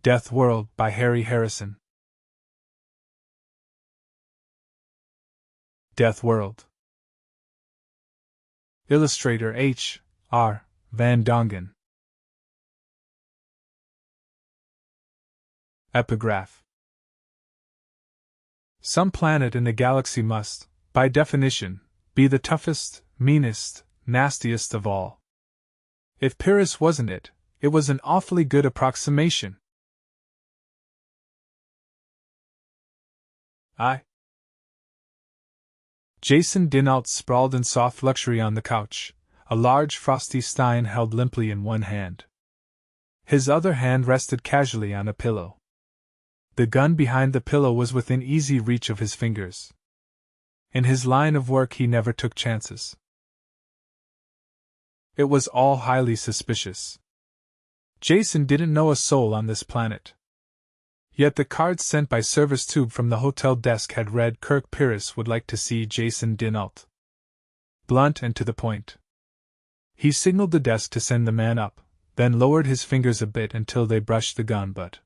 Deathworld by Harry Harrison. Deathworld. Illustrator H. R. Van Dongen. Epigraph. Some planet in the galaxy must, by definition, be the toughest, meanest, nastiest of all. If Pyrrus wasn't it, it was an awfully good approximation. Jason dinAlt sprawled in soft luxury on the couch, a large frosty stein held limply in one hand. His other hand rested casually on a pillow. The gun behind the pillow was within easy reach of his fingers. In his line of work he never took chances. It was all highly suspicious. Jason didn't know a soul on this planet. Yet the cards sent by service tube from the hotel desk had read Pyrrus would like to see Jason dinAlt. Blunt and to the point. He signaled the desk to send the man up, then lowered his fingers a bit until they brushed the gun butt.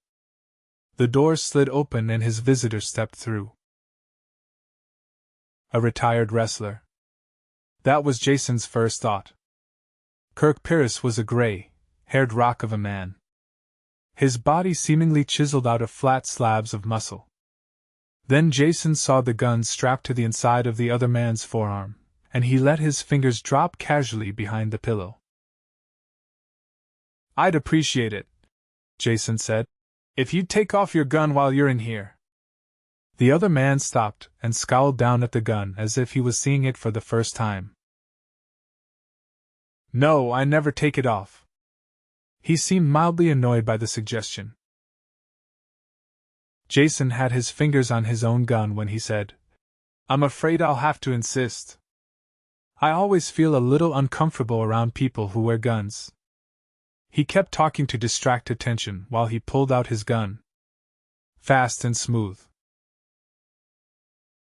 The door slid open and his visitor stepped through. A retired wrestler. That was Jason's first thought. Pyrrus was a gray-haired rock of a man. His body seemingly chiseled out of flat slabs of muscle. Then Jason saw the gun strapped to the inside of the other man's forearm, and he let his fingers drop casually behind the pillow. "I'd appreciate it," Jason said, "if you'd take off your gun while you're in here." The other man stopped and scowled down at the gun as if he was seeing it for the first time. "No, I never take it off." He seemed mildly annoyed by the suggestion. Jason had his fingers on his own gun when he said, "I'm afraid I'll have to insist. I always feel a little uncomfortable around people who wear guns." He kept talking to distract attention while he pulled out his gun. Fast and smooth.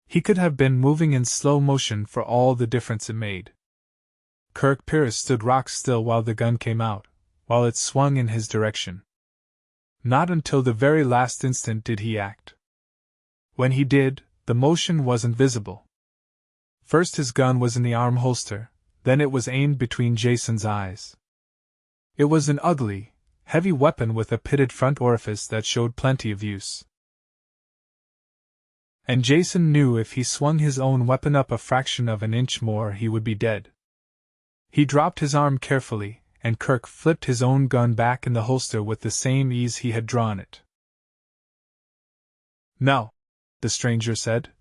He could have been moving in slow motion for all the difference it made. Pyrrus stood rock still while the gun came out, while it swung in his direction. Not until the very last instant did he act. When he did, the motion wasn't visible. First his gun was in the arm holster, then it was aimed between Jason's eyes. It was an ugly, heavy weapon with a pitted front orifice that showed plenty of use. And Jason knew if he swung his own weapon up a fraction of an inch more he would be dead. He dropped his arm carefully, and flipped his own gun back in the holster with the same ease he had drawn it. "Now," the stranger said,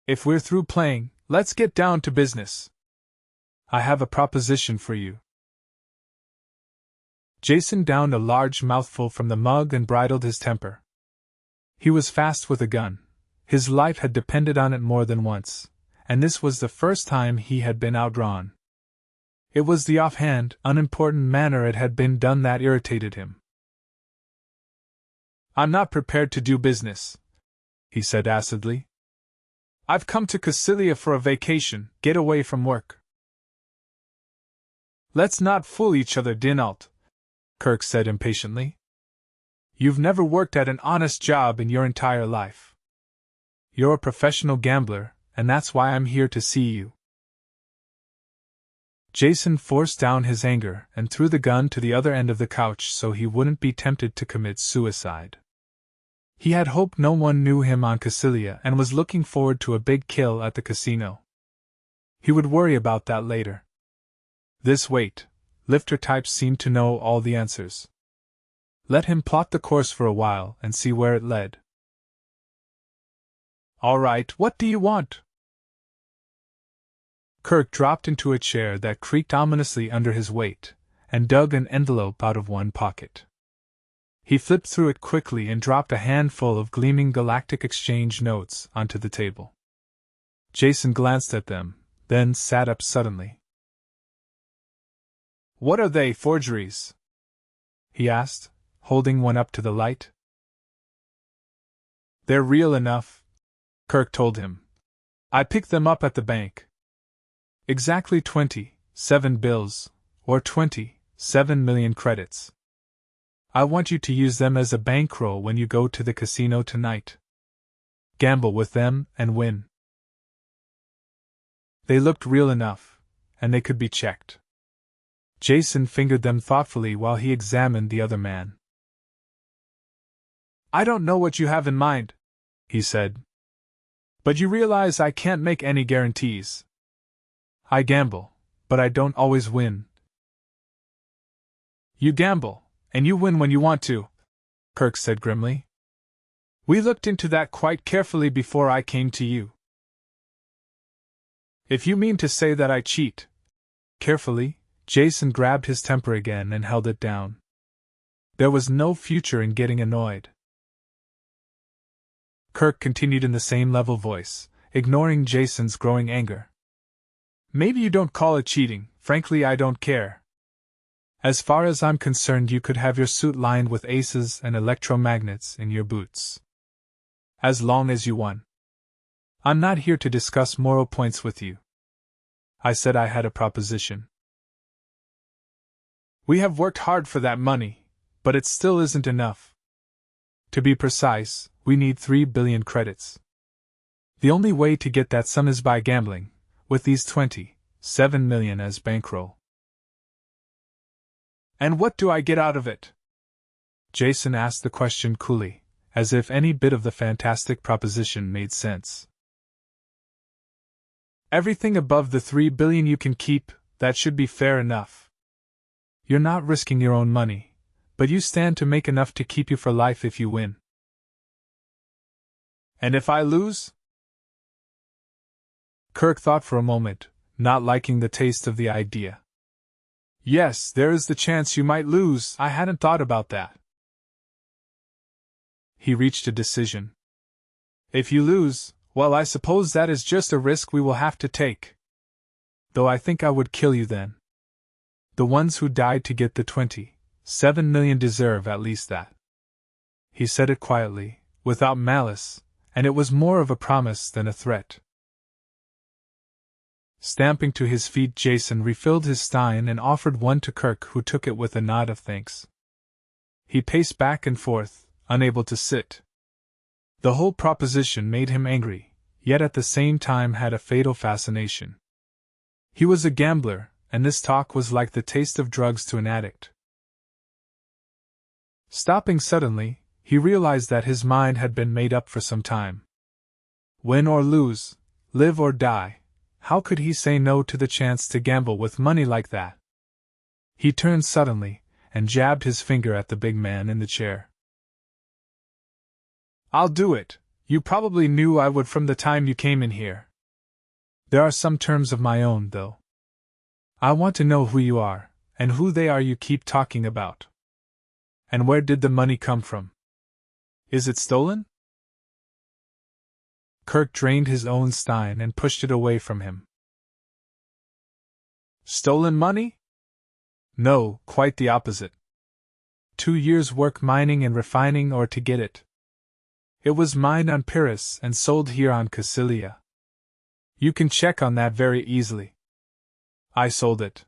"if we're through playing, let's get down to business. I have a proposition for you." Jason downed a large mouthful from the mug and bridled his temper. He was fast with a gun. His life had depended on it more than once, and this was the first time he had been outdrawn. It was the offhand, unimportant manner it had been done that irritated him. "I'm not prepared to do business," he said acidly. "I've come to Cassilia for a vacation, get away from work." "Let's not fool each other, dinAlt," said impatiently. "You've never worked at an honest job in your entire life. You're a professional gambler, and that's why I'm here to see you." Jason forced down his anger and threw the gun to the other end of the couch so he wouldn't be tempted to commit suicide. He had hoped no one knew him on Cassilia and was looking forward to a big kill at the casino. He would worry about that later. This lifter type seemed to know all the answers. Let him plot the course for a while and see where it led. "All right, what do you want?" Dropped into a chair that creaked ominously under his weight, and dug an envelope out of one pocket. He flipped through it quickly and dropped a handful of gleaming Galactic Exchange notes onto the table. Jason glanced at them, then sat up suddenly. "What are they, forgeries?" he asked, holding one up to the light. "They're real enough," told him. "I picked them up at the bank. Exactly 27 bills, or 27 million credits. I want you to use them as a bankroll when you go to the casino tonight. Gamble with them and win. They looked real enough, and they could be checked. Jason fingered them thoughtfully while he examined the other man. I don't know what you have in mind, he said. But you realize I can't make any guarantees. I gamble, but I don't always win. You gamble, and you win when you want to, Kirk said grimly. We looked into that quite carefully before I came to you. If you mean to say that I cheat. Carefully, Jason grabbed his temper again and held it down. There was no future in getting annoyed. Kirk continued in the same level voice, ignoring Jason's growing anger. Maybe you don't call it cheating, frankly I don't care. As far as I'm concerned you could have your suit lined with aces and electromagnets in your boots. As long as you won. I'm not here to discuss moral points with you. I said I had a proposition. We have worked hard for that money, but it still isn't enough. To be precise, we need 3 billion credits. The only way to get that sum is by gambling, with these 27 million as bankroll. And what do I get out of it? Jason asked the question coolly, as if any bit of the fantastic proposition made sense. Everything above the 3 billion you can keep, that should be fair enough. You're not risking your own money, but you stand to make enough to keep you for life if you win. And if I lose? Kirk thought for a moment, not liking the taste of the idea. Yes, there is the chance you might lose. I hadn't thought about that. He reached a decision. If you lose, well, I suppose that is just a risk we will have to take. Though I think I would kill you then. The ones who died to get the 27 million deserve at least that. He said it quietly, without malice, and it was more of a promise than a threat. Stamping to his feet, Jason refilled his stein and offered one to Kirk, who took it with a nod of thanks. He paced back and forth, unable to sit. The whole proposition made him angry, yet at the same time had a fatal fascination. He was a gambler, and this talk was like the taste of drugs to an addict. Stopping suddenly, he realized that his mind had been made up for some time. Win or lose, live or die, how could he say no to the chance to gamble with money like that? He turned suddenly, and jabbed his finger at the big man in the chair. I'll do it. You probably knew I would from the time you came in here. There are some terms of my own, though. I want to know who you are, and who they are you keep talking about. And where did the money come from? Is it stolen? Kirk drained his own stein and pushed it away from him. Stolen money? No, quite the opposite. 2 years' work mining and refining ore to get it. It was mined on Pyrrus and sold here on Cassilia. You can check on that very easily. I sold it.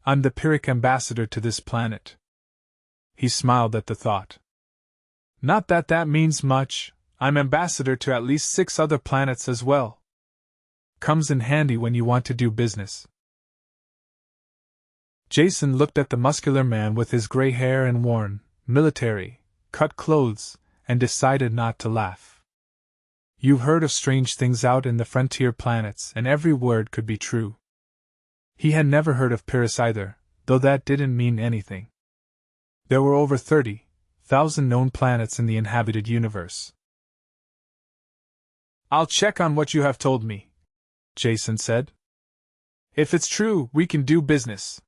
I'm the Pyrrhic ambassador to this planet. He smiled at the thought. Not that that means much, I'm ambassador to at least 6 other planets as well. Comes in handy when you want to do business. Jason looked at the muscular man with his gray hair and worn, military, cut clothes, and decided not to laugh. You've heard of strange things out in the frontier planets, and every word could be true. He had never heard of Pyrrhus either, though that didn't mean anything. There were over 30,000 known planets in the inhabited universe. I'll check on what you have told me, Jason said. If it's true, we can do business.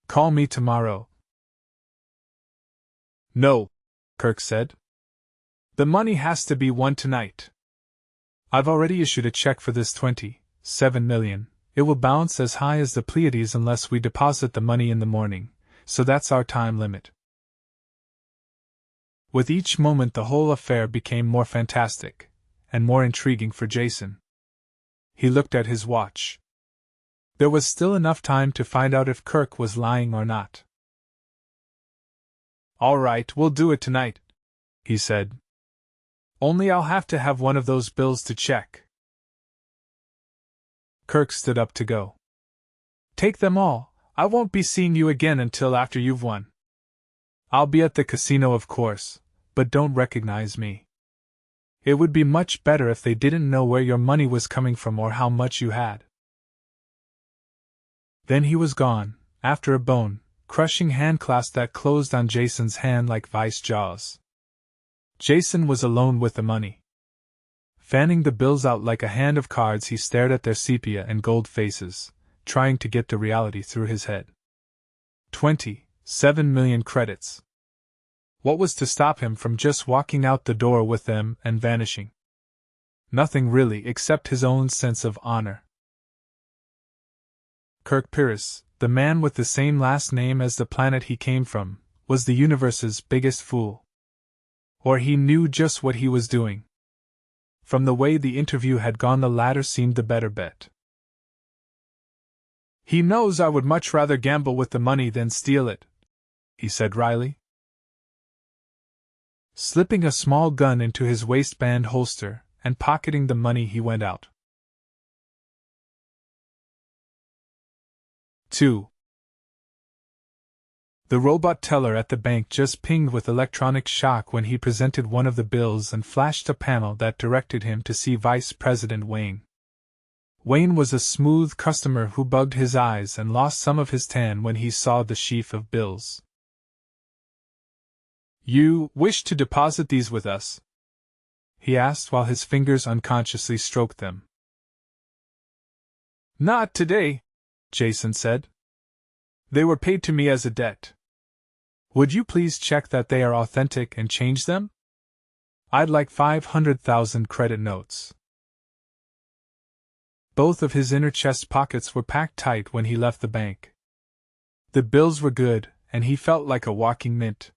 Call me tomorrow. No, Kirk said. The money has to be won tonight. I've already issued a check for this 27 million. It will bounce as high as the Pleiades unless we deposit the money in the morning, so that's our time limit. With each moment the whole affair became more fantastic, and more intriguing for Jason. He looked at his watch. There was still enough time to find out if Kirk was lying or not. All right, we'll do it tonight, he said. Only I'll have to have one of those bills to check. Kirk stood up to go. Take them all. I won't be seeing you again until after you've won. I'll be at the casino, of course, but don't recognize me. It would be much better if they didn't know where your money was coming from or how much you had. Then he was gone, after a bone-crushing handclasp that closed on Jason's hand like vice jaws. Jason was alone with the money. Fanning the bills out like a hand of cards, he stared at their sepia and gold faces, trying to get the reality through his head. 27 million credits. What was to stop him from just walking out the door with them and vanishing? Nothing really, except his own sense of honor. Kirk Pyrrus, the man with the same last name as the planet he came from, was the universe's biggest fool. Or he knew just what he was doing. From the way the interview had gone, the latter seemed the better bet. He knows I would much rather gamble with the money than steal it, he said wryly. Slipping a small gun into his waistband holster and pocketing the money, he went out. 2. The robot teller at the bank just pinged with electronic shock when he presented one of the bills and flashed a panel that directed him to see Vice President Wayne. Wayne was a smooth customer who bugged his eyes and lost some of his tan when he saw the sheaf of bills. You wish to deposit these with us? He asked while his fingers unconsciously stroked them. Not today, Jason said. They were paid to me as a debt. Would you please check that they are authentic and change them? I'd like 500,000 credit notes. Both of his inner chest pockets were packed tight when he left the bank. The bills were good, and he felt like a walking mint.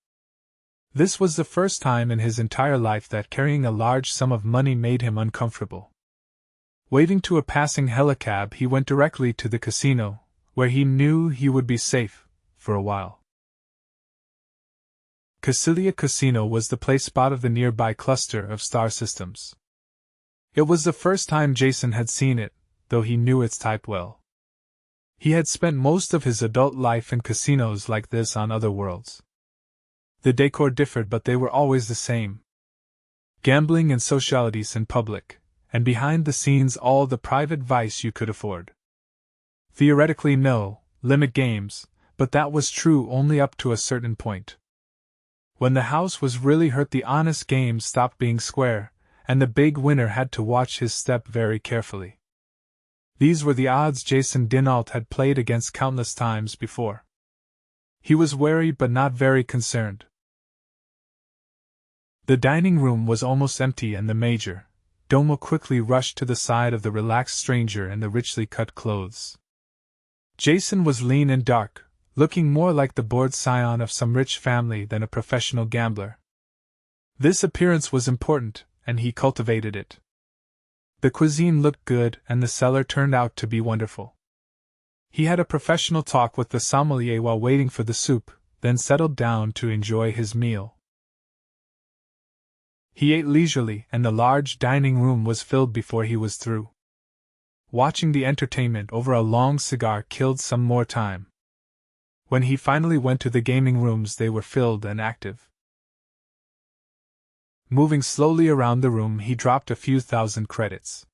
This was the first time in his entire life that carrying a large sum of money made him uncomfortable. Waving to a passing helicab, he went directly to the casino, where he knew he would be safe for a while. Cassilia Casino was the play spot of the nearby cluster of star systems. It was the first time Jason had seen it, though he knew its type well. He had spent most of his adult life in casinos like this on other worlds. The decor differed, but they were always the same. Gambling and socialities in public, and behind the scenes all the private vice you could afford. Theoretically no limit games, but that was true only up to a certain point. When the house was really hurt, the honest games stopped being square, and the big winner had to watch his step very carefully. These were the odds Jason dinAlt had played against countless times before. He was wary but not very concerned. The dining room was almost empty, and the Major Domo quickly rushed to the side of the relaxed stranger in the richly cut clothes. Jason was lean and dark, looking more like the bored scion of some rich family than a professional gambler. This appearance was important, and he cultivated it. The cuisine looked good, and the cellar turned out to be wonderful. He had a professional talk with the sommelier while waiting for the soup, then settled down to enjoy his meal. He ate leisurely, and the large dining room was filled before he was through. Watching the entertainment over a long cigar killed some more time. When he finally went to the gaming rooms, they were filled and active. Moving slowly around the room, he dropped a few thousand credits.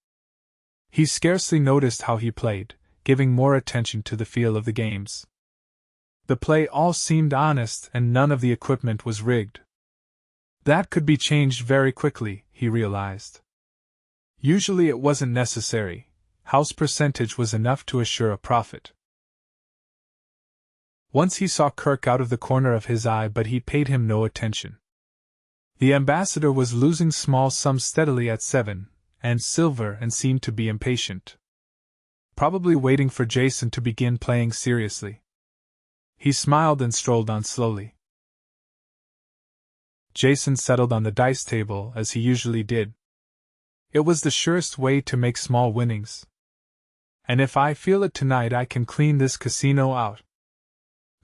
He scarcely noticed how he played, giving more attention to the feel of the games. The play all seemed honest, and none of the equipment was rigged. That could be changed very quickly, he realized. Usually it wasn't necessary. House percentage was enough to assure a profit. Once he saw Kirk out of the corner of his eye, but he paid him no attention. The ambassador was losing small sums steadily at 7 and silver and seemed to be impatient. Probably waiting for Jason to begin playing seriously. He smiled and strolled on slowly. Jason settled on the dice table as he usually did. It was the surest way to make small winnings. And if I feel it tonight, I can clean this casino out.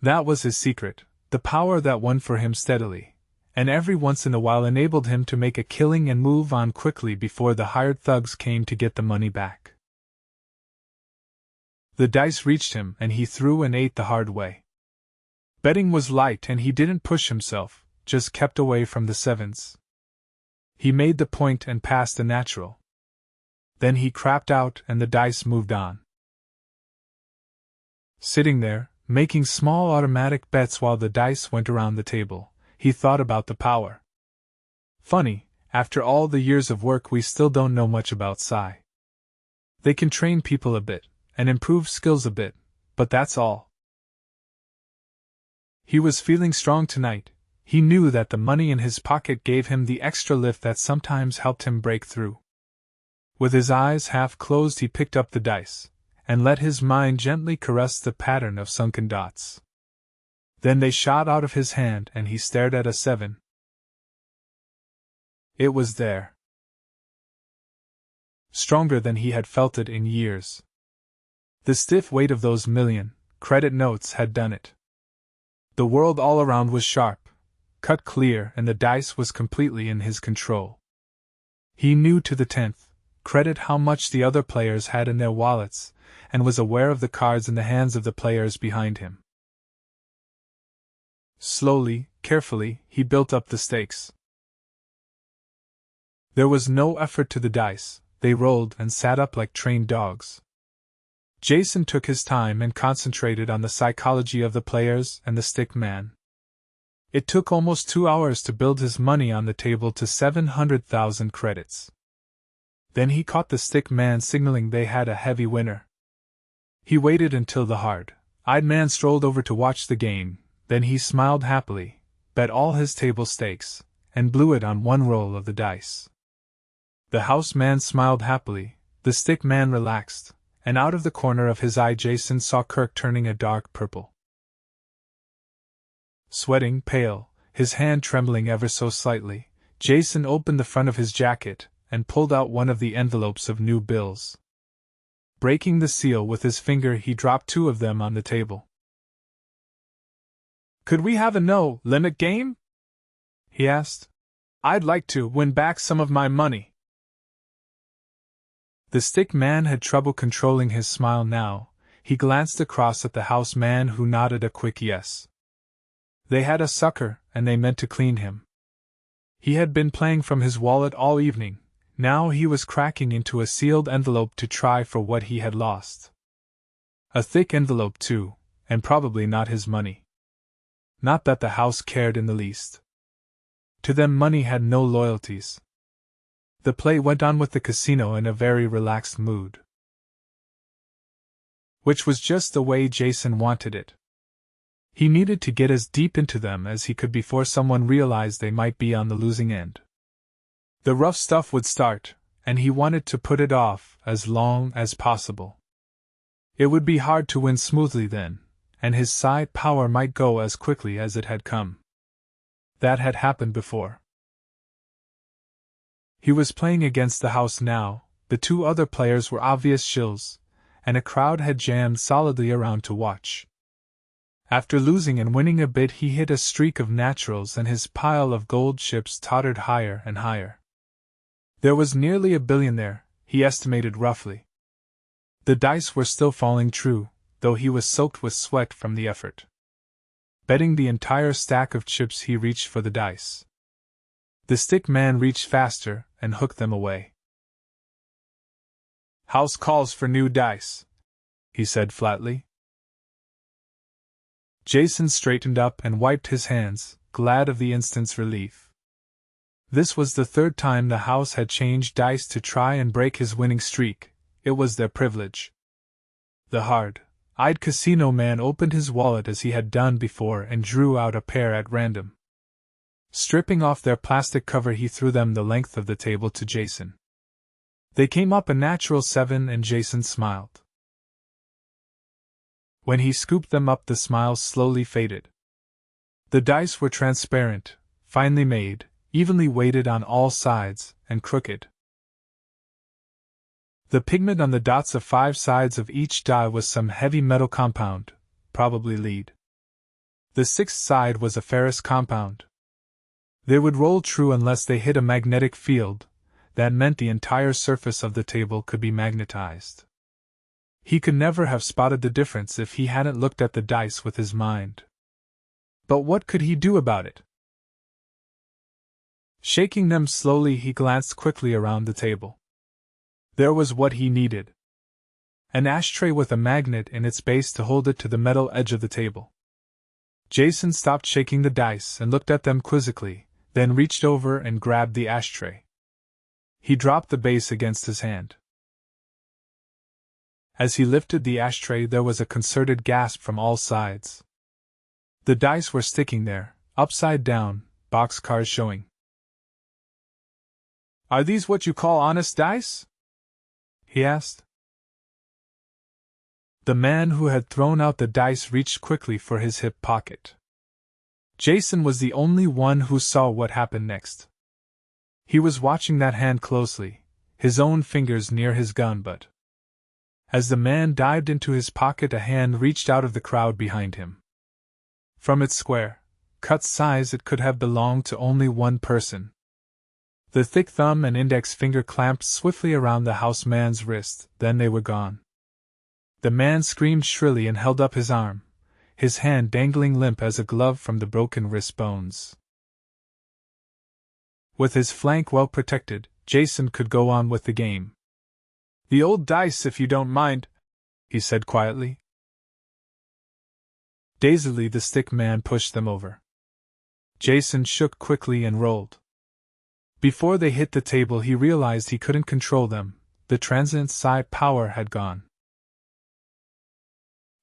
That was his secret, the power that won for him steadily, and every once in a while enabled him to make a killing and move on quickly before the hired thugs came to get the money back. The dice reached him and he threw and ate the hard way. Betting was light and he didn't push himself, just kept away from the sevens. He made the point and passed a natural. Then he crapped out and the dice moved on. Sitting there, making small automatic bets while the dice went around the table, he thought about the power. Funny, after all the years of work we still don't know much about psi. They can train people a bit, and improve skills a bit, but that's all. He was feeling strong tonight. He knew that the money in his pocket gave him the extra lift that sometimes helped him break through. With his eyes half closed he picked up the dice, and let his mind gently caress the pattern of sunken dots. Then they shot out of his hand and he stared at a 7. It was there. Stronger than he had felt it in years. The stiff weight of those million credit notes had done it. The world all around was sharp, cut clear, and the dice was completely in his control. He knew to the 10th credit how much the other players had in their wallets, and was aware of the cards in the hands of the players behind him. Slowly, carefully, he built up the stakes. There was no effort to the dice, they rolled and sat up like trained dogs. Jason took his time and concentrated on the psychology of the players and the stick man. It took almost 2 hours to build his money on the table to 700,000 credits. Then he caught the stick man signaling they had a heavy winner. He waited until the hard-eyed man strolled over to watch the game, then he smiled happily, bet all his table stakes, and blew it on one roll of the dice. The house man smiled happily, the stick man relaxed, and out of the corner of his eye Jason saw Kirk turning a dark purple. Sweating, pale, his hand trembling ever so slightly, Jason opened the front of his jacket and pulled out one of the envelopes of new bills. Breaking the seal with his finger, he dropped 2 of them on the table. "Could we have a no-limit game?" he asked. "I'd like to win back some of my money." The stick man had trouble controlling his smile now. He glanced across at the house man, who nodded a quick yes. They had a sucker, and they meant to clean him. He had been playing from his wallet all evening. Now he was cracking into a sealed envelope to try for what he had lost. A thick envelope, too, and probably not his money. Not that the house cared in the least. To them money had no loyalties. The play went on with the casino in a very relaxed mood. Which was just the way Jason wanted it. He needed to get as deep into them as he could before someone realized they might be on the losing end. The rough stuff would start, and he wanted to put it off as long as possible. It would be hard to win smoothly then, and his psi power might go as quickly as it had come. That had happened before. He was playing against the house now, the 2 other players were obvious shills, and a crowd had jammed solidly around to watch. After losing and winning a bit, he hit a streak of naturals and his pile of gold chips tottered higher and higher. There was nearly $1 billion there, he estimated roughly. The dice were still falling true, though he was soaked with sweat from the effort. Betting the entire stack of chips, he reached for the dice. The stick man reached faster and hooked them away. "House calls for new dice," he said flatly. Jason straightened up and wiped his hands, glad of the instant's relief. This was the 3rd time the house had changed dice to try and break his winning streak. It was their privilege. The hard-eyed casino man opened his wallet as he had done before and drew out a pair at random. Stripping off their plastic cover, he threw them the length of the table to Jason. They came up a natural 7 and Jason smiled. When he scooped them up, the smile slowly faded. The dice were transparent, finely made, evenly weighted on all sides, and crooked. The pigment on the dots of 5 sides of each die was some heavy metal compound, probably lead. The sixth side was a ferrous compound. They would roll true unless they hit a magnetic field. That meant the entire surface of the table could be magnetized. He could never have spotted the difference if he hadn't looked at the dice with his mind. But what could he do about it? Shaking them slowly, he glanced quickly around the table. There was what he needed. An ashtray with a magnet in its base to hold it to the metal edge of the table. Jason stopped shaking the dice and looked at them quizzically, then reached over and grabbed the ashtray. He dropped the base against his hand. As he lifted the ashtray, there was a concerted gasp from all sides. The dice were sticking there, upside down, boxcars showing. "Are these what you call honest dice?" he asked. The man who had thrown out the dice reached quickly for his hip pocket. Jason was the only one who saw what happened next. He was watching that hand closely, his own fingers near his gun, but as the man dived into his pocket, a hand reached out of the crowd behind him. From its square, cut size, it could have belonged to only one person. The thick thumb and index finger clamped swiftly around the houseman's wrist, then they were gone. The man screamed shrilly and held up his arm, his hand dangling limp as a glove from the broken wrist bones. With his flank well protected, Jason could go on with the game. "The old dice, if you don't mind," he said quietly. Dazedly, the stick man pushed them over. Jason shook quickly and rolled. Before they hit the table, he realized he couldn't control them. The transient psi power had gone.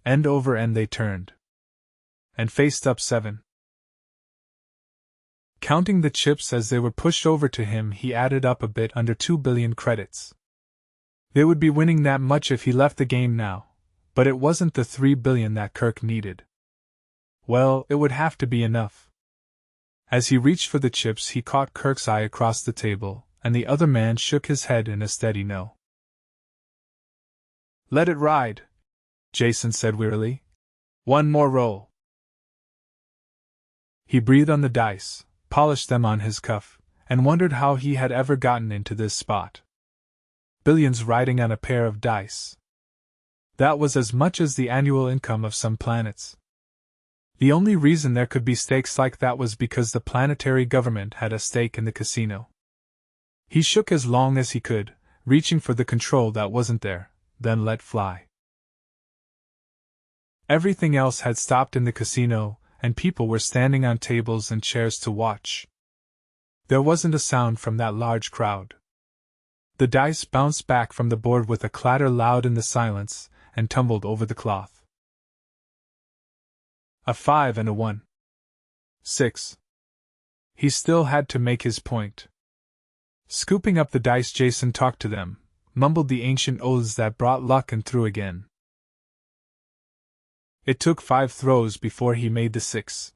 End over end they turned. And faced up 7. Counting the chips as they were pushed over to him, he added up a bit under 2 billion credits. They would be winning that much if he left the game now, but it wasn't the 3 billion that Kirk needed. Well, it would have to be enough. As he reached for the chips, he caught Kirk's eye across the table, and the other man shook his head in a steady no. "Let it ride," Jason said wearily. "One more roll." He breathed on the dice, polished them on his cuff, and wondered how he had ever gotten into this spot. Billions riding on a pair of dice. That was as much as the annual income of some planets. The only reason there could be stakes like that was because the planetary government had a stake in the casino. He shook as long as he could, reaching for the control that wasn't there, then let fly. Everything else had stopped in the casino, and people were standing on tables and chairs to watch. There wasn't a sound from that large crowd. The dice bounced back from the board with a clatter loud in the silence, and tumbled over the cloth. A 5 and a 1. 6. He still had to make his point. Scooping up the dice, Jason talked to them, mumbled the ancient oaths that brought luck, and threw again. It took 5 throws before he made the 6.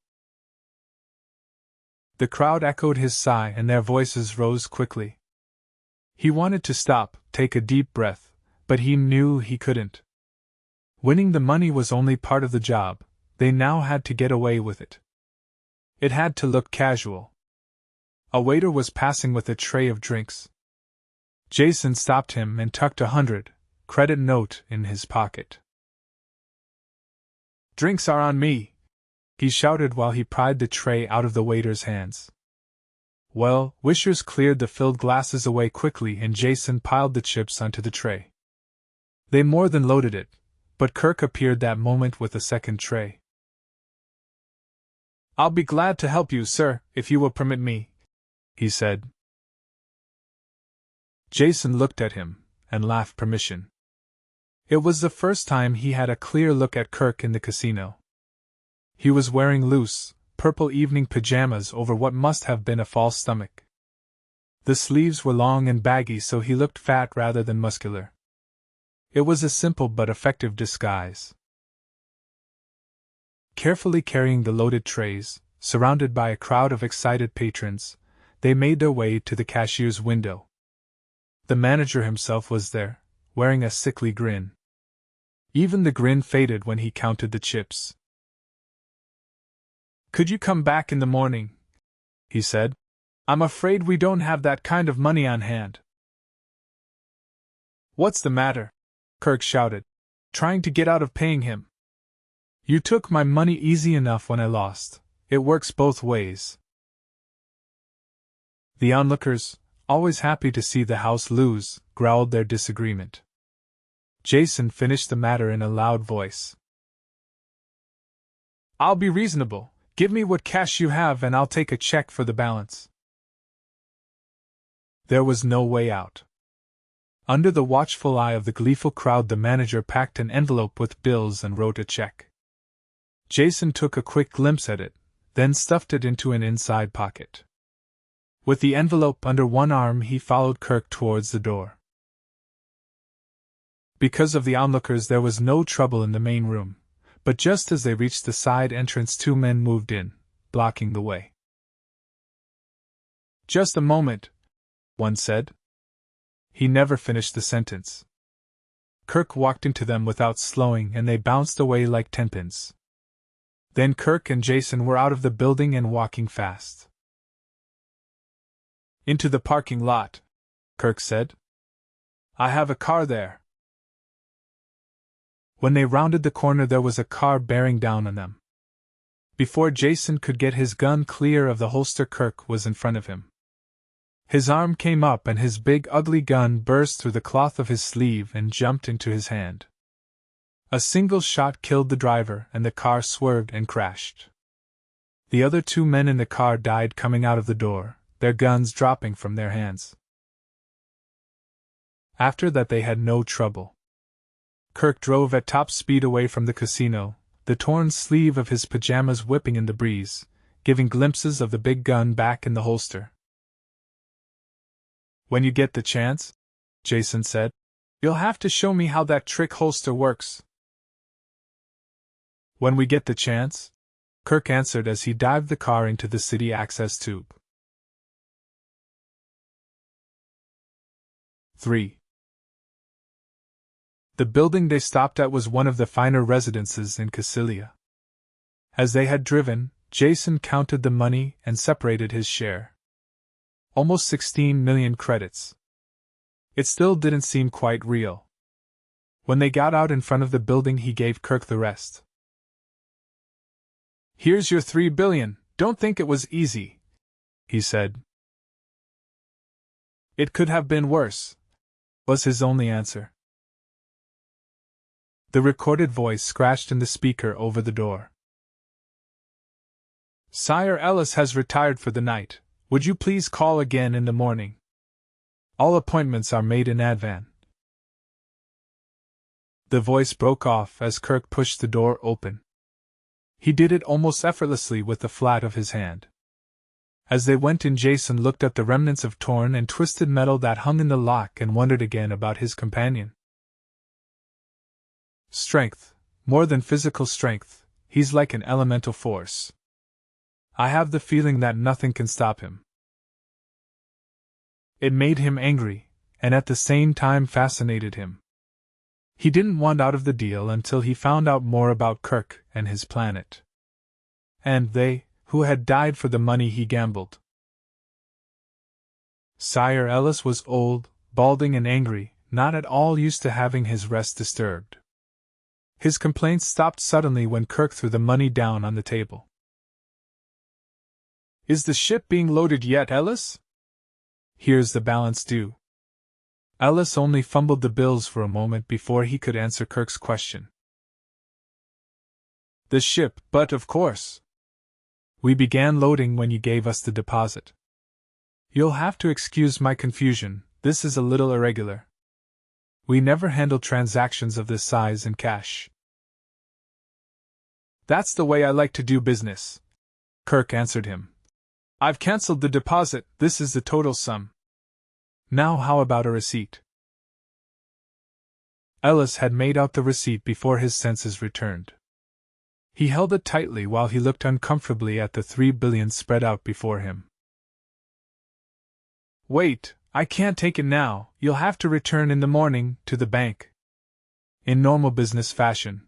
The crowd echoed his sigh, and their voices rose quickly. He wanted to stop, take a deep breath, but he knew he couldn't. Winning the money was only part of the job. They now had to get away with it. It had to look casual. A waiter was passing with a tray of drinks. Jason stopped him and tucked a 100-credit note in his pocket. "Drinks are on me," he shouted while he pried the tray out of the waiter's hands. Well, Wishers cleared the filled glasses away quickly, and Jason piled the chips onto the tray. They more than loaded it, but Kirk appeared that moment with a second tray. "I'll be glad to help you, sir, if you will permit me," he said. Jason looked at him, and laughed permission. It was the first time he had a clear look at Kirk in the casino. He was wearing loose, purple evening pajamas over what must have been a false stomach. The sleeves were long and baggy, so he looked fat rather than muscular. It was a simple but effective disguise. Carefully carrying the loaded trays, surrounded by a crowd of excited patrons, they made their way to the cashier's window. The manager himself was there, wearing a sickly grin. Even the grin faded when he counted the chips. Could you come back in the morning? He said. I'm afraid we don't have that kind of money on hand. What's the matter? Kirk shouted, trying to get out of paying him. You took my money easy enough when I lost. It works both ways. The onlookers, always happy to see the house lose, growled their disagreement. Jason finished the matter in a loud voice. I'll be reasonable. Give me what cash you have and I'll take a check for the balance. There was no way out. Under the watchful eye of the gleeful crowd, the manager packed an envelope with bills and wrote a check. Jason took a quick glimpse at it, then stuffed it into an inside pocket. With the envelope under one arm, he followed Kirk towards the door. Because of the onlookers, there was no trouble in the main room, but just as they reached the side entrance, two men moved in, blocking the way. Just a moment, one said. He never finished the sentence. Kirk walked into them without slowing, and they bounced away like tenpins. Then Kirk and Jason were out of the building and walking fast. Into the parking lot, Kirk said. I have a car there. When they rounded the corner, there was a car bearing down on them. Before Jason could get his gun clear of the holster, Kirk was in front of him. His arm came up and his big ugly gun burst through the cloth of his sleeve and jumped into his hand. A single shot killed the driver and the car swerved and crashed. The other two men in the car died coming out of the door, their guns dropping from their hands. After that they had no trouble. Kirk drove at top speed away from the casino, the torn sleeve of his pajamas whipping in the breeze, giving glimpses of the big gun back in the holster. When you get the chance, Jason said, you'll have to show me how that trick holster works. When we get the chance, Kirk answered as he dived the car into the city access tube. 3. The building they stopped at was one of the finer residences in Cassilia. As they had driven, Jason counted the money and separated his share. Almost 16 million credits. It still didn't seem quite real. When they got out in front of the building, he gave Kirk the rest. Here's your 3 billion, don't think it was easy, he said. It could have been worse, was his only answer. The recorded voice scratched in the speaker over the door. Sire Ellis has retired for the night. Would you please call again in the morning? All appointments are made in advance. The voice broke off as Kirk pushed the door open. He did it almost effortlessly with the flat of his hand. As they went in, Jason looked at the remnants of torn and twisted metal that hung in the lock and wondered again about his companion. Strength, more than physical strength, he's like an elemental force. I have the feeling that nothing can stop him. It made him angry, and at the same time fascinated him. He didn't want out of the deal until he found out more about Kirk and his planet. And they, who had died for the money he gambled. Sire Ellis was old, balding and angry, not at all used to having his rest disturbed. His complaints stopped suddenly when Kirk threw the money down on the table. Is the ship being loaded yet, Ellis? Here's the balance due. Ellis only fumbled the bills for a moment before he could answer Kirk's question. The ship, but of course. We began loading when you gave us the deposit. You'll have to excuse my confusion, this is a little irregular. We never handle transactions of this size in cash. That's the way I like to do business, Kirk answered him. I've cancelled the deposit, this is the total sum. Now how about a receipt? Ellis had made out the receipt before his senses returned. He held it tightly while he looked uncomfortably at the 3 billion spread out before him. Wait, I can't take it now, you'll have to return in the morning to the bank. In normal business fashion,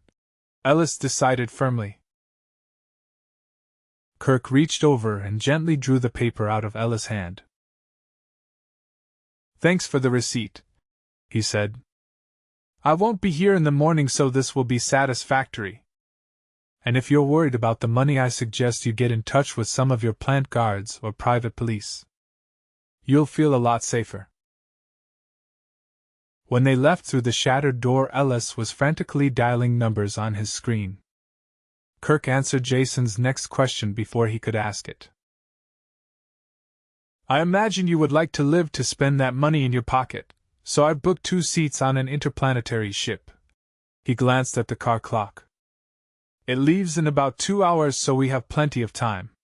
Ellis decided firmly. Kirk reached over and gently drew the paper out of Ella's hand. "Thanks for the receipt," he said. "I won't be here in the morning, so this will be satisfactory. And if you're worried about the money, I suggest you get in touch with some of your plant guards or private police. You'll feel a lot safer." When they left through the shattered door, Ellis was frantically dialing numbers on his screen. Kirk answered Jason's next question before he could ask it. "I imagine you would like to live to spend that money in your pocket, so I've booked 2 seats on an interplanetary ship." He glanced at the car clock. "It leaves in about 2 hours, so we have plenty of time.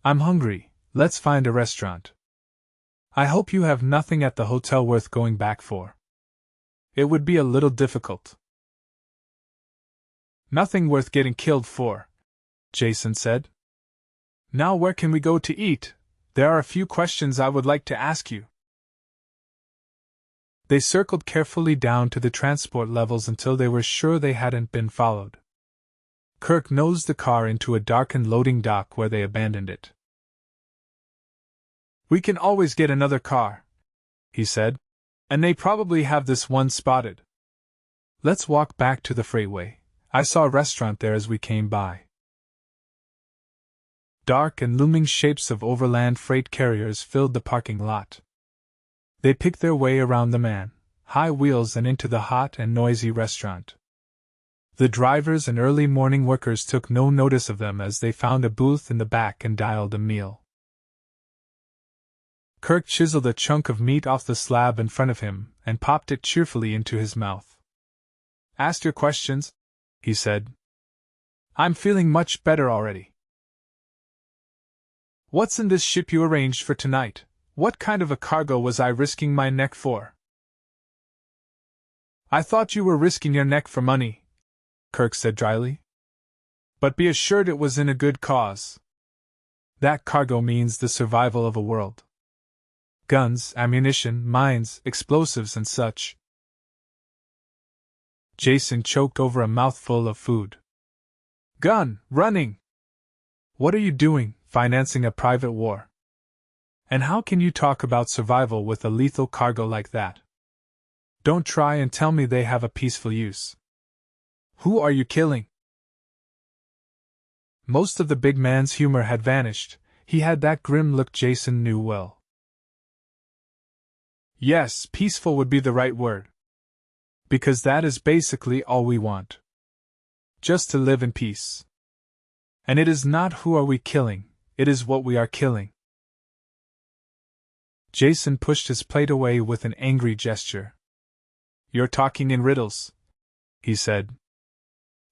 I'm hungry, let's find a restaurant. I hope you have nothing at the hotel worth going back for. It would be a little difficult." "Nothing worth getting killed for," Jason said. "Now where can we go to eat? There are a few questions I would like to ask you." They circled carefully down to the transport levels until they were sure they hadn't been followed. Kirk nosed the car into a darkened loading dock where they abandoned it. "We can always get another car," he said, "and they probably have this one spotted. Let's walk back to the freightway. I saw a restaurant there as we came by." Dark and looming shapes of overland freight carriers filled the parking lot. They picked their way around the man-high wheels and into the hot and noisy restaurant. The drivers and early morning workers took no notice of them as they found a booth in the back and dialed a meal. Kirk chiseled a chunk of meat off the slab in front of him and popped it cheerfully into his mouth. "Asked your questions?" he said. "I'm feeling much better already." "What's in this ship you arranged for tonight? What kind of a cargo was I risking my neck for?" "I thought you were risking your neck for money," Kirk said dryly. "But be assured it was in a good cause. That cargo means the survival of a world. Guns, ammunition, mines, explosives, and such." Jason choked over a mouthful of food. "Gun, running! What are you doing, financing a private war? And how can you talk about survival with a lethal cargo like that? Don't try and tell me they have a peaceful use. Who are you killing?" Most of the big man's humor had vanished. He had that grim look Jason knew well. "Yes, peaceful would be the right word. Because that is basically all we want. Just to live in peace. And it is not who are we killing, it is what we are killing." Jason pushed his plate away with an angry gesture. "You're talking in riddles," he said.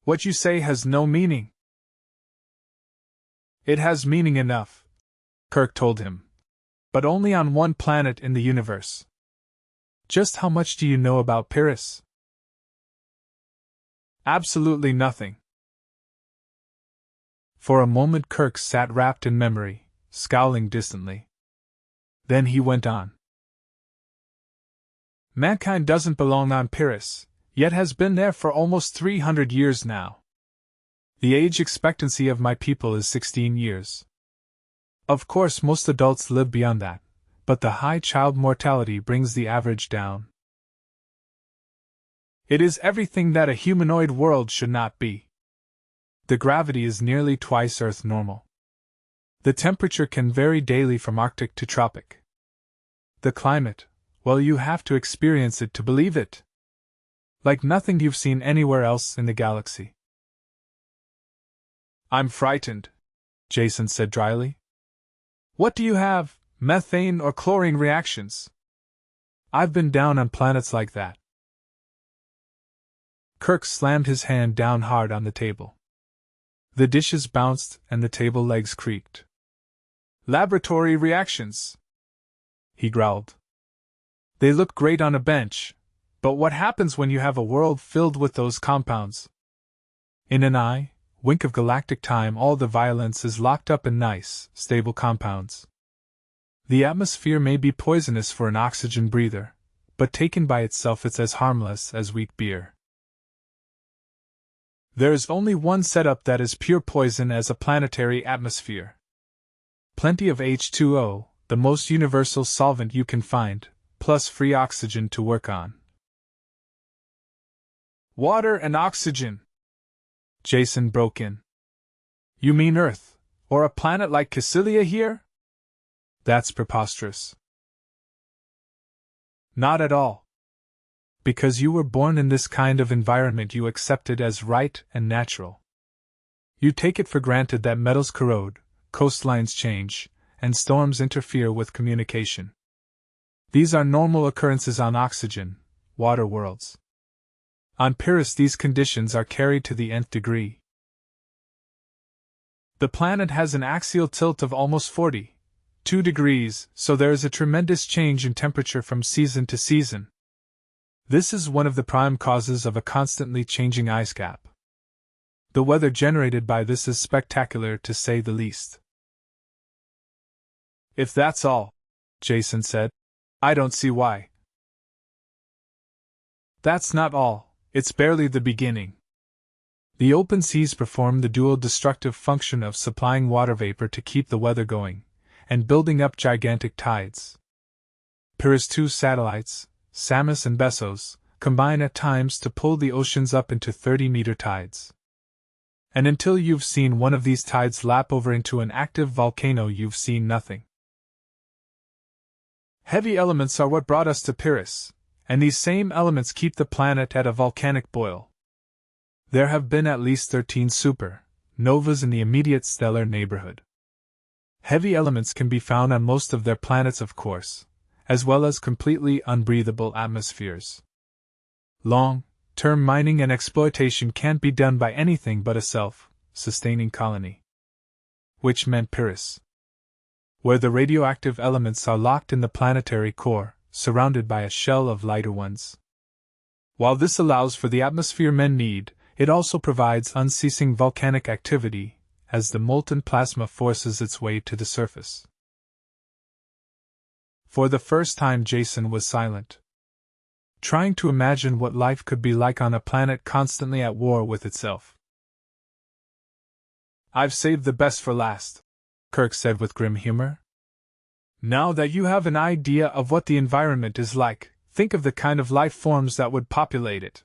"What you say has no meaning." "It has meaning enough," Kirk told him. "But only on one planet in the universe. Just how much do you know about Pyrrus?" "Absolutely nothing." For a moment Kirk sat wrapped in memory, scowling distantly. Then he went on. "Mankind doesn't belong on Pyrrus, yet has been there for almost 300 years now. The age expectancy of my people is 16 years. Of course, most adults live beyond that, but the high child mortality brings the average down. It is everything that a humanoid world should not be. The gravity is nearly twice Earth normal. The temperature can vary daily from Arctic to tropic. The climate, well, you have to experience it to believe it. Like nothing you've seen anywhere else in the galaxy." "I'm frightened," Jason said dryly. "What do you have, methane or chlorine reactions? I've been down on planets like that." Kirk slammed his hand down hard on the table. The dishes bounced and the table legs creaked. "Laboratory reactions," he growled. "They look great on a bench, but what happens when you have a world filled with those compounds? In an wink of galactic time, all the violence is locked up in nice, stable compounds. The atmosphere may be poisonous for an oxygen breather, but taken by itself it's as harmless as weak beer. There is only one setup that is pure poison as a planetary atmosphere. Plenty of H2O, the most universal solvent you can find, plus free oxygen to work on. Water and oxygen! Jason broke in. You mean Earth, or a planet like Cassilia here? That's preposterous. Not at all. Because you were born in this kind of environment, you accept it as right and natural. You take it for granted that metals corrode, coastlines change, and storms interfere with communication. These are normal occurrences on oxygen, water worlds. On Pyrrus, these conditions are carried to the nth degree. The planet has an axial tilt of almost 42 degrees, so there is a tremendous change in temperature from season to season. This is one of the prime causes of a constantly changing ice cap. The weather generated by this is spectacular, to say the least. If that's all, Jason said, I don't see why. That's not all, it's barely the beginning. The open seas perform the dual destructive function of supplying water vapor to keep the weather going, and building up gigantic tides. Pyrrhus' two satellites, Samos and Bessos, combine at times to pull the oceans up into 30-meter tides. And until you've seen one of these tides lap over into an active volcano, you've seen nothing. Heavy elements are what brought us to Pyrrhus, and these same elements keep the planet at a volcanic boil. There have been at least 13 supernovas in the immediate stellar neighborhood. Heavy elements can be found on most of their planets, of course, as well as completely unbreathable atmospheres. Long-term mining and exploitation can't be done by anything but a self-sustaining colony. Which meant Pyrrhus, where the radioactive elements are locked in the planetary core, surrounded by a shell of lighter ones. While this allows for the atmosphere men need, it also provides unceasing volcanic activity as the molten plasma forces its way to the surface. For the first time, Jason was silent, trying to imagine what life could be like on a planet constantly at war with itself. I've saved the best for last, Kirk said with grim humor. Now that you have an idea of what the environment is like, think of the kind of life forms that would populate it.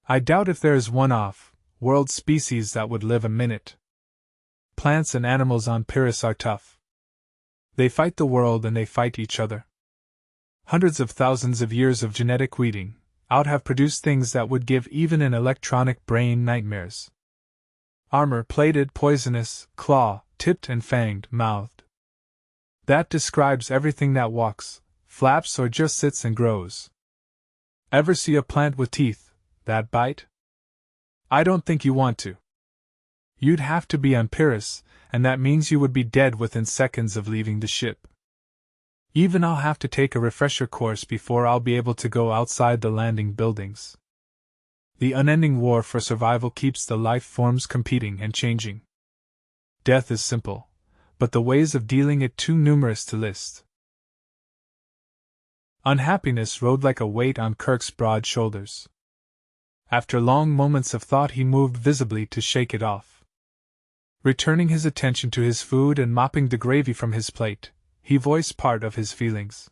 I doubt if there is one off-world species that would live a minute. Plants and animals on Pyrrhus are tough. They fight the world and they fight each other. Hundreds of thousands of years of genetic weeding out have produced things that would give even an electronic brain nightmares. Armor-plated, poisonous, claw-tipped and fanged-mouthed. That describes everything that walks, flaps or just sits and grows. Ever see a plant with teeth that bite? I don't think you want to. You'd have to be on Pyrrhus, and that means you would be dead within seconds of leaving the ship. Even I'll have to take a refresher course before I'll be able to go outside the landing buildings. The unending war for survival keeps the life forms competing and changing. Death is simple, but the ways of dealing it too numerous to list. Unhappiness rode like a weight on Kirk's broad shoulders. After long moments of thought, he moved visibly to shake it off. Returning his attention to his food and mopping the gravy from his plate, he voiced part of his feelings.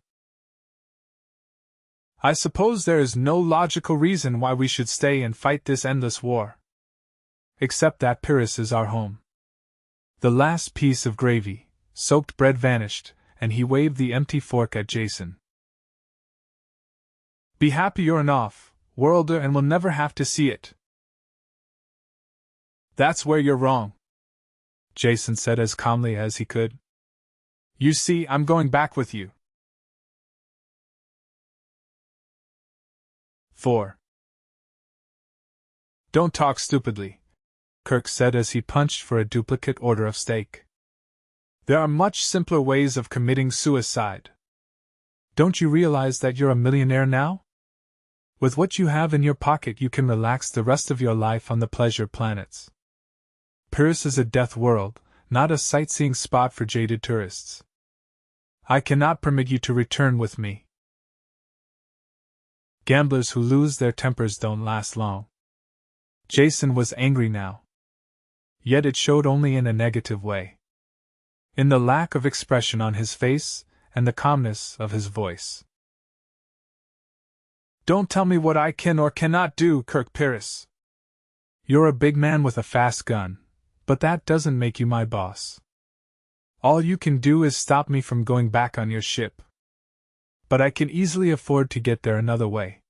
I suppose there is no logical reason why we should stay and fight this endless war. Except that Pyrrhus is our home. The last piece of gravy, soaked bread vanished, and he waved the empty fork at Jason. Be happy you're an off-worlder and will never have to see it. That's where you're wrong, Jason said as calmly as he could. You see, I'm going back with you. 4. Don't talk stupidly, Kirk said as he punched for a duplicate order of steak. There are much simpler ways of committing suicide. Don't you realize that you're a millionaire now? With what you have in your pocket, you can relax the rest of your life on the pleasure planets. Pyrrhus is a death world, not a sightseeing spot for jaded tourists. I cannot permit you to return with me. Gamblers who lose their tempers don't last long. Jason was angry now. Yet it showed only in a negative way. In the lack of expression on his face and the calmness of his voice. Don't tell me what I can or cannot do, Kirk Pyrrus. You're a big man with a fast gun, but that doesn't make you my boss. All you can do is stop me from going back on your ship. But I can easily afford to get there another way.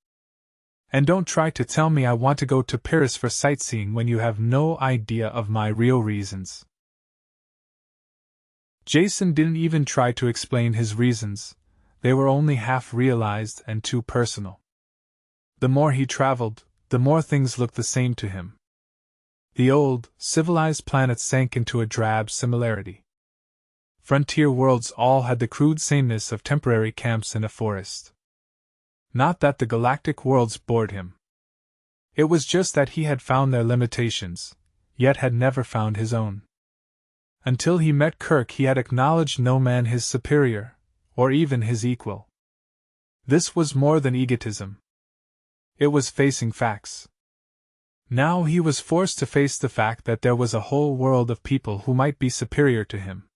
And don't try to tell me I want to go to Pyrrus for sightseeing when you have no idea of my real reasons. Jason didn't even try to explain his reasons, they were only half realized and too personal. The more he traveled, the more things looked the same to him. The old, civilized planets sank into a drab similarity. Frontier worlds all had the crude sameness of temporary camps in a forest. Not that the galactic worlds bored him. It was just that he had found their limitations, yet had never found his own. Until he met Kirk, he had acknowledged no man his superior, or even his equal. This was more than egotism. It was facing facts. Now he was forced to face the fact that there was a whole world of people who might be superior to him.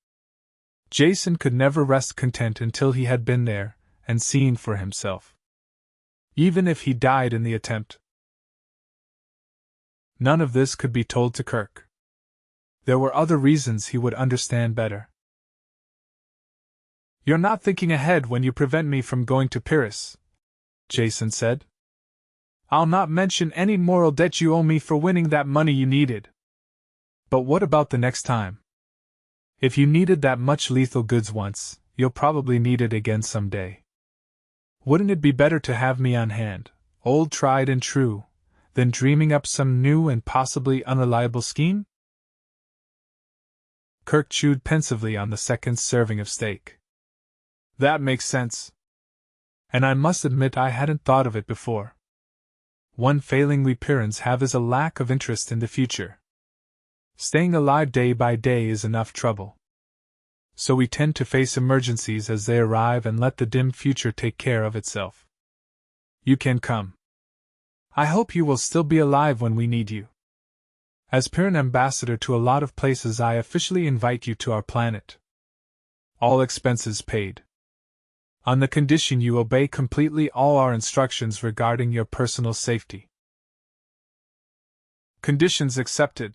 Jason could never rest content until he had been there and seen for himself. Even if he died in the attempt. None of this could be told to Kirk. There were other reasons he would understand better. You're not thinking ahead when you prevent me from going to Pyrrus, Jason said. I'll not mention any moral debt you owe me for winning that money you needed. But what about the next time? If you needed that much lethal goods once, you'll probably need it again someday. Wouldn't it be better to have me on hand, old tried and true, than dreaming up some new and possibly unreliable scheme? Kirk chewed pensively on the second serving of steak. That makes sense. And I must admit I hadn't thought of it before. One failing we Pyrrans have is a lack of interest in the future. Staying alive day by day is enough trouble. So we tend to face emergencies as they arrive and let the dim future take care of itself. You can come. I hope you will still be alive when we need you. As Pyrran ambassador to a lot of places, I officially invite you to our planet. All expenses paid. On the condition you obey completely all our instructions regarding your personal safety. Conditions accepted,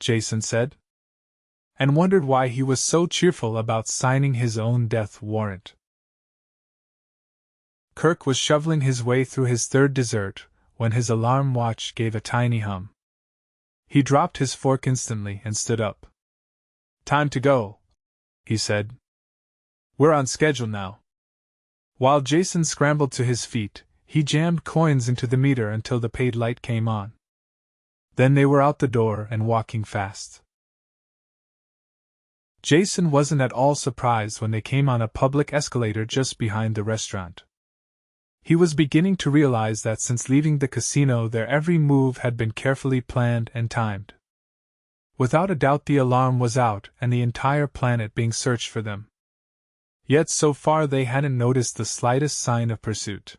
Jason said. And wondered why he was so cheerful about signing his own death warrant. Kirk was shoveling his way through his third dessert when his alarm watch gave a tiny hum. He dropped his fork instantly and stood up. Time to go, he said. We're on schedule now. While Jason scrambled to his feet, he jammed coins into the meter until the paid light came on. Then they were out the door and walking fast. Jason wasn't at all surprised when they came on a public escalator just behind the restaurant. He was beginning to realize that since leaving the casino their every move had been carefully planned and timed. Without a doubt the alarm was out and the entire planet being searched for them. Yet so far they hadn't noticed the slightest sign of pursuit.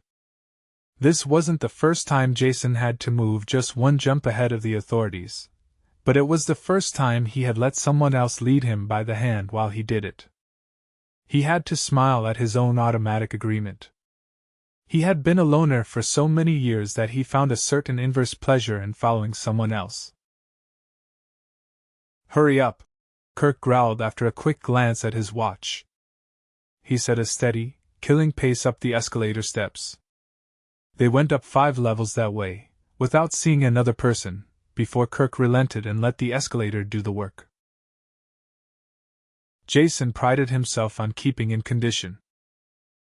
This wasn't the first time Jason had to move just one jump ahead of the authorities, but it was the first time he had let someone else lead him by the hand while he did it. He had to smile at his own automatic agreement. He had been a loner for so many years that he found a certain inverse pleasure in following someone else. Hurry up, Kirk growled after a quick glance at his watch. He set a steady, killing pace up the escalator steps. They went up 5 levels that way, without seeing another person, before Kirk relented and let the escalator do the work. Jason prided himself on keeping in condition.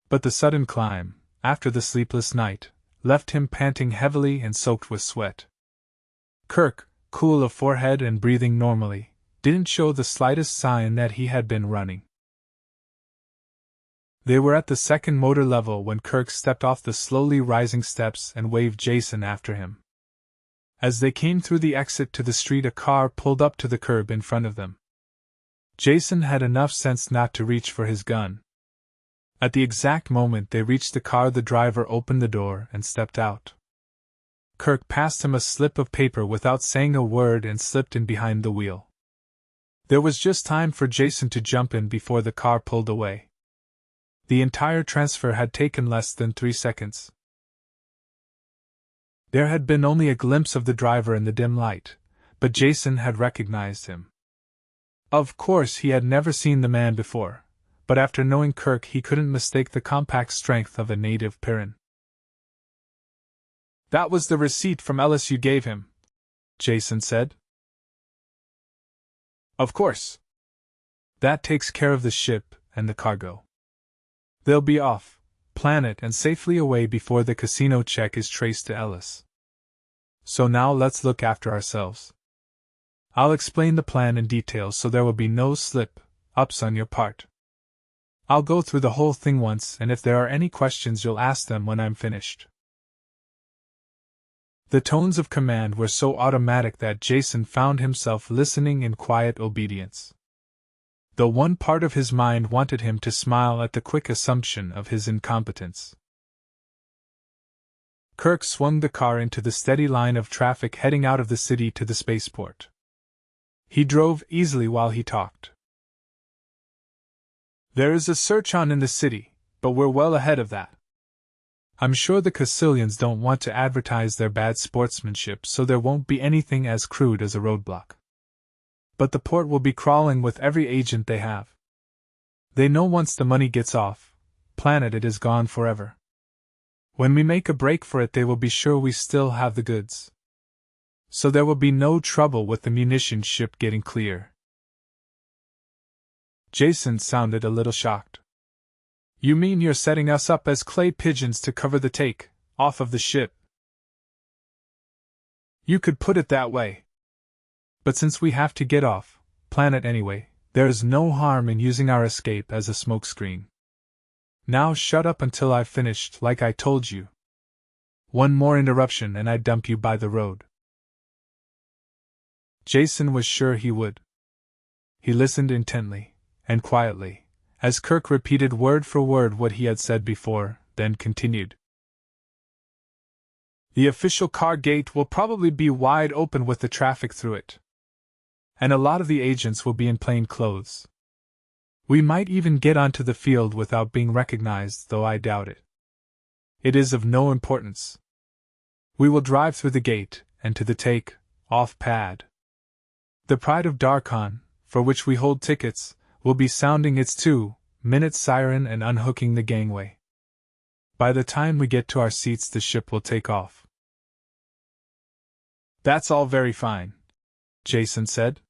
But the sudden climb, after the sleepless night, left him panting heavily and soaked with sweat. Kirk, cool of forehead and breathing normally, didn't show the slightest sign that he had been running. They were at the second motor level when Kirk stepped off the slowly rising steps and waved Jason after him. As they came through the exit to the street, a car pulled up to the curb in front of them. Jason had enough sense not to reach for his gun. At the exact moment they reached the car, the driver opened the door and stepped out. Kirk passed him a slip of paper without saying a word and slipped in behind the wheel. There was just time for Jason to jump in before the car pulled away. The entire transfer had taken less than 3 seconds. There had been only a glimpse of the driver in the dim light, but Jason had recognized him. Of course, he had never seen the man before, but after knowing Kirk, he couldn't mistake the compact strength of a native Pyrrhus. "That was the receipt from Ellis you gave him," Jason said. "Of course. That takes care of the ship and the cargo. They'll be off planet and safely away before the casino check is traced to Ellis. So now let's look after ourselves. I'll explain the plan in detail so there will be no slip-ups on your part. I'll go through the whole thing once, and if there are any questions you'll ask them when I'm finished." The tones of command were so automatic that Jason found himself listening in quiet obedience. Though one part of his mind wanted him to smile at the quick assumption of his incompetence. Kirk swung the car into the steady line of traffic heading out of the city to the spaceport. He drove easily while he talked. "There is a search on in the city, but we're well ahead of that. I'm sure the Caecilians don't want to advertise their bad sportsmanship, so there won't be anything as crude as a roadblock. But the port will be crawling with every agent they have. They know once the money gets off planet it is gone forever. When we make a break for it, they will be sure we still have the goods. So there will be no trouble with the munition ship getting clear." Jason sounded a little shocked. "You mean you're setting us up as clay pigeons to cover the take off of the ship?" "You could put it that way. But since we have to get off planet anyway, there is no harm in using our escape as a smokescreen. Now shut up until I've finished, like I told you. One more interruption and I'd dump you by the road." Jason was sure he would. He listened intently and quietly as Kirk repeated word for word what he had said before, then continued. "The official car gate will probably be wide open with the traffic through it. And a lot of the agents will be in plain clothes. We might even get onto the field without being recognized, though I doubt it. It is of no importance. We will drive through the gate and to the take-off pad. The Pride of Darkon, for which we hold tickets, will be sounding its 2-minute siren and unhooking the gangway. By the time we get to our seats, the ship will take off." "That's all very fine," Jason said.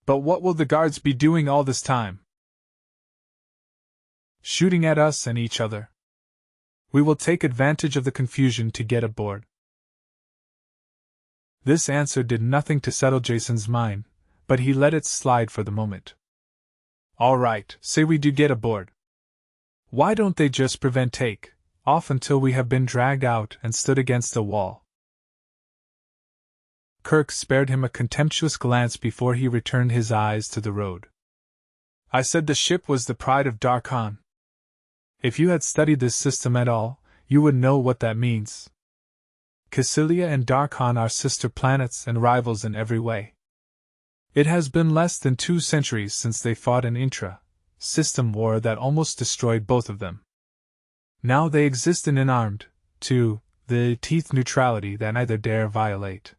"But what will the guards be doing all this time?" "Shooting at us and each other. We will take advantage of the confusion to get aboard." This answer did nothing to settle Jason's mind, but he let it slide for the moment. "All right, say we do get aboard. Why don't they just prevent take-off until we have been dragged out and stood against a wall?" Kirk spared him a contemptuous glance before he returned his eyes to the road. "I said the ship was the Pride of Darkon. If you had studied this system at all, you would know what that means. Caecilia and Darkon are sister planets and rivals in every way. It has been less than 2 centuries since they fought an intra-system war that almost destroyed both of them. Now they exist in an armed-to-the-teeth neutrality that neither dare violate.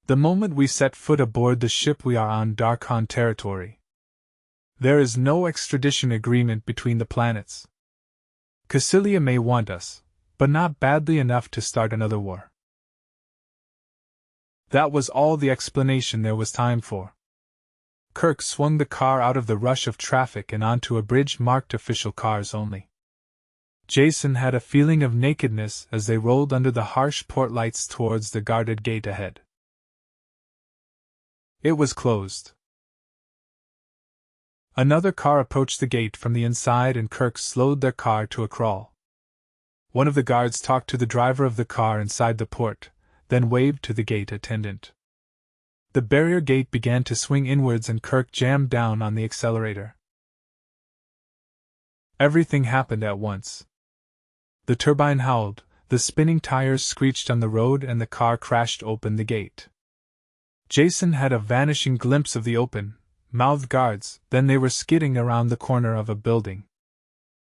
The moment we set foot aboard the ship, we are on Darkon territory. There is no extradition agreement between the planets. Caecilia may want us, but not badly enough to start another war." That was all the explanation there was time for. Kirk swung the car out of the rush of traffic and onto a bridge marked official cars only. Jason had a feeling of nakedness as they rolled under the harsh port lights towards the guarded gate ahead. It was closed. Another car approached the gate from the inside and Kirk slowed their car to a crawl. One of the guards talked to the driver of the car inside the port, then waved to the gate attendant. The barrier gate began to swing inwards and Kirk jammed down on the accelerator. Everything happened at once. The turbine howled, The spinning tires screeched on the road and the car crashed open the gate. Jason had a vanishing glimpse of the open-mouthed guards, then they were skidding around the corner of a building.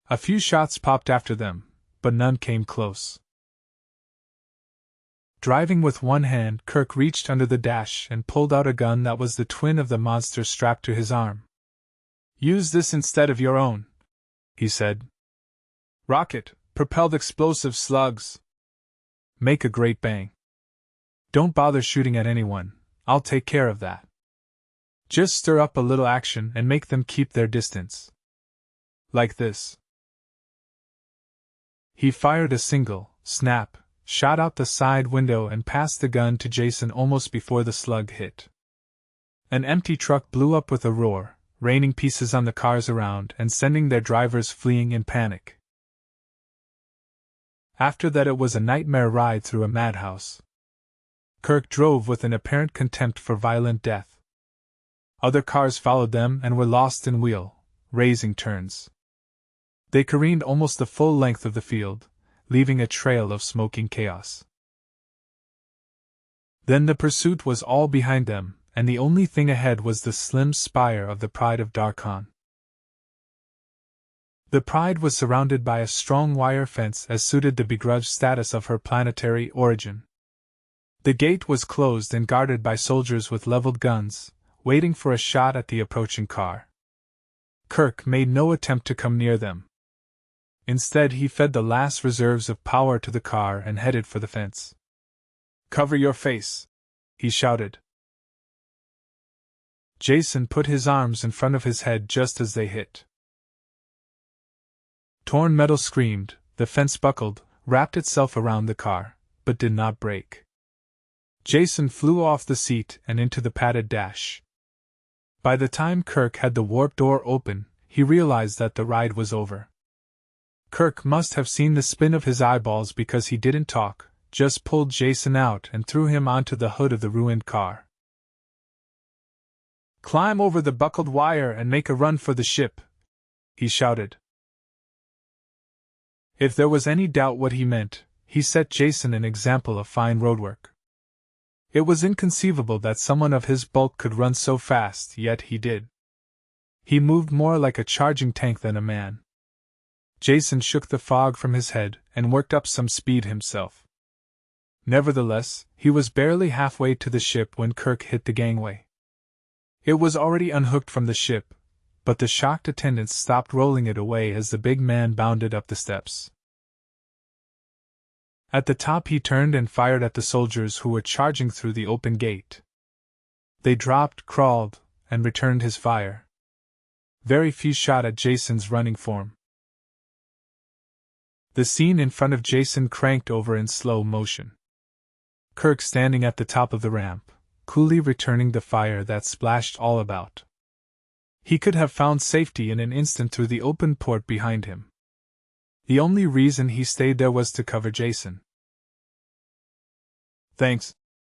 A few shots popped after them, but none came close. Driving with one hand, Kirk reached under the dash and pulled out a gun that was the twin of the monster strapped to his arm. "Use this instead of your own," he said. "Rocket-propelled explosive slugs. Make a great bang. Don't bother shooting at anyone, I'll take care of that. Just stir up a little action and make them keep their distance. Like this." He fired a single, snap, shot out the side window and passed the gun to Jason almost before the slug hit. An empty truck blew up with a roar, raining pieces on the cars around and sending their drivers fleeing in panic. After that, it was a nightmare ride through a madhouse. Kirk drove with an apparent contempt for violent death. Other cars followed them and were lost in wheel-raising turns. They careened almost the full length of the field, leaving a trail of smoking chaos. Then the pursuit was all behind them, and the only thing ahead was the slim spire of the Pride of Darkhan. The Pride was surrounded by a strong wire fence as suited the begrudged status of her planetary origin. The gate was closed and guarded by soldiers with leveled guns, waiting for a shot at the approaching car. Kirk made no attempt to come near them. Instead, he fed the last reserves of power to the car and headed for the fence. "Cover your face!" he shouted. Jason put his arms in front of his head just as they hit. Torn metal screamed, the fence buckled, wrapped itself around the car, but did not break. Jason flew off the seat and into the padded dash. By the time Kirk had the warp door open, he realized that the ride was over. Kirk must have seen the spin of his eyeballs because he didn't talk, just pulled Jason out and threw him onto the hood of the ruined car. "Climb over the buckled wire and make a run for the ship," he shouted. If there was any doubt what he meant, he set Jason an example of fine roadwork. It was inconceivable that someone of his bulk could run so fast, yet he did. He moved more like a charging tank than a man. Jason shook the fog from his head and worked up some speed himself. Nevertheless, he was barely halfway to the ship when Kirk hit the gangway. It was already unhooked from the ship, but the shocked attendants stopped rolling it away as the big man bounded up the steps. At the top, he turned and fired at the soldiers who were charging through the open gate. They dropped, crawled, and returned his fire. Very few shot at Jason's running form. The scene in front of Jason cranked over in slow motion. Kirk standing at the top of the ramp, coolly returning the fire that splashed all about. He could have found safety in an instant through the open port behind him. The only reason he stayed there was to cover Jason. "Thanks,"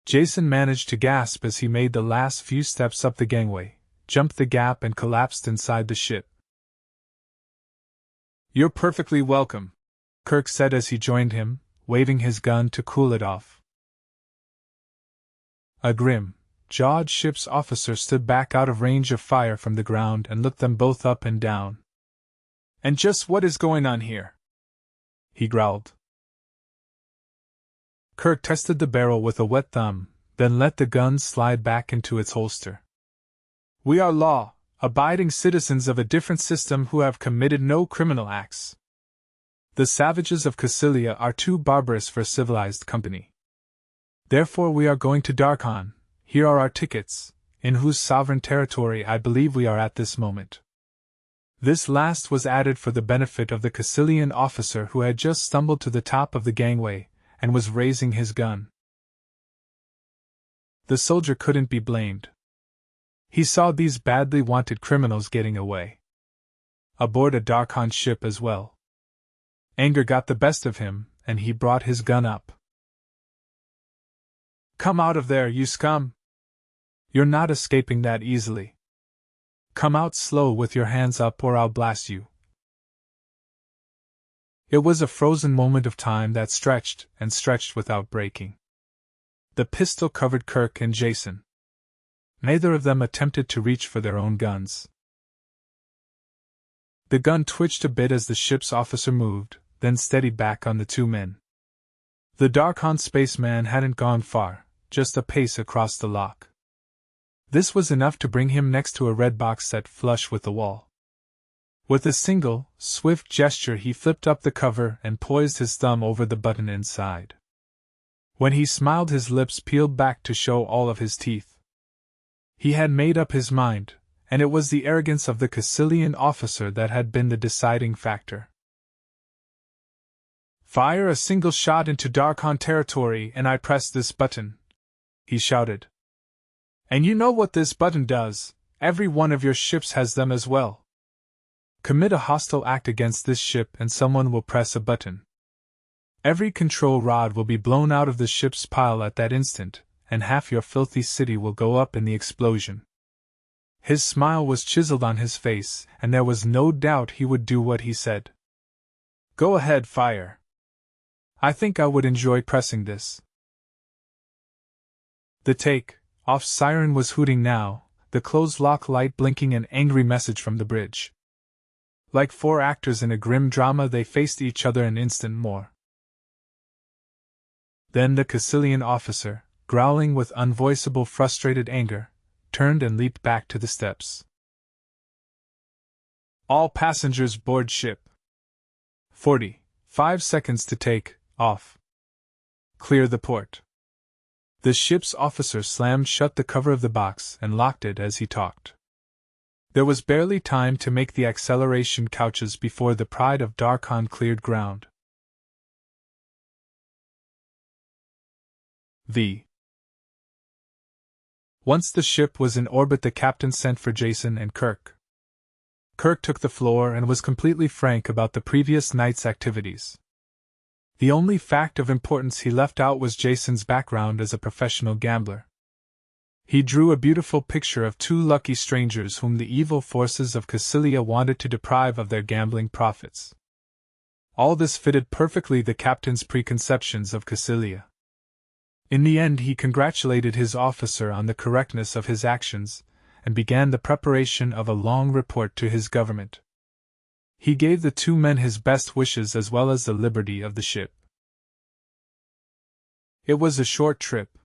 Jason managed to gasp as he made the last few steps up the gangway, jumped the gap and collapsed inside the ship. "You're perfectly welcome," Kirk said as he joined him, waving his gun to cool it off. A grim-jawed ship's officer stood back out of range of fire from the ground and looked them both up and down. "And just what is going on here?" he growled. Kirk tested the barrel with a wet thumb, then let the gun slide back into its holster. "We are law-abiding citizens of a different system who have committed no criminal acts. The savages of Cassilia are too barbarous for civilized company. Therefore we are going to Darkhan. Here are our tickets, in whose sovereign territory I believe we are at this moment." This last was added for the benefit of the Cassilian officer who had just stumbled to the top of the gangway and was raising his gun. The soldier couldn't be blamed. He saw these badly wanted criminals getting away. Aboard a Darkhan ship as well. Anger got the best of him, and he brought his gun up. "Come out of there, you scum! You're not escaping that easily. Come out slow with your hands up or I'll blast you." It was a frozen moment of time that stretched and stretched without breaking. The pistol covered Kirk and Jason. Neither of them attempted to reach for their own guns. The gun twitched a bit as the ship's officer moved, then steadied back on the two men. The Darkon spaceman hadn't gone far, just a pace across the lock. This was enough to bring him next to a red box set flush with the wall. With a single, swift gesture he flipped up the cover and poised his thumb over the button inside. When he smiled, his lips peeled back to show all of his teeth. He had made up his mind, and it was the arrogance of the Caecilian officer that had been the deciding factor. "Fire a single shot into Darkon territory and I press this button," he shouted. "And you know what this button does, every one of your ships has them as well. Commit a hostile act against this ship and someone will press a button. Every control rod will be blown out of the ship's pile at that instant, and half your filthy city will go up in the explosion." His smile was chiseled on his face, and there was no doubt he would do what he said. "Go ahead, fire. I think I would enjoy pressing this." The take-off siren was hooting now, the closed lock light blinking an angry message from the bridge. Like four actors in a grim drama, they faced each other an instant more. Then the Caecilian officer, growling with unvoiceable frustrated anger, turned and leaped back to the steps. "All passengers board ship. 45 seconds to take off. Clear the port." The ship's officer slammed shut the cover of the box and locked it as he talked. There was barely time to make the acceleration couches before the Pride of Darkon cleared ground. Once the ship was in orbit, the captain sent for Jason and Kirk. Kirk took the floor and was completely frank about the previous night's activities. The only fact of importance he left out was Jason's background as a professional gambler. He drew a beautiful picture of two lucky strangers whom the evil forces of Caecilia wanted to deprive of their gambling profits. All this fitted perfectly the captain's preconceptions of Caecilia. In the end, he congratulated his officer on the correctness of his actions, and began the preparation of a long report to his government. He gave the two men his best wishes as well as the liberty of the ship. It was a short trip.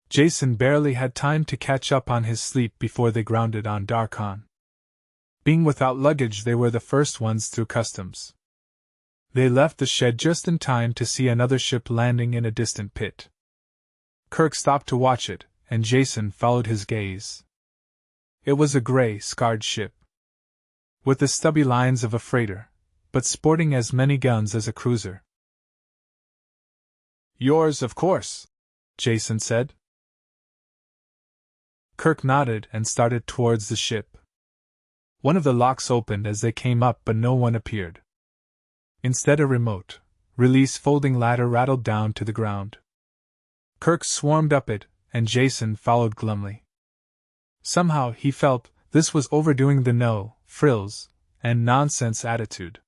Jason barely had time to catch up on his sleep before they grounded on Darkon. Being without luggage, they were the first ones through customs. They left the shed just in time to see another ship landing in a distant pit. Kirk stopped to watch it, and Jason followed his gaze. It was a gray, scarred ship, with the stubby lines of a freighter, but sporting as many guns as a cruiser. "Yours, of course," Jason said. Kirk nodded and started towards the ship. One of the locks opened as they came up, but no one appeared. Instead, a remote release folding ladder rattled down to the ground. Kirk swarmed up it, and Jason followed glumly. Somehow, he felt, this was overdoing the no frills and nonsense attitude.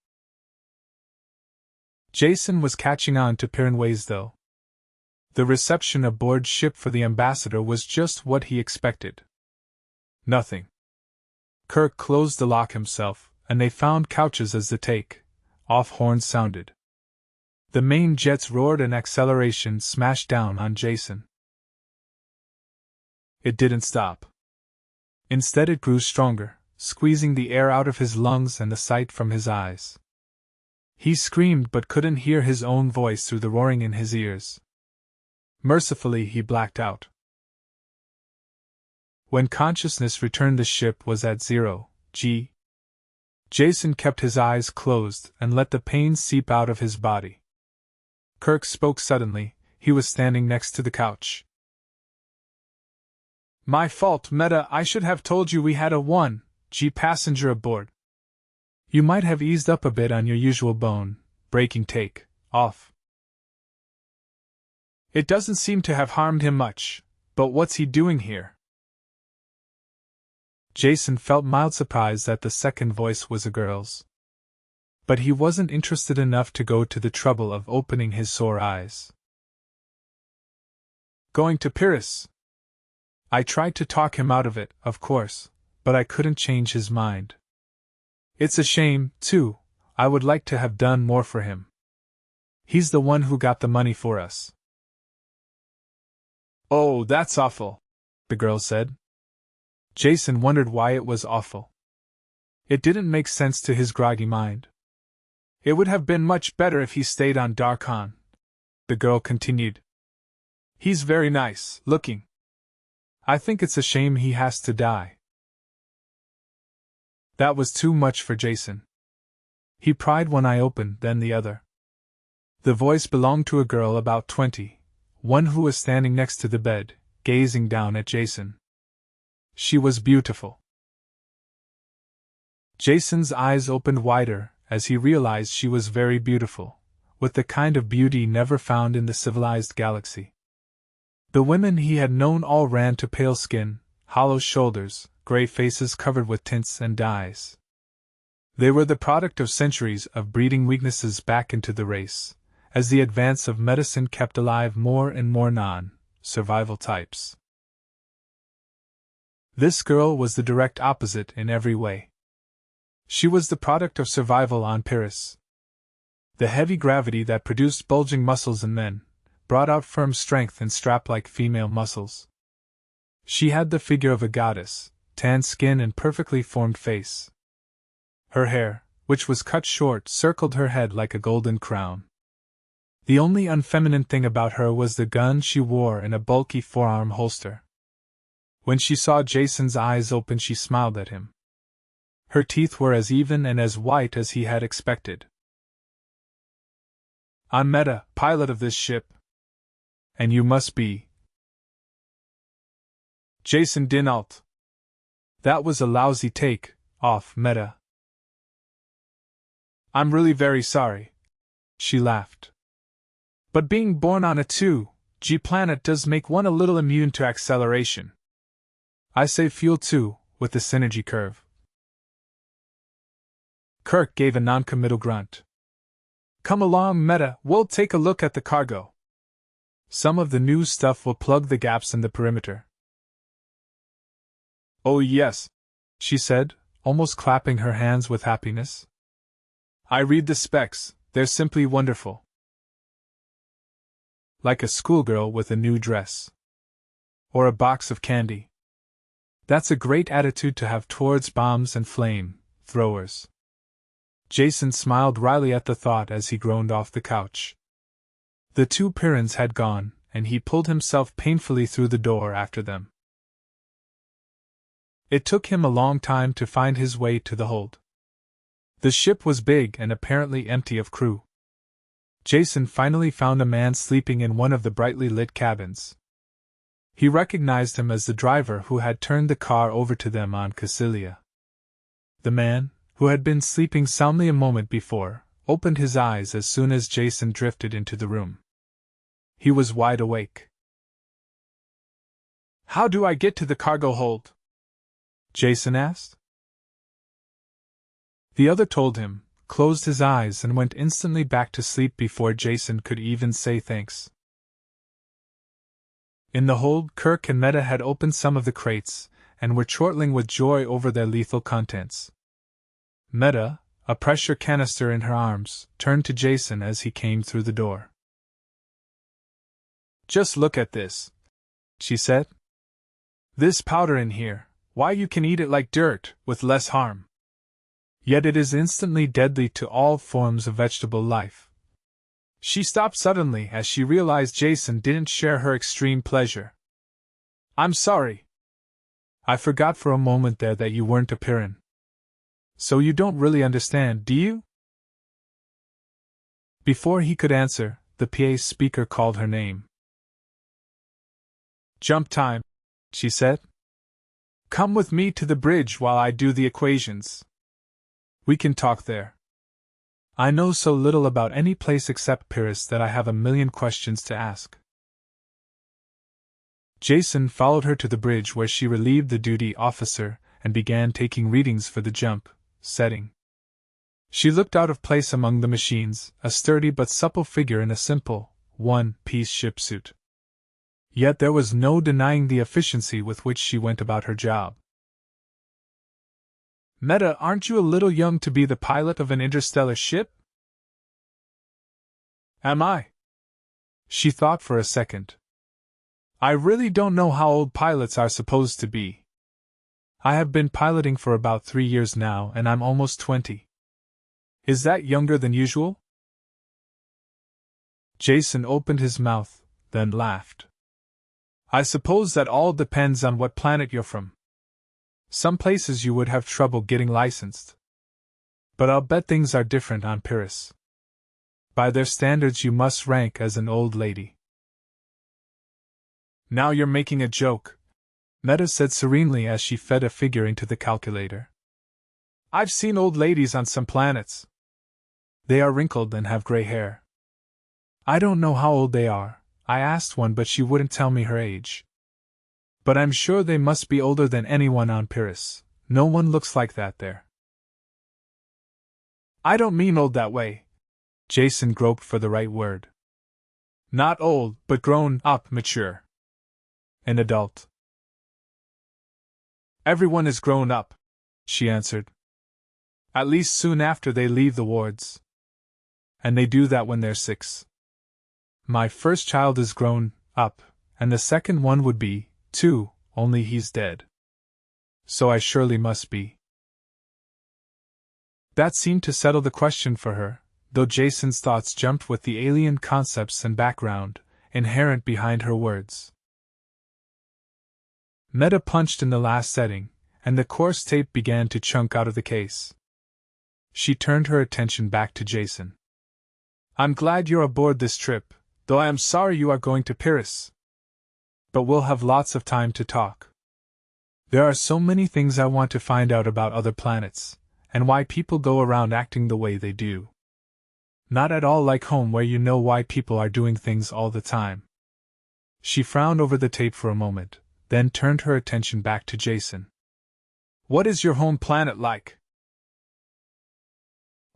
Jason was catching on to Pyrrus though. The reception aboard ship for the ambassador was just what he expected. Nothing. Kirk closed the lock himself, and they found couches as the take-off horn sounded. The main jets roared and acceleration smashed down on Jason. It didn't stop. Instead, it grew stronger, squeezing the air out of his lungs and the sight from his eyes. He screamed but couldn't hear his own voice through the roaring in his ears. Mercifully, he blacked out. When consciousness returned, the ship was at 0 G. Jason kept his eyes closed and let the pain seep out of his body. Kirk spoke suddenly. He was standing next to the couch. "My fault, Meta. I should have told you we had a 1G passenger aboard. You might have eased up a bit on your usual bone-breaking take-off. It doesn't seem to have harmed him much, but what's he doing here?" Jason felt mild surprise that the second voice was a girl's. But he wasn't interested enough to go to the trouble of opening his sore eyes. Going to Pyrrus. I tried to talk him out of it, of course, but I couldn't change his mind. It's a shame, too. I would like to have done more for him. He's the one who got the money for us. Oh, that's awful, the girl said. Jason wondered why it was awful. It didn't make sense to his groggy mind. It would have been much better if he stayed on Darkon, the girl continued. He's very nice looking. I think it's a shame he has to die. That was too much for Jason. He pried one eye open, then the other. The voice belonged to a girl about 20, one who was standing next to the bed, gazing down at Jason. She was beautiful. Jason's eyes opened wider as he realized she was very beautiful, with the kind of beauty never found in the civilized galaxy. The women he had known all ran to pale skin, hollow shoulders, gray faces covered with tints and dyes. They were the product of centuries of breeding weaknesses back into the race, as the advance of medicine kept alive more and more non-survival types. This girl was the direct opposite in every way. She was the product of survival on Pyrrus. The heavy gravity that produced bulging muscles in men brought out firm strength in strap-like female muscles. She had the figure of a goddess, tan skin and perfectly formed face. Her hair, which was cut short, circled her head like a golden crown. The only unfeminine thing about her was the gun she wore in a bulky forearm holster. When she saw Jason's eyes open, she smiled at him. Her teeth were as even and as white as he had expected. I'm Meta, pilot of this ship. And you must be Jason dinAlt. That was a lousy take, off, Meta. I'm really very sorry. She laughed. But being born on a 2G planet does make one a little immune to acceleration. I save fuel too, with the synergy curve. Kirk gave a non-committal grunt. Come along, Meta, we'll take a look at the cargo. Some of the new stuff will plug the gaps in the perimeter. Oh yes, she said, almost clapping her hands with happiness. I read the specs, they're simply wonderful. Like a schoolgirl with a new dress. Or a box of candy. That's a great attitude to have towards bombs and flame throwers. Jason smiled wryly at the thought as he groaned off the couch. The two Pyrrans had gone, and he pulled himself painfully through the door after them. It took him a long time to find his way to the hold. The ship was big and apparently empty of crew. Jason finally found a man sleeping in one of the brightly lit cabins. He recognized him as the driver who had turned the car over to them on Cassilia. The man, who had been sleeping soundly a moment before, opened his eyes as soon as Jason drifted into the room. He was wide awake. How do I get to the cargo hold? Jason asked. The other told him, closed his eyes and went instantly back to sleep before Jason could even say thanks. In the hold, Kirk and Meta had opened some of the crates, and were chortling with joy over their lethal contents. Meta, a pressure canister in her arms, turned to Jason as he came through the door. Just look at this, she said. This powder in here, why you can eat it like dirt, with less harm. Yet it is instantly deadly to all forms of vegetable life. She stopped suddenly as she realized Jason didn't share her extreme pleasure. I'm sorry. I forgot for a moment there that you weren't a Pyrran. So you don't really understand, do you? Before he could answer, the PA speaker called her name. Jump time, she said. Come with me to the bridge while I do the equations. We can talk there. I know so little about any place except Pyrrus that I have a million questions to ask. Jason followed her to the bridge where she relieved the duty officer and began taking readings for the jump setting. She looked out of place among the machines, a sturdy but supple figure in a simple, one-piece ship suit. Yet there was no denying the efficiency with which she went about her job. Meta, aren't you a little young to be the pilot of an interstellar ship? Am I? She thought for a second. I really don't know how old pilots are supposed to be. I have been piloting for about 3 years now, and I'm almost 20. Is that younger than usual? Jason opened his mouth, then laughed. I suppose that all depends on what planet you're from. Some places you would have trouble getting licensed. But I'll bet things are different on Pyrrus. By their standards you must rank as an old lady. Now you're making a joke, Meta said serenely as she fed a figure into the calculator. I've seen old ladies on some planets. They are wrinkled and have gray hair. I don't know how old they are. I asked one, but she wouldn't tell me her age. But I'm sure they must be older than anyone on Pyrrus. No one looks like that there. I don't mean old that way. Jason groped for the right word. Not old, but grown up, mature. An adult. Everyone is grown up, she answered. At least soon after they leave the wards. And they do that when they're 6. My first child is grown up, and the second one would be 2, only he's dead. So I surely must be. That seemed to settle the question for her, though Jason's thoughts jumped with the alien concepts and background inherent behind her words. Meta punched in the last setting, and the course tape began to chunk out of the case. She turned her attention back to Jason. I'm glad you're aboard this trip, though I am sorry you are going to Pyrrus. But we'll have lots of time to talk. There are so many things I want to find out about other planets, and why people go around acting the way they do. Not at all like home, where you know why people are doing things all the time. She frowned over the tape for a moment, then turned her attention back to Jason. What is your home planet like?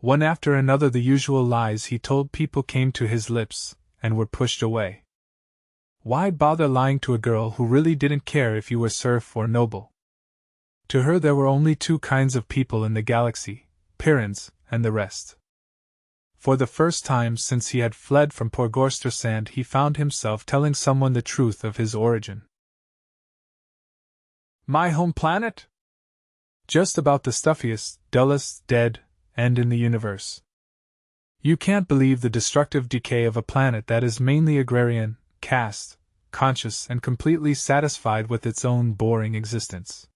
One after another the usual lies he told people came to his lips, and were pushed away. Why bother lying to a girl who really didn't care if you were serf or noble? To her there were only 2 kinds of people in the galaxy, Pyrrans and the rest. For the first time since he had fled from Porgostersand he found himself telling someone the truth of his origin. My home planet? Just about the stuffiest, dullest, dead end in the universe. You can't believe the destructive decay of a planet that is mainly agrarian, caste, conscious, and completely satisfied with its own boring existence.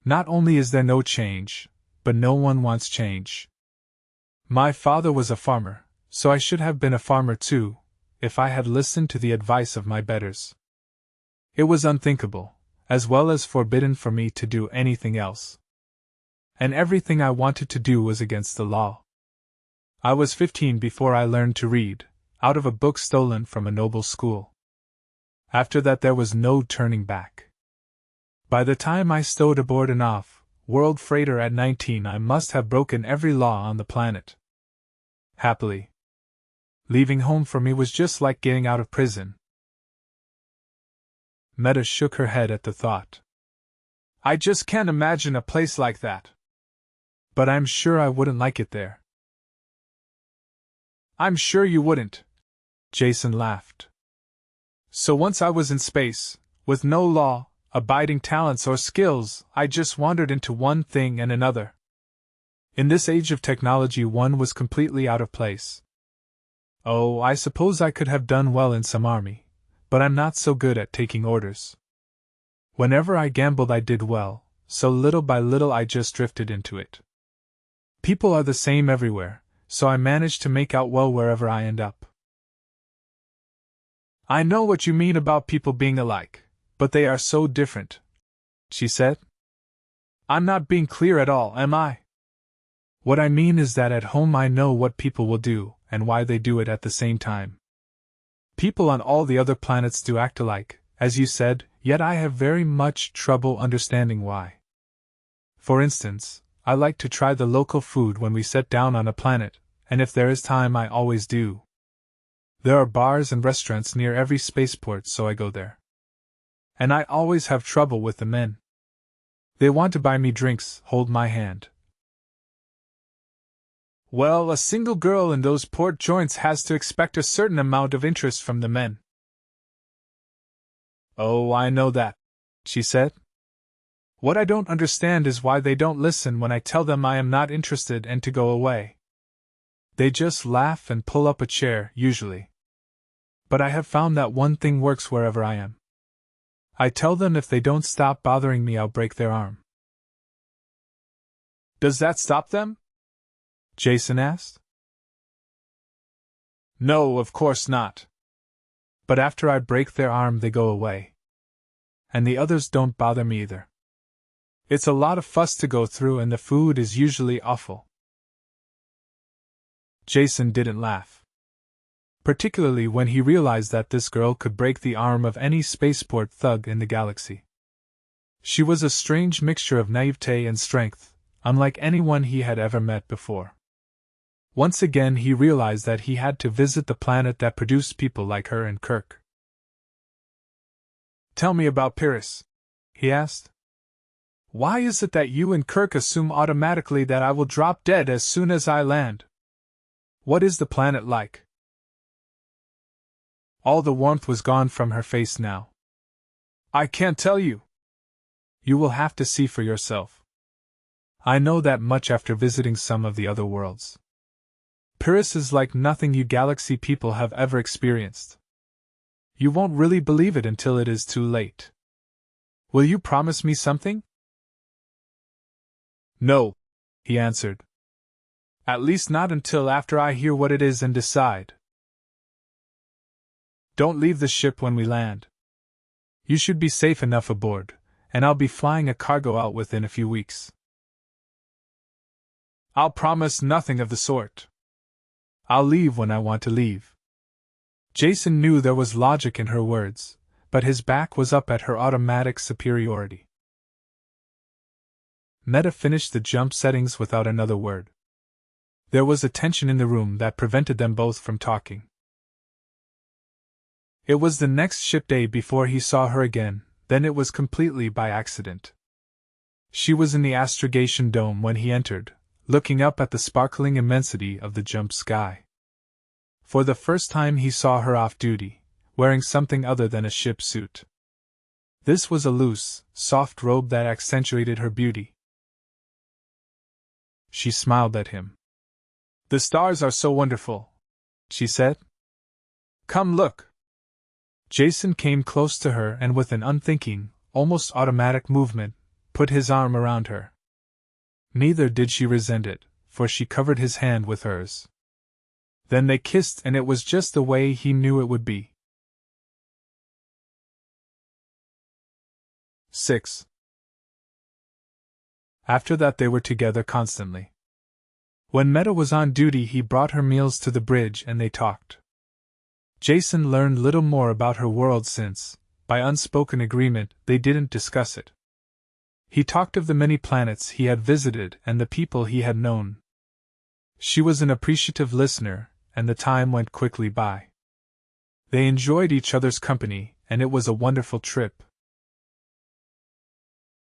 Not only is there no change, but no one wants change. My father was a farmer, so I should have been a farmer too, if I had listened to the advice of my betters. It was unthinkable, as well as forbidden for me to do anything else. And everything I wanted to do was against the law. I was 15 before I learned to read, out of a book stolen from a noble school. After that there was no turning back. By the time I stowed aboard an off-world freighter at 19 I must have broken every law on the planet. Happily. Leaving home for me was just like getting out of prison. Meta shook her head at the thought. I just can't imagine a place like that. But I'm sure I wouldn't like it there. I'm sure you wouldn't. Jason laughed. So once I was in space, with no law-abiding talents or skills, I just wandered into one thing and another. In this age of technology one was completely out of place. Oh, I suppose I could have done well in some army, but I'm not so good at taking orders. Whenever I gambled I did well, so little by little I just drifted into it. People are the same everywhere, so I manage to make out well wherever I end up. I know what you mean about people being alike, but they are so different, she said. I'm not being clear at all, am I? What I mean is that at home I know what people will do, and why they do it at the same time. People on all the other planets do act alike, as you said, yet I have very much trouble understanding why. For instance, I like to try the local food when we set down on a planet, and if there is time I always do. There are bars and restaurants near every spaceport, so I go there. And I always have trouble with the men. They want to buy me drinks, hold my hand. Well, a single girl in those port joints has to expect a certain amount of interest from the men. Oh, I know that, she said. What I don't understand is why they don't listen when I tell them I am not interested and to go away. They just laugh and pull up a chair, usually. But I have found that one thing works wherever I am. I tell them if they don't stop bothering me, I'll break their arm. Does that stop them? Jason asked. No, of course not. But after I break their arm, they go away. And the others don't bother me either. It's a lot of fuss to go through, and the food is usually awful. Jason didn't laugh. Particularly when he realized that this girl could break the arm of any spaceport thug in the galaxy. She was a strange mixture of naivete and strength, unlike anyone he had ever met before. Once again he realized that he had to visit the planet that produced people like her and Kirk. Tell me about Pyrrus, he asked. Why is it that you and Kirk assume automatically that I will drop dead as soon as I land? What is the planet like? All the warmth was gone from her face now. I can't tell you. You will have to see for yourself. I know that much after visiting some of the other worlds. Pyrrus is like nothing you galaxy people have ever experienced. You won't really believe it until it is too late. Will you promise me something? No, he answered. At least not until after I hear what it is and decide. Don't leave the ship when we land. You should be safe enough aboard, and I'll be flying a cargo out within a few weeks. I'll promise nothing of the sort. I'll leave when I want to leave. Jason knew there was logic in her words, but his back was up at her automatic superiority. Meta finished the jump settings without another word. There was a tension in the room that prevented them both from talking. It was the next ship day before he saw her again, then it was completely by accident. She was in the astrogation dome when he entered, looking up at the sparkling immensity of the jump sky. For the first time he saw her off-duty, wearing something other than a ship suit. This was a loose, soft robe that accentuated her beauty. She smiled at him. The stars are so wonderful, she said. Come look. Jason came close to her and with an unthinking, almost automatic movement, put his arm around her. Neither did she resent it, for she covered his hand with hers. Then they kissed, and it was just the way he knew it would be. 6. After that they were together constantly. When Meta was on duty he brought her meals to the bridge and they talked. Jason learned little more about her world since, by unspoken agreement, they didn't discuss it. He talked of the many planets he had visited and the people he had known. She was an appreciative listener, and the time went quickly by. They enjoyed each other's company, and it was a wonderful trip.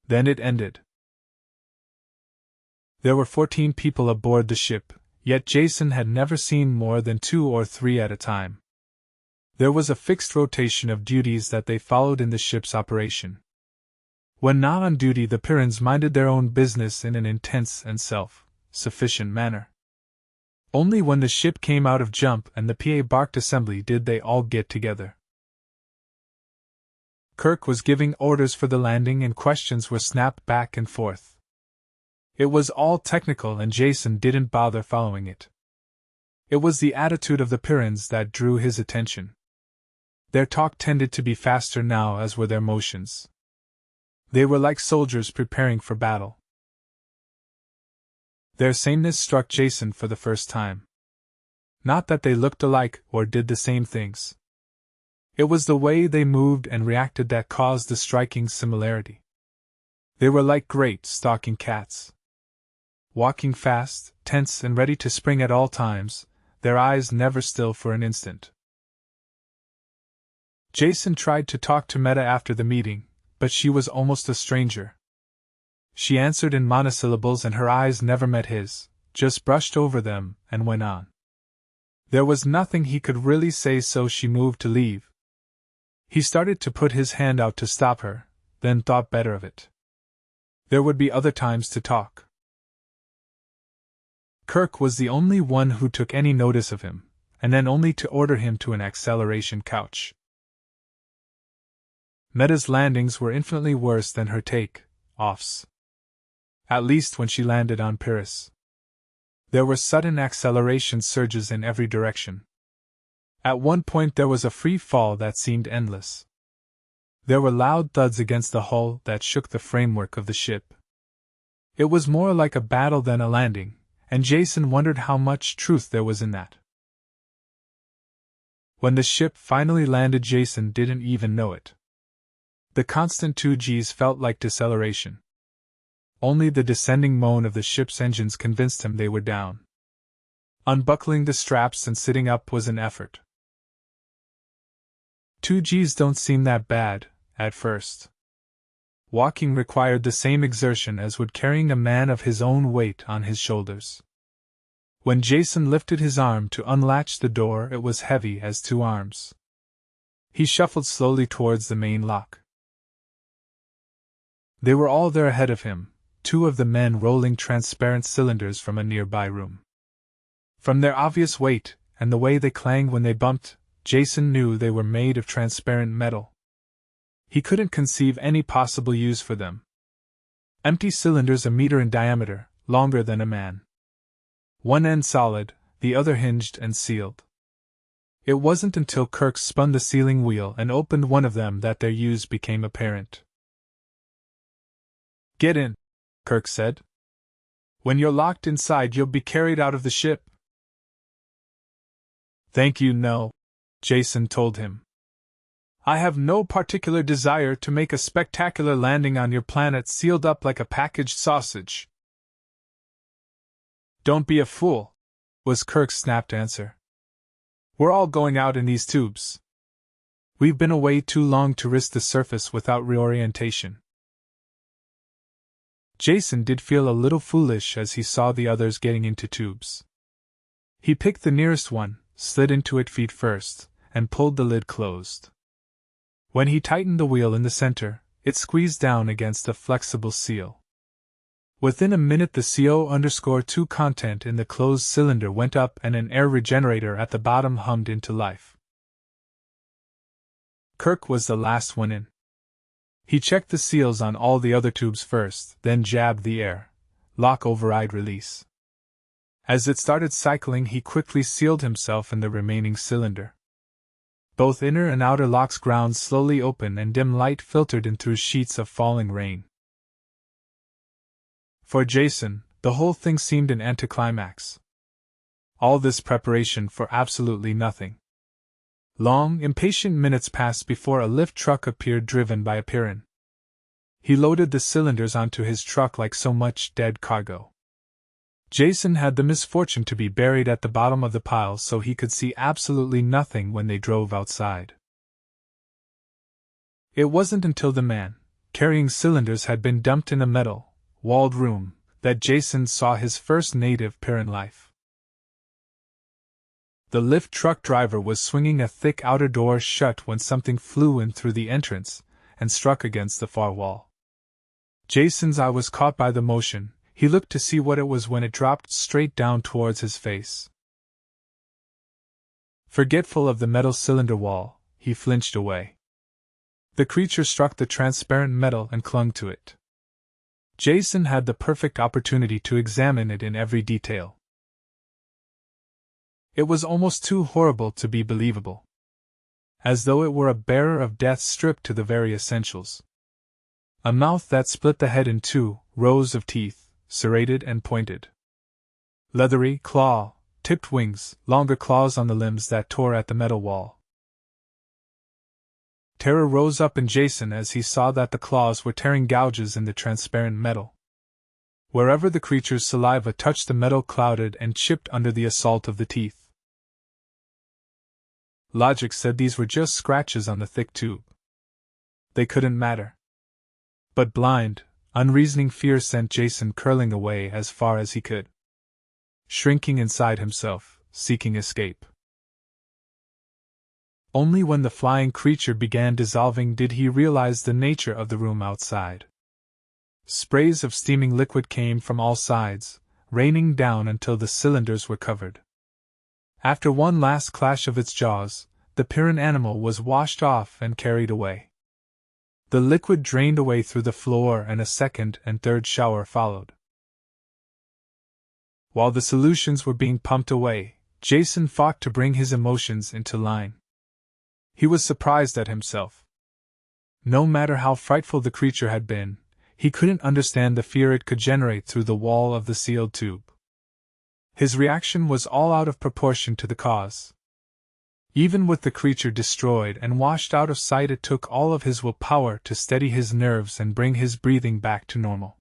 Then it ended. There were 14 people aboard the ship, yet Jason had never seen more than 2 or 3 at a time. There was a fixed rotation of duties that they followed in the ship's operation. When not on duty, the Pyrrans minded their own business in an intense and self-sufficient manner. Only when the ship came out of jump and the PA barked assembly did they all get together. Kirk was giving orders for the landing and questions were snapped back and forth. It was all technical and Jason didn't bother following it. It was the attitude of the Pyrrans that drew his attention. Their talk tended to be faster now, as were their motions. They were like soldiers preparing for battle. Their sameness struck Jason for the first time. Not that they looked alike or did the same things. It was the way they moved and reacted that caused the striking similarity. They were like great stalking cats. walking fast, tense and ready to spring at all times, their eyes never still for an instant. Jason tried to talk to Meta after the meeting, but she was almost a stranger. She answered in monosyllables and her eyes never met his, just brushed over them and went on. There was nothing he could really say, so she moved to leave. He started to put his hand out to stop her, then thought better of it. There would be other times to talk. Kirk was the only one who took any notice of him, and then only to order him to an acceleration couch. Meta's landings were infinitely worse than her take-offs. At least when she landed on Pyrrus. There were sudden acceleration surges in every direction. At one point there was a free fall that seemed endless. There were loud thuds against the hull that shook the framework of the ship. It was more like a battle than a landing, and Jason wondered how much truth there was in that. When the ship finally landed, Jason didn't even know it. The constant 2Gs felt like deceleration. Only the descending moan of the ship's engines convinced him they were down. Unbuckling the straps and sitting up was an effort. 2Gs don't seem that bad, at first. Walking required the same exertion as would carrying a man of his own weight on his shoulders. When Jason lifted his arm to unlatch the door, it was heavy as 2 arms. He shuffled slowly towards the main lock. They were all there ahead of him, 2 of the men rolling transparent cylinders from a nearby room. From their obvious weight, and the way they clanged when they bumped, Jason knew they were made of transparent metal. He couldn't conceive any possible use for them. Empty cylinders 1 meter in diameter, longer than a man. One end solid, the other hinged and sealed. It wasn't until Kirk spun the sealing wheel and opened one of them that their use became apparent. "Get in," Kirk said. "When you're locked inside, you'll be carried out of the ship." "Thank you, no," Jason told him. "I have no particular desire to make a spectacular landing on your planet sealed up like a packaged sausage." "Don't be a fool," was Kirk's snapped answer. "We're all going out in these tubes. We've been away too long to risk the surface without reorientation." Jason did feel a little foolish as he saw the others getting into tubes. He picked the nearest one, slid into it feet first, and pulled the lid closed. When he tightened the wheel in the center, it squeezed down against a flexible seal. Within a minute the CO_2 content in the closed cylinder went up and an air regenerator at the bottom hummed into life. Kirk was the last one in. He checked the seals on all the other tubes first, then jabbed the air lock override release. As it started cycling, he quickly sealed himself in the remaining cylinder. Both inner and outer locks ground slowly open and dim light filtered in through sheets of falling rain. For Jason, the whole thing seemed an anticlimax. All this preparation for absolutely nothing. Long, impatient minutes passed before a lift truck appeared driven by a Pyrrus. He loaded the cylinders onto his truck like so much dead cargo. Jason had the misfortune to be buried at the bottom of the pile, so he could see absolutely nothing when they drove outside. It wasn't until the man, carrying cylinders, had been dumped in a metal, walled room, that Jason saw his first native Pyrrus life. The lift truck driver was swinging a thick outer door shut when something flew in through the entrance and struck against the far wall. Jason's eye was caught by the motion. He looked to see what it was when it dropped straight down towards his face. Forgetful of the metal cylinder wall, he flinched away. The creature struck the transparent metal and clung to it. Jason had the perfect opportunity to examine it in every detail. It was almost too horrible to be believable. As though it were a bearer of death stripped to the very essentials. A mouth that split the head in 2, rows of teeth, serrated and pointed. Leathery, claw-tipped wings, longer claws on the limbs that tore at the metal wall. Terror rose up in Jason as he saw that the claws were tearing gouges in the transparent metal. Wherever the creature's saliva touched, the metal clouded and chipped under the assault of the teeth. Logic said these were just scratches on the thick tube. They couldn't matter. But blind, unreasoning fear sent Jason curling away as far as he could, shrinking inside himself, seeking escape. Only when the flying creature began dissolving did he realize the nature of the room outside. Sprays of steaming liquid came from all sides, raining down until the cylinders were covered. After one last clash of its jaws, the Pyrrhan animal was washed off and carried away. The liquid drained away through the floor and a second and third shower followed. While the solutions were being pumped away, Jason fought to bring his emotions into line. He was surprised at himself. No matter how frightful the creature had been, he couldn't understand the fear it could generate through the wall of the sealed tube. His reaction was all out of proportion to the cause. Even with the creature destroyed and washed out of sight, it took all of his willpower to steady his nerves and bring his breathing back to normal.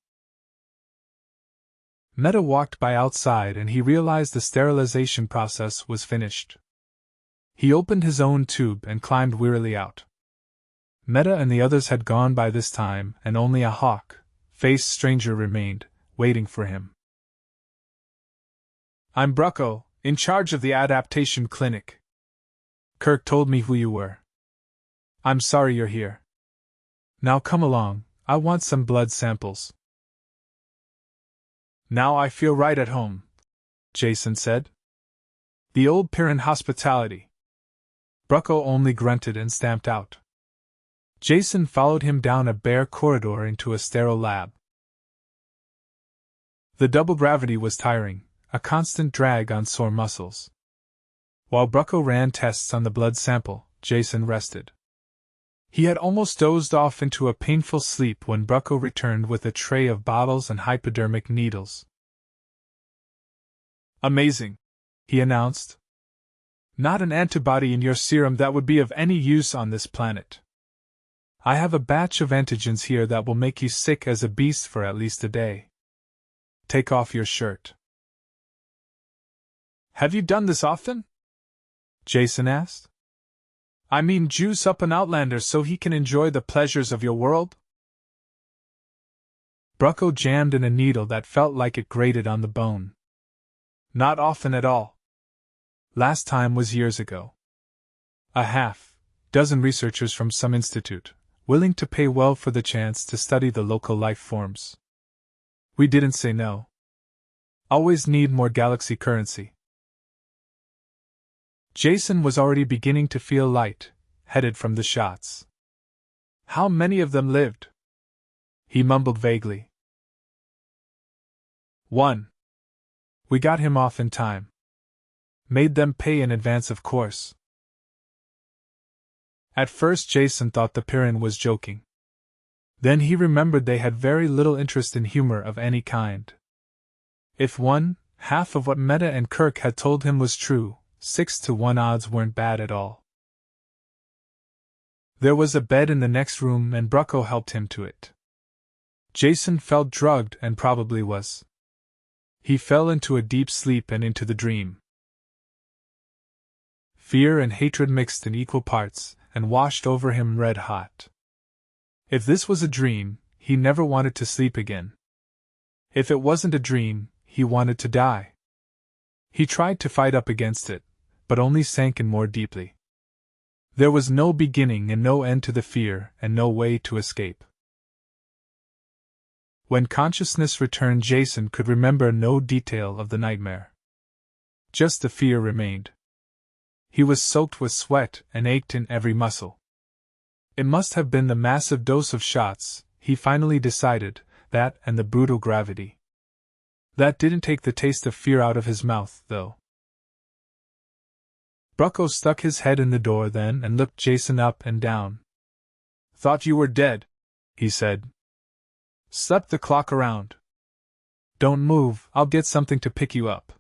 Meta walked by outside and he realized the sterilization process was finished. He opened his own tube and climbed wearily out. Meta and the others had gone by this time, and only a hawk-faced stranger remained, waiting for him. "I'm Brucko, in charge of the adaptation clinic. Kirk told me who you were. I'm sorry you're here. Now come along, I want some blood samples." "Now I feel right at home," Jason said. "The old Pyrrhan hospitality." Brucko only grunted and stamped out. Jason followed him down a bare corridor into a sterile lab. The double gravity was tiring, a constant drag on sore muscles. While Brucko ran tests on the blood sample, Jason rested. He had almost dozed off into a painful sleep when Brucko returned with a tray of bottles and hypodermic needles. "Amazing," he announced. "Not an antibody in your serum that would be of any use on this planet. I have a batch of antigens here that will make you sick as a beast for at least a day. Take off your shirt." "Have you done this often?" Jason asked. "I mean, juice up an outlander so he can enjoy the pleasures of your world?" Brucko jammed in a needle that felt like it grated on the bone. "Not often at all. Last time was years ago. A half-dozen researchers from some institute, willing to pay well for the chance to study the local life forms. We didn't say no. Always need more galaxy currency." Jason was already beginning to feel light-headed from the shots. "How many of them lived?" he mumbled vaguely. "One. We got him off in time. Made them pay in advance, of course." At first Jason thought the Pyrrhan was joking. Then he remembered they had very little interest in humor of any kind. If 1/2 of what Meta and Kirk had told him was true, 6-to-1 odds weren't bad at all. There was a bed in the next room and Brucko helped him to it. Jason felt drugged and probably was. He fell into a deep sleep and into the dream. Fear and hatred mixed in equal parts and washed over him red hot. If this was a dream, he never wanted to sleep again. If it wasn't a dream, he wanted to die. He tried to fight up against it, but only sank in more deeply. There was no beginning and no end to the fear, and no way to escape. When consciousness returned, Jason could remember no detail of the nightmare. Just the fear remained. He was soaked with sweat and ached in every muscle. It must have been the massive dose of shots, he finally decided, that and the brutal gravity. That didn't take the taste of fear out of his mouth, though. Brucko stuck his head in the door then and looked Jason up and down. "Thought you were dead," he said. "Slept the clock around. Don't move, I'll get something to pick you up."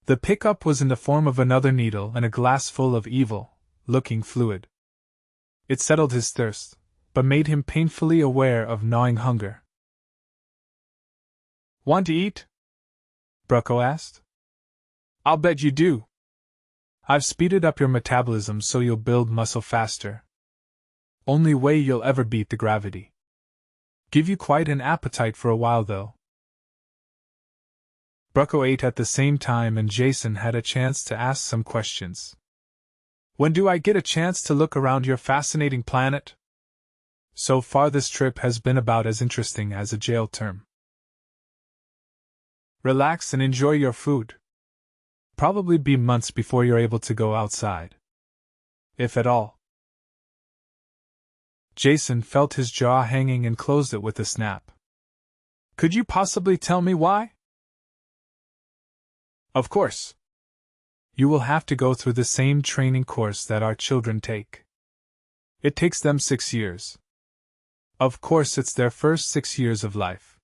The pickup was in the form of another needle and a glass full of evil-looking fluid. It settled his thirst, but made him painfully aware of gnawing hunger. Want to eat? Brucko asked. I'll bet you do. I've speeded up your metabolism so you'll build muscle faster. Only way you'll ever beat the gravity. Give you quite an appetite for a while, though. Brucko ate at the same time, and Jason had a chance to ask some questions. When do I get a chance to look around your fascinating planet? So far this trip has been about as interesting as a jail term. Relax and enjoy your food. Probably be months before you're able to go outside. If at all. Jason felt his jaw hanging and closed it with a snap. Could you possibly tell me why? Of course. You will have to go through the same training course that our children take. It takes them 6 years. Of course, it's their first 6 years of life.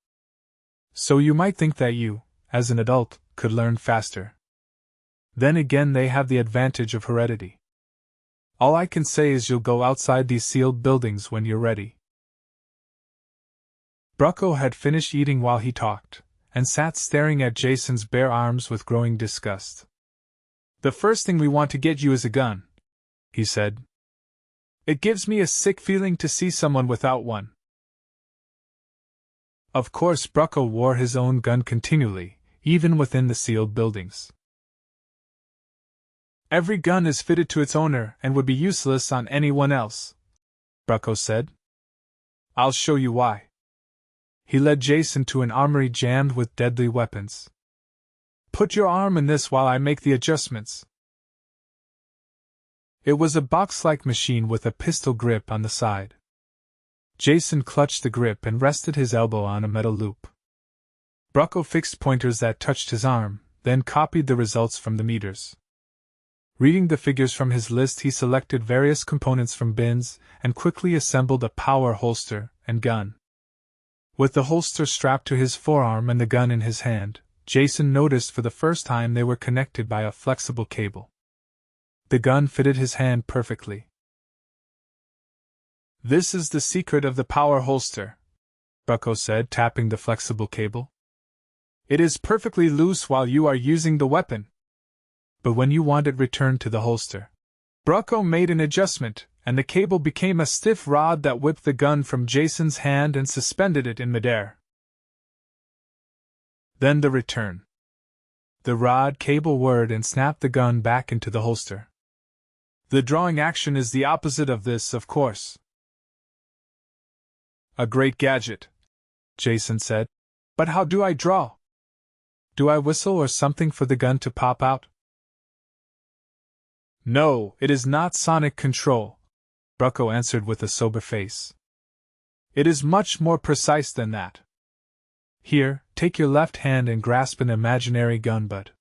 So you might think that you, as an adult, could learn faster. Then again, they have the advantage of heredity. All I can say is you'll go outside these sealed buildings when you're ready. Brucko had finished eating while he talked, and sat staring at Jason's bare arms with growing disgust. The first thing we want to get you is a gun, he said. It gives me a sick feeling to see someone without one. Of course, Brucko wore his own gun continually, even within the sealed buildings. Every gun is fitted to its owner and would be useless on anyone else, Brucko said. I'll show you why. He led Jason to an armory jammed with deadly weapons. Put your arm in this while I make the adjustments. It was a box-like machine with a pistol grip on the side. Jason clutched the grip and rested his elbow on a metal loop. Brucko fixed pointers that touched his arm, then copied the results from the meters. Reading the figures from his list, he selected various components from bins and quickly assembled a power holster and gun. With the holster strapped to his forearm and the gun in his hand, Jason noticed for the first time they were connected by a flexible cable. The gun fitted his hand perfectly. This is the secret of the power holster, Brucko said, tapping the flexible cable. It is perfectly loose while you are using the weapon, but when you want it returned to the holster. Brucko made an adjustment, and the cable became a stiff rod that whipped the gun from Jason's hand and suspended it in midair. Then the return. The rod cable whirred and snapped the gun back into the holster. The drawing action is the opposite of this, of course. A great gadget, Jason said. But how do I draw? Do I whistle or something for the gun to pop out? No, it is not sonic control, Brucko answered with a sober face. It is much more precise than that. Here, take your left hand and grasp an imaginary gun butt.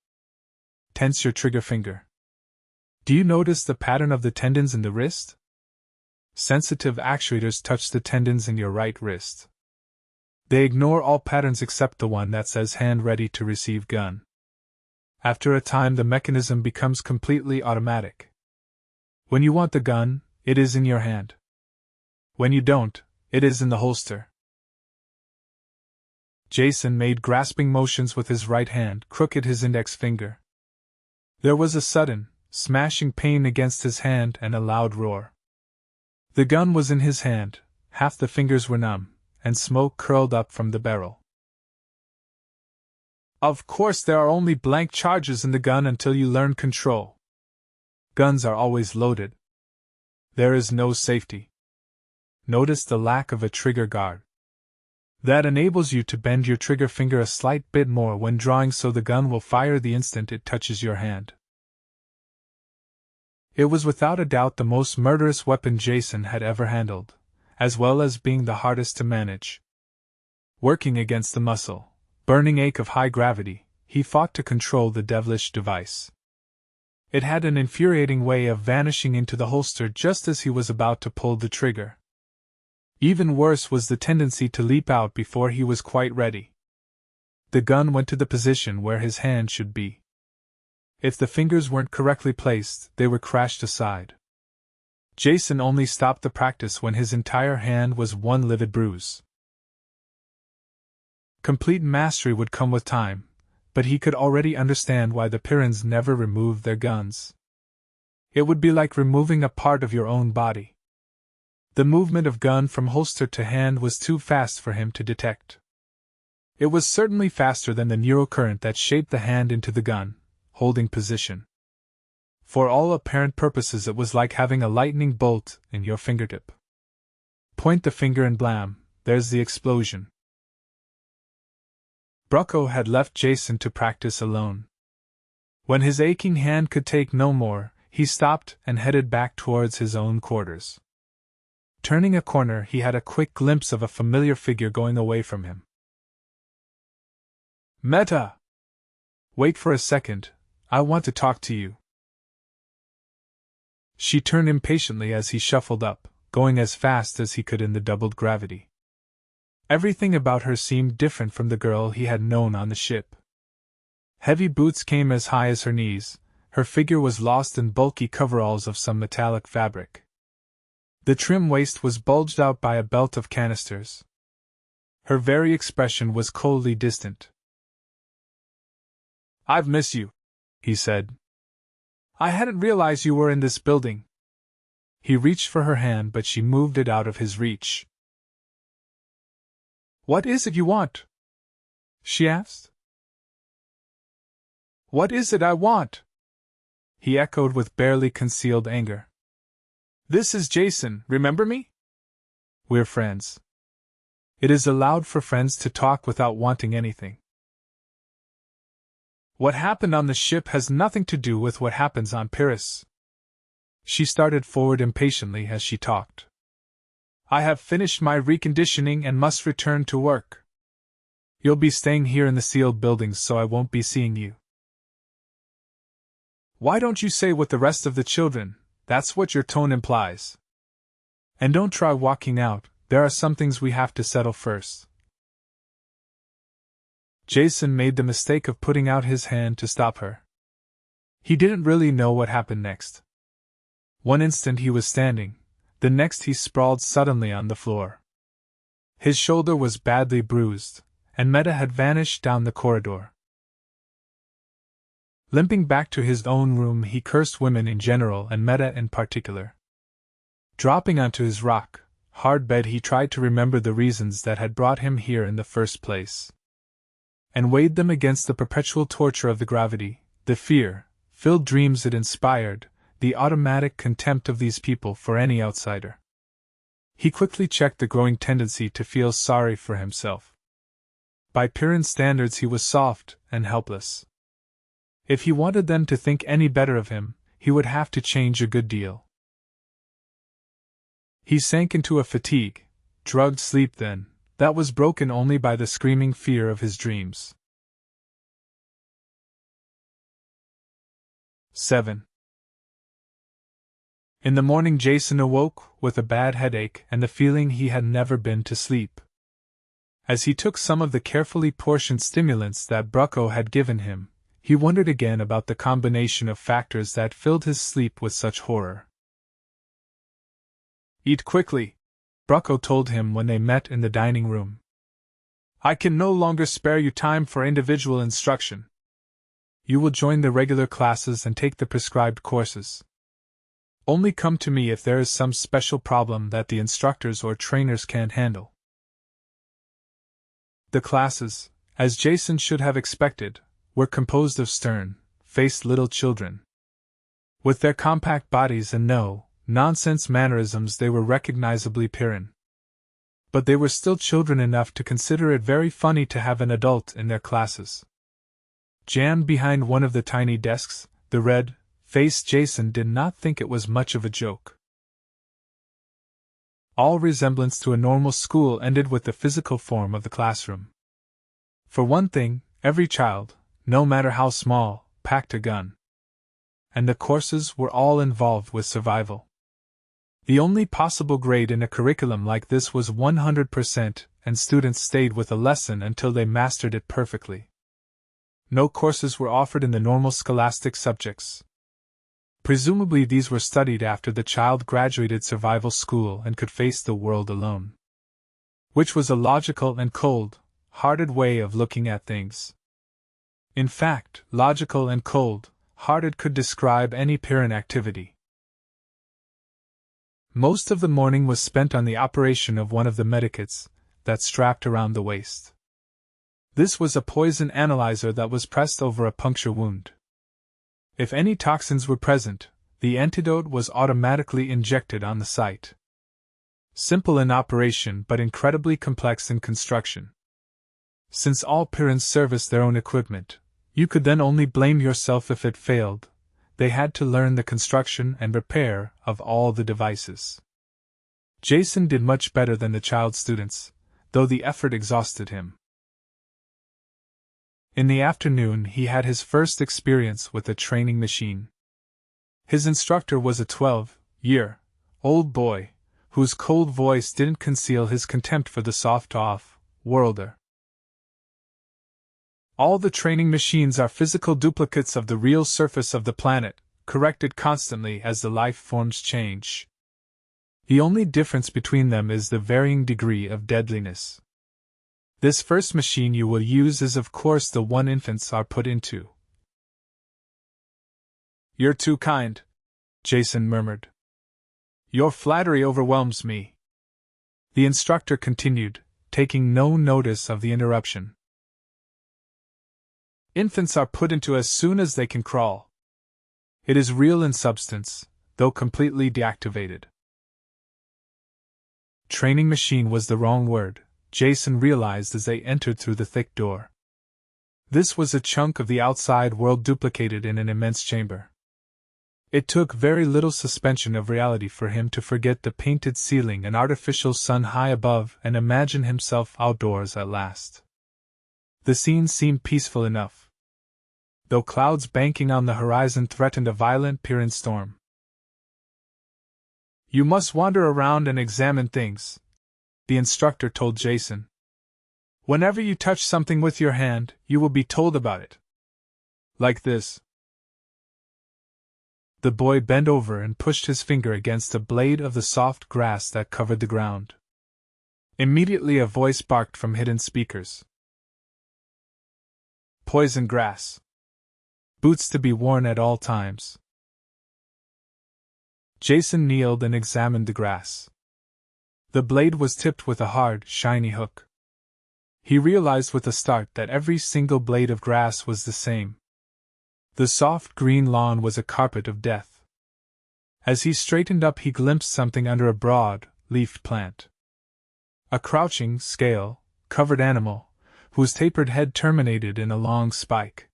Tense your trigger finger. Do you notice the pattern of the tendons in the wrist? Sensitive actuators touch the tendons in your right wrist. They ignore all patterns except the one that says hand ready to receive gun. After a time, the mechanism becomes completely automatic. When you want the gun, it is in your hand. When you don't, it is in the holster. Jason made grasping motions with his right hand, crooked his index finger. There was a sudden, smashing pain against his hand and a loud roar. The gun was in his hand, half the fingers were numb, and smoke curled up from the barrel. Of course, there are only blank charges in the gun until you learn control. Guns are always loaded. There is no safety. Notice the lack of a trigger guard. That enables you to bend your trigger finger a slight bit more when drawing so the gun will fire the instant it touches your hand. It was without a doubt the most murderous weapon Jason had ever handled, as well as being the hardest to manage. Working against the muscle, burning ache of high gravity, he fought to control the devilish device. It had an infuriating way of vanishing into the holster just as he was about to pull the trigger. Even worse was the tendency to leap out before he was quite ready. The gun went to the position where his hand should be. If the fingers weren't correctly placed, they were crashed aside. Jason only stopped the practice when his entire hand was one livid bruise. Complete mastery would come with time, but he could already understand why the Pyrrans never removed their guns. It would be like removing a part of your own body. The movement of gun from holster to hand was too fast for him to detect. It was certainly faster than the neural current that shaped the hand into the gun, holding position. For all apparent purposes, it was like having a lightning bolt in your fingertip. Point the finger and blam, there's the explosion. Brucko had left Jason to practice alone. When his aching hand could take no more, he stopped and headed back towards his own quarters. Turning a corner, he had a quick glimpse of a familiar figure going away from him. Meta! Wait for a second, I want to talk to you. She turned impatiently as he shuffled up, going as fast as he could in the doubled gravity. Everything about her seemed different from the girl he had known on the ship. Heavy boots came as high as her knees, her figure was lost in bulky coveralls of some metallic fabric. The trim waist was bulged out by a belt of canisters. Her very expression was coldly distant. I've missed you, he said. I hadn't realized you were in this building. He reached for her hand, but she moved it out of his reach. What is it you want? She asked. What is it I want? He echoed with barely concealed anger. This is Jason, remember me? We're friends. It is allowed for friends to talk without wanting anything. What happened on the ship has nothing to do with what happens on Pyrrus. She started forward impatiently as she talked. I have finished my reconditioning and must return to work. You'll be staying here in the sealed buildings, so I won't be seeing you. Why don't you say with the rest of the children? That's what your tone implies. And don't try walking out, there are some things we have to settle first. Jason made the mistake of putting out his hand to stop her. He didn't really know what happened next. One instant he was standing, the next he sprawled suddenly on the floor. His shoulder was badly bruised, and Meta had vanished down the corridor. Limping back to his own room, he cursed women in general and Meta in particular. Dropping onto his rock, hard bed, he tried to remember the reasons that had brought him here in the first place, and weighed them against the perpetual torture of the gravity, the fear-filled dreams it inspired, the automatic contempt of these people for any outsider. He quickly checked the growing tendency to feel sorry for himself. By Pyrran standards, he was soft and helpless. If he wanted them to think any better of him, he would have to change a good deal. He sank into a fatigue-drugged sleep then, that was broken only by the screaming fear of his dreams. 7. In the morning, Jason awoke with a bad headache and the feeling he had never been to sleep. As he took some of the carefully portioned stimulants that Brucko had given him, he wondered again about the combination of factors that filled his sleep with such horror. Eat quickly, Brucko told him when they met in the dining room. I can no longer spare you time for individual instruction. You will join the regular classes and take the prescribed courses. Only come to me if there is some special problem that the instructors or trainers can't handle. The classes, as Jason should have expected, were composed of stern-faced little children. With their compact bodies and no-nonsense mannerisms, they were recognizably Pyrran. But they were still children enough to consider it very funny to have an adult in their classes. Jammed behind one of the tiny desks, the red-faced Jason did not think it was much of a joke. All resemblance to a normal school ended with the physical form of the classroom. For one thing, every child, no matter how small, packed a gun. And the courses were all involved with survival. The only possible grade in a curriculum like this was 100%, and students stayed with a lesson until they mastered it perfectly. No courses were offered in the normal scholastic subjects. Presumably these were studied after the child graduated survival school and could face the world alone. Which was a logical and cold, cold-hearted way of looking at things. In fact, logical and cold-hearted could describe any Pyrrhan activity. Most of the morning was spent on the operation of one of the medikits that strapped around the waist. This was a poison analyzer that was pressed over a puncture wound. If any toxins were present, the antidote was automatically injected on the site. Simple in operation but incredibly complex in construction. Since all Pyrrhans serviced their own equipment, you could then only blame yourself if it failed. They had to learn the construction and repair of all the devices. Jason did much better than the child students, though the effort exhausted him. In the afternoon he had his first experience with a training machine. His instructor was a 12-year-old boy, whose cold voice didn't conceal his contempt for the soft off-worlder. All the training machines are physical duplicates of the real surface of the planet, corrected constantly as the life forms change. The only difference between them is the varying degree of deadliness. This first machine you will use is of course the one infants are put into. "You're too kind," Jason murmured. "Your flattery overwhelms me." The instructor continued, taking no notice of the interruption. "Infants are put into as soon as they can crawl. It is real in substance, though completely deactivated." Training machine was the wrong word, Jason realized as they entered through the thick door. This was a chunk of the outside world duplicated in an immense chamber. It took very little suspension of reality for him to forget the painted ceiling and artificial sun high above and imagine himself outdoors at last. The scene seemed peaceful enough, though clouds banking on the horizon threatened a violent Pyrrhan storm. "You must wander around and examine things," the instructor told Jason. "Whenever you touch something with your hand, you will be told about it. Like this." The boy bent over and pushed his finger against a blade of the soft grass that covered the ground. Immediately a voice barked from hidden speakers. "Poison grass. Boots to be worn at all times." Jason kneeled and examined the grass. The blade was tipped with a hard, shiny hook. He realized with a start that every single blade of grass was the same. The soft green lawn was a carpet of death. As he straightened up, he glimpsed something under a broad, leafed plant. A crouching, scale-covered animal, whose tapered head terminated in a long spike.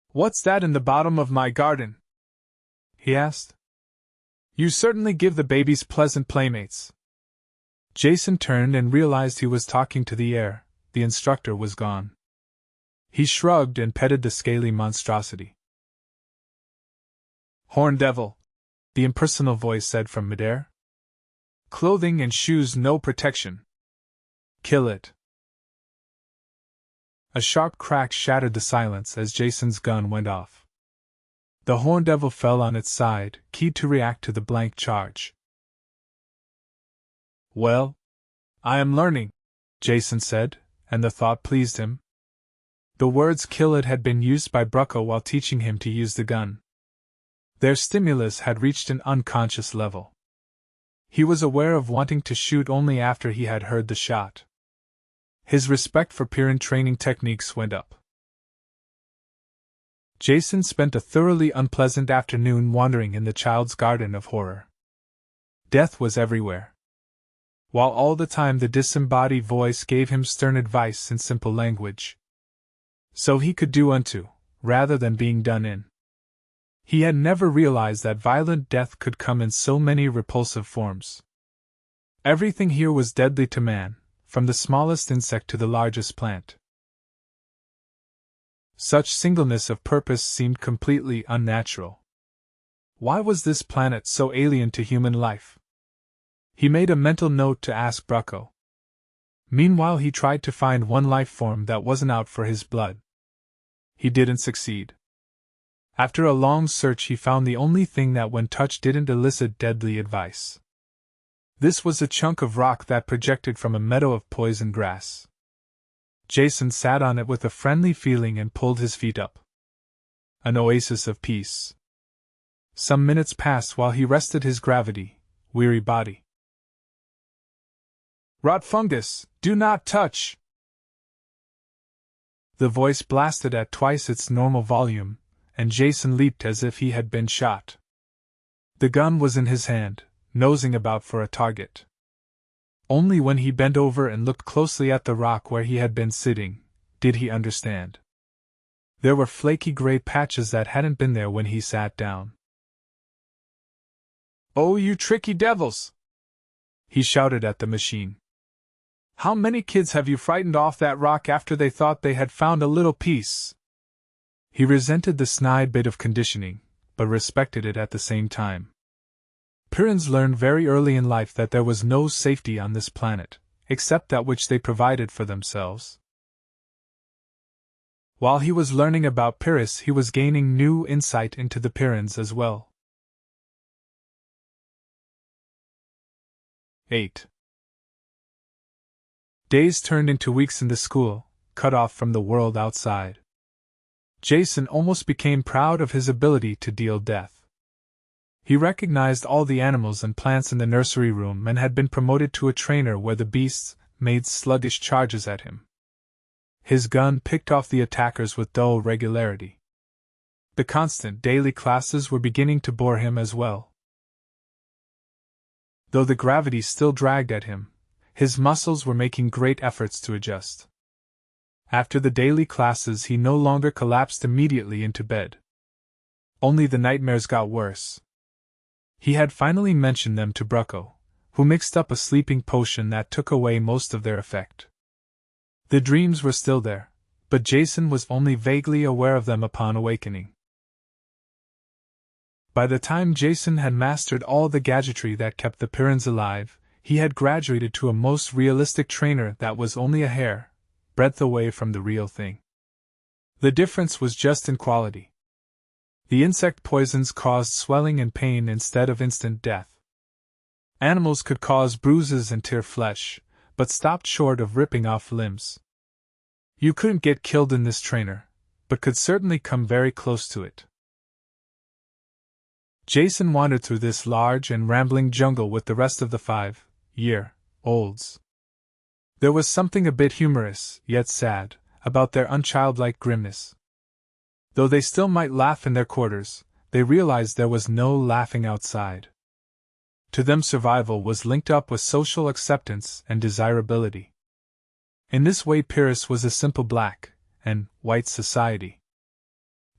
"What's that in the bottom of my garden?" he asked. "You certainly give the babies pleasant playmates." Jason turned and realized he was talking to the air. The instructor was gone. He shrugged and petted the scaly monstrosity. "Horn devil," the impersonal voice said from midair. "Clothing and shoes no protection. Kill it." A sharp crack shattered the silence as Jason's gun went off. The horn devil fell on its side, keyed to react to the blank charge. "Well, I am learning," Jason said, and the thought pleased him. The words "kill it" had been used by Brucko while teaching him to use the gun. Their stimulus had reached an unconscious level. He was aware of wanting to shoot only after he had heard the shot. His respect for Pyrrhan training techniques went up. Jason spent a thoroughly unpleasant afternoon wandering in the child's garden of horror. Death was everywhere, while all the time the disembodied voice gave him stern advice in simple language. So he could do unto, rather than being done in. He had never realized that violent death could come in so many repulsive forms. Everything here was deadly to man, from the smallest insect to the largest plant. Such singleness of purpose seemed completely unnatural. Why was this planet so alien to human life? He made a mental note to ask Brucko. Meanwhile he tried to find one life form that wasn't out for his blood. He didn't succeed. After a long search he found the only thing that when touched didn't elicit deadly advice. This was a chunk of rock that projected from a meadow of poison grass. Jason sat on it with a friendly feeling and pulled his feet up. An oasis of peace. Some minutes passed while he rested his gravity-weary body. "Rot fungus, do not touch!" The voice blasted at twice its normal volume, and Jason leaped as if he had been shot. The gun was in his hand, nosing about for a target. Only when he bent over and looked closely at the rock where he had been sitting, did he understand. There were flaky gray patches that hadn't been there when he sat down. "Oh, you tricky devils!" he shouted at the machine. "How many kids have you frightened off that rock after they thought they had found a little piece?" He resented the snide bit of conditioning, but respected it at the same time. Pyrrans learned very early in life that there was no safety on this planet, except that which they provided for themselves. While he was learning about Pyrrus, he was gaining new insight into the Pyrrans as well. 8. Days turned into weeks in the school, cut off from the world outside. Jason almost became proud of his ability to deal death. He recognized all the animals and plants in the nursery room and had been promoted to a trainer where the beasts made sluggish charges at him. His gun picked off the attackers with dull regularity. The constant daily classes were beginning to bore him as well. Though the gravity still dragged at him, his muscles were making great efforts to adjust. After the daily classes, he no longer collapsed immediately into bed. Only the nightmares got worse. He had finally mentioned them to Brucko, who mixed up a sleeping potion that took away most of their effect. The dreams were still there, but Jason was only vaguely aware of them upon awakening. By the time Jason had mastered all the gadgetry that kept the Pyrrans alive, he had graduated to a most realistic trainer that was only a hair-breadth away from the real thing. The difference was just in quality. The insect poisons caused swelling and pain instead of instant death. Animals could cause bruises and tear flesh, but stopped short of ripping off limbs. You couldn't get killed in this trainer, but could certainly come very close to it. Jason wandered through this large and rambling jungle with the rest of the 5-year-olds. There was something a bit humorous, yet sad, about their unchildlike grimness. Though they still might laugh in their quarters, they realized there was no laughing outside. To them, survival was linked up with social acceptance and desirability. In this way, Pyrrus was a simple black and white society.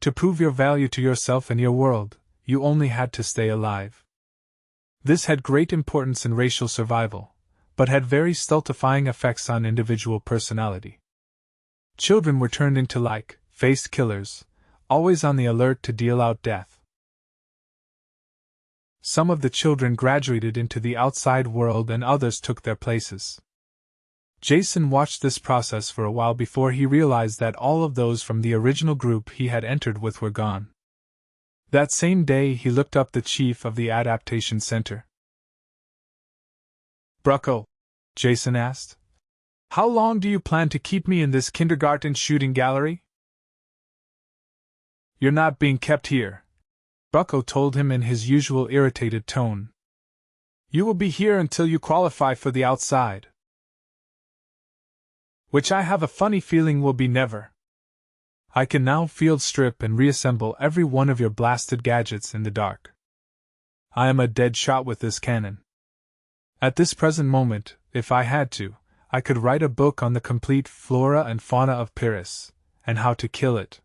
To prove your value to yourself and your world, you only had to stay alive. This had great importance in racial survival, but had very stultifying effects on individual personality. Children were turned into like-faced killers, always on the alert to deal out death. Some of the children graduated into the outside world and others took their places. Jason watched this process for a while before he realized that all of those from the original group he had entered with were gone. That same day he looked up the chief of the Adaptation Center. "Brucko," Jason asked, "how long do you plan to keep me in this kindergarten shooting gallery?" "You're not being kept here," Brucko told him in his usual irritated tone. "You will be here until you qualify for the outside. Which I have a funny feeling will be never. I can now field strip and reassemble every one of your blasted gadgets in the dark. I am a dead shot with this cannon. At this present moment, if I had to, I could write a book on the complete flora and fauna of Pyrrus, and how to kill it.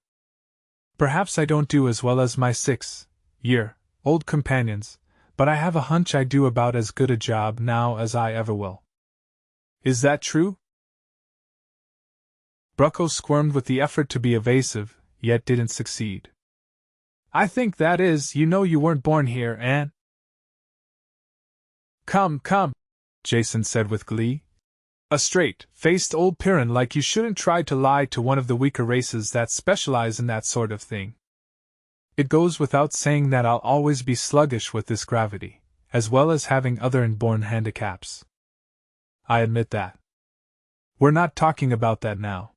Perhaps I don't do as well as my 6-year-old companions, but I have a hunch I do about as good a job now as I ever will. Is that true?" Brucko squirmed with the effort to be evasive, yet didn't succeed. "I think that is, you know you weren't born here, and—" Come, Jason said with glee. "A straight-faced old Pyrran like you shouldn't try to lie to one of the weaker races that specialize in that sort of thing. It goes without saying that I'll always be sluggish with this gravity, as well as having other inborn handicaps. I admit that. We're not talking about that now.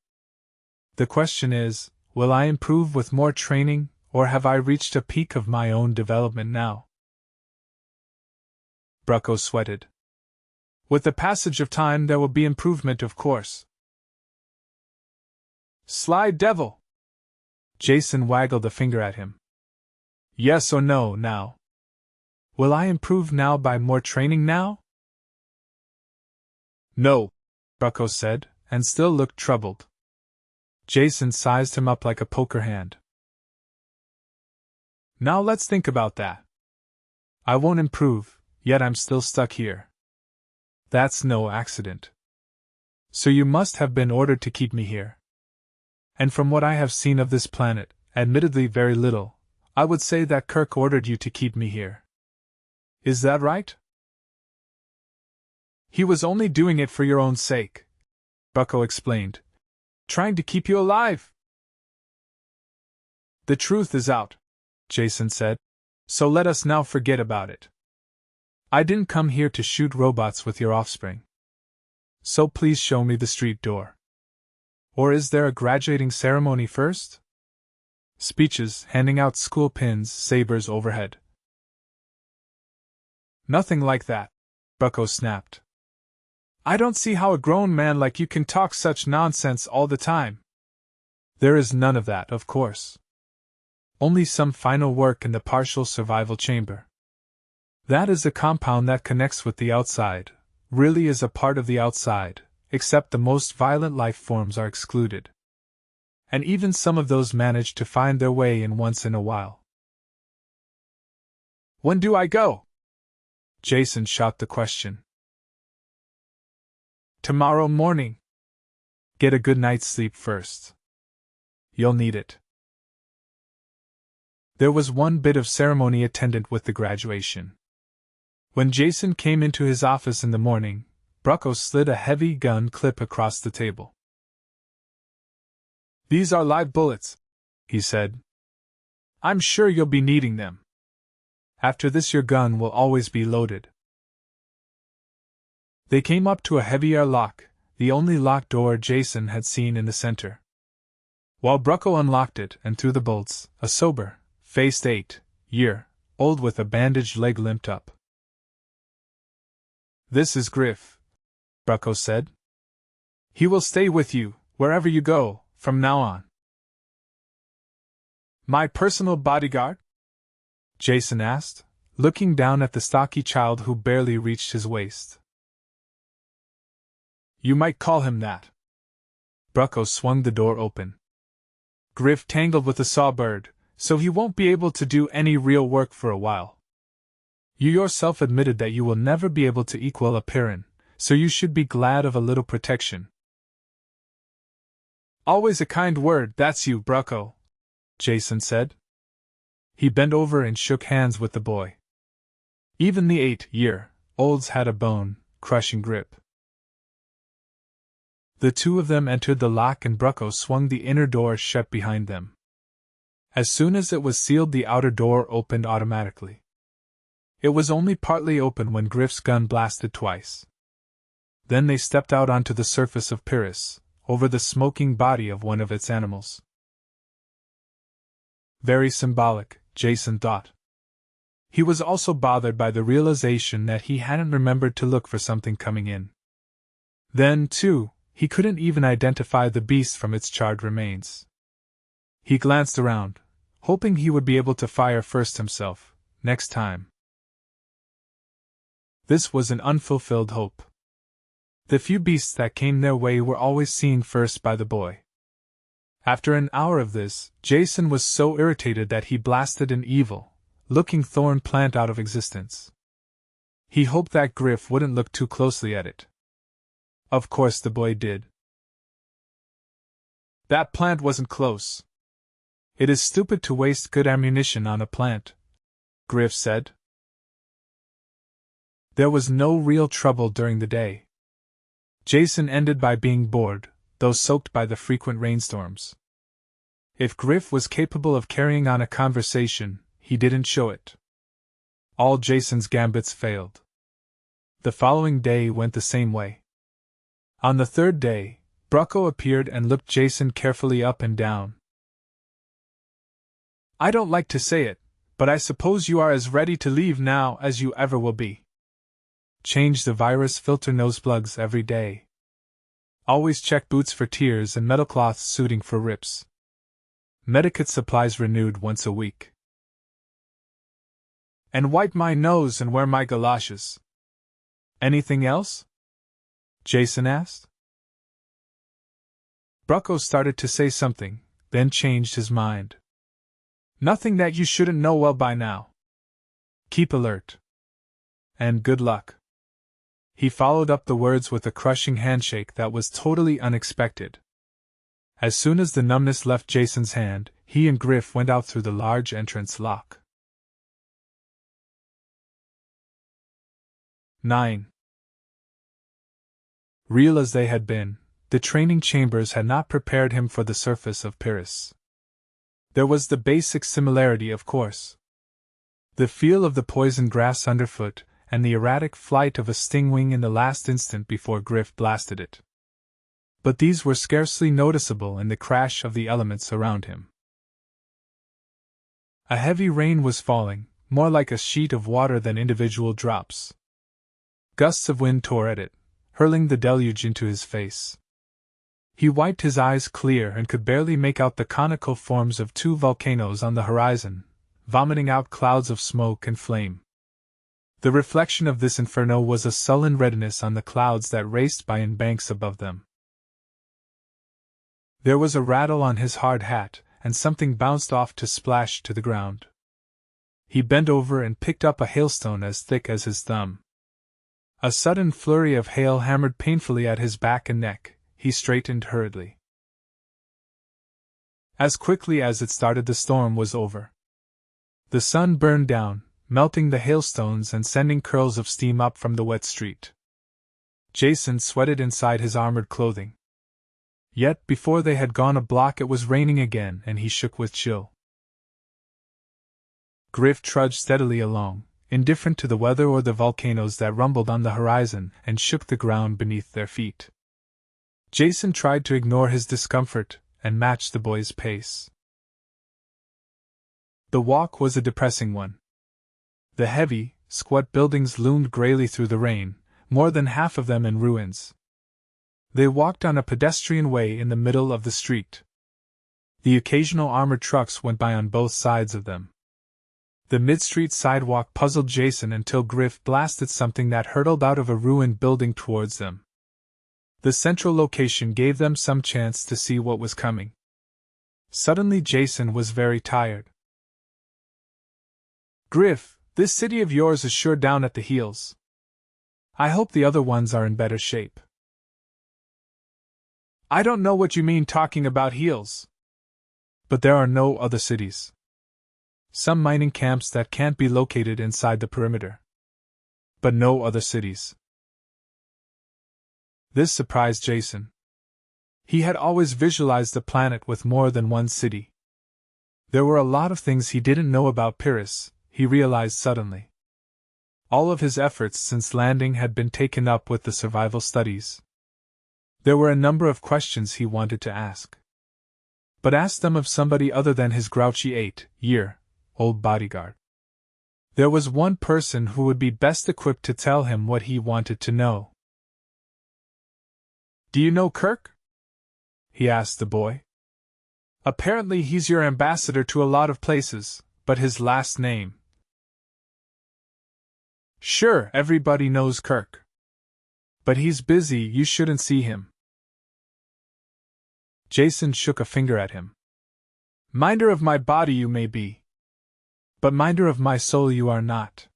The question is, will I improve with more training, or have I reached a peak of my own development now? Brucko sweated. With the passage of time there will be improvement, of course. Sly devil! Jason waggled a finger at him. Yes or no, now? Will I improve now by more training now? No, Brucko said, and still looked troubled. Jason sized him up like a poker hand. Now let's think about that. I won't improve, yet I'm still stuck here. That's no accident. So you must have been ordered to keep me here. And from what I have seen of this planet, admittedly very little, I would say that Kirk ordered you to keep me here. Is that right? He was only doing it for your own sake, Brucko explained. Trying to keep you alive. The truth is out, Jason said, so let us now forget about it. I didn't come here to shoot robots with your offspring. So please show me the street door. Or is there a graduating ceremony first? Speeches, handing out school pins, sabers overhead. Nothing like that, Brucko snapped. I don't see how a grown man like you can talk such nonsense all the time. There is none of that, of course. Only some final work in the partial survival chamber. That is a compound that connects with the outside, really is a part of the outside, except the most violent life forms are excluded. And even some of those manage to find their way in once in a while. When do I go? Jason shot the question. Tomorrow morning. Get a good night's sleep first. You'll need it. There was one bit of ceremony attendant with the graduation. When Jason came into his office in the morning, Brucko slid a heavy gun clip across the table. These are live bullets, he said. I'm sure you'll be needing them. After this your gun will always be loaded. They came up to a heavy airlock, the only locked door Jason had seen in the center. While Brucko unlocked it and threw the bolts, a sober-faced 8-year-old with a bandaged leg limped up. This is Griff, Brucko said. He will stay with you, wherever you go, from now on. My personal bodyguard? Jason asked, looking down at the stocky child who barely reached his waist. You might call him that. Brucko swung the door open. Griff tangled with the sawbird, so he won't be able to do any real work for a while. You yourself admitted that you will never be able to equal a Pyrrus, so you should be glad of a little protection. Always a kind word, that's you, Brucko, Jason said. He bent over and shook hands with the boy. Even the 8-year-olds had a bone-crushing grip. The two of them entered the lock and Brucko swung the inner door shut behind them. As soon as it was sealed, the outer door opened automatically. It was only partly open when Griff's gun blasted twice. Then they stepped out onto the surface of Pyrrus, over the smoking body of one of its animals. Very symbolic, Jason thought. He was also bothered by the realization that he hadn't remembered to look for something coming in. Then, too, he couldn't even identify the beast from its charred remains. He glanced around, hoping he would be able to fire first himself, next time. This was an unfulfilled hope. The few beasts that came their way were always seen first by the boy. After an hour of this, Jason was so irritated that he blasted an evil-looking thorn plant out of existence. He hoped that Griff wouldn't look too closely at it. Of course the boy did. That plant wasn't close. It is stupid to waste good ammunition on a plant, Griff said. There was no real trouble during the day. Jason ended by being bored, though soaked by the frequent rainstorms. If Griff was capable of carrying on a conversation, he didn't show it. All Jason's gambits failed. The following day went the same way. On the third day, Brucko appeared and looked Jason carefully up and down. "I don't like to say it, but I suppose you are as ready to leave now as you ever will be. Change the virus filter nose plugs every day. Always check boots for tears and metal cloths suiting for rips. Medikit supplies renewed once a week. And wipe my nose and wear my galoshes. Anything else?" Jason asked. Brucko started to say something, then changed his mind. "Nothing that you shouldn't know well by now. Keep alert. And good luck." He followed up the words with a crushing handshake that was totally unexpected. As soon as the numbness left Jason's hand, he and Griff went out through the large entrance lock. 9. Real as they had been, the training chambers had not prepared him for the surface of Pyrrus. There was the basic similarity, of course. The feel of the poison grass underfoot, and the erratic flight of a stingwing in the last instant before Griff blasted it. But these were scarcely noticeable in the crash of the elements around him. A heavy rain was falling, more like a sheet of water than individual drops. Gusts of wind tore at it, hurling the deluge into his face. He wiped his eyes clear and could barely make out the conical forms of two volcanoes on the horizon, vomiting out clouds of smoke and flame. The reflection of this inferno was a sullen redness on the clouds that raced by in banks above them. There was a rattle on his hard hat, and something bounced off to splash to the ground. He bent over and picked up a hailstone as thick as his thumb. A sudden flurry of hail hammered painfully at his back and neck. He straightened hurriedly. As quickly as it started, the storm was over. The sun burned down, melting the hailstones and sending curls of steam up from the wet street. Jason sweated inside his armored clothing. Yet before they had gone a block it was raining again and he shook with chill. Griff trudged steadily along, indifferent to the weather or the volcanoes that rumbled on the horizon and shook the ground beneath their feet. Jason tried to ignore his discomfort and match the boy's pace. The walk was a depressing one. The heavy, squat buildings loomed grayly through the rain, more than half of them in ruins. They walked on a pedestrian way in the middle of the street. The occasional armored trucks went by on both sides of them. The mid-street sidewalk puzzled Jason until Griff blasted something that hurtled out of a ruined building towards them. The central location gave them some chance to see what was coming. Suddenly Jason was very tired. "Griff, this city of yours is sure down at the heels. I hope the other ones are in better shape." "I don't know what you mean talking about heels." "But there are no other cities. Some mining camps that can't be located inside the perimeter. But no other cities." This surprised Jason. He had always visualized the planet with more than one city. There were a lot of things he didn't know about Pyrrus, he realized suddenly. All of his efforts since landing had been taken up with the survival studies. There were a number of questions he wanted to ask. But ask them of somebody other than his grouchy 8-year-old bodyguard. There was one person who would be best equipped to tell him what he wanted to know. "Do you know Kirk?" he asked the boy. "Apparently he's your ambassador to a lot of places, but his last name—" "Sure, everybody knows Kirk. But he's busy, you shouldn't see him." Jason shook a finger at him. "Minder of my body you may be. But minder of my soul you are not.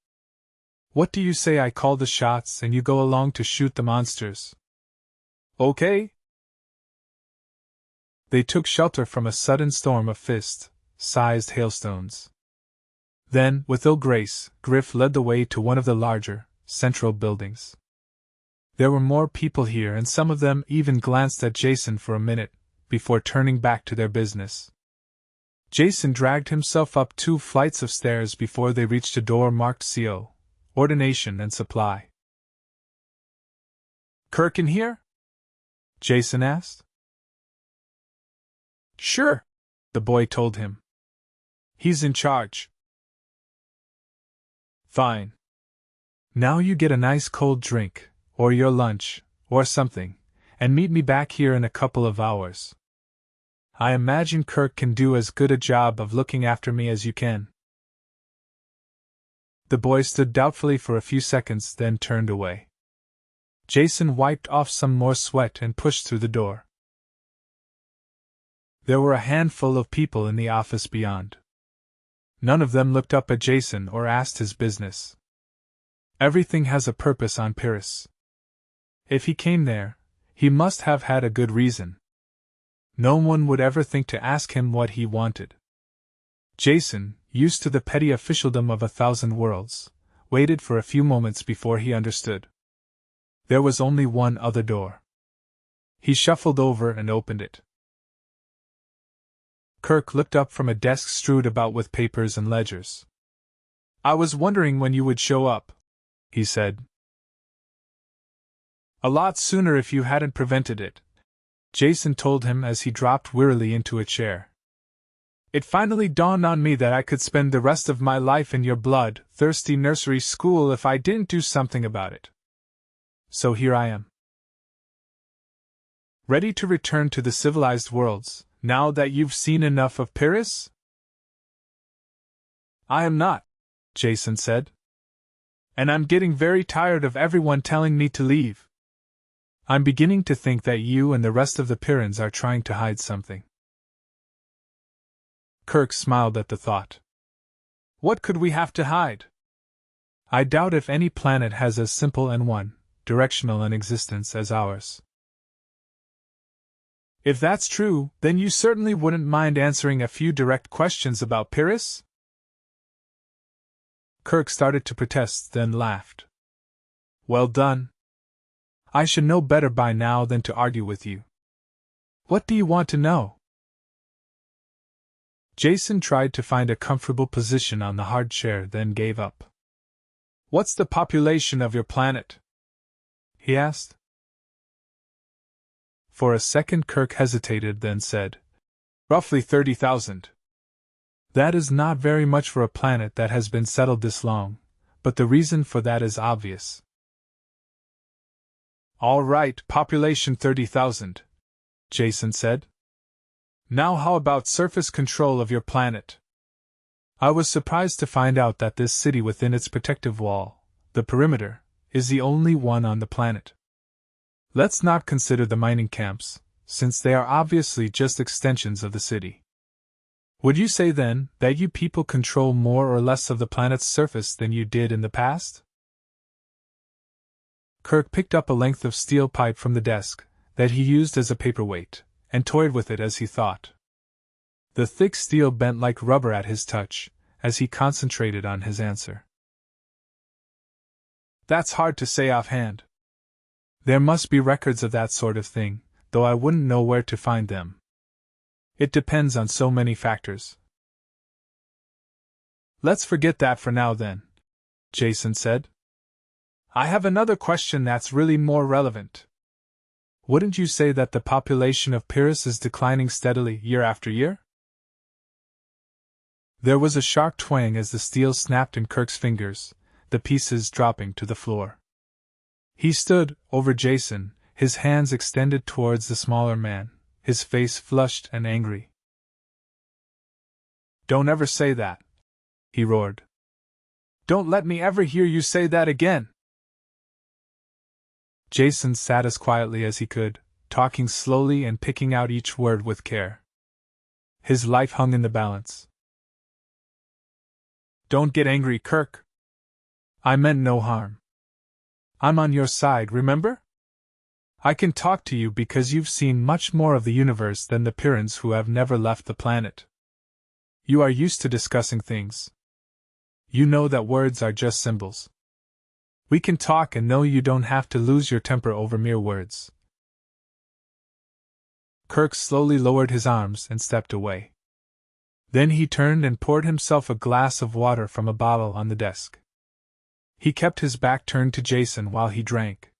What do you say I call the shots and you go along to shoot the monsters? Okay?" They took shelter from a sudden storm of fist-sized hailstones. Then, with ill grace, Griff led the way to one of the larger, central buildings. There were more people here and some of them even glanced at Jason for a minute, before turning back to their business. Jason dragged himself up 2 flights of stairs before they reached a door marked CO, Ordination and Supply. "Kirk in here?" Jason asked. "Sure," the boy told him. "He's in charge." "Fine. Now you get a nice cold drink, or your lunch, or something, and meet me back here in a couple of hours. I imagine Kirk can do as good a job of looking after me as you can." The boy stood doubtfully for a few seconds, then turned away. Jason wiped off some more sweat and pushed through the door. There were a handful of people in the office beyond. None of them looked up at Jason or asked his business. Everything has a purpose on Pyrrus. If he came there, he must have had a good reason. No one would ever think to ask him what he wanted. Jason, used to the petty officialdom of 1,000 worlds, waited for a few moments before he understood. There was only one other door. He shuffled over and opened it. Kirk looked up from a desk strewed about with papers and ledgers. "I was wondering when you would show up," he said. "A lot sooner if you hadn't prevented it," Jason told him as he dropped wearily into a chair. "It finally dawned on me that I could spend the rest of my life in your blood-thirsty nursery school if I didn't do something about it. So here I am. Ready to return to the civilized worlds, now that you've seen enough of Pyrrus?" "I am not," Jason said. "And I'm getting very tired of everyone telling me to leave. I'm beginning to think that you and the rest of the Pyrrans are trying to hide something." Kirk smiled at the thought. "What could we have to hide? I doubt if any planet has as simple and one-directional an existence as ours." "If that's true, then you certainly wouldn't mind answering a few direct questions about Pyrrus?" Kirk started to protest, then laughed. "Well done. I should know better by now than to argue with you. What do you want to know?" Jason tried to find a comfortable position on the hard chair, then gave up. "What's the population of your planet?" he asked. For a second Kirk hesitated, then said, "Roughly 30,000. That is not very much for a planet that has been settled this long, but the reason for that is obvious." "All right, population 30,000, Jason said. "Now how about surface control of your planet?" "I was surprised to find out that this city within its protective wall, the perimeter, is the only one on the planet. Let's not consider the mining camps, since they are obviously just extensions of the city. Would you say then that you people control more or less of the planet's surface than you did in the past?" Kirk picked up a length of steel pipe from the desk that he used as a paperweight, and toyed with it as he thought. The thick steel bent like rubber at his touch, as he concentrated on his answer. "That's hard to say offhand. There must be records of that sort of thing, though I wouldn't know where to find them. It depends on so many factors." "Let's forget that for now then," Jason said. "I have another question that's really more relevant. Wouldn't you say that the population of Pyrrus is declining steadily year after year?" There was a sharp twang as the steel snapped in Kirk's fingers, the pieces dropping to the floor. He stood over Jason, his hands extended towards the smaller man, his face flushed and angry. "Don't ever say that," he roared. "Don't let me ever hear you say that again!" Jason sat as quietly as he could, talking slowly and picking out each word with care. His life hung in the balance. "Don't get angry, Kirk. I meant no harm. I'm on your side, remember? I can talk to you because you've seen much more of the universe than the Pyrrans who have never left the planet. You are used to discussing things. You know that words are just symbols. We can talk and know you don't have to lose your temper over mere words." Kirk slowly lowered his arms and stepped away. Then he turned and poured himself a glass of water from a bottle on the desk. He kept his back turned to Jason while he drank.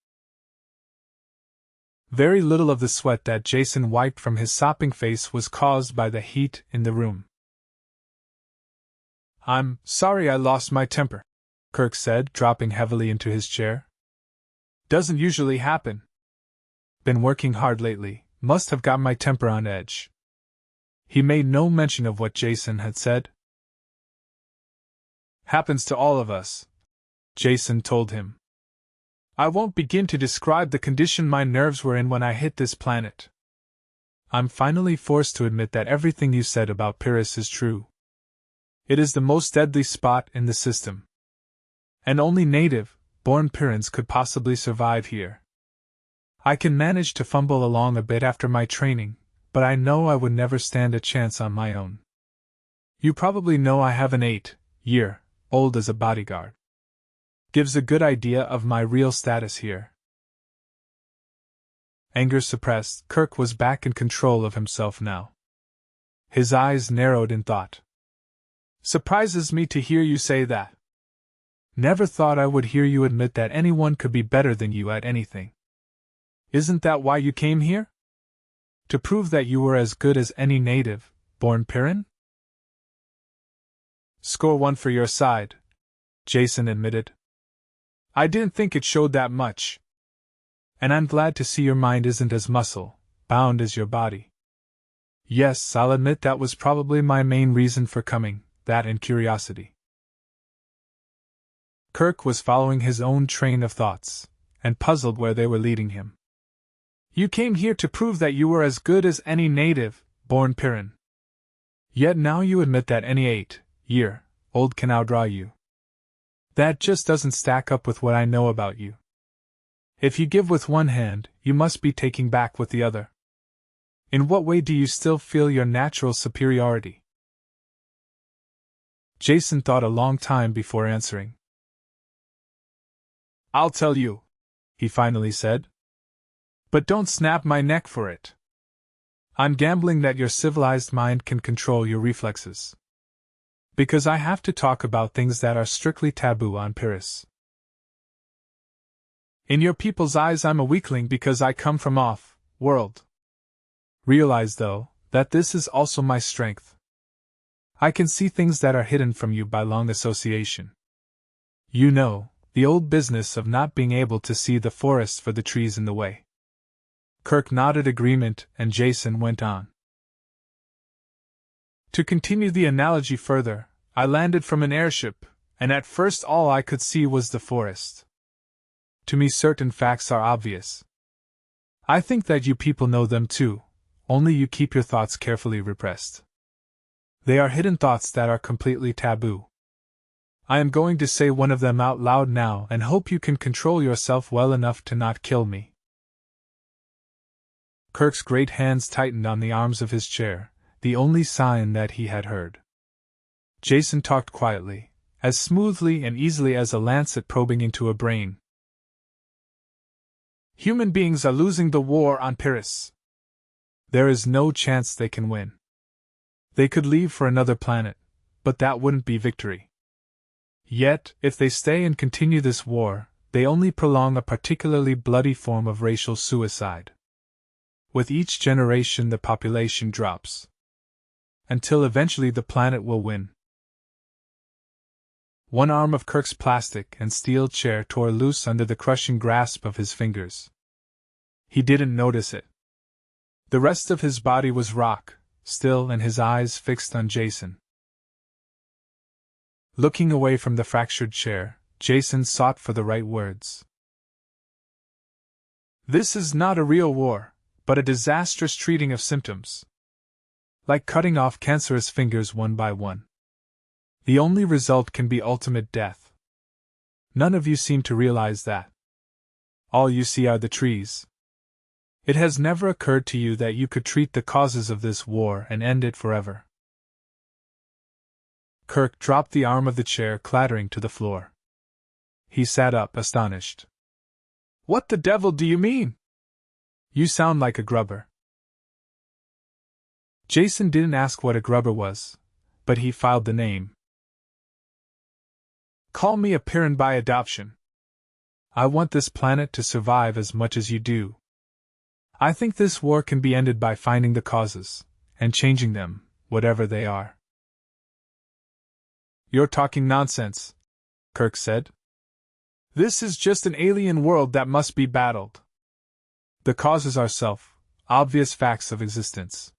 Very little of the sweat that Jason wiped from his sopping face was caused by the heat in the room. "I'm sorry I lost my temper," Kirk said, dropping heavily into his chair. "Doesn't usually happen. Been working hard lately, must have got my temper on edge." He made no mention of what Jason had said. "Happens to all of us," Jason told him. "I won't begin to describe the condition my nerves were in when I hit this planet. I'm finally forced to admit that everything you said about Pyrrus is true. It is the most deadly spot in the system. And only native-born Pyrrans could possibly survive here. I can manage to fumble along a bit after my training, but I know I would never stand a chance on my own. You probably know I have an 8-year-old as a bodyguard. Gives a good idea of my real status here." Anger suppressed, Kirk was back in control of himself now. His eyes narrowed in thought. "Surprises me to hear you say that. Never thought I would hear you admit that anyone could be better than you at anything. Isn't that why you came here? To prove that you were as good as any native-born Pyrran?" "Score one for your side," Jason admitted. "I didn't think it showed that much. And I'm glad to see your mind isn't as muscle-bound as your body. Yes, I'll admit that was probably my main reason for coming, that and curiosity." Kirk was following his own train of thoughts, and puzzled where they were leading him. "You came here to prove that you were as good as any native-born Pyrran. Yet now you admit that any 8-year-old can outdraw you. That just doesn't stack up with what I know about you. If you give with one hand, you must be taking back with the other. In what way do you still feel your natural superiority?" Jason thought a long time before answering. "I'll tell you," he finally said. "But don't snap my neck for it. I'm gambling that your civilized mind can control your reflexes. Because I have to talk about things that are strictly taboo on Pyrrus. In your people's eyes I'm a weakling because I come from off-world. Realize, though, that this is also my strength. I can see things that are hidden from you by long association. You know, the old business of not being able to see the forest for the trees in the way." Kirk nodded agreement, and Jason went on. "To continue the analogy further, I landed from an airship, and at first all I could see was the forest. To me certain facts are obvious. I think that you people know them too, only you keep your thoughts carefully repressed. They are hidden thoughts that are completely taboo. I am going to say one of them out loud now and hope you can control yourself well enough to not kill me." Kirk's great hands tightened on the arms of his chair, the only sign that he had heard. Jason talked quietly, as smoothly and easily as a lancet probing into a brain. "Human beings are losing the war on Pyrrus. There is no chance they can win. They could leave for another planet, but that wouldn't be victory. Yet, if they stay and continue this war, they only prolong a particularly bloody form of racial suicide. With each generation the population drops. Until eventually the planet will win." One arm of Kirk's plastic and steel chair tore loose under the crushing grasp of his fingers. He didn't notice it. The rest of his body was rock still and his eyes fixed on Jason. Looking away from the fractured chair, Jason sought for the right words. "This is not a real war, but a disastrous treating of symptoms. Like cutting off cancerous fingers one by one. The only result can be ultimate death. None of you seem to realize that. All you see are the trees. It has never occurred to you that you could treat the causes of this war and end it forever." Kirk dropped the arm of the chair clattering to the floor. He sat up, astonished. "What the devil do you mean? You sound like a grubber." Jason didn't ask what a grubber was, but he filed the name. Call me a Pyrran by adoption. I want this planet to survive as much as you do. I think this war can be ended by finding the causes, and changing them, whatever they are. You're talking nonsense, Kirk said. This is just an alien world that must be battled. The causes are obvious facts of existence.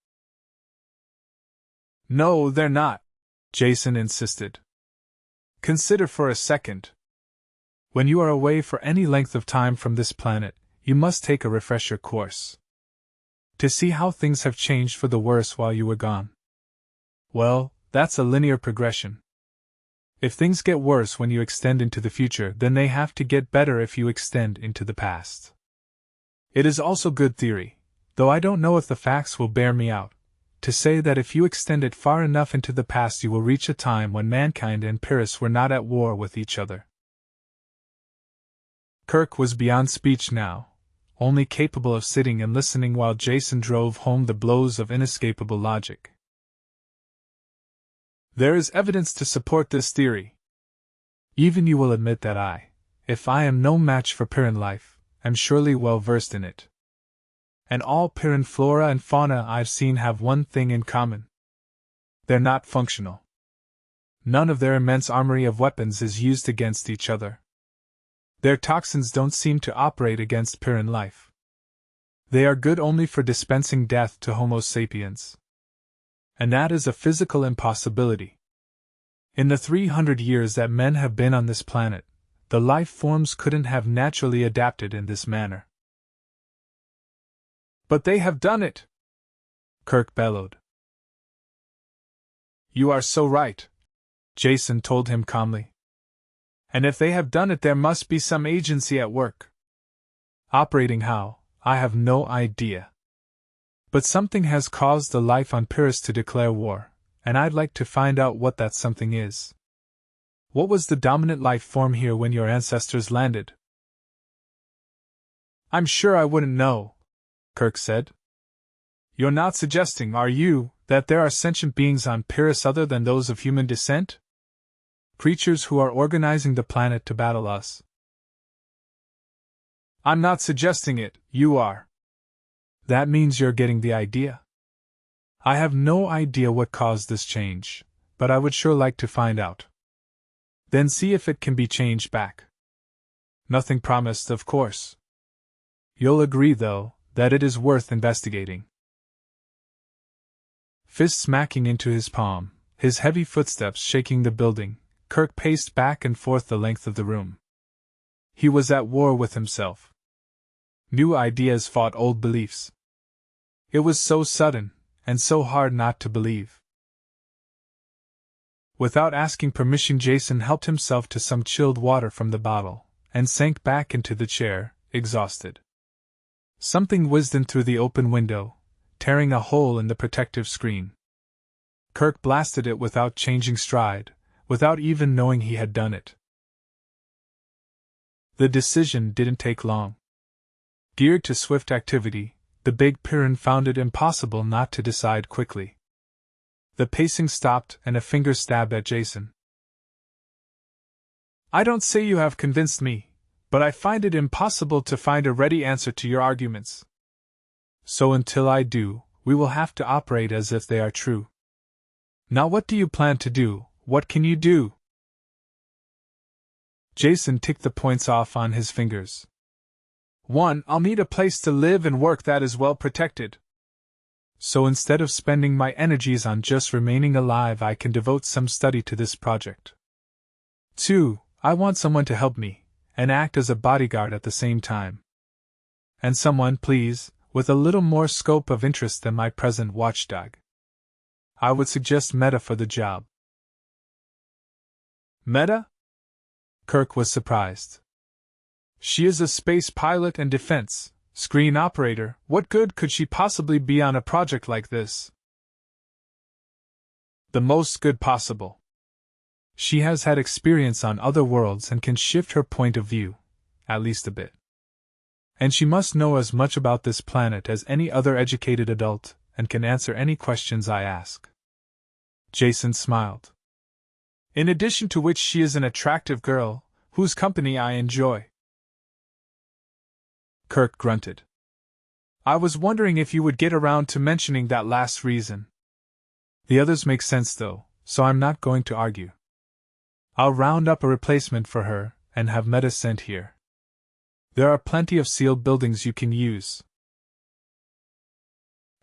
No, they're not, Jason insisted. Consider for a second. When you are away for any length of time from this planet, you must take a refresher course. To see how things have changed for the worse while you were gone. Well, that's a linear progression. If things get worse when you extend into the future, then they have to get better if you extend into the past. It is also good theory, though I don't know if the facts will bear me out, to say that if you extend it far enough into the past you will reach a time when mankind and Pyrrus were not at war with each other. Kirk was beyond speech now, only capable of sitting and listening while Jason drove home the blows of inescapable logic. There is evidence to support this theory. Even you will admit that if I am no match for Pyrran life, am surely well versed in it. And all Pyrran flora and fauna I've seen have one thing in common. They're not functional. None of their immense armory of weapons is used against each other. Their toxins don't seem to operate against Pyrran life. They are good only for dispensing death to Homo sapiens. And that is a physical impossibility. In the 300 years that men have been on this planet, the life forms couldn't have naturally adapted in this manner. But they have done it! Kirk bellowed. You are so right, Jason told him calmly. And if they have done it, there must be some agency at work. Operating how, I have no idea. But something has caused the life on Pyrrus to declare war, and I'd like to find out what that something is. What was the dominant life form here when your ancestors landed? I'm sure I wouldn't know, Kirk said. You're not suggesting, are you, that there are sentient beings on Pyrrus other than those of human descent? Creatures who are organizing the planet to battle us? I'm not suggesting it, you are. That means you're getting the idea. I have no idea what caused this change, but I would sure like to find out. Then see if it can be changed back. Nothing promised, of course. You'll agree, though, that it is worth investigating. Fist smacking into his palm, his heavy footsteps shaking the building, Kirk paced back and forth the length of the room. He was at war with himself. New ideas fought old beliefs. It was so sudden, and so hard not to believe. Without asking permission, Jason helped himself to some chilled water from the bottle, and sank back into the chair, exhausted. Something whizzed in through the open window, tearing a hole in the protective screen. Kirk blasted it without changing stride, without even knowing he had done it. The decision didn't take long. Geared to swift activity, the big Pyrran found it impossible not to decide quickly. The pacing stopped and a finger stabbed at Jason. I don't say you have convinced me, but I find it impossible to find a ready answer to your arguments. So until I do, we will have to operate as if they are true. Now what do you plan to do? What can you do? Jason ticked the points off on his fingers. 1. I'll need a place to live and work that is well protected. So instead of spending my energies on just remaining alive, I can devote some study to this project. 2. I want someone to help me, and act as a bodyguard at the same time. And someone, please, with a little more scope of interest than my present watchdog. I would suggest Meta for the job. Meta? Kirk was surprised. She is a space pilot and defense screen operator. What good could she possibly be on a project like this? The most good possible. She has had experience on other worlds and can shift her point of view, at least a bit. And she must know as much about this planet as any other educated adult, and can answer any questions I ask. Jason smiled. In addition to which she is an attractive girl, whose company I enjoy. Kirk grunted. I was wondering if you would get around to mentioning that last reason. The others make sense though, so I'm not going to argue. I'll round up a replacement for her and have Meta sent here. There are plenty of sealed buildings you can use.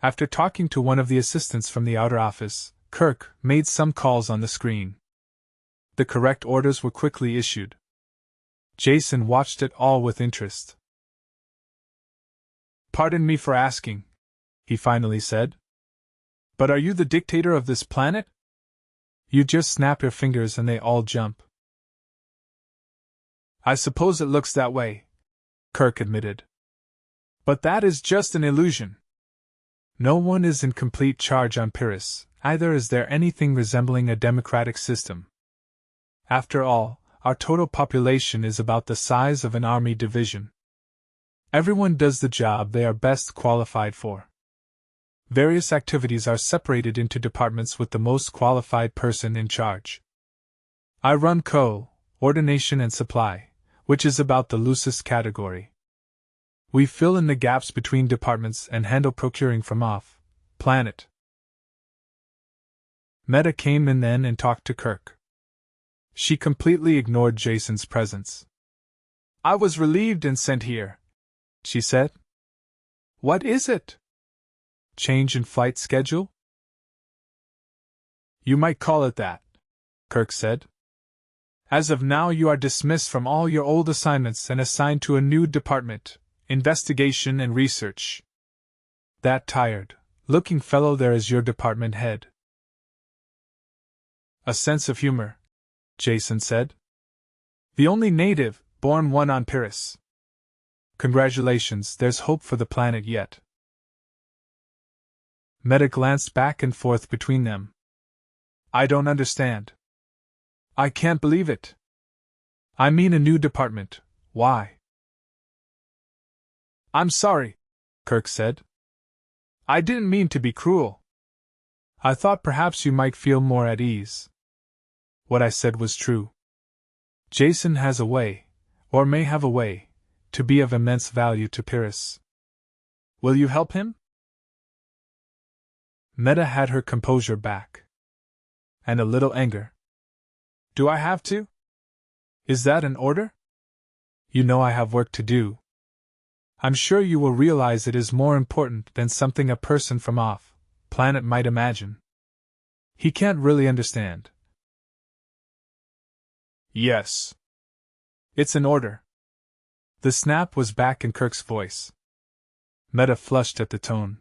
After talking to one of the assistants from the outer office, Kirk made some calls on the screen. The correct orders were quickly issued. Jason watched it all with interest. Pardon me for asking, he finally said. But are you the dictator of this planet? You just snap your fingers and they all jump. I suppose it looks that way, Kirk admitted. But that is just an illusion. No one is in complete charge on Pyrrus, either is there anything resembling a democratic system. After all, our total population is about the size of an army division. Everyone does the job they are best qualified for. Various activities are separated into departments with the most qualified person in charge. I run coordination and supply, which is about the loosest category. We fill in the gaps between departments and handle procuring from off-planet. Meta came in then and talked to Kirk. She completely ignored Jason's presence. I was relieved and sent here, she said. What is it? Change in flight schedule? You might call it that, Kirk said. As of now, you are dismissed from all your old assignments and assigned to a new department, Investigation and Research. That tired-looking fellow there is your department head. A sense of humor, Jason said. The only native-born one on Pyrrus. Congratulations, there's hope for the planet yet. Meta glanced back and forth between them. I don't understand. I can't believe it. I mean a new department, why? I'm sorry, Kirk said. I didn't mean to be cruel. I thought perhaps you might feel more at ease. What I said was true. Jason has a way, or may have a way, to be of immense value to Pyrrus. Will you help him? Meta had her composure back. And a little anger. Do I have to? Is that an order? You know I have work to do. I'm sure you will realize it is more important than something a person from off-planet might imagine. He can't really understand. Yes. It's an order. The snap was back in Kirk's voice. Meta flushed at the tone.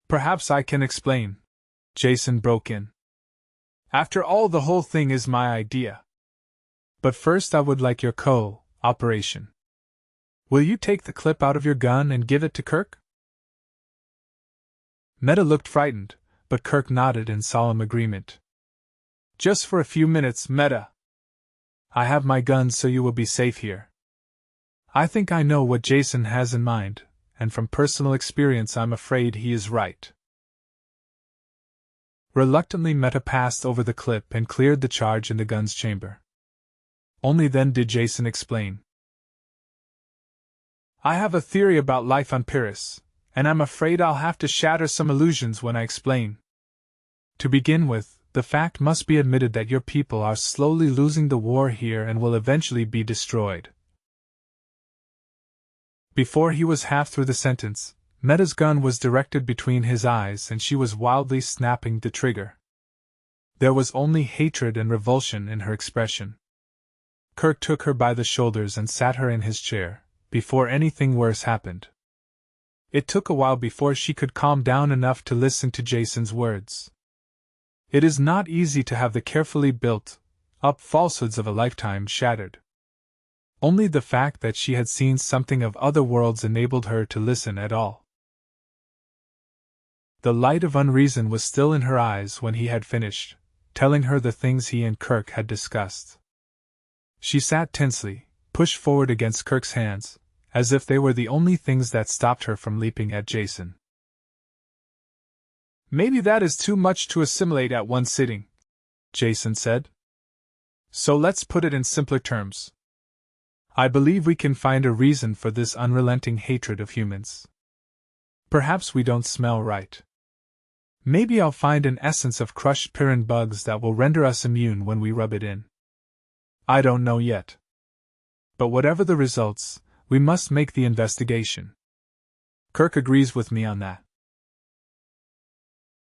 Perhaps I can explain, Jason broke in. After all, the whole thing is my idea. But first I would like your cooperation. Will you take the clip out of your gun and give it to Kirk? Meta looked frightened, but Kirk nodded in solemn agreement. Just for a few minutes, Meta. I have my gun so you will be safe here. I think I know what Jason has in mind, and from personal experience I'm afraid he is right. Reluctantly, Meta passed over the clip and cleared the charge in the gun's chamber. Only then did Jason explain. I have a theory about life on Pyrrus, and I'm afraid I'll have to shatter some illusions when I explain. To begin with, the fact must be admitted that your people are slowly losing the war here and will eventually be destroyed. Before he was half through the sentence, Meta's gun was directed between his eyes and she was wildly snapping the trigger. There was only hatred and revulsion in her expression. Kirk took her by the shoulders and sat her in his chair, before anything worse happened. It took a while before she could calm down enough to listen to Jason's words. It is not easy to have the carefully built-up falsehoods of a lifetime shattered. Only the fact that she had seen something of other worlds enabled her to listen at all. The light of unreason was still in her eyes when he had finished, telling her the things he and Kirk had discussed. She sat tensely, pushed forward against Kirk's hands, as if they were the only things that stopped her from leaping at Jason. Maybe that is too much to assimilate at one sitting, Jason said. So let's put it in simpler terms. I believe we can find a reason for this unrelenting hatred of humans. Perhaps we don't smell right. Maybe I'll find an essence of crushed Pyrrhon bugs that will render us immune when we rub it in. I don't know yet. But whatever the results, we must make the investigation. Kirk agrees with me on that.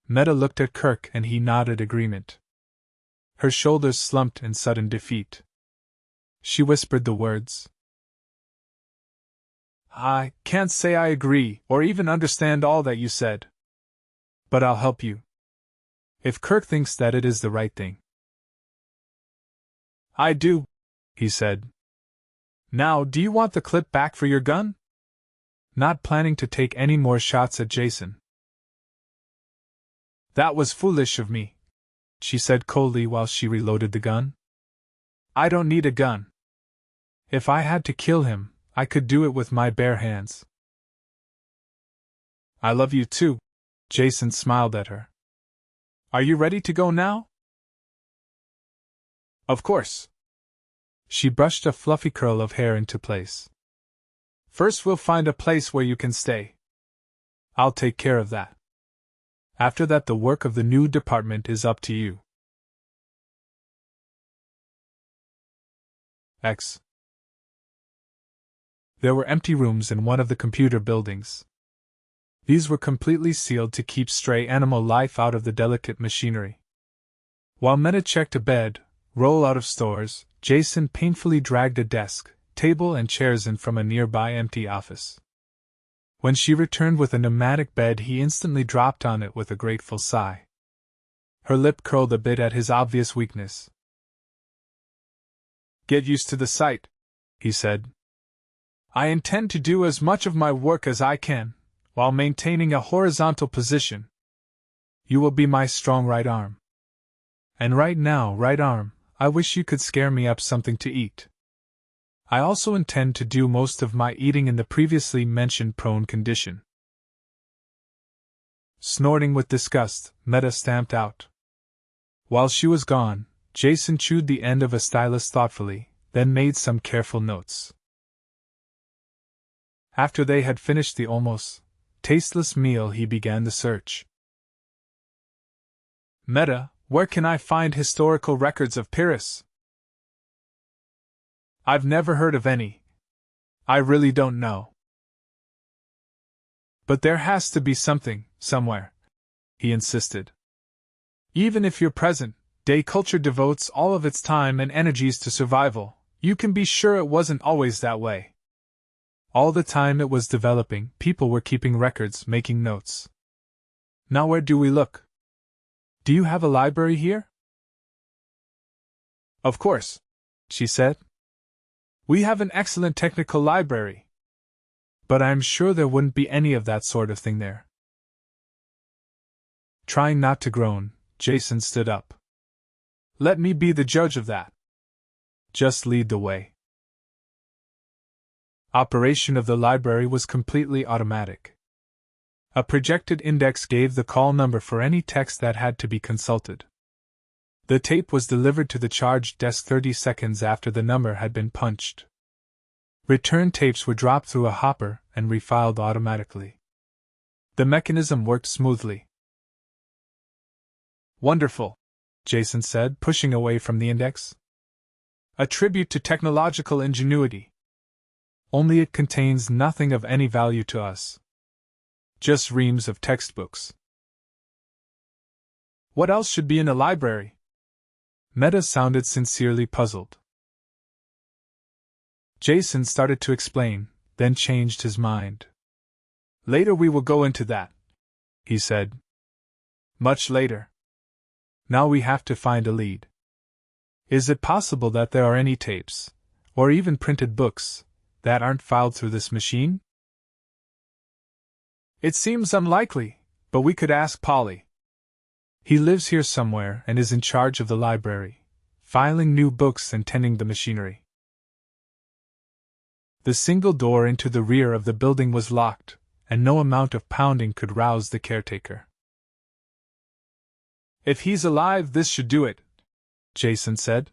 Meta looked at Kirk and he nodded agreement. Her shoulders slumped in sudden defeat. She whispered the words. I can't say I agree or even understand all that you said. But I'll help you. If Kirk thinks that it is the right thing. I do, he said. Now, do you want the clip back for your gun? Not planning to take any more shots at Jason. That was foolish of me, she said coldly while she reloaded the gun. I don't need a gun. If I had to kill him, I could do it with my bare hands. I love you too, Jason smiled at her. Are you ready to go now? Of course. She brushed a fluffy curl of hair into place. First we'll find a place where you can stay. I'll take care of that. After that, the work of the new department is up to you. X. There were empty rooms in one of the computer buildings. These were completely sealed to keep stray animal life out of the delicate machinery. While Meta checked a bed, roll out of stores, Jason painfully dragged a desk, table and chairs in from a nearby empty office. When she returned with a pneumatic bed, he instantly dropped on it with a grateful sigh. Her lip curled a bit at his obvious weakness. Get used to the sight, he said. I intend to do as much of my work as I can, while maintaining a horizontal position. You will be my strong right arm. And right now, right arm, I wish you could scare me up something to eat. I also intend to do most of my eating in the previously mentioned prone condition. Snorting with disgust, Meta stamped out. While she was gone, Jason chewed the end of a stylus thoughtfully, then made some careful notes. After they had finished the almost tasteless meal, he began the search. Meta, where can I find historical records of Pyrrhus? I've never heard of any. I really don't know. But there has to be something, somewhere, he insisted. Even if your present-day culture devotes all of its time and energies to survival, you can be sure it wasn't always that way. All the time it was developing, people were keeping records, making notes. Now where do we look? Do you have a library here? Of course, she said. We have an excellent technical library. But I'm sure there wouldn't be any of that sort of thing there. Trying not to groan, Jason stood up. Let me be the judge of that. Just lead the way. Operation of the library was completely automatic. A projected index gave the call number for any text that had to be consulted. The tape was delivered to the charge desk 30 seconds after the number had been punched. Return tapes were dropped through a hopper and refiled automatically. The mechanism worked smoothly. Wonderful, Jason said, pushing away from the index. A tribute to technological ingenuity. Only it contains nothing of any value to us. Just reams of textbooks. What else should be in a library? Meta sounded sincerely puzzled. Jason started to explain, then changed his mind. Later we will go into that, he said. Much later. Now we have to find a lead. Is it possible that there are any tapes, or even printed books, that aren't filed through this machine? It seems unlikely, but we could ask Polly. He lives here somewhere and is in charge of the library, filing new books and tending the machinery. The single door into the rear of the building was locked, and no amount of pounding could rouse the caretaker. If he's alive, this should do it, Jason said.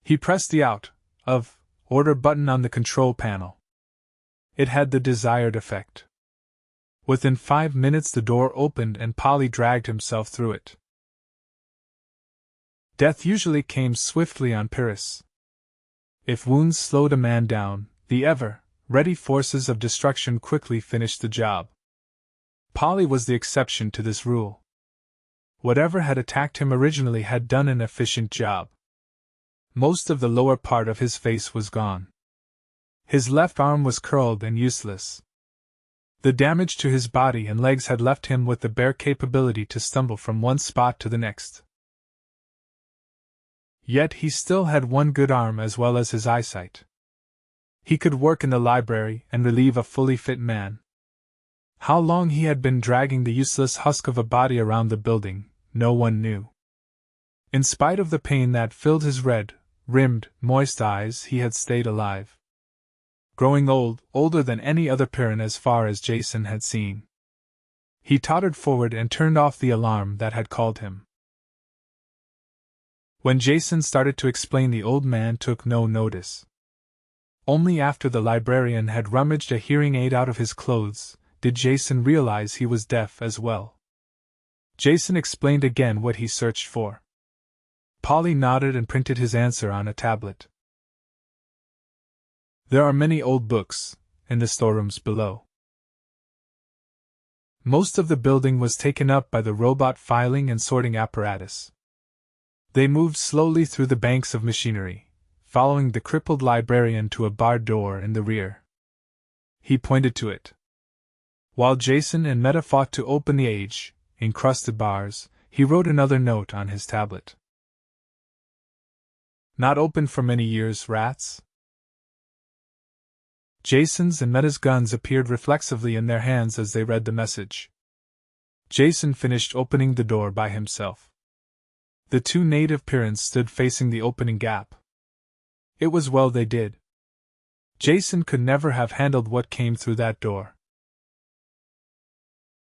He pressed the out of order button on the control panel. It had the desired effect. Within 5 minutes the door opened and Polly dragged himself through it. Death usually came swiftly on Pyrrus. If wounds slowed a man down, the ever-ready forces of destruction quickly finished the job. Polly was the exception to this rule. Whatever had attacked him originally had done an efficient job. Most of the lower part of his face was gone. His left arm was curled and useless. The damage to his body and legs had left him with the bare capability to stumble from one spot to the next. Yet he still had one good arm as well as his eyesight. He could work in the library and relieve a fully fit man. How long he had been dragging the useless husk of a body around the building, no one knew. In spite of the pain that filled his red-rimmed, moist eyes, he had stayed alive. Growing older than any other Pyrrhus as far as Jason had seen. He tottered forward and turned off the alarm that had called him. When Jason started to explain, the old man took no notice. Only after the librarian had rummaged a hearing aid out of his clothes did Jason realize he was deaf as well. Jason explained again what he searched for. Polly nodded and printed his answer on a tablet. There are many old books in the storerooms below. Most of the building was taken up by the robot filing and sorting apparatus. They moved slowly through the banks of machinery, following the crippled librarian to a barred door in the rear. He pointed to it. While Jason and Meta fought to open the age-encrusted bars, he wrote another note on his tablet. Not open for many years, rats. Jason's and Meta's guns appeared reflexively in their hands as they read the message. Jason finished opening the door by himself. The two native Pyrrhus stood facing the opening gap. It was well they did. Jason could never have handled what came through that door.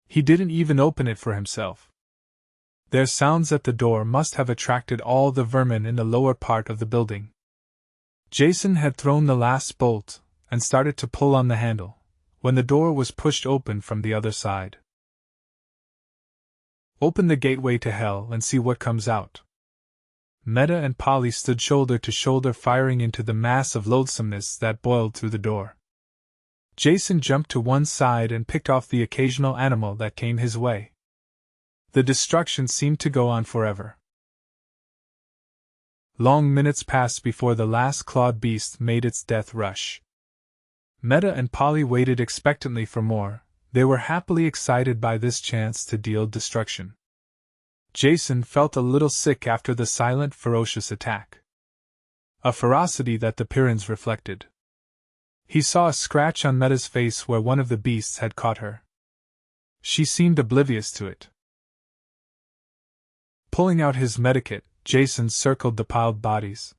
He didn't even open it for himself. Their sounds at the door must have attracted all the vermin in the lower part of the building. Jason had thrown the last bolt and started to pull on the handle, when the door was pushed open from the other side. Open the gateway to hell and see what comes out. Meta and Polly stood shoulder to shoulder, firing into the mass of loathsomeness that boiled through the door. Jason jumped to one side and picked off the occasional animal that came his way. The destruction seemed to go on forever. Long minutes passed before the last clawed beast made its death rush. Meta and Polly waited expectantly for more. They were happily excited by this chance to deal destruction. Jason felt a little sick after the silent, ferocious attack. A ferocity that the Pyrrhus reflected. He saw a scratch on Meta's face where one of the beasts had caught her. She seemed oblivious to it. Pulling out his medikit, Jason circled the piled bodies.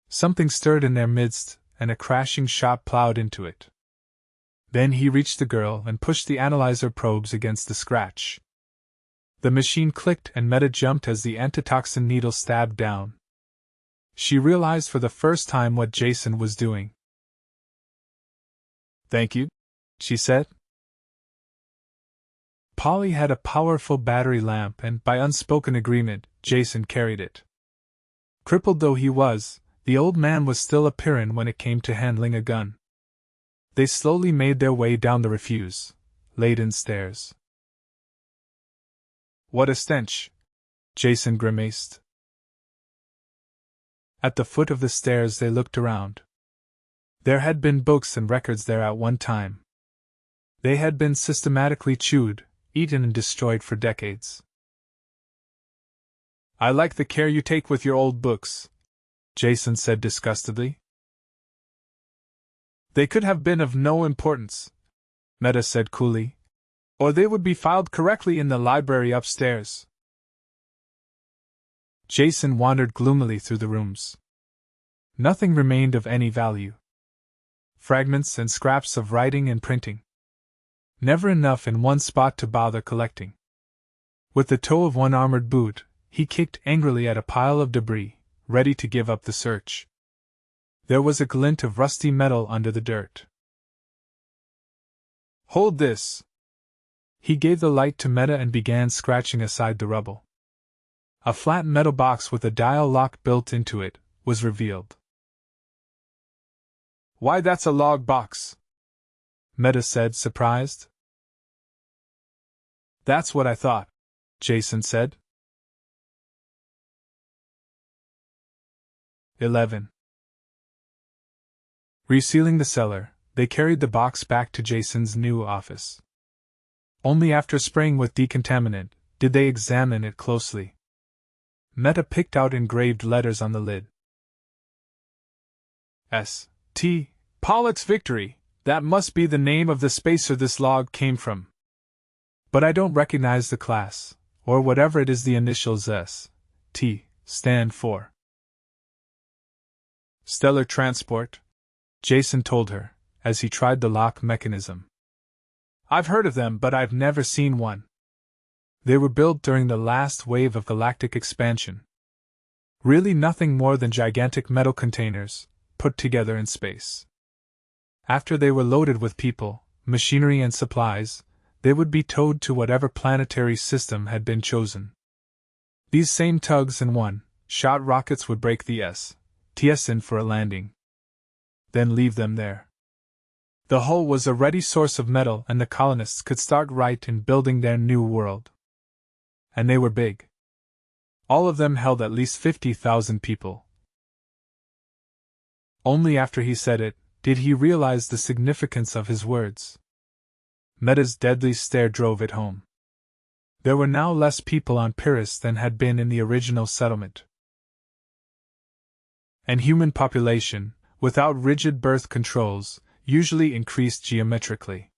Something stirred in their midst, and a crashing shot plowed into it. Then he reached the girl and pushed the analyzer probes against the scratch. The machine clicked and Meta jumped as the antitoxin needle stabbed down. She realized for the first time what Jason was doing. "Thank you," she said. Polly had a powerful battery lamp and, by unspoken agreement, Jason carried it. Crippled though he was, the old man was still a Pyrrhus when it came to handling a gun. They slowly made their way down the refuse-laden stairs. "What a stench!" Jason grimaced. At the foot of the stairs they looked around. There had been books and records there at one time. They had been systematically chewed, eaten and destroyed for decades. "I like the care you take with your old books," Jason said disgustedly. "They could have been of no importance," Meta said coolly, "or they would be filed correctly in the library upstairs." Jason wandered gloomily through the rooms. Nothing remained of any value. Fragments and scraps of writing and printing. Never enough in one spot to bother collecting. With the toe of one armored boot, he kicked angrily at a pile of debris, ready to give up the search. There was a glint of rusty metal under the dirt. "Hold this!" He gave the light to Meta and began scratching aside the rubble. A flat metal box with a dial lock built into it was revealed. "Why, that's a log box!" Meta said, surprised. "That's what I thought," Jason said. 11. Resealing the cellar, they carried the box back to Jason's new office. Only after spraying with decontaminant did they examine it closely. Meta picked out engraved letters on the lid. S.T. Pollock's Victory, that must be the name of the spacer this log came from. But I don't recognize the class, or whatever it is the initials S.T. stand for. Stellar Transport, Jason told her, as he tried the lock mechanism. "I've heard of them, but I've never seen one. They were built during the last wave of galactic expansion. Really nothing more than gigantic metal containers, put together in space. After they were loaded with people, machinery and supplies, they would be towed to whatever planetary system had been chosen. These same tugs and one-shot rockets would break the S.T.S. in for a landing. Then leave them there. The hull was a ready source of metal and the colonists could start right in building their new world. And they were big. All of them held at least 50,000 people." Only after he said it did he realize the significance of his words. Meta's deadly stare drove it home. There were now less people on Pyrrus than had been in the original settlement. And human population, without rigid birth controls, usually increased geometrically.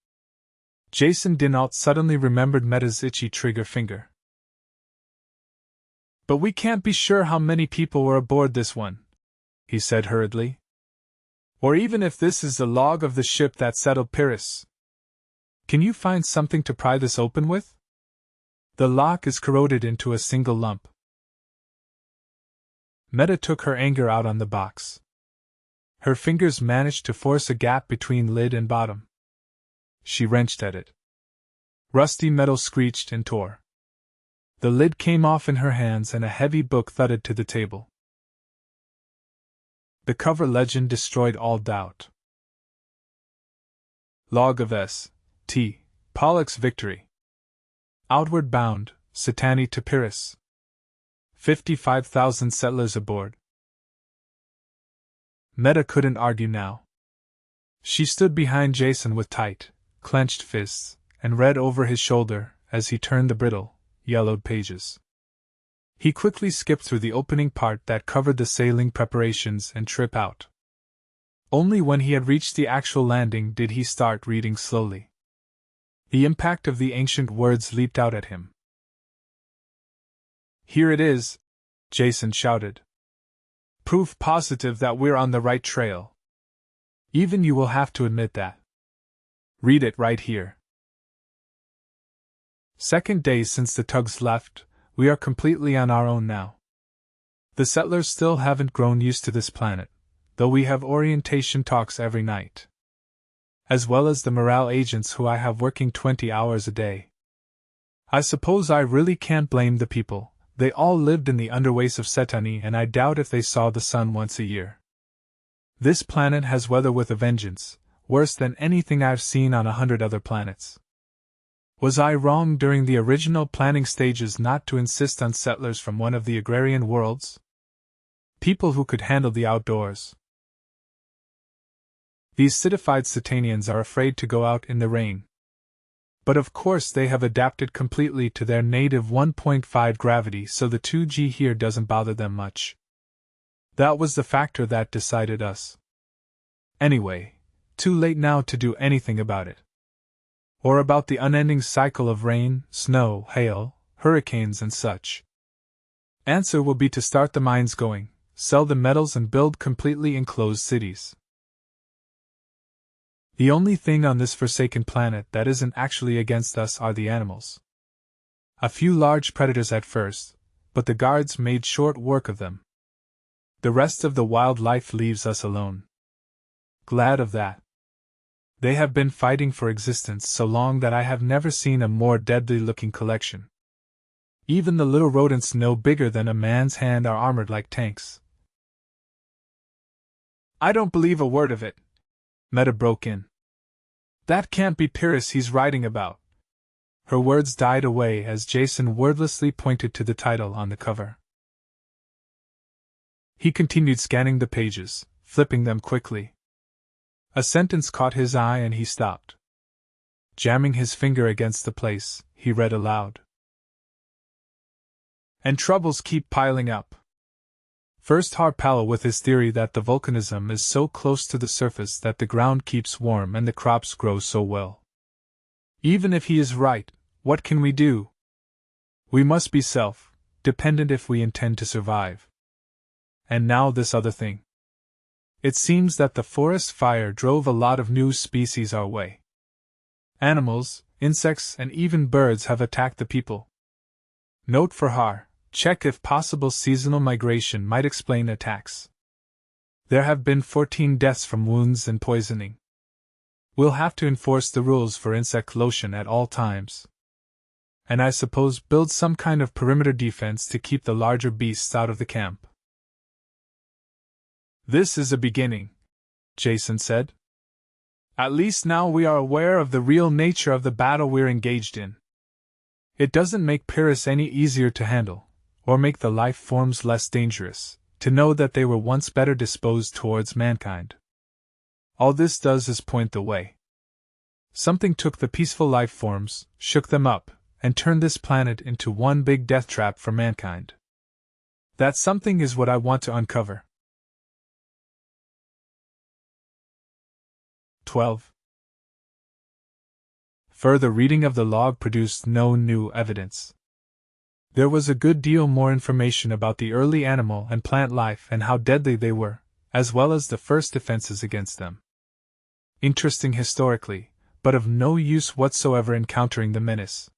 Jason dinAlt suddenly remembered Meta's itchy trigger finger. "But we can't be sure how many people were aboard this one," he said hurriedly. "Or even if this is the log of the ship that settled Pyrrus. Can you find something to pry this open with? The lock is corroded into a single lump." Meta took her anger out on the box. Her fingers managed to force a gap between lid and bottom. She wrenched at it. Rusty metal screeched and tore. The lid came off in her hands and a heavy book thudded to the table. The cover legend destroyed all doubt. Log of S.T. Pollock's Victory. Outward bound, Satani to Pyrrus. 55,000 settlers aboard. Meta couldn't argue now. She stood behind Jason with tight, clenched fists, and read over his shoulder as he turned the brittle, yellowed pages. He quickly skipped through the opening part that covered the sailing preparations and trip out. Only when he had reached the actual landing did he start reading slowly. The impact of the ancient words leaped out at him. "Here it is," Jason shouted. "Proof positive that we're on the right trail. Even you will have to admit that. Read it right here. Second day since the tugs left, we are completely on our own now. The settlers still haven't grown used to this planet, though we have orientation talks every night. As well as the morale agents who I have working 20 hours a day. I suppose I really can't blame the people. They all lived in the underways of Setani and I doubt if they saw the sun once a year. This planet has weather with a vengeance, worse than anything I've seen on 100 other planets. Was I wrong during the original planning stages not to insist on settlers from one of the agrarian worlds? People who could handle the outdoors. These citified Satanians are afraid to go out in the rain. But of course they have adapted completely to their native 1.5 gravity, so the 2G here doesn't bother them much. That was the factor that decided us. Anyway, too late now to do anything about it. Or about the unending cycle of rain, snow, hail, hurricanes and such. Answer will be to start the mines going, sell the metals and build completely enclosed cities. The only thing on this forsaken planet that isn't actually against us are the animals. A few large predators at first, but the guards made short work of them. The rest of the wildlife leaves us alone. Glad of that. They have been fighting for existence so long that I have never seen a more deadly-looking collection. Even the little rodents no bigger than a man's hand are armored like tanks. I don't believe a word of it, Meta broke in. That can't be Pyrrus he's writing about. Her words died away as Jason wordlessly pointed to the title on the cover. He continued scanning the pages, flipping them quickly. A sentence caught his eye and he stopped. Jamming his finger against the place, he read aloud. And troubles keep piling up. First Harpalo with his theory that the volcanism is so close to the surface that the ground keeps warm and the crops grow so well. Even if he is right, what can we do? We must be self-dependent if we intend to survive. And now this other thing. It seems that the forest fire drove a lot of new species our way. Animals, insects, and even birds have attacked the people. Note for Har, check if possible seasonal migration might explain attacks. There have been 14 deaths from wounds and poisoning. We'll have to enforce the rules for insect lotion at all times. And I suppose build some kind of perimeter defense to keep the larger beasts out of the camp. This is a beginning, Jason said. At least now we are aware of the real nature of the battle we're engaged in. It doesn't make Pyrrus any easier to handle, or make the life forms less dangerous, to know that they were once better disposed towards mankind. All this does is point the way. Something took the peaceful life forms, shook them up, and turned this planet into one big death trap for mankind. That something is what I want to uncover. 12. Further reading of the log produced no new evidence. There was a good deal more information about the early animal and plant life and how deadly they were, as well as the first defenses against them. Interesting historically, but of no use whatsoever in countering the menace.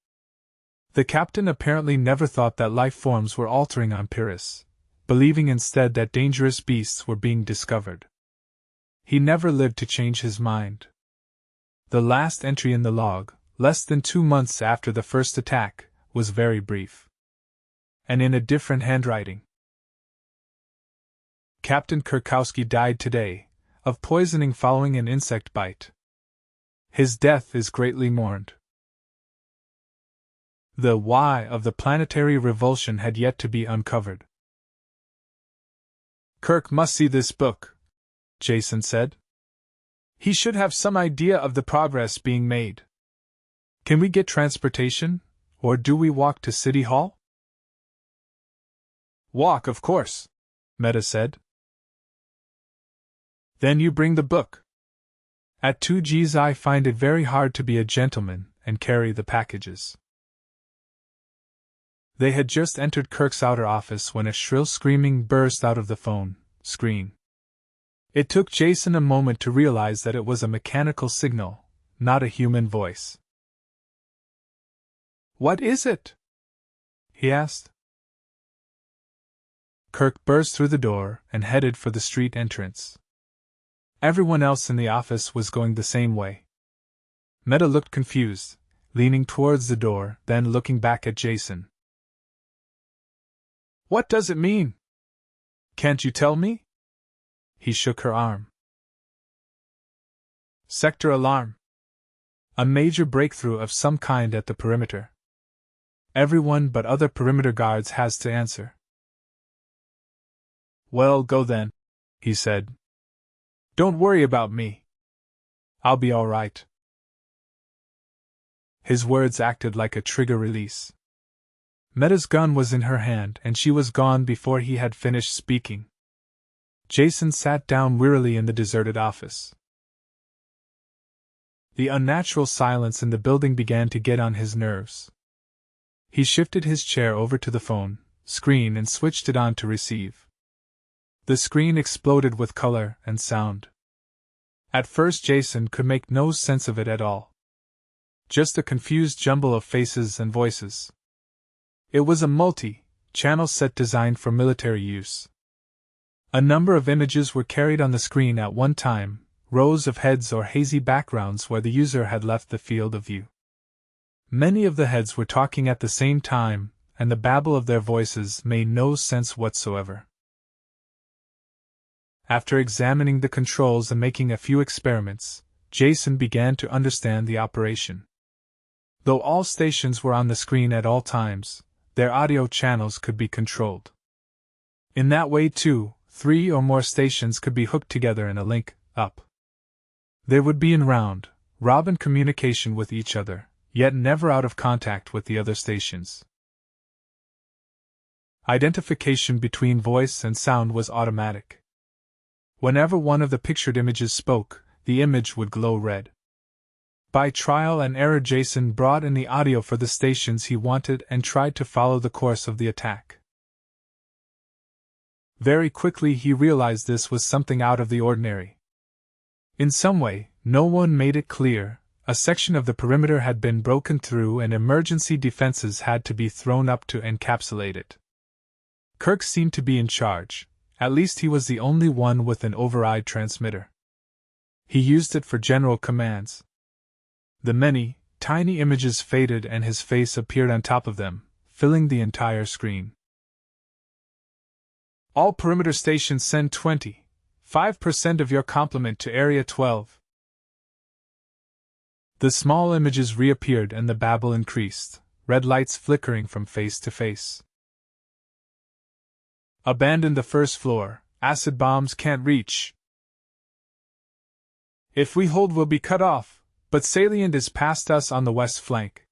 The captain apparently never thought that life forms were altering on Pyrrus, believing instead that dangerous beasts were being discovered. He never lived to change his mind. The last entry in the log, less than 2 months after the first attack, was very brief. And in a different handwriting. Captain Kurkowski died today, of poisoning following an insect bite. His death is greatly mourned. The why of the planetary revulsion had yet to be uncovered. Kirk must see this book, Jason said. He should have some idea of the progress being made. Can we get transportation, or do we walk to City Hall? Walk, of course, Meta said. Then you bring the book. At 2Gs I find it very hard to be a gentleman and carry the packages. They had just entered Kirk's outer office when a shrill screaming burst out of the phone screen. It took Jason a moment to realize that it was a mechanical signal, not a human voice. What is it? He asked. Kirk burst through the door and headed for the street entrance. Everyone else in the office was going the same way. Meta looked confused, leaning towards the door, then looking back at Jason. What does it mean? Can't you tell me? He shook her arm. Sector alarm. A major breakthrough of some kind at the perimeter. Everyone but other perimeter guards has to answer. Well, go then, he said. Don't worry about me. I'll be all right. His words acted like a trigger release. Meta's gun was in her hand and she was gone before he had finished speaking. Jason sat down wearily in the deserted office. The unnatural silence in the building began to get on his nerves. He shifted his chair over to the phone screen and switched it on to receive. The screen exploded with color and sound. At first Jason could make no sense of it at all. Just a confused jumble of faces and voices. It was a multi-channel set designed for military use. A number of images were carried on the screen at one time, rows of heads or hazy backgrounds where the user had left the field of view. Many of the heads were talking at the same time, and the babble of their voices made no sense whatsoever. After examining the controls and making a few experiments, Jason began to understand the operation. Though all stations were on the screen at all times, their audio channels could be controlled. In that way 2, 3 or more stations could be hooked together in a link-up. They would be in round-robin communication with each other, yet never out of contact with the other stations. Identification between voice and sound was automatic. Whenever one of the pictured images spoke, the image would glow red. By trial and error, Jason brought in the audio for the stations he wanted and tried to follow the course of the attack. Very quickly he realized this was something out of the ordinary. In some way, no one made it clear, a section of the perimeter had been broken through and emergency defenses had to be thrown up to encapsulate it. Kirk seemed to be in charge. At least he was the only one with an override transmitter. He used it for general commands. The many, tiny images faded and his face appeared on top of them, filling the entire screen. All perimeter stations send 25% of your complement to Area 12. The small images reappeared and the babble increased, red lights flickering from face to face. Abandon the first floor, acid bombs can't reach. If we hold, we'll be cut off, but salient is past us on the west flank.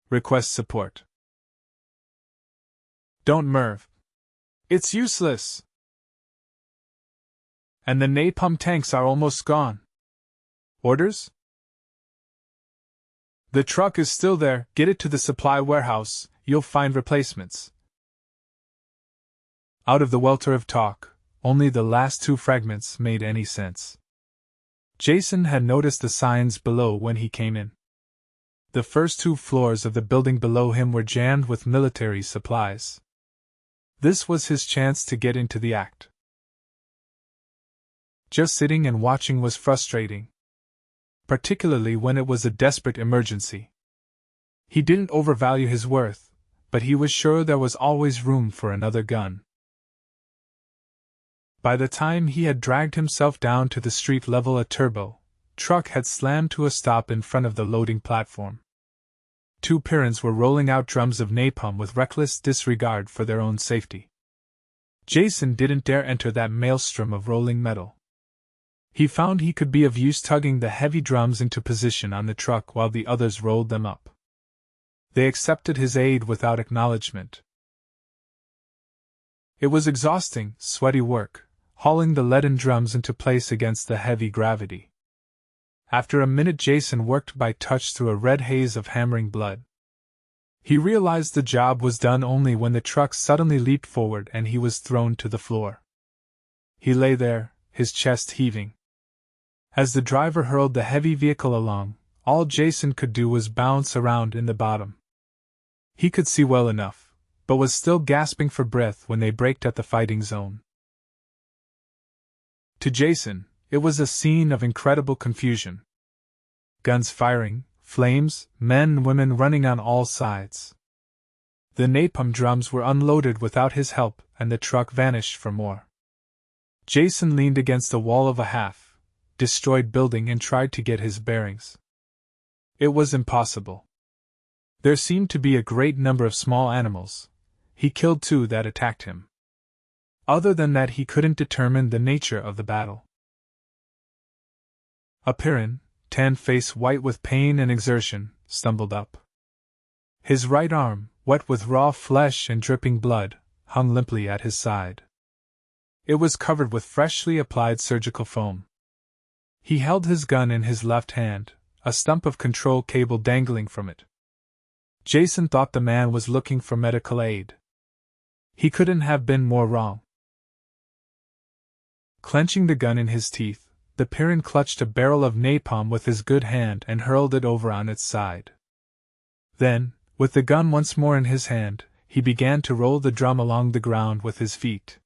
Request support. Don't move. It's useless. And the napalm tanks are almost gone. Orders? The truck is still there, get it to the supply warehouse, you'll find replacements. Out of the welter of talk, only the last 2 fragments made any sense. Jason had noticed the signs below when he came in. The first 2 floors of the building below him were jammed with military supplies. This was his chance to get into the act. Just sitting and watching was frustrating, particularly when it was a desperate emergency. He didn't overvalue his worth, but he was sure there was always room for another gun. By the time he had dragged himself down to the street level, a turbo truck had slammed to a stop in front of the loading platform. 2 Pyrrus were rolling out drums of napalm with reckless disregard for their own safety. Jason didn't dare enter that maelstrom of rolling metal. He found he could be of use tugging the heavy drums into position on the truck while the others rolled them up. They accepted his aid without acknowledgement. It was exhausting, sweaty work, hauling the leaden drums into place against the heavy gravity. After a minute, Jason worked by touch through a red haze of hammering blood. He realized the job was done only when the truck suddenly leaped forward and he was thrown to the floor. He lay there, his chest heaving. As the driver hurled the heavy vehicle along, all Jason could do was bounce around in the bottom. He could see well enough, but was still gasping for breath when they braked at the fighting zone. To Jason, it was a scene of incredible confusion. Guns firing, flames, men and women running on all sides. The napalm drums were unloaded without his help, and the truck vanished for more. Jason leaned against the wall of a half-destroyed building and tried to get his bearings. It was impossible. There seemed to be a great number of small animals. He killed 2 that attacked him. Other than that, he couldn't determine the nature of the battle. A Pyrrus, tan face white with pain and exertion, stumbled up. His right arm, wet with raw flesh and dripping blood, hung limply at his side. It was covered with freshly applied surgical foam. He held his gun in his left hand, a stump of control cable dangling from it. Jason thought the man was looking for medical aid. He couldn't have been more wrong. Clenching the gun in his teeth, the Pyrrus clutched a barrel of napalm with his good hand and hurled it over on its side. Then, with the gun once more in his hand, he began to roll the drum along the ground with his feet.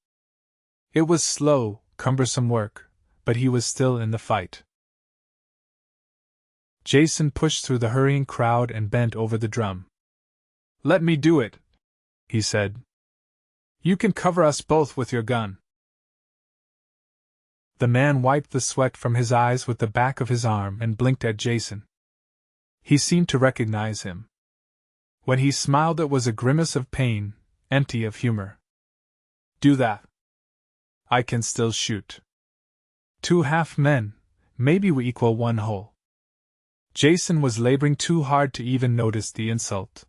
It was slow, cumbersome work, but he was still in the fight. Jason pushed through the hurrying crowd and bent over the drum. "Let me do it," he said. "You can cover us both with your gun." The man wiped the sweat from his eyes with the back of his arm and blinked at Jason. He seemed to recognize him. When he smiled, it was a grimace of pain, empty of humor. "Do that. I can still shoot. 2 half men, maybe we equal 1 whole." Jason was laboring too hard to even notice the insult.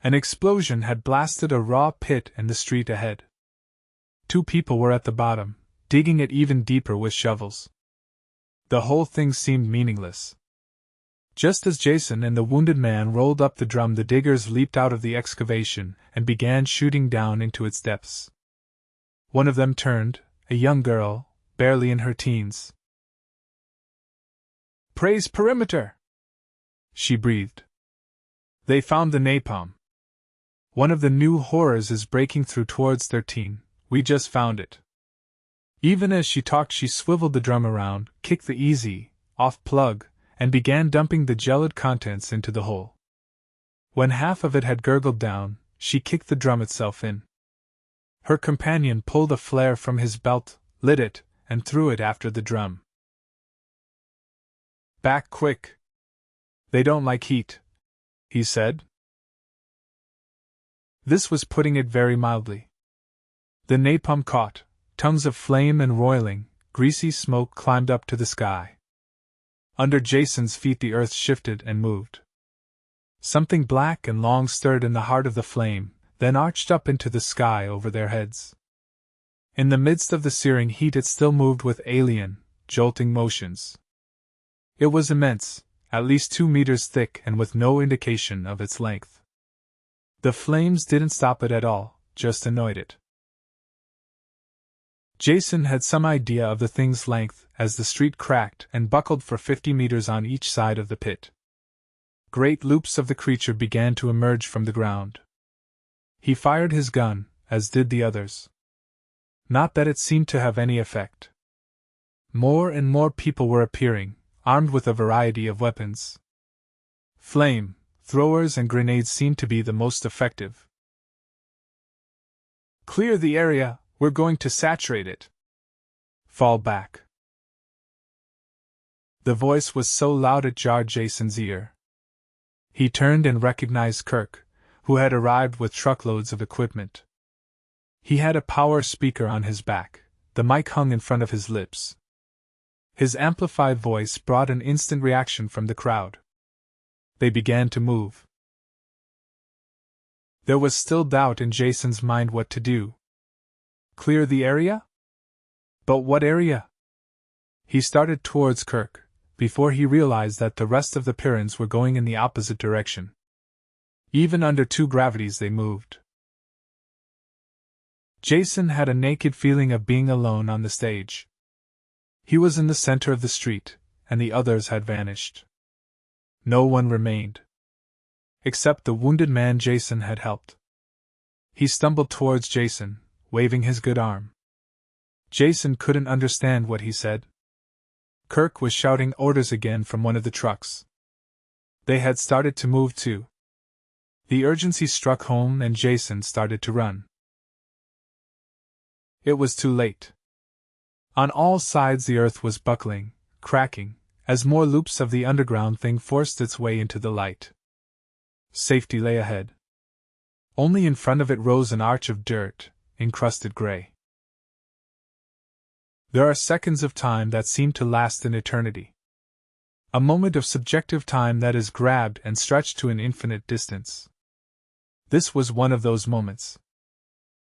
An explosion had blasted a raw pit in the street ahead. 2 people were at the bottom, digging it even deeper with shovels. The whole thing seemed meaningless. Just as Jason and the wounded man rolled up the drum, the diggers leaped out of the excavation and began shooting down into its depths. One of them turned, a young girl, barely in her teens. "Praise perimeter!" she breathed. "They found the napalm. One of the new horrors is breaking through towards 13. We just found it." Even as she talked, she swiveled the drum around, kicked the easy, off plug, and began dumping the gelid contents into the hole. When half of it had gurgled down, she kicked the drum itself in. Her companion pulled a flare from his belt, lit it, and threw it after the drum. "Back quick. They don't like heat," he said. This was putting it very mildly. The napalm caught, tongues of flame and roiling, greasy smoke climbed up to the sky. Under Jason's feet the earth shifted and moved. Something black and long stirred in the heart of the flame, then arched up into the sky over their heads. In the midst of the searing heat it still moved with alien, jolting motions. It was immense, at least 2 meters thick and with no indication of its length. The flames didn't stop it at all, just annoyed it. Jason had some idea of the thing's length as the street cracked and buckled for 50 meters on each side of the pit. Great loops of the creature began to emerge from the ground. He fired his gun, as did the others. Not that it seemed to have any effect. More and more people were appearing, armed with a variety of weapons. Flame throwers and grenades seemed to be the most effective. "Clear the area, we're going to saturate it." "Fall back." The voice was so loud it jarred Jason's ear. He turned and recognized Kirk, who had arrived with truckloads of equipment. He had a power speaker on his back, the mic hung in front of his lips. His amplified voice brought an instant reaction from the crowd. They began to move. There was still doubt in Jason's mind what to do. Clear the area? But what area? He started towards Kirk, before he realized that the rest of the Pyrrans were going in the opposite direction. Even under 2 gravities they moved. Jason had a naked feeling of being alone on the stage. He was in the center of the street, and the others had vanished. No one remained. Except the wounded man Jason had helped. He stumbled towards Jason, waving his good arm. Jason couldn't understand what he said. Kirk was shouting orders again from one of the trucks. They had started to move too. The urgency struck home and Jason started to run. It was too late. On all sides the earth was buckling, cracking, as more loops of the underground thing forced its way into the light. Safety lay ahead. Only in front of it rose an arch of dirt, encrusted gray. There are seconds of time that seem to last an eternity. A moment of subjective time that is grabbed and stretched to an infinite distance. This was one of those moments.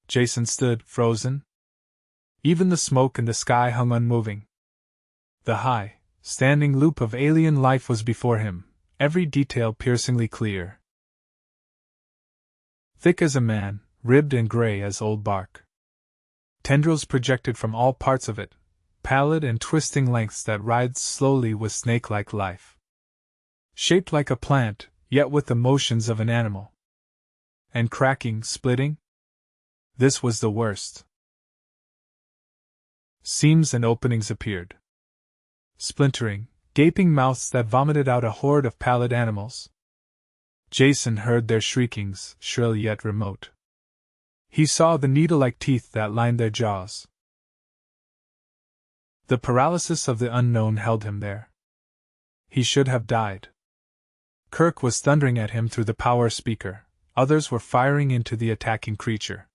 Jason stood, frozen. Even the smoke in the sky hung unmoving. The high, standing loop of alien life was before him, every detail piercingly clear. Thick as a man, ribbed and gray as old bark. Tendrils projected from all parts of it, pallid and twisting lengths that writhed slowly with snake-like life. Shaped like a plant, yet with the motions of an animal. and cracking, splitting. This was the worst. Seams and openings appeared. Splintering, gaping mouths that vomited out a horde of pallid animals. Jason heard their shriekings, shrill yet remote. He saw the needle-like teeth that lined their jaws. The paralysis of the unknown held him there. He should have died. Kirk was thundering at him through the power speaker. Others were firing into the attacking creature.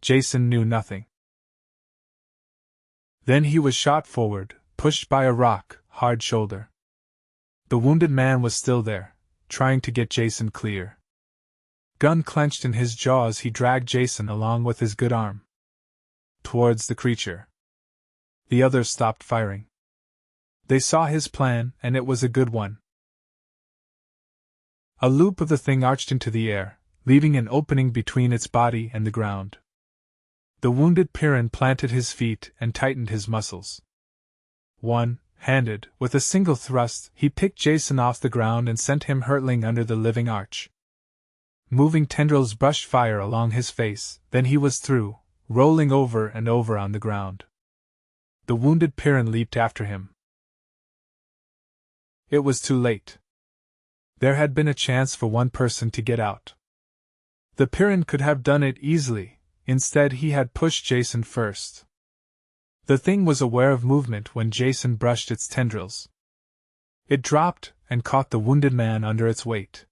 Jason knew nothing. Then he was shot forward, pushed by a rock, hard shoulder. The wounded man was still there, trying to get Jason clear. Gun clenched in his jaws, he dragged Jason along with his good arm towards the creature. The others stopped firing. They saw his plan, and it was a good one. A loop of the thing arched into the air, leaving an opening between its body and the ground. The wounded Pyrrus planted his feet and tightened his muscles. One-handed, with a single thrust, he picked Jason off the ground and sent him hurtling under the living arch. Moving tendrils brushed fire along his face, then he was through, rolling over and over on the ground. The wounded Pyrrus leaped after him. It was too late. There had been a chance for one person to get out. The Pyrrus could have done it easily. Instead, he had pushed Jason first. The thing was aware of movement when Jason brushed its tendrils. It dropped and caught the wounded man under its weight.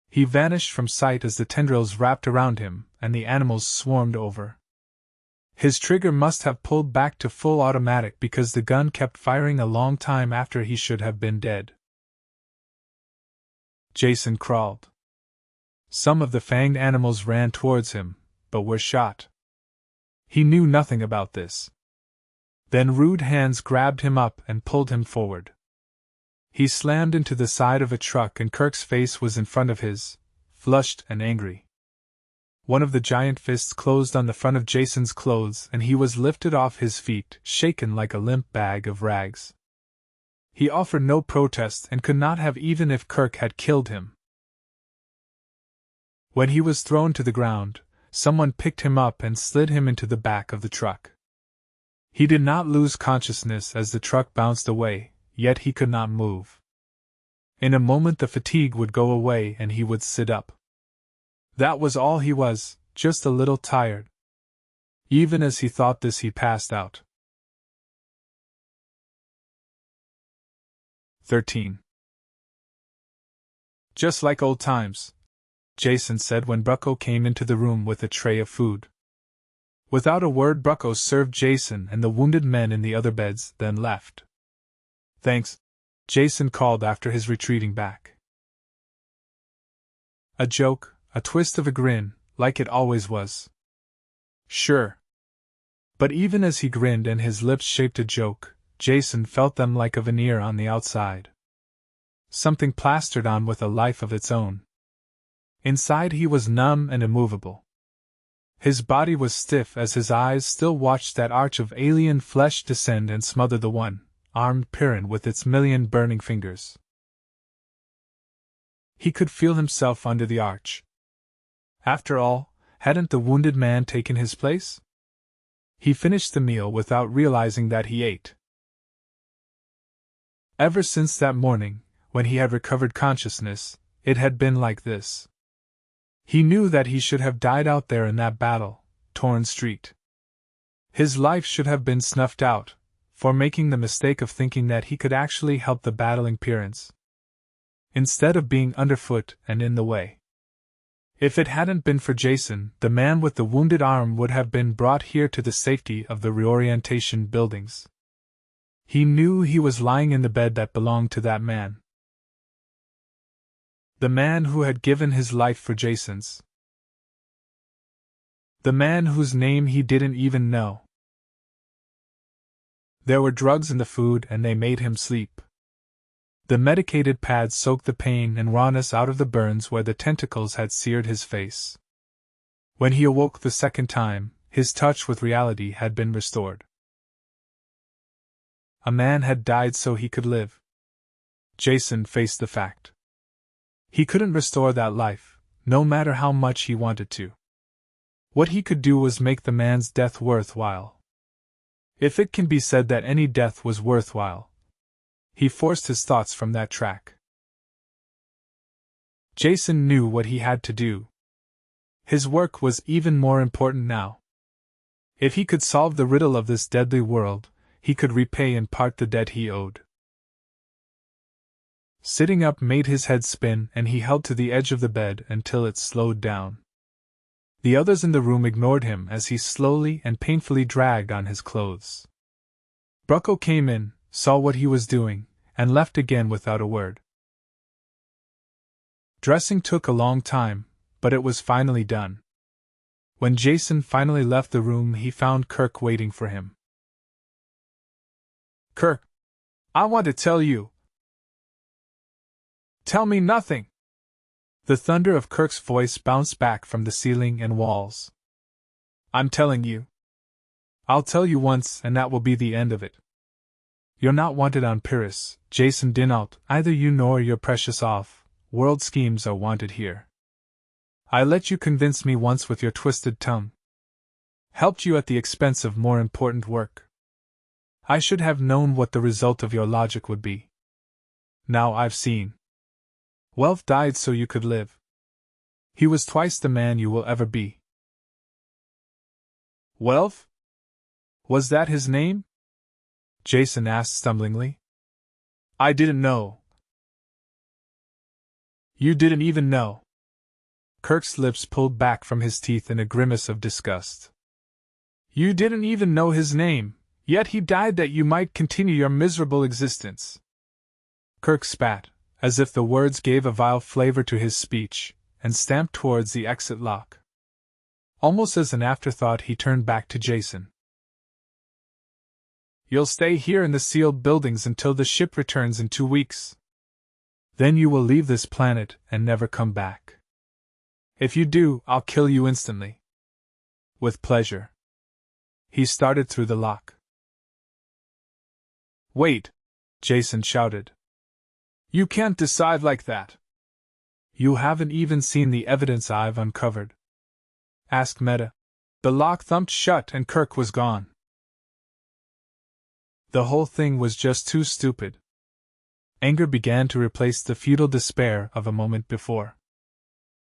He vanished from sight as the tendrils wrapped around him and the animals swarmed over. His trigger must have pulled back to full automatic because the gun kept firing a long time after he should have been dead. Jason crawled. Some of the fanged animals ran towards him, but were shot. He knew nothing about this. Then rude hands grabbed him up and pulled him forward. He slammed into the side of a truck and Kirk's face was in front of his, flushed and angry. One of the giant fists closed on the front of Jason's clothes and he was lifted off his feet, shaken like a limp bag of rags. He offered no protest and could not have even if Kirk had killed him. When he was thrown to the ground, someone picked him up and slid him into the back of the truck. He did not lose consciousness as the truck bounced away, yet he could not move. In a moment the fatigue would go away and he would sit up. That was all he was, just a little tired. Even as he thought this, he passed out. 13. Just like old times, Jason said when Brucko came into the room with a tray of food. Without a word, Brucko served Jason and the wounded men in the other beds, then left. Thanks, Jason called after his retreating back. A joke, a twist of a grin, like it always was. Sure. But even as he grinned and his lips shaped a joke, Jason felt them like a veneer on the outside. Something plastered on with a life of its own. Inside he was numb and immovable. His body was stiff as his eyes still watched that arch of alien flesh descend and smother the one-armed Pyrrus with its million burning fingers. He could feel himself under the arch. After all, hadn't the wounded man taken his place? He finished the meal without realizing that he ate. Ever since that morning, when he had recovered consciousness, it had been like this. He knew that he should have died out there in that battle-torn street. His life should have been snuffed out, for making the mistake of thinking that he could actually help the battling Pyrrus, instead of being underfoot and in the way. If it hadn't been for Jason, the man with the wounded arm would have been brought here to the safety of the reorientation buildings. He knew he was lying in the bed that belonged to that man. The man who had given his life for Jason's. The man whose name he didn't even know. There were drugs in the food and they made him sleep. The medicated pads soaked the pain and rawness out of the burns where the tentacles had seared his face. When he awoke the second time, his touch with reality had been restored. A man had died so he could live. Jason faced the fact. He couldn't restore that life, no matter how much he wanted to. What he could do was make the man's death worthwhile. If it can be said that any death was worthwhile. He forced his thoughts from that track. Jason knew what he had to do. His work was even more important now. If he could solve the riddle of this deadly world, he could repay in part the debt he owed. Sitting up made his head spin, and he held to the edge of the bed until it slowed down. The others in the room ignored him as he slowly and painfully dragged on his clothes. Bucko came in, saw what he was doing, and left again without a word. Dressing took a long time, but it was finally done. When Jason finally left the room, he found Kirk waiting for him. "Kirk, I want to tell you." "Tell me nothing." The thunder of Kirk's voice bounced back from the ceiling and walls. "I'm telling you. I'll tell you once, and that will be the end of it. You're not wanted on Pyrrus, Jason dinAlt. Either you nor your precious off-world schemes are wanted here. I let you convince me once with your twisted tongue. Helped you at the expense of more important work. I should have known what the result of your logic would be. Now I've seen. Wealth died so you could live. He was twice the man you will ever be." "Wealth? Was that his name?" Jason asked stumblingly. "I didn't know." "You didn't even know." Kirk's lips pulled back from his teeth in a grimace of disgust. "You didn't even know his name, yet he died that you might continue your miserable existence." Kirk spat, as if the words gave a vile flavor to his speech, and stamped towards the exit lock. Almost as an afterthought, he turned back to Jason. "You'll stay here in the sealed buildings until the ship returns in 2 weeks. Then you will leave this planet and never come back. If you do, I'll kill you instantly." "With pleasure." He started through the lock. "Wait!" Jason shouted. "You can't decide like that." "You haven't even seen the evidence I've uncovered," asked Meta. The lock thumped shut and Kirk was gone. The whole thing was just too stupid. Anger began to replace the futile despair of a moment before.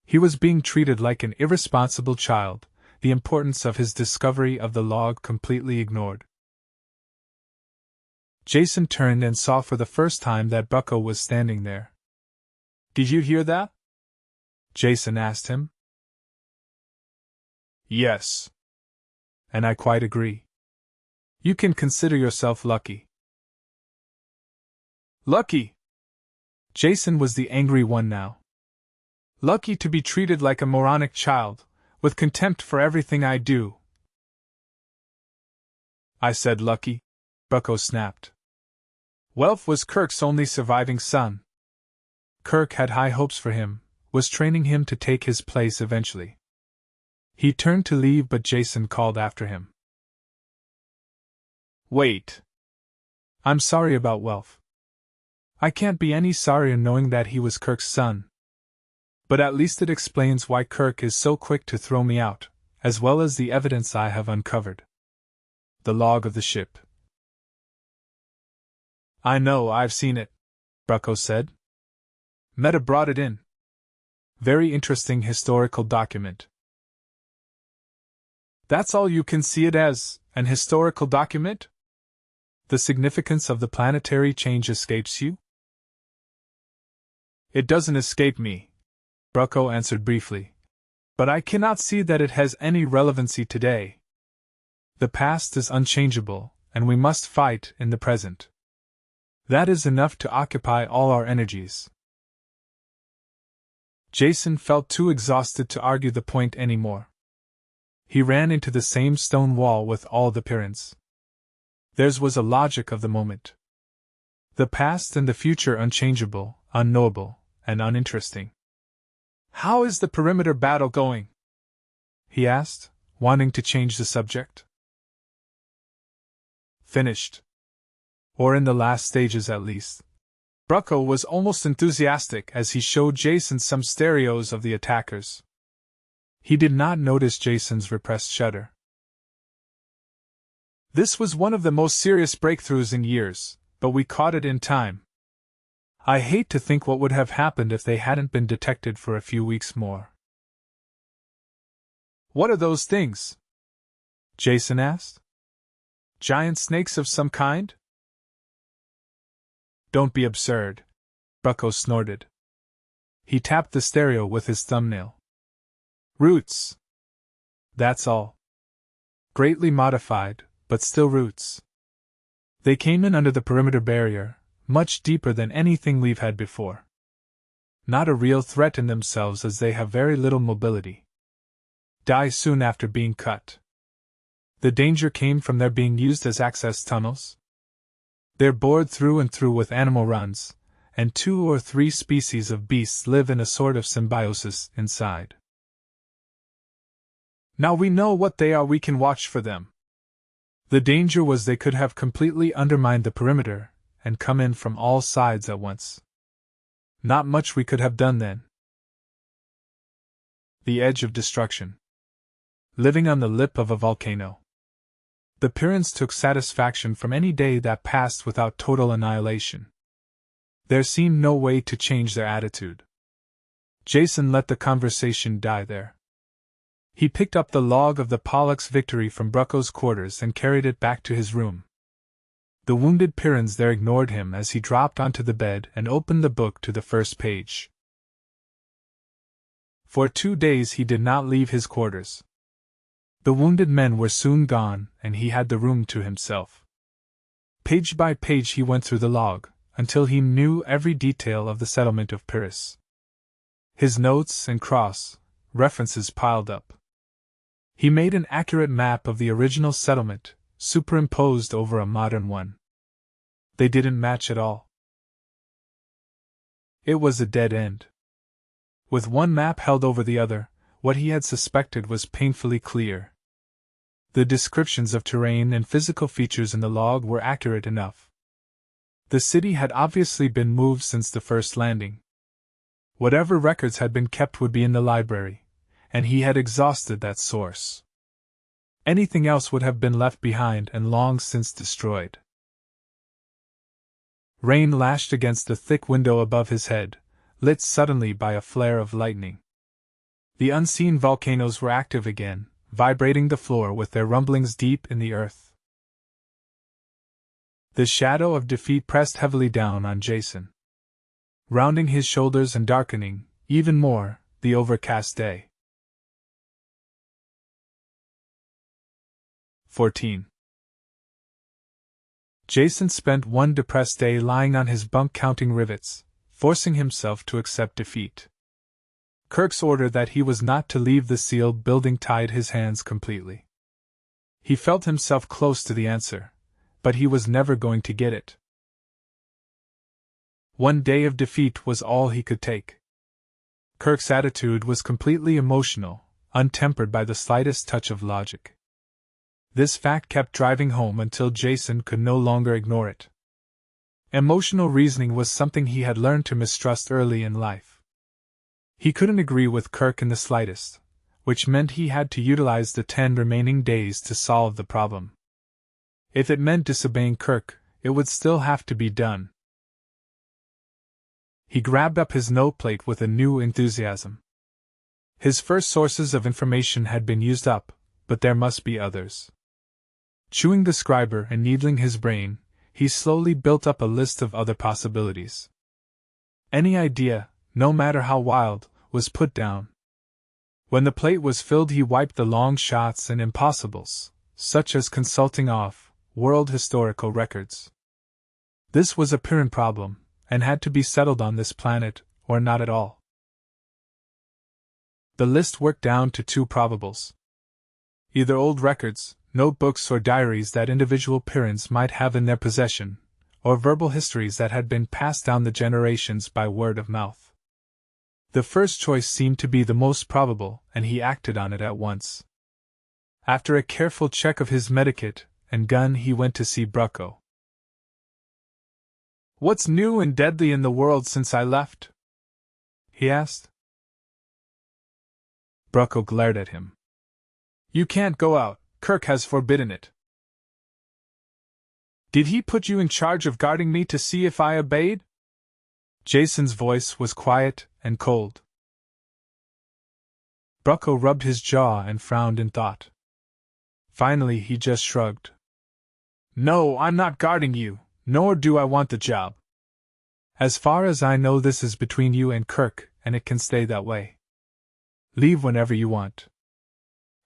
He was being treated like an irresponsible child, the importance of his discovery of the log completely ignored. Jason turned and saw for the first time that Bucko was standing there. "Did you hear that?" Jason asked him. "Yes. And I quite agree. You can consider yourself lucky." "Lucky?" Jason was the angry one now. "Lucky to be treated like a moronic child, with contempt for everything I do." "I said lucky," Bucko snapped. Welf was Kirk's only surviving son. Kirk had high hopes for him, was training him to take his place eventually. He turned to leave, but Jason called after him. "Wait. I'm sorry about Welf. I can't be any sorrier knowing that he was Kirk's son. But at least it explains why Kirk is so quick to throw me out, as well as the evidence I have uncovered. The log of the ship." "I know, I've seen it," Bucko said. "Meta brought it in. Very interesting historical document." "That's all you can see it as, an historical document? The significance of the planetary change escapes you?" "It doesn't escape me," Bucko answered briefly. "But I cannot see that it has any relevancy today. The past is unchangeable, and we must fight in the present. That is enough to occupy all our energies." Jason felt too exhausted to argue the point anymore. He ran into the same stone wall with all the Pyrrans. Theirs was a logic of the moment. The past and the future unchangeable, unknowable, and uninteresting. "How is the perimeter battle going?" he asked, wanting to change the subject. "Finished. Or in the last stages at least," Brucko was almost enthusiastic as he showed Jason some stereos of the attackers. He did not notice Jason's repressed shudder. This was one of the most serious breakthroughs in years, but we caught it in time. I hate to think what would have happened if they hadn't been detected for a few weeks more. What are those things? Jason asked. Giant snakes of some kind? Don't be absurd, Brucko snorted. He tapped the stereo with his thumbnail. Roots. That's all. Greatly modified, but still roots. They came in under the perimeter barrier, much deeper than anything we've had before. Not a real threat in themselves as they have very little mobility. Die soon after being cut. The danger came from their being used as access tunnels. They're bored through and through with animal runs, and 2 or 3 species of beasts live in a sort of symbiosis inside. Now we know what they are, we can watch for them. The danger was they could have completely undermined the perimeter and come in from all sides at once. Not much we could have done then. The edge of destruction. Living on the lip of a volcano. The Pyrrans took satisfaction from any day that passed without total annihilation. There seemed no way to change their attitude. Jason let the conversation die there. He picked up the log of the Pollux victory from Brucko's quarters and carried it back to his room. The wounded Pyrrans there ignored him as he dropped onto the bed and opened the book to the first page. For 2 days he did not leave his quarters. The wounded men were soon gone, and he had the room to himself. Page by page he went through the log, until he knew every detail of the settlement of Pyrrus. His notes and cross-references piled up. He made an accurate map of the original settlement, superimposed over a modern one. They didn't match at all. It was a dead end. With one map held over the other, what he had suspected was painfully clear. The descriptions of terrain and physical features in the log were accurate enough. The city had obviously been moved since the first landing. Whatever records had been kept would be in the library, and he had exhausted that source. Anything else would have been left behind and long since destroyed. Rain lashed against the thick window above his head, lit suddenly by a flare of lightning. The unseen volcanoes were active again, vibrating the floor with their rumblings deep in the earth. The shadow of defeat pressed heavily down on Jason, rounding his shoulders and darkening, even more, the overcast day. 14. Jason spent one depressed day lying on his bunk counting rivets, forcing himself to accept defeat. Kirk's order that he was not to leave the sealed building tied his hands completely. He felt himself close to the answer, but he was never going to get it. One day of defeat was all he could take. Kirk's attitude was completely emotional, untempered by the slightest touch of logic. This fact kept driving home until Jason could no longer ignore it. Emotional reasoning was something he had learned to mistrust early in life. He couldn't agree with Kirk in the slightest, which meant he had to utilize the 10 remaining days to solve the problem. If it meant disobeying Kirk, it would still have to be done. He grabbed up his noteplate with a new enthusiasm. His first sources of information had been used up, but there must be others. Chewing the scriber and needling his brain, he slowly built up a list of other possibilities. Any idea, no matter how wild, was put down. When the plate was filled, he wiped the long shots and impossibles, such as consulting off-world historical records. This was a Pyrran problem, and had to be settled on this planet, or not at all. The list worked down to 2 probables. Either old records, notebooks or diaries that individual Pyrrans might have in their possession, or verbal histories that had been passed down the generations by word of mouth. The first choice seemed to be the most probable, and he acted on it at once. After a careful check of his medikit and gun, he went to see Brucko. What's new and deadly in the world since I left? He asked. Bruckle glared at him. You can't go out, Kirk has forbidden it. Did he put you in charge of guarding me to see if I obeyed? Jason's voice was quiet and cold. Bruckle rubbed his jaw and frowned in thought. Finally he just shrugged. No, I'm not guarding you, nor do I want the job. As far as I know, this is between you and Kirk, and it can stay that way. Leave whenever you want.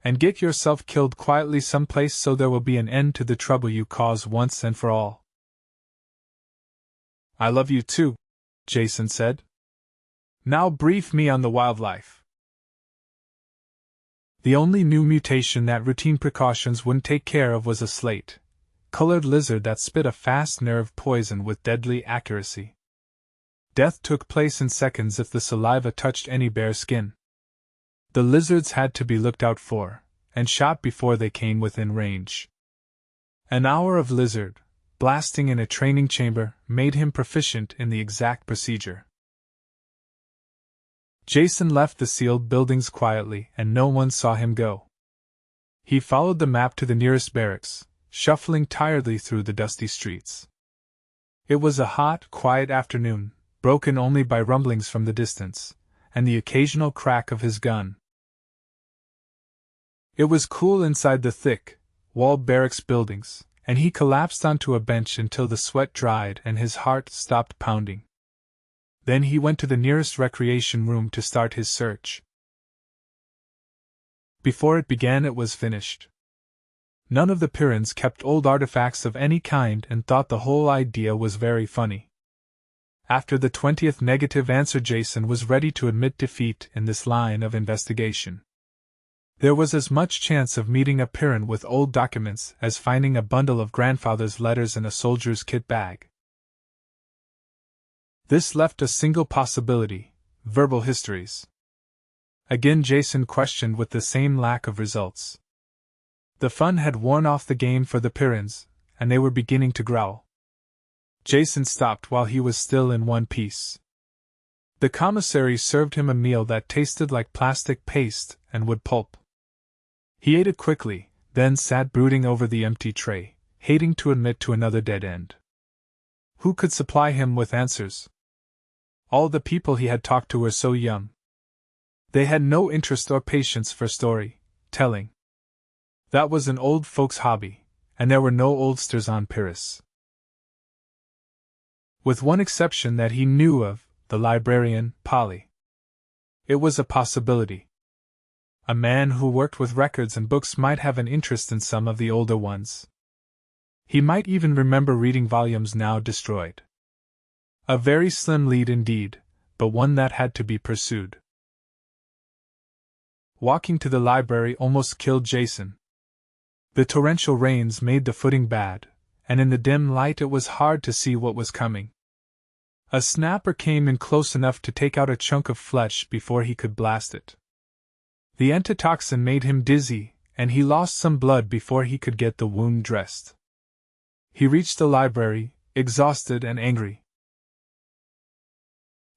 And get yourself killed quietly someplace so there will be an end to the trouble you cause once and for all. I love you too, Jason said. Now brief me on the wildlife. The only new mutation that routine precautions wouldn't take care of was a slate-colored lizard that spit a fast nerve poison with deadly accuracy. Death took place in seconds if the saliva touched any bare skin. The lizards had to be looked out for, and shot before they came within range. An hour of lizard blasting in a training chamber made him proficient in the exact procedure. Jason left the sealed buildings quietly, and no one saw him go. He followed the map to the nearest barracks, shuffling tiredly through the dusty streets. It was a hot, quiet afternoon, broken only by rumblings from the distance, and the occasional crack of his gun. It was cool inside the thick, walled barracks buildings, and he collapsed onto a bench until the sweat dried and his heart stopped pounding. Then he went to the nearest recreation room to start his search. Before it began, it was finished. None of the Pyrrans kept old artifacts of any kind and thought the whole idea was very funny. After the 20th negative answer, Jason was ready to admit defeat in this line of investigation. There was as much chance of meeting a Pyrran with old documents as finding a bundle of grandfather's letters in a soldier's kit bag. This left a single possibility: verbal histories. Again Jason questioned with the same lack of results. The fun had worn off the game for the Pyrrans, and they were beginning to growl. Jason stopped while he was still in one piece. The commissary served him a meal that tasted like plastic paste and wood pulp. He ate it quickly, then sat brooding over the empty tray, hating to admit to another dead end. Who could supply him with answers? All the people he had talked to were so young. They had no interest or patience for story-telling. That was an old folks' hobby, and there were no oldsters on Pyrrus. With one exception that he knew of, the librarian, Polly. It was a possibility. A man who worked with records and books might have an interest in some of the older ones. He might even remember reading volumes now destroyed. A very slim lead indeed, but one that had to be pursued. Walking to the library almost killed Jason. The torrential rains made the footing bad, and in the dim light it was hard to see what was coming. A snapper came in close enough to take out a chunk of flesh before he could blast it. The antitoxin made him dizzy, and he lost some blood before he could get the wound dressed. He reached the library, exhausted and angry.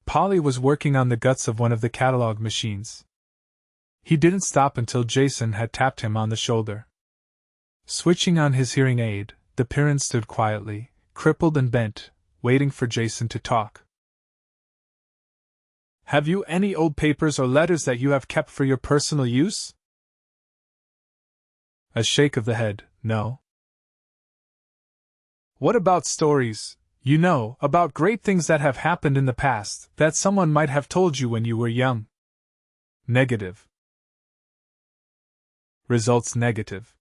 Polly was working on the guts of one of the catalog machines. He didn't stop until Jason had tapped him on the shoulder. Switching on his hearing aid, the Pyrran stood quietly, crippled and bent, waiting for Jason to talk. Have you any old papers or letters that you have kept for your personal use? A shake of the head, no. What about stories, you know, about great things that have happened in the past, that someone might have told you when you were young? Negative. Results negative.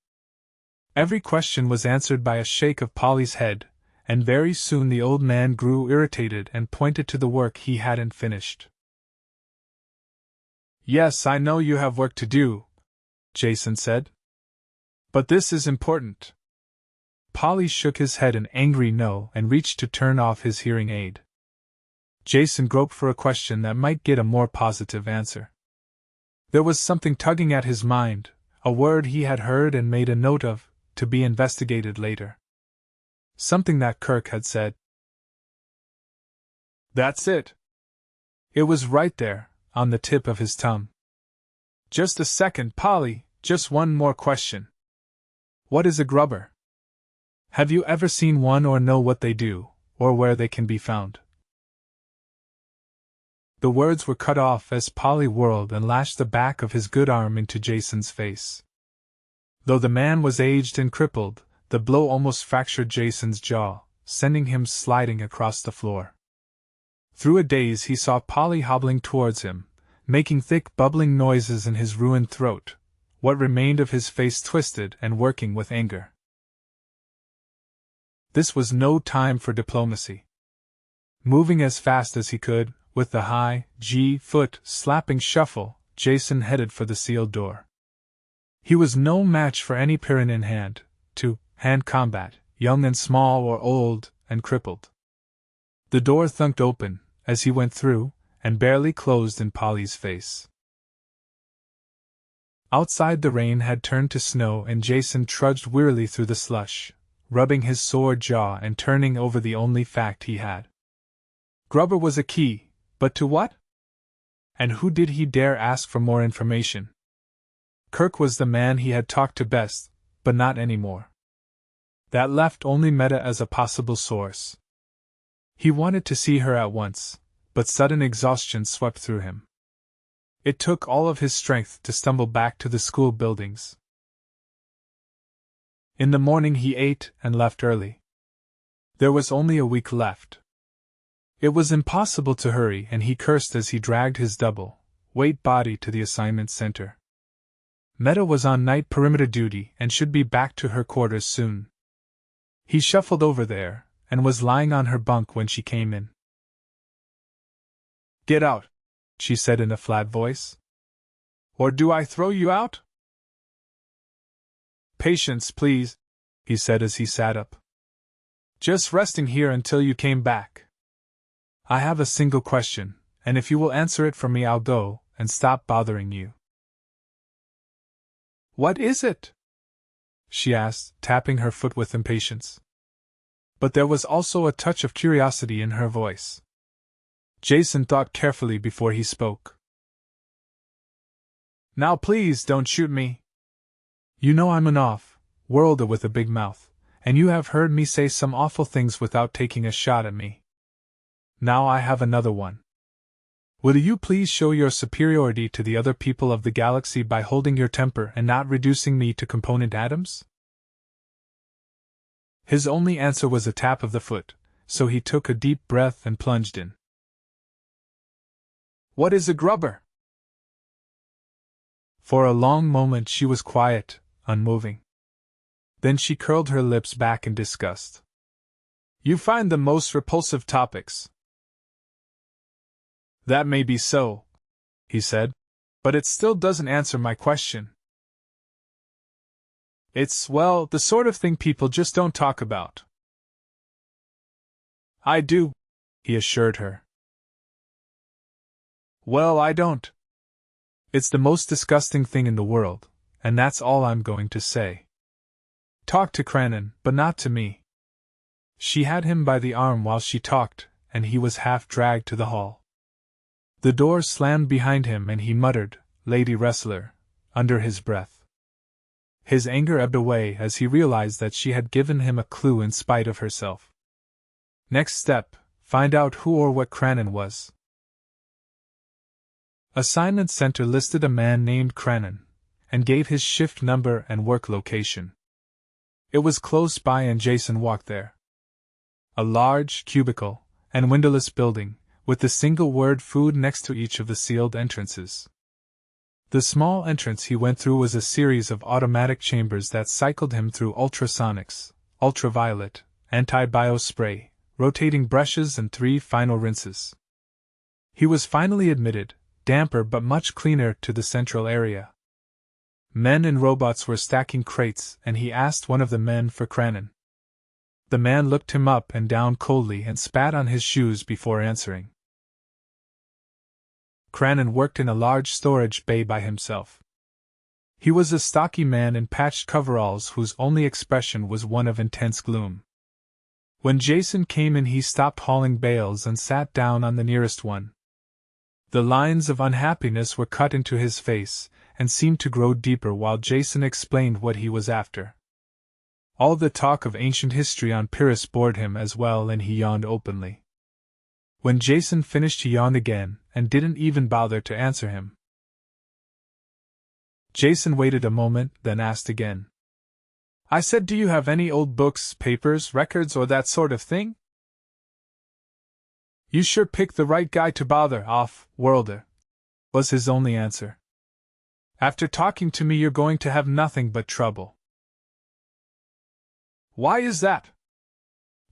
Every question was answered by a shake of Polly's head, and very soon the old man grew irritated and pointed to the work he hadn't finished. Yes, I know you have work to do, Jason said. But this is important. Polly shook his head an angry no and reached to turn off his hearing aid. Jason groped for a question that might get a more positive answer. There was something tugging at his mind, a word he had heard and made a note of, to be investigated later. Something that Kirk had said. That's it. It was right there, on the tip of his tongue. Just a second, Polly, just one more question. What is a grubber? Have you ever seen one or know what they do, or where they can be found? The words were cut off as Polly whirled and lashed the back of his good arm into Jason's face. Though the man was aged and crippled, the blow almost fractured Jason's jaw, sending him sliding across the floor. Through a daze he saw Polly hobbling towards him, making thick bubbling noises in his ruined throat, what remained of his face twisted and working with anger. This was no time for diplomacy. Moving as fast as he could, with the high, G-foot slapping shuffle, Jason headed for the sealed door. He was no match for any Pyrrhus in hand combat, young and small or old and crippled. The door thunked open, as he went through, and barely closed in Polly's face. Outside the rain had turned to snow and Jason trudged wearily through the slush, rubbing his sore jaw and turning over the only fact he had. Grubber was a key, but to what? And who did he dare ask for more information? Kirk was the man he had talked to best, but not anymore. That left only Meta as a possible source. He wanted to see her at once, but sudden exhaustion swept through him. It took all of his strength to stumble back to the school buildings. In the morning he ate and left early. There was only a week left. It was impossible to hurry, and he cursed as he dragged his double-weight body to the assignment center. Meta was on night perimeter duty and should be back to her quarters soon. He shuffled over there, and was lying on her bunk when she came in. "Get out," she said in a flat voice. "Or do I throw you out?" "Patience, please," he said as he sat up. "Just resting here until you came back. I have a single question, and if you will answer it for me I'll go, and stop bothering you." "What is it?" she asked, tapping her foot with impatience. But there was also a touch of curiosity in her voice. Jason thought carefully before he spoke. "Now please don't shoot me. You know I'm an off-worlder with a big mouth, and you have heard me say some awful things without taking a shot at me. Now I have another one. Will you please show your superiority to the other people of the galaxy by holding your temper and not reducing me to component atoms?" His only answer was a tap of the foot, so he took a deep breath and plunged in. "What is a grubber?" For a long moment she was quiet, unmoving. Then she curled her lips back in disgust. "You find them most repulsive topics." "That may be so," he said, "but it still doesn't answer my question. It's, well, the sort of thing people just don't talk about." "I do," he assured her. "Well, I don't. It's the most disgusting thing in the world, and that's all I'm going to say. Talk to Cranon, but not to me." She had him by the arm while she talked, and he was half dragged to the hall. The door slammed behind him and he muttered, "Lady Wrestler," under his breath. His anger ebbed away as he realized that she had given him a clue in spite of herself. Next step, find out who or what Cranon was. Assignment Center listed a man named Cranon, and gave his shift number and work location. It was close by and Jason walked there. A large, cubicle, and windowless building, with the single word food next to each of the sealed entrances. The small entrance he went through was a series of automatic chambers that cycled him through ultrasonics, ultraviolet, anti-bio spray, rotating brushes and 3 final rinses. He was finally admitted, damper but much cleaner, to the central area. Men and robots were stacking crates and he asked one of the men for Cranon. The man looked him up and down coldly and spat on his shoes before answering. Cranon worked in a large storage bay by himself. He was a stocky man in patched coveralls whose only expression was one of intense gloom. When Jason came in, he stopped hauling bales and sat down on the nearest one. The lines of unhappiness were cut into his face, and seemed to grow deeper while Jason explained what he was after. All the talk of ancient history on Pyrrus bored him as well, and he yawned openly. When Jason finished, he yawned again, and didn't even bother to answer him. Jason waited a moment, then asked again. I said, do you have any old books, papers, records, or that sort of thing? You sure picked the right guy to bother, off-worlder, was his only answer. After talking to me, you're going to have nothing but trouble. Why is that?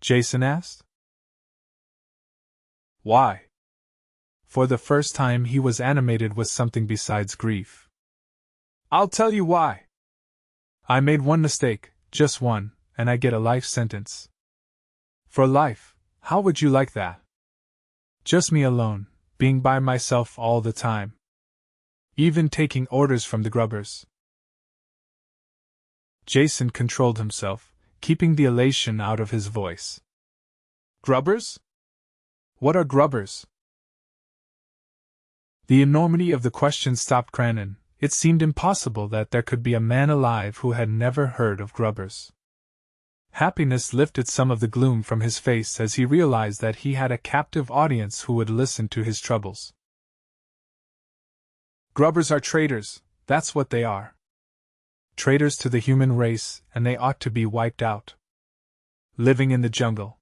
Jason asked. Why? For the first time he was animated with something besides grief. I'll tell you why. I made one mistake, just one, and I get a life sentence. For life, how would you like that? Just me alone, being by myself all the time. Even taking orders from the grubbers. Jason controlled himself, keeping the elation out of his voice. Grubbers? What are grubbers? The enormity of the question stopped Cranon. It seemed impossible that there could be a man alive who had never heard of grubbers. Happiness lifted some of the gloom from his face as he realized that he had a captive audience who would listen to his troubles. Grubbers are traitors, that's what they are. Traitors to the human race, and they ought to be wiped out. Living in the jungle.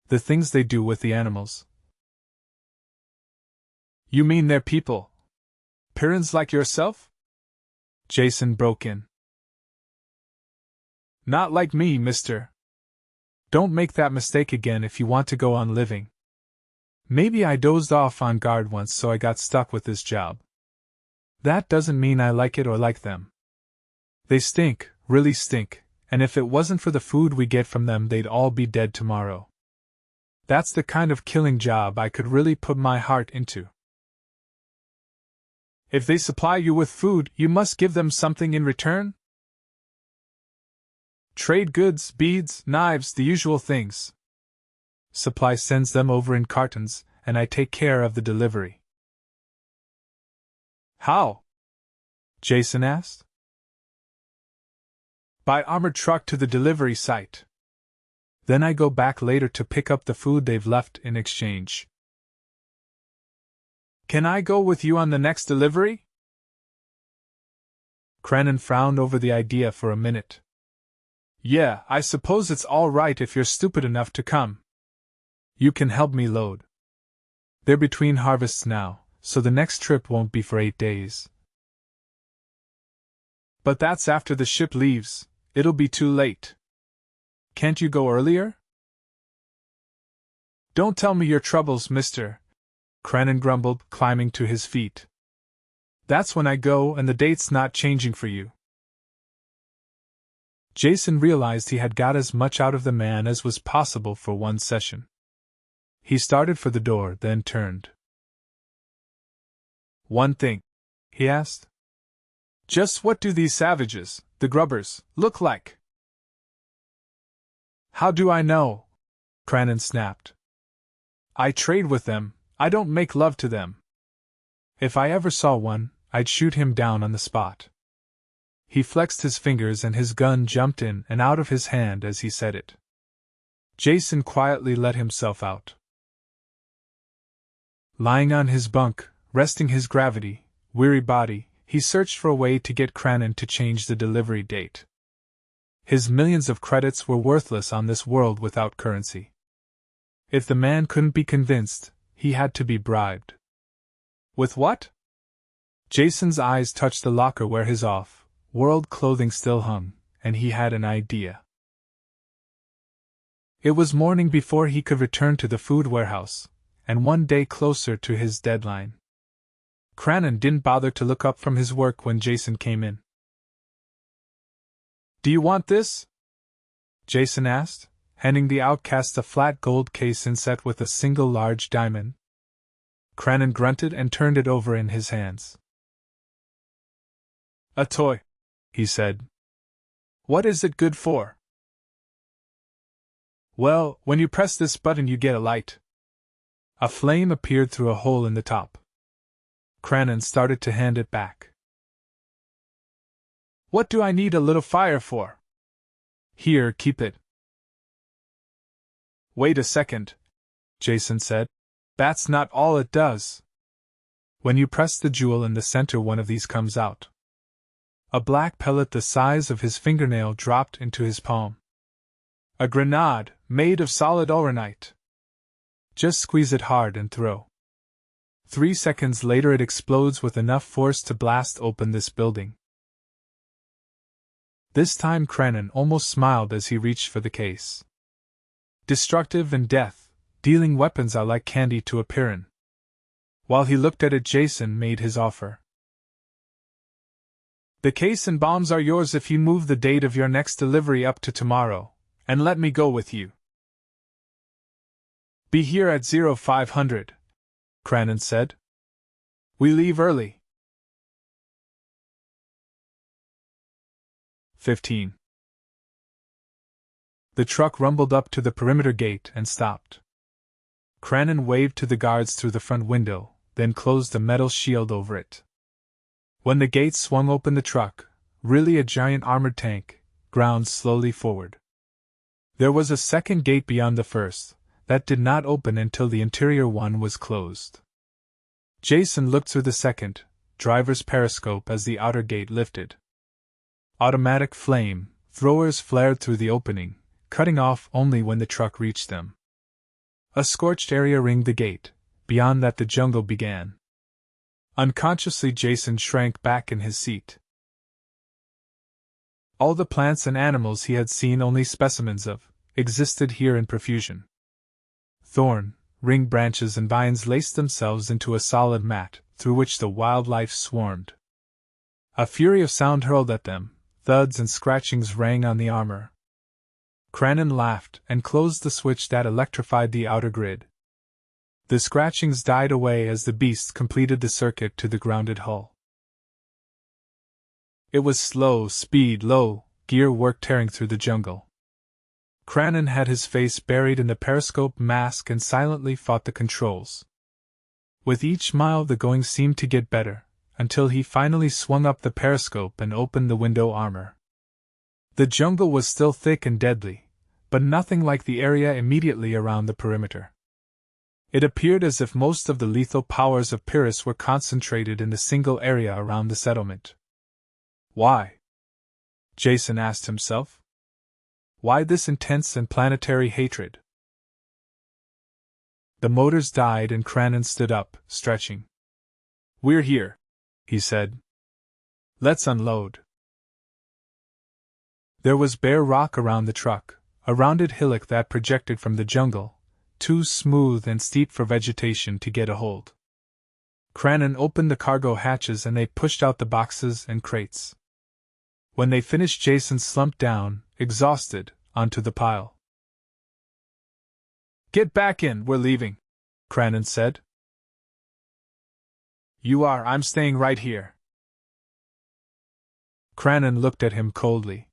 The things they do with the animals. You mean they're people? Pyrrans like yourself? Jason broke in. Not like me, mister. Don't make that mistake again if you want to go on living. Maybe I dozed off on guard once, so I got stuck with this job. That doesn't mean I like it or like them. They stink, really stink, and if it wasn't for the food we get from them, they'd all be dead tomorrow. That's the kind of killing job I could really put my heart into. If they supply you with food, you must give them something in return? Trade goods, beads, knives, the usual things. Supply sends them over in cartons, and I take care of the delivery. How? Jason asked. By armored truck to the delivery site. Then I go back later to pick up the food they've left in exchange. Can I go with you on the next delivery? Cranon frowned over the idea for a minute. Yeah, I suppose it's all right if you're stupid enough to come. You can help me load. They're between harvests now, so the next trip won't be for 8 days. But that's after the ship leaves. It'll be too late. Can't you go earlier? Don't tell me your troubles, mister, Cranon grumbled, climbing to his feet. That's when I go, and the date's not changing for you. Jason realized he had got as much out of the man as was possible for one session. He started for the door, then turned. One thing, he asked. Just what do these savages, the grubbers, look like? How do I know? Cranon snapped. I trade with them, I don't make love to them. If I ever saw one, I'd shoot him down on the spot. He flexed his fingers and his gun jumped in and out of his hand as he said it. Jason quietly let himself out. Lying on his bunk, resting his gravity, weary body, he searched for a way to get Cranon to change the delivery date. His millions of credits were worthless on this world without currency. If the man couldn't be convinced, he had to be bribed. With what? Jason's eyes touched the locker where his off-world clothing still hung, and he had an idea. It was morning before he could return to the food warehouse, and one day closer to his deadline. Cranon didn't bother to look up from his work when Jason came in. Do you want this? Jason asked, handing the outcast a flat gold case inset with a single large diamond. Cranon grunted and turned it over in his hands. A toy, he said. What is it good for? Well, when you press this button you get a light. A flame appeared through a hole in the top. Cranon started to hand it back. What do I need a little fire for? Here, keep it. Wait a second, Jason said. That's not all it does. When you press the jewel in the center, one of these comes out. A black pellet the size of his fingernail dropped into his palm. A grenade, made of solid uranite. Just squeeze it hard and throw. 3 seconds later it explodes with enough force to blast open this building. This time Cranon almost smiled as he reached for the case. Destructive and death-dealing weapons are like candy to a Pyrrhon. While he looked at it, Jason made his offer. The case and bombs are yours if you move the date of your next delivery up to tomorrow, and let me go with you. Be here at 0500, Cranon said. We leave early. 15. The truck rumbled up to the perimeter gate and stopped. Cranon waved to the guards through the front window, then closed a metal shield over it. When the gate swung open, the truck, really a giant armored tank, ground slowly forward. There was a second gate beyond the first, that did not open until the interior one was closed. Jason looked through the second, driver's periscope as the outer gate lifted. Automatic flame throwers flared through the opening, cutting off only when the truck reached them. A scorched area ringed the gate. Beyond that the jungle began. Unconsciously Jason shrank back in his seat. All the plants and animals he had seen only specimens of existed here in profusion. Thorn, ring branches and vines laced themselves into a solid mat, through which the wildlife swarmed. A fury of sound hurled at them, thuds and scratchings rang on the armor. Cranon laughed and closed the switch that electrified the outer grid. The scratchings died away as the beasts completed the circuit to the grounded hull. It was slow speed, low gear work tearing through the jungle. Cranon had his face buried in the periscope mask and silently fought the controls. With each mile the going seemed to get better, until he finally swung up the periscope and opened the window armor. The jungle was still thick and deadly, but nothing like the area immediately around the perimeter. It appeared as if most of the lethal powers of Pyrrus were concentrated in the single area around the settlement. Why? Jason asked himself. Why this intense and planetary hatred? The motors died and Cranon stood up, stretching. We're here, he said. Let's unload. There was bare rock around the truck, a rounded hillock that projected from the jungle, too smooth and steep for vegetation to get a hold. Cranon opened the cargo hatches and they pushed out the boxes and crates. When they finished, Jason slumped down, exhausted, onto the pile. Get back in, we're leaving, Cranon said. You are, I'm staying right here. Cranon looked at him coldly.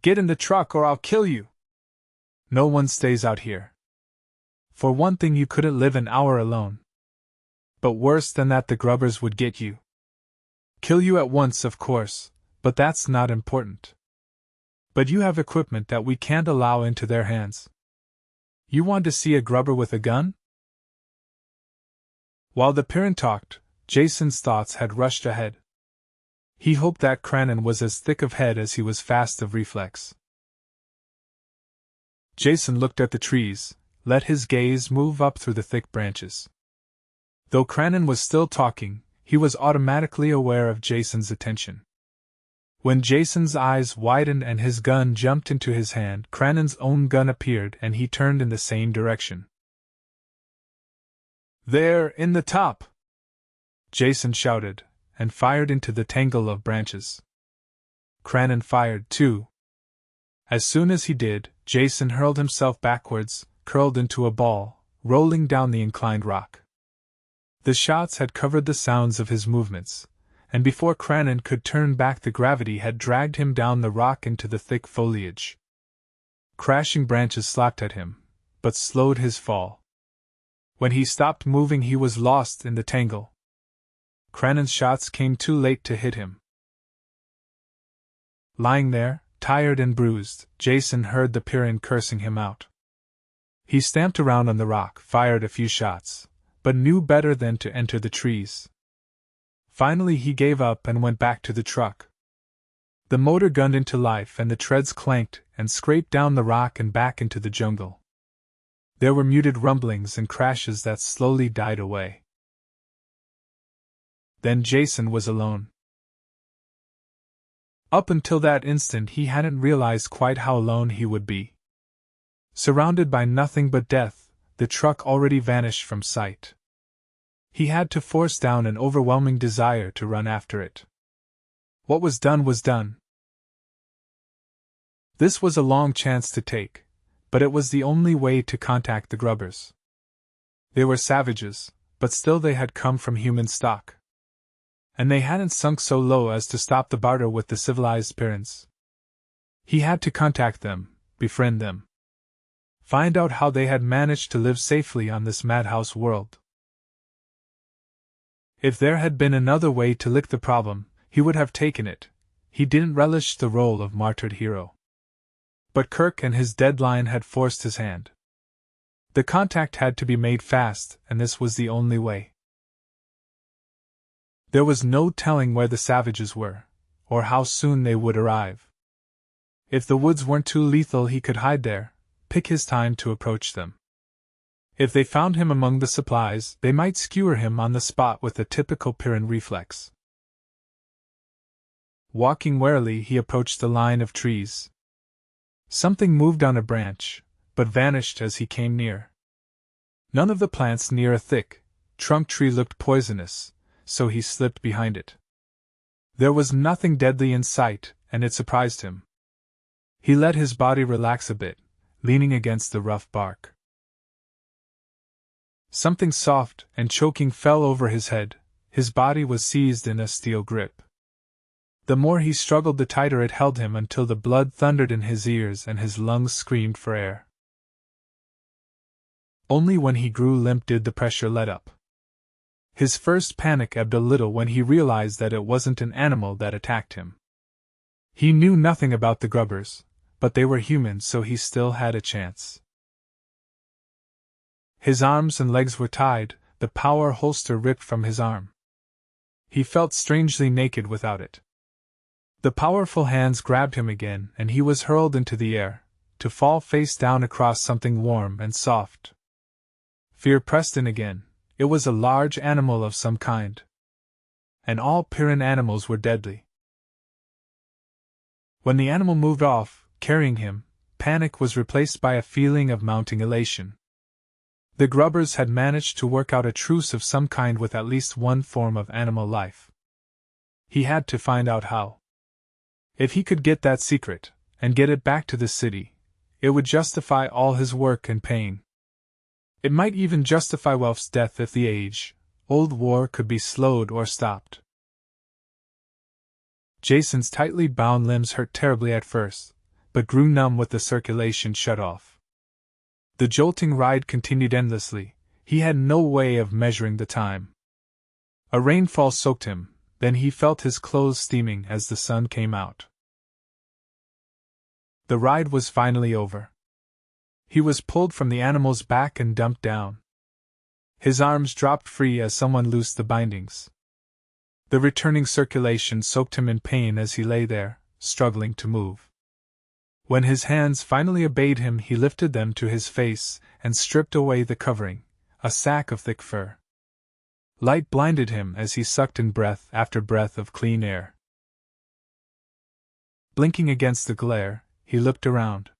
Get in the truck or I'll kill you. No one stays out here. For one thing, you couldn't live an hour alone. But worse than that, the grubbers would get you. Kill you at once, of course, but that's not important. But you have equipment that we can't allow into their hands. You want to see a grubber with a gun? While the Pyrrhon talked, Jason's thoughts had rushed ahead. He hoped that Cranon was as thick of head as he was fast of reflex. Jason looked at the trees, let his gaze move up through the thick branches. Though Cranon was still talking, he was automatically aware of Jason's attention. When Jason's eyes widened and his gun jumped into his hand, Cranon's own gun appeared and he turned in the same direction. There, in the top! Jason shouted, and fired into the tangle of branches. Cranon fired too. As soon as he did, Jason hurled himself backwards, curled into a ball, rolling down the inclined rock. The shots had covered the sounds of his movements, and before Cranon could turn back, the gravity had dragged him down the rock into the thick foliage. Crashing branches slapped at him, but slowed his fall. When he stopped moving, he was lost in the tangle. Crannon's shots came too late to hit him. Lying there, tired and bruised, Jason heard the Pyrrhon cursing him out. He stamped around on the rock, fired a few shots, but knew better than to enter the trees. Finally he gave up and went back to the truck. The motor gunned into life and the treads clanked and scraped down the rock and back into the jungle. There were muted rumblings and crashes that slowly died away. Then Jason was alone. Up until that instant he hadn't realized quite how alone he would be. Surrounded by nothing but death, the truck already vanished from sight. He had to force down an overwhelming desire to run after it. What was done was done. This was a long chance to take, but it was the only way to contact the grubbers. They were savages, but still they had come from human stock. And they hadn't sunk so low as to stop the barter with the civilized Pyrrhons. He had to contact them, befriend them. Find out how they had managed to live safely on this madhouse world. If there had been another way to lick the problem, he would have taken it. He didn't relish the role of martyred hero. But Kirk and his deadline had forced his hand. The contact had to be made fast, and this was the only way. There was no telling where the savages were, or how soon they would arrive. If the woods weren't too lethal, he could hide there, pick his time to approach them. If they found him among the supplies, they might skewer him on the spot with a typical Pyrrhon reflex. Walking warily, he approached the line of trees. Something moved on a branch, but vanished as he came near. None of the plants near a thick trunk tree looked poisonous, so he slipped behind it. There was nothing deadly in sight, and it surprised him. He let his body relax a bit, leaning against the rough bark. Something soft and choking fell over his head. His body was seized in a steel grip. The more he struggled, the tighter it held him until the blood thundered in his ears and his lungs screamed for air. Only when he grew limp did the pressure let up. His first panic ebbed a little when he realized that it wasn't an animal that attacked him. He knew nothing about the grubbers, but they were human, so he still had a chance. His arms and legs were tied, the power holster ripped from his arm. He felt strangely naked without it. The powerful hands grabbed him again, and he was hurled into the air, to fall face down across something warm and soft. Fear pressed in again. It was a large animal of some kind. And all Pyrrhon animals were deadly. When the animal moved off, carrying him, panic was replaced by a feeling of mounting elation. The grubbers had managed to work out a truce of some kind with at least one form of animal life. He had to find out how. If he could get that secret, and get it back to the city, it would justify all his work and pain. It might even justify Welf's death if the age-old war could be slowed or stopped. Jason's tightly bound limbs hurt terribly at first, but grew numb with the circulation shut off. The jolting ride continued endlessly. He had no way of measuring the time. A rainfall soaked him, then he felt his clothes steaming as the sun came out. The ride was finally over. He was pulled from the animal's back and dumped down. His arms dropped free as someone loosed the bindings. The returning circulation soaked him in pain as he lay there, struggling to move. When his hands finally obeyed him, he lifted them to his face and stripped away the covering, a sack of thick fur. Light blinded him as he sucked in breath after breath of clean air. Blinking against the glare, he looked around.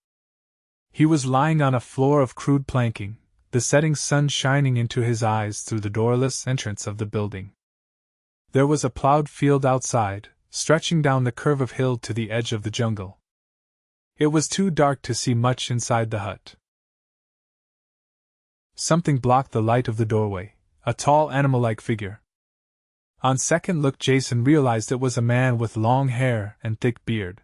He was lying on a floor of crude planking, the setting sun shining into his eyes through the doorless entrance of the building. There was a plowed field outside, stretching down the curve of hill to the edge of the jungle. It was too dark to see much inside the hut. Something blocked the light of the doorway, a tall animal-like figure. On second look, Jason realized it was a man with long hair and thick beard.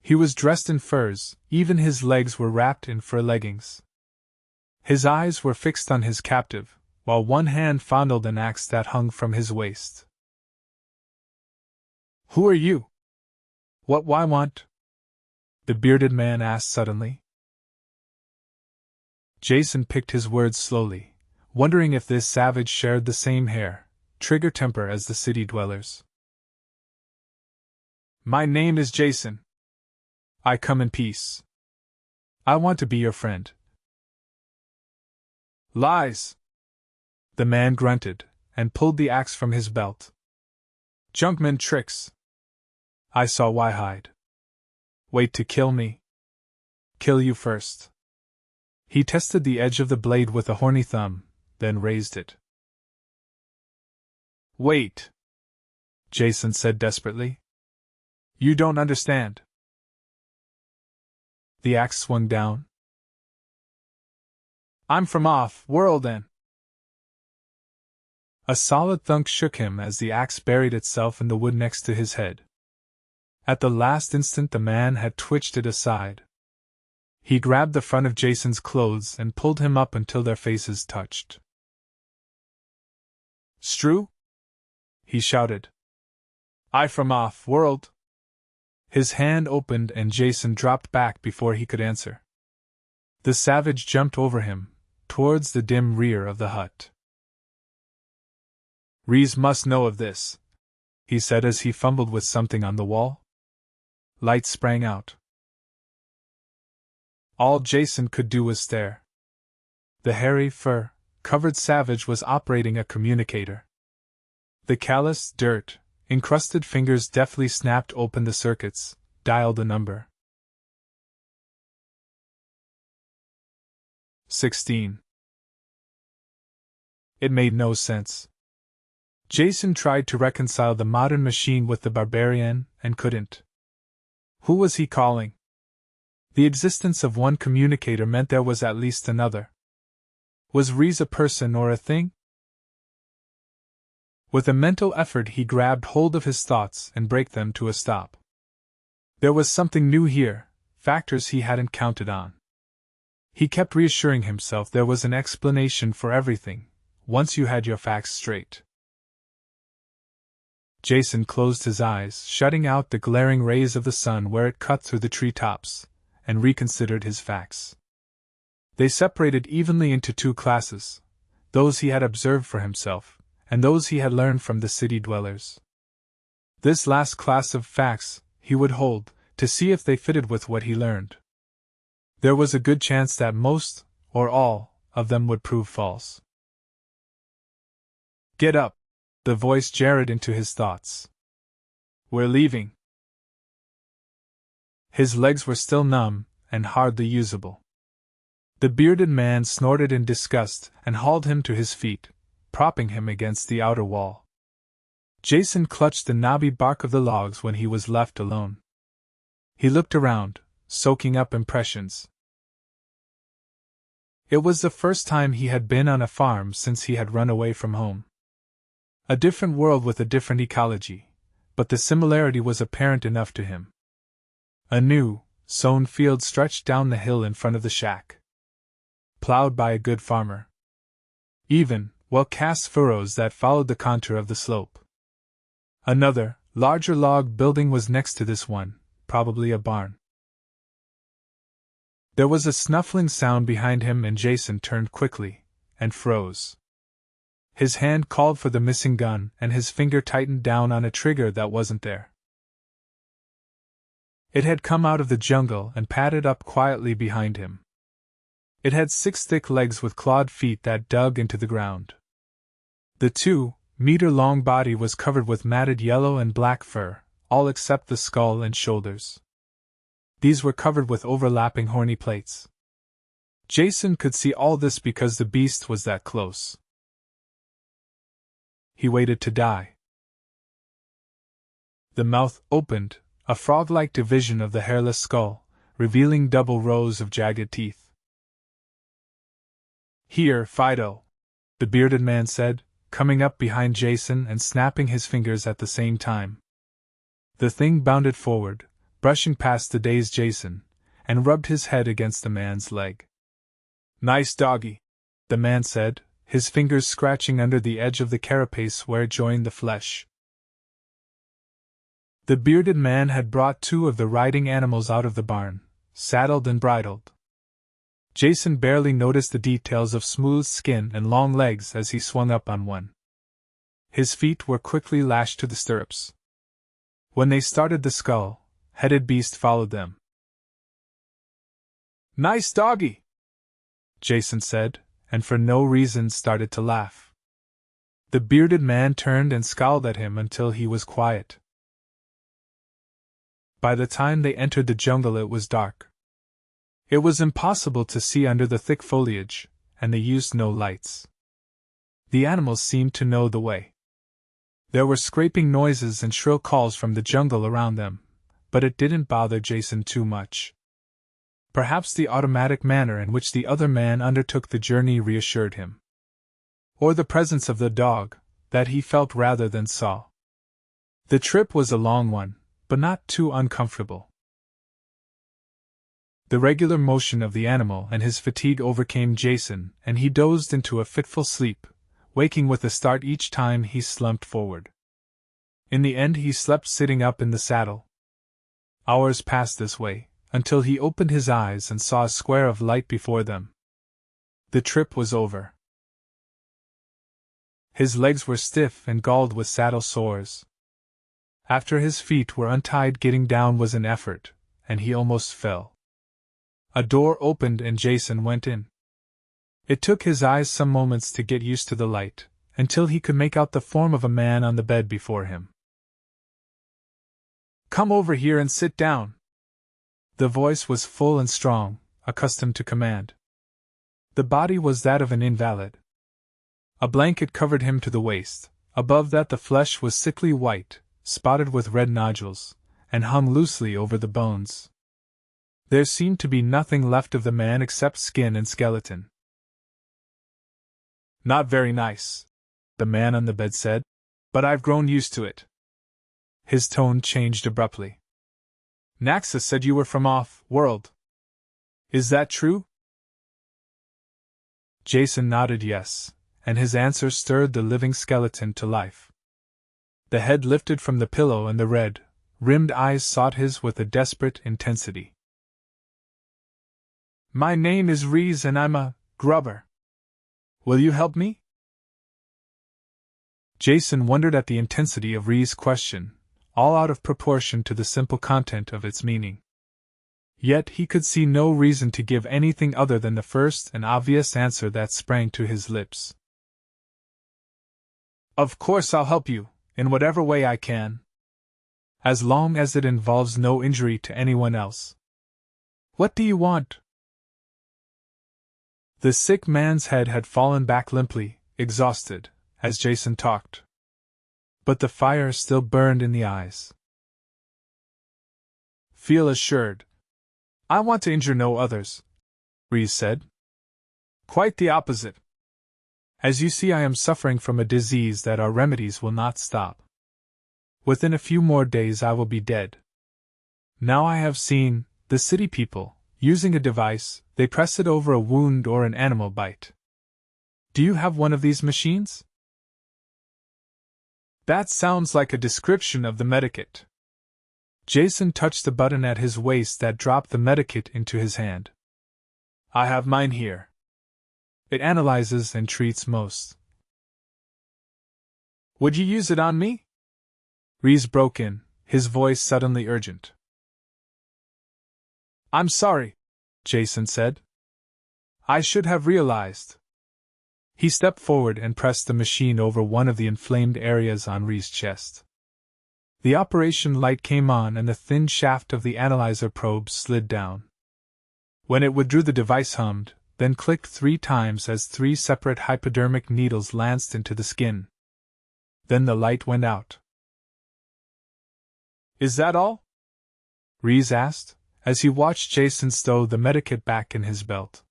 He was dressed in furs, even his legs were wrapped in fur leggings. His eyes were fixed on his captive, while one hand fondled an axe that hung from his waist. "Who are you? Why want?" the bearded man asked suddenly. Jason picked his words slowly, wondering if this savage shared the same trigger temper as the city dwellers. "My name is Jason. I come in peace. I want to be your friend." "Lies!" the man grunted, and pulled the axe from his belt. "Junkman tricks. I saw why hide. Wait to kill me. Kill you first." He tested the edge of the blade with a horny thumb, then raised it. "Wait," Jason said desperately. "You don't understand." The axe swung down. "I'm from off-world and—" A solid thunk shook him as the axe buried itself in the wood next to his head. At the last instant the man had twitched it aside. He grabbed the front of Jason's clothes and pulled him up until their faces touched. "Stru?" he shouted. "I from off-world?" His hand opened and Jason dropped back before he could answer. The savage jumped over him, towards the dim rear of the hut. "Reese must know of this," he said as he fumbled with something on the wall. Light sprang out. All Jason could do was stare. The hairy, fur-covered savage was operating a communicator. The callous, dirt-encrusted fingers deftly snapped open the circuits, dialed a number. 16. It made no sense. Jason tried to reconcile the modern machine with the barbarian, and couldn't. Who was he calling? The existence of one communicator meant there was at least another. Was Reese a person or a thing? With a mental effort he grabbed hold of his thoughts and braked them to a stop. There was something new here, factors he hadn't counted on. He kept reassuring himself there was an explanation for everything, once you had your facts straight. Jason closed his eyes, shutting out the glaring rays of the sun where it cut through the treetops, and reconsidered his facts. They separated evenly into two classes, those he had observed for himself, and those he had learned from the city dwellers. This last class of facts he would hold, to see if they fitted with what he learned. There was a good chance that most, or all, of them would prove false. "Get up," the voice jarred into his thoughts. "We're leaving." His legs were still numb, and hardly usable. The bearded man snorted in disgust and hauled him to his feet, propping him against the outer wall. Jason clutched the knobby bark of the logs when he was left alone. He looked around, soaking up impressions. It was the first time he had been on a farm since he had run away from home. A different world with a different ecology, but the similarity was apparent enough to him. A new, sown field stretched down the hill in front of the shack, plowed by a good farmer. Even, well-cast furrows that followed the contour of the slope. Another, larger log building was next to this one, probably a barn. There was a snuffling sound behind him and Jason turned quickly, and froze. His hand called for the missing gun and his finger tightened down on a trigger that wasn't there. It had come out of the jungle and padded up quietly behind him. It had 6 thick legs with clawed feet that dug into the ground. The 2-meter-long body was covered with matted yellow and black fur, all except the skull and shoulders. These were covered with overlapping horny plates. Jason could see all this because the beast was that close. He waited to die. The mouth opened, a frog-like division of the hairless skull, revealing double rows of jagged teeth. "Here, Fido," the bearded man said, coming up behind Jason and snapping his fingers at the same time. The thing bounded forward, brushing past the dazed Jason, and rubbed his head against the man's leg. "Nice doggy," the man said, his fingers scratching under the edge of the carapace where it joined the flesh. The bearded man had brought 2 of the riding animals out of the barn, saddled and bridled. Jason barely noticed the details of smooth skin and long legs as he swung up on one. His feet were quickly lashed to the stirrups. When they started, the skull-headed beast followed them. "Nice doggy," Jason said, and for no reason started to laugh. The bearded man turned and scowled at him until he was quiet. By the time they entered the jungle, it was dark. It was impossible to see under the thick foliage, and they used no lights. The animals seemed to know the way. There were scraping noises and shrill calls from the jungle around them, but it didn't bother Jason too much. Perhaps the automatic manner in which the other man undertook the journey reassured him. Or the presence of the dog, that he felt rather than saw. The trip was a long one, but not too uncomfortable. The regular motion of the animal and his fatigue overcame Jason, and he dozed into a fitful sleep, waking with a start each time he slumped forward. In the end, he slept sitting up in the saddle. Hours passed this way, until he opened his eyes and saw a square of light before them. The trip was over. His legs were stiff and galled with saddle sores. After his feet were untied, getting down was an effort, and he almost fell. A door opened and Jason went in. It took his eyes some moments to get used to the light, until he could make out the form of a man on the bed before him. "Come over here and sit down." The voice was full and strong, accustomed to command. The body was that of an invalid. A blanket covered him to the waist. Above that, the flesh was sickly white, spotted with red nodules, and hung loosely over the bones. There seemed to be nothing left of the man except skin and skeleton. "Not very nice," the man on the bed said, "but I've grown used to it." His tone changed abruptly. "Naxa said you were from off-world. Is that true?" Jason nodded yes, and his answer stirred the living skeleton to life. The head lifted from the pillow and the red-rimmed eyes sought his with a desperate intensity. "My name is Reese and I'm a grubber. Will you help me?" Jason wondered at the intensity of Reese's question, all out of proportion to the simple content of its meaning. Yet he could see no reason to give anything other than the first and obvious answer that sprang to his lips. "Of course I'll help you, in whatever way I can. As long as it involves no injury to anyone else. What do you want?" The sick man's head had fallen back limply, exhausted, as Jason talked. But the fire still burned in the eyes. "Feel assured. I want to injure no others," Reese said. "Quite the opposite. As you see, I am suffering from a disease that our remedies will not stop. Within a few more days I will be dead. Now I have seen the city people using a device. They press it over a wound or an animal bite. Do you have one of these machines?" "That sounds like a description of the medikit." Jason touched the button at his waist that dropped the medikit into his hand. "I have mine here. It analyzes and treats most." "Would you use it on me?" Reese broke in, his voice suddenly urgent. "I'm sorry," Jason said. "I should have realized." He stepped forward and pressed the machine over one of the inflamed areas on Reese's chest. The operation light came on and the thin shaft of the analyzer probe slid down. When it withdrew, the device hummed, then clicked 3 times as 3 separate hypodermic needles lanced into the skin. Then the light went out. "Is that all?" Reese asked, as he watched Jason stow the medikit back in his belt.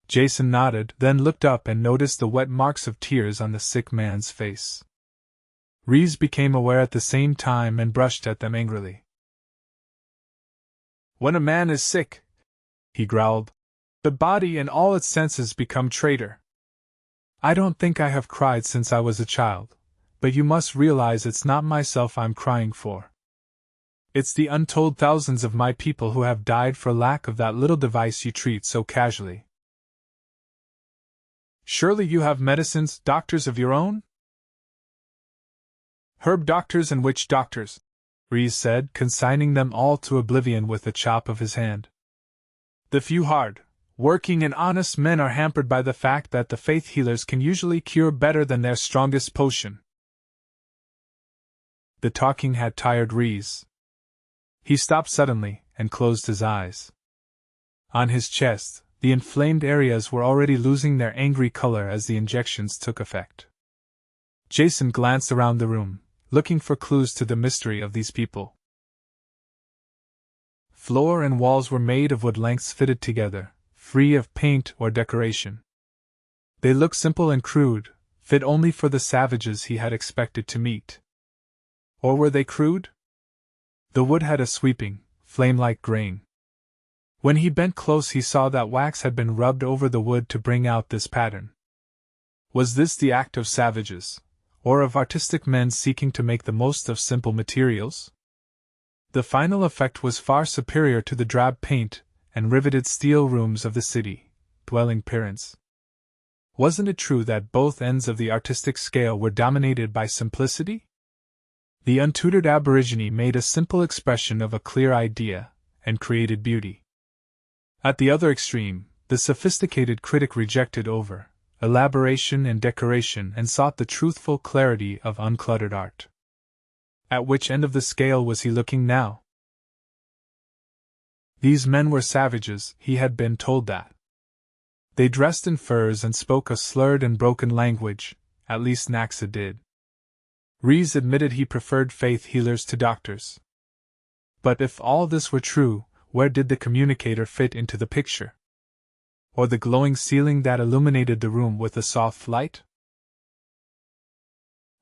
Jason nodded, then looked up and noticed the wet marks of tears on the sick man's face. Rees became aware at the same time and brushed at them angrily. When a man is sick, he growled, the body and all its senses become traitor. I don't think I have cried since I was a child, but you must realize it's not myself I'm crying for. It's the untold thousands of my people who have died for lack of that little device you treat so casually. Surely you have medicines, doctors of your own? Herb doctors and witch doctors, Rees said, consigning them all to oblivion with a chop of his hand. The few hard, working and honest men are hampered by the fact that the faith healers can usually cure better than their strongest potion. The talking had tired Rees. He stopped suddenly and closed his eyes. On his chest, the inflamed areas were already losing their angry color as the injections took effect. Jason glanced around the room, looking for clues to the mystery of these people. Floor and walls were made of wood lengths fitted together, free of paint or decoration. They looked simple and crude, fit only for the savages he had expected to meet. Or were they crude? The wood had a sweeping, flame-like grain. When he bent close he saw that wax had been rubbed over the wood to bring out this pattern. Was this the act of savages, or of artistic men seeking to make the most of simple materials? The final effect was far superior to the drab paint and riveted steel rooms of the city-dwelling Pyrrus. Wasn't it true that both ends of the artistic scale were dominated by simplicity? The untutored aborigine made a simple expression of a clear idea, and created beauty. At the other extreme, the sophisticated critic rejected elaboration and decoration and sought the truthful clarity of uncluttered art. At which end of the scale was he looking now? These men were savages, he had been told that. They dressed in furs and spoke a slurred and broken language, at least Naxa did. Rees admitted he preferred faith healers to doctors. But if all this were true, where did the communicator fit into the picture? Or the glowing ceiling that illuminated the room with a soft light?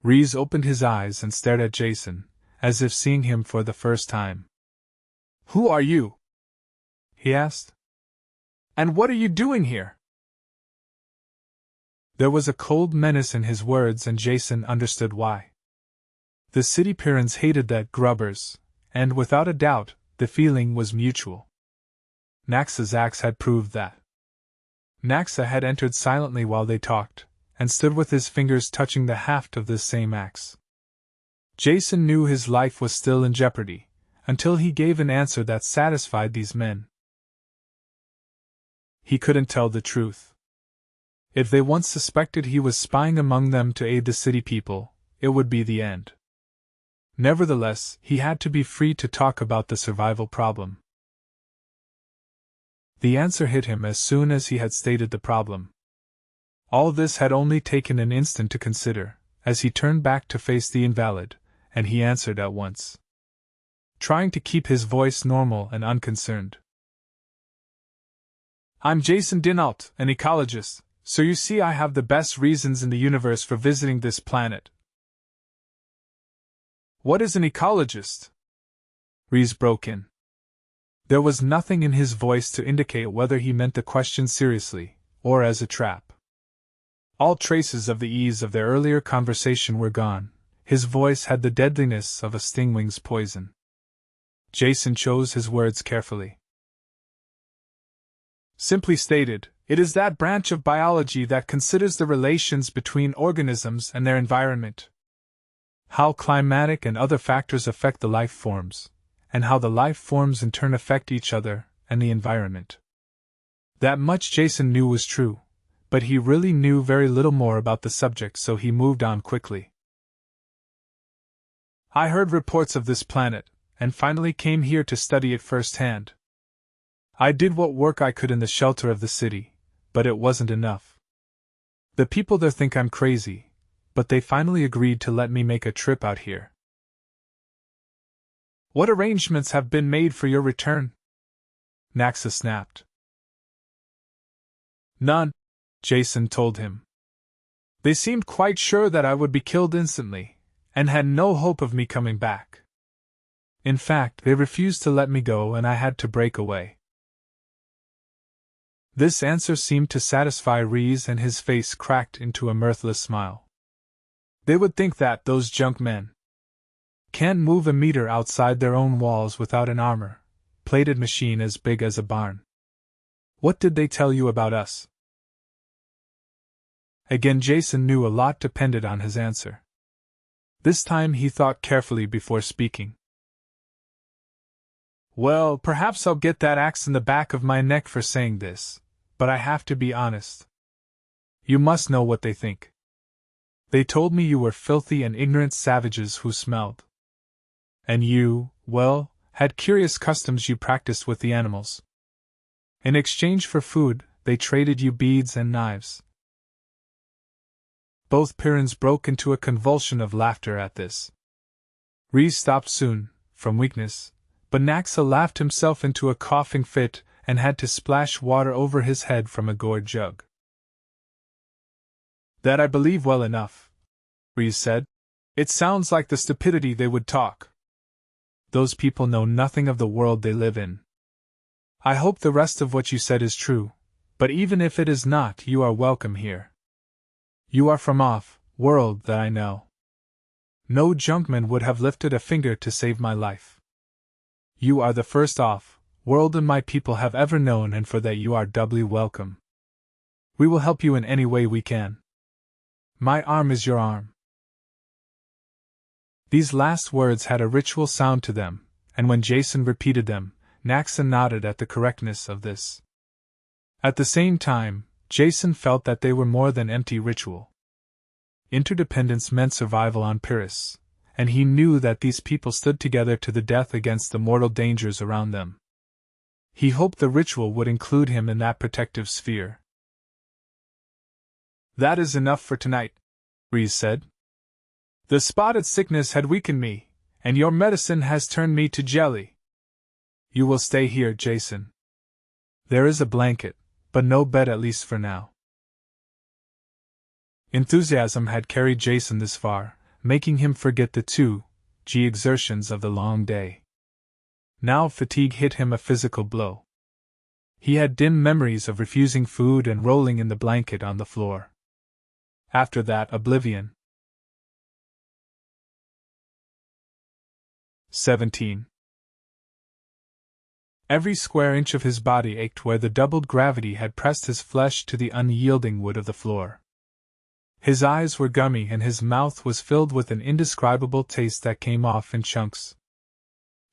Rees opened his eyes and stared at Jason, as if seeing him for the first time. Who are you? He asked. And what are you doing here? There was a cold menace in his words and Jason understood why. The city Pyrrans hated that grubbers, and without a doubt, the feeling was mutual. Naxa's axe had proved that. Naxa had entered silently while they talked, and stood with his fingers touching the haft of this same axe. Jason knew his life was still in jeopardy, until he gave an answer that satisfied these men. He couldn't tell the truth. If they once suspected he was spying among them to aid the city people, it would be the end. Nevertheless, he had to be free to talk about the survival problem. The answer hit him as soon as he had stated the problem. All this had only taken an instant to consider, as he turned back to face the invalid, and he answered at once, trying to keep his voice normal and unconcerned. I'm Jason dinAlt, an ecologist, so you see I have the best reasons in the universe for visiting this planet. What is an ecologist? Rees broke in. There was nothing in his voice to indicate whether he meant the question seriously, or as a trap. All traces of the ease of their earlier conversation were gone. His voice had the deadliness of a stingwing's poison. Jason chose his words carefully. Simply stated, it is that branch of biology that considers the relations between organisms and their environment. How climatic and other factors affect the life forms, and how the life forms in turn affect each other and the environment. That much Jason knew was true, but he really knew very little more about the subject, so he moved on quickly. I heard reports of this planet, and finally came here to study it firsthand. I did what work I could in the shelter of the city, but it wasn't enough. The people there think I'm crazy, but they finally agreed to let me make a trip out here. What arrangements have been made for your return? Naxa snapped. None, Jason told him. They seemed quite sure that I would be killed instantly, and had no hope of me coming back. In fact, they refused to let me go and I had to break away. This answer seemed to satisfy Rees and his face cracked into a mirthless smile. They would think that those junk men can't move a meter outside their own walls without an armor-plated machine as big as a barn. What did they tell you about us? Again Jason knew a lot depended on his answer. This time he thought carefully before speaking. Well, perhaps I'll get that axe in the back of my neck for saying this, but I have to be honest. You must know what they think. They told me you were filthy and ignorant savages who smelled. And you, well, had curious customs you practiced with the animals. In exchange for food, they traded you beads and knives. Both Pyrrhus broke into a convulsion of laughter at this. Rees stopped soon, from weakness, but Naxa laughed himself into a coughing fit and had to splash water over his head from a gourd jug. That I believe well enough, Rees said. It sounds like the stupidity they would talk. Those people know nothing of the world they live in. I hope the rest of what you said is true, but even if it is not, you are welcome here. You are from off-world that I know. No junkman would have lifted a finger to save my life. You are the first off-world my people have ever known, and for that you are doubly welcome. We will help you in any way we can. My arm is your arm. These last words had a ritual sound to them, and when Jason repeated them, Naxa nodded at the correctness of this. At the same time, Jason felt that they were more than empty ritual. Interdependence meant survival on Pyrrhus, and he knew that these people stood together to the death against the mortal dangers around them. He hoped the ritual would include him in that protective sphere. That is enough for tonight, Rees said. The spotted sickness had weakened me, and your medicine has turned me to jelly. You will stay here, Jason. There is a blanket, but no bed at least for now. Enthusiasm had carried Jason this far, making him forget the 2G exertions of the long day. Now fatigue hit him a physical blow. He had dim memories of refusing food and rolling in the blanket on the floor. After that, oblivion. 17. Every square inch of his body ached where the doubled gravity had pressed his flesh to the unyielding wood of the floor. His eyes were gummy and his mouth was filled with an indescribable taste that came off in chunks.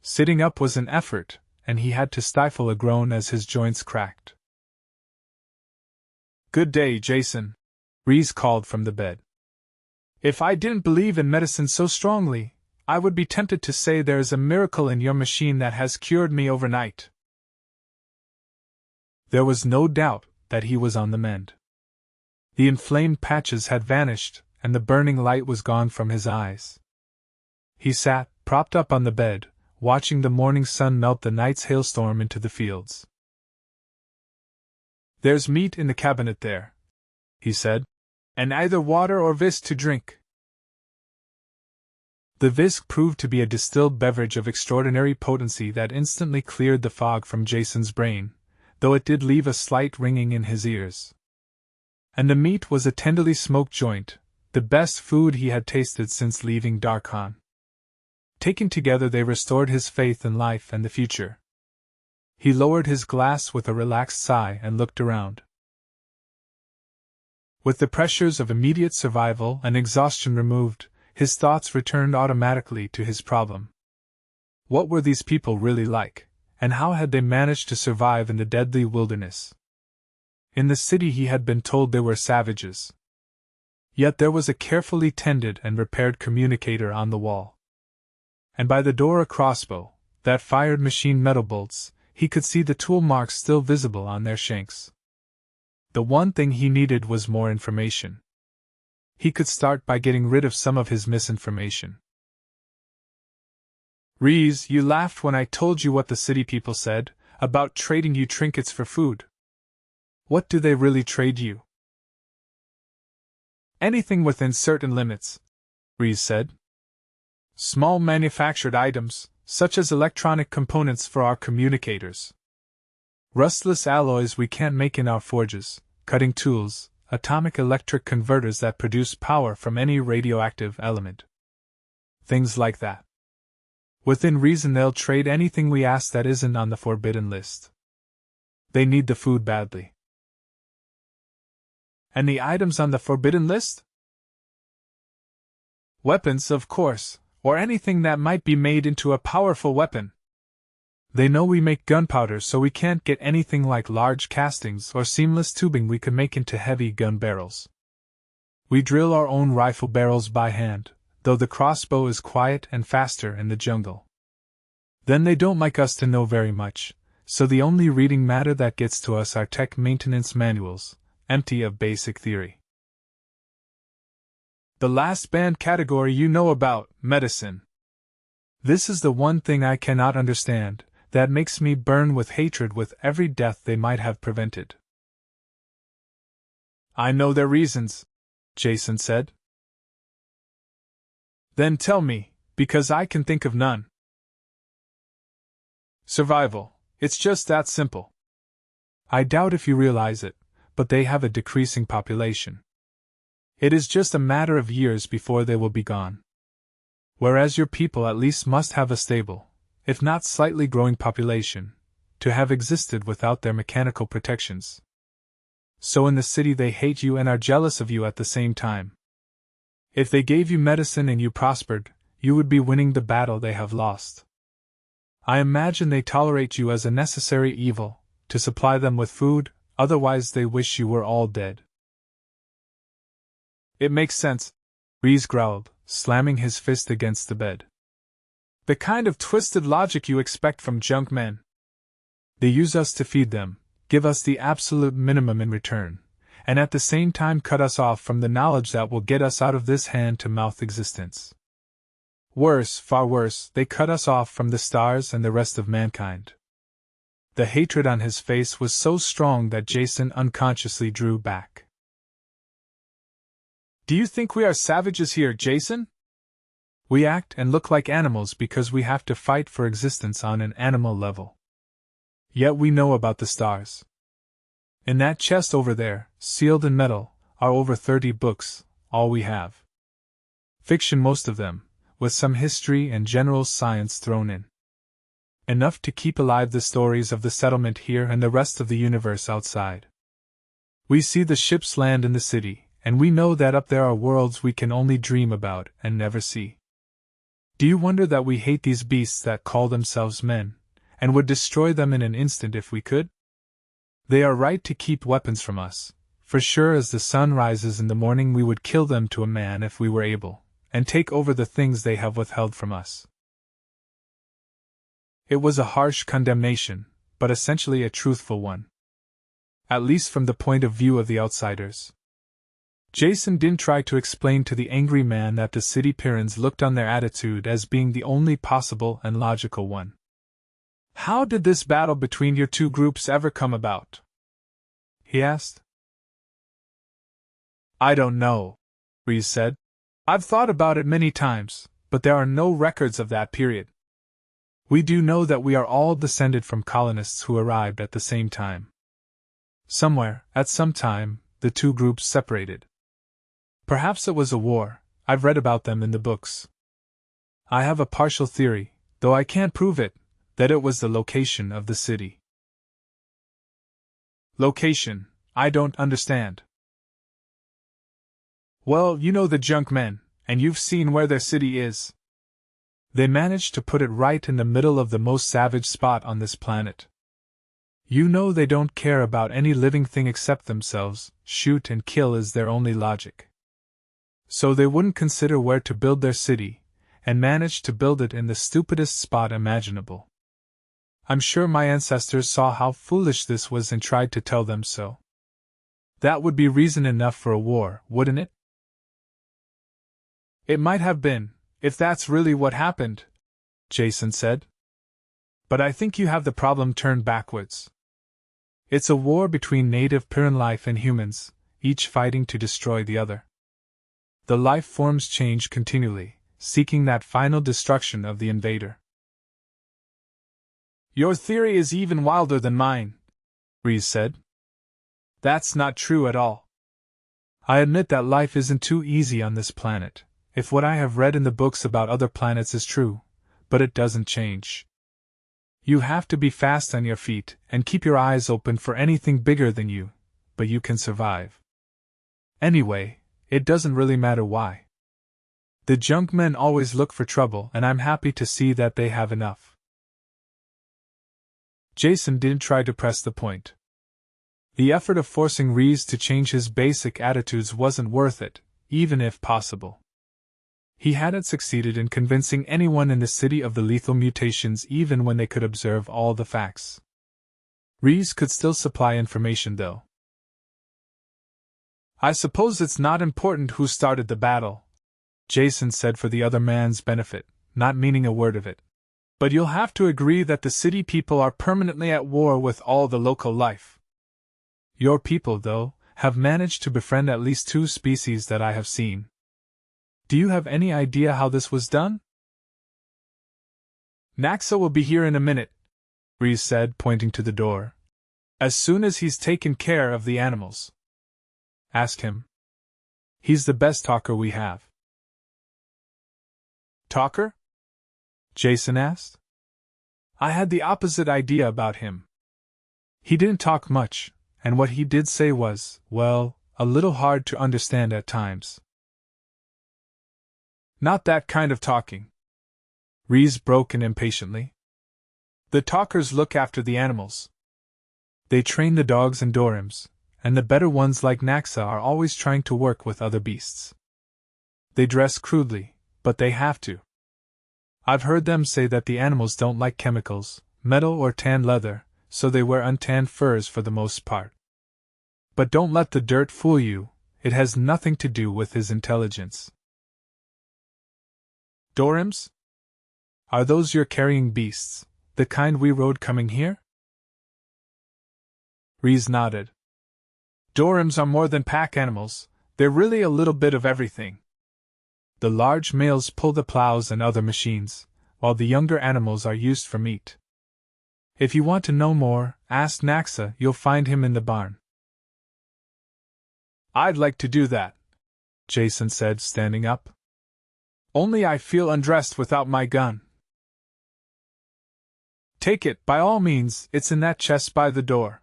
Sitting up was an effort, and he had to stifle a groan as his joints cracked. Good day, Jason, Rees called from the bed. If I didn't believe in medicine so strongly, I would be tempted to say there is a miracle in your machine that has cured me overnight. There was no doubt that he was on the mend. The inflamed patches had vanished, and the burning light was gone from his eyes. He sat, propped up on the bed, watching the morning sun melt the night's hailstorm into the fields. There's meat in the cabinet there, he said, and either water or whisk to drink. The whisk proved to be a distilled beverage of extraordinary potency that instantly cleared the fog from Jason's brain, though it did leave a slight ringing in his ears. And the meat was a tenderly smoked joint, the best food he had tasted since leaving Darkhan. Taken together they restored his faith in life and the future. He lowered his glass with a relaxed sigh and looked around. With the pressures of immediate survival and exhaustion removed, his thoughts returned automatically to his problem. What were these people really like, and how had they managed to survive in the deadly wilderness? In the city he had been told they were savages. Yet there was a carefully tended and repaired communicator on the wall. And by the door a crossbow, that fired machine metal bolts, he could see the tool marks still visible on their shanks. The one thing he needed was more information. He could start by getting rid of some of his misinformation. Rees, you laughed when I told you what the city people said, about trading you trinkets for food. What do they really trade you? Anything within certain limits, Rees said. Small manufactured items, such as electronic components for our communicators. Rustless alloys we can't make in our forges, cutting tools, atomic electric converters that produce power from any radioactive element. Things like that. Within reason, they'll trade anything we ask that isn't on the forbidden list. They need the food badly. And the items on the forbidden list? Weapons, of course, or anything that might be made into a powerful weapon. They know we make gunpowder, so we can't get anything like large castings or seamless tubing we could make into heavy gun barrels. We drill our own rifle barrels by hand, though the crossbow is quiet and faster in the jungle. Then they don't like us to know very much, so the only reading matter that gets to us are tech maintenance manuals, empty of basic theory. The last banned category you know about, medicine. This is the one thing I cannot understand, that makes me burn with hatred with every death they might have prevented. I know their reasons, Jason said. Then tell me, because I can think of none. Survival. It's just that simple. I doubt if you realize it, but they have a decreasing population. It is just a matter of years before they will be gone. Whereas your people at least must have a stable, if not slightly growing population, to have existed without their mechanical protections. So in the city they hate you and are jealous of you at the same time. If they gave you medicine and you prospered, you would be winning the battle they have lost. I imagine they tolerate you as a necessary evil, to supply them with food, otherwise they wish you were all dead. It makes sense, Reese growled, slamming his fist against the bed. The kind of twisted logic you expect from junk men. They use us to feed them, give us the absolute minimum in return, and at the same time cut us off from the knowledge that will get us out of this hand-to-mouth existence. Worse, far worse, they cut us off from the stars and the rest of mankind. The hatred on his face was so strong that Jason unconsciously drew back. Do you think we are savages here, Jason? We act and look like animals because we have to fight for existence on an animal level. Yet we know about the stars. In that chest over there, sealed in metal, are over 30 books, all we have. Fiction, most of them, with some history and general science thrown in. Enough to keep alive the stories of the settlement here and the rest of the universe outside. We see the ships land in the city, and we know that up there are worlds we can only dream about and never see. Do you wonder that we hate these beasts that call themselves men, and would destroy them in an instant if we could? They are right to keep weapons from us, for sure as the sun rises in the morning we would kill them to a man if we were able, and take over the things they have withheld from us. It was a harsh condemnation, but essentially a truthful one. At least from the point of view of the outsiders. Jason didn't try to explain to the angry man that the city Pyrrans looked on their attitude as being the only possible and logical one. How did this battle between your two groups ever come about? He asked. I don't know, Reese said. I've thought about it many times, but there are no records of that period. We do know that we are all descended from colonists who arrived at the same time. Somewhere, at some time, the two groups separated. Perhaps it was a war. I've read about them in the books. I have a partial theory, though I can't prove it, that it was the location of the city. Location, I don't understand. Well, you know the junk men, and you've seen where their city is. They managed to put it right in the middle of the most savage spot on this planet. You know they don't care about any living thing except themselves, shoot and kill is their only logic. So they wouldn't consider where to build their city, and managed to build it in the stupidest spot imaginable. I'm sure my ancestors saw how foolish this was and tried to tell them so. That would be reason enough for a war, wouldn't it? It might have been, if that's really what happened, Jason said. But I think you have the problem turned backwards. It's a war between native Pyrran life and humans, each fighting to destroy the other. The life forms change continually, seeking that final destruction of the invader. Your theory is even wilder than mine, Reese said. That's not true at all. I admit that life isn't too easy on this planet, if what I have read in the books about other planets is true, but it doesn't change. You have to be fast on your feet and keep your eyes open for anything bigger than you, but you can survive. Anyway, it doesn't really matter why. The junk men always look for trouble, and I'm happy to see that they have enough. Jason didn't try to press the point. The effort of forcing Reese to change his basic attitudes wasn't worth it, even if possible. He hadn't succeeded in convincing anyone in the city of the lethal mutations even when they could observe all the facts. Reese could still supply information, though. I suppose it's not important who started the battle, Jason said for the other man's benefit, not meaning a word of it. But you'll have to agree that the city people are permanently at war with all the local life. Your people, though, have managed to befriend at least 2 species that I have seen. Do you have any idea how this was done? Naxa will be here in a minute, Reese said, pointing to the door. As soon as he's taken care of the animals. Ask him. He's the best talker we have. Talker? Jason asked. I had the opposite idea about him. He didn't talk much, and what he did say was, well, a little hard to understand at times. Not that kind of talking, Reese broke in impatiently. The talkers look after the animals. They train the dogs and Dorims, and the better ones like Naxa are always trying to work with other beasts. They dress crudely, but they have to. I've heard them say that the animals don't like chemicals, metal or tanned leather, so they wear untanned furs for the most part. But don't let the dirt fool you, it has nothing to do with his intelligence. Dorims? Are those your carrying beasts, the kind we rode coming here? Reese nodded. Dorims are more than pack animals, they're really a little bit of everything. The large males pull the plows and other machines, while the younger animals are used for meat. If you want to know more, ask Naxa, you'll find him in the barn. I'd like to do that, Jason said, standing up. Only I feel undressed without my gun. Take it, by all means, it's in that chest by the door.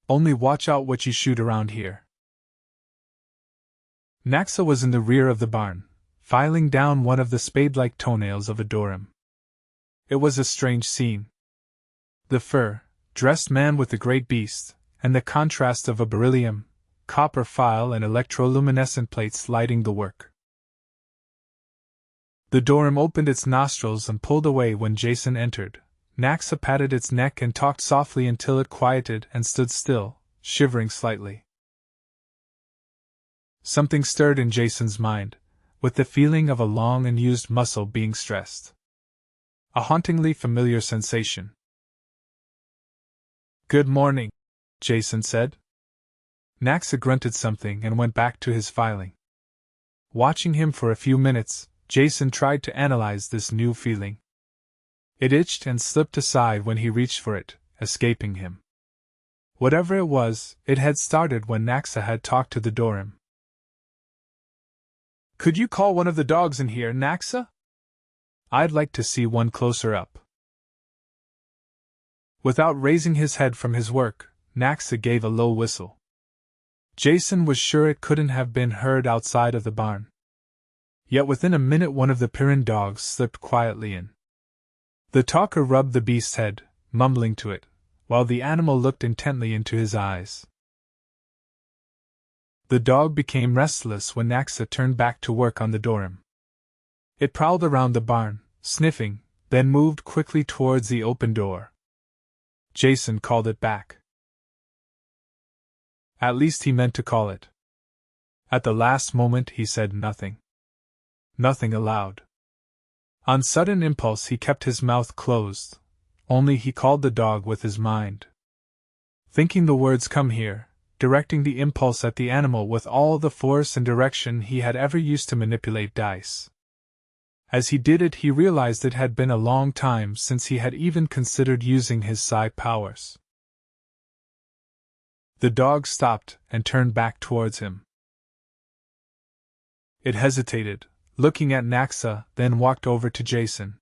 Only watch out what you shoot around here. Naxa was in the rear of the barn, filing down one of the spade-like toenails of a Dorim. It was a strange scene. The fur-dressed man with the great beast, and the contrast of a beryllium, copper file and electroluminescent plates lighting the work. The Dorim opened its nostrils and pulled away when Jason entered. Naxa patted its neck and talked softly until it quieted and stood still, shivering slightly. Something stirred in Jason's mind, with the feeling of a long and used muscle being stressed. A hauntingly familiar sensation. Good morning, Jason said. Naxa grunted something and went back to his filing. Watching him for a few minutes, Jason tried to analyze this new feeling. It itched and slipped aside when he reached for it, escaping him. Whatever it was, it had started when Naxa had talked to the Dorim. Could you call one of the dogs in here, Naxa? I'd like to see one closer up. Without raising his head from his work, Naxa gave a low whistle. Jason was sure it couldn't have been heard outside of the barn. Yet within a minute one of the Pyrrhus dogs slipped quietly in. The talker rubbed the beast's head, mumbling to it, while the animal looked intently into his eyes. The dog became restless when Naxa turned back to work on the Dorim. It prowled around the barn, sniffing, then moved quickly towards the open door. Jason called it back. At least he meant to call it. At the last moment he said nothing. Nothing aloud. On sudden impulse he kept his mouth closed, only he called the dog with his mind. Thinking the words "come here," directing the impulse at the animal with all the force and direction he had ever used to manipulate dice. As he did it, he realized it had been a long time since he had even considered using his psi powers. The dog stopped and turned back towards him. It hesitated, looking at Naxa, then walked over to Jason.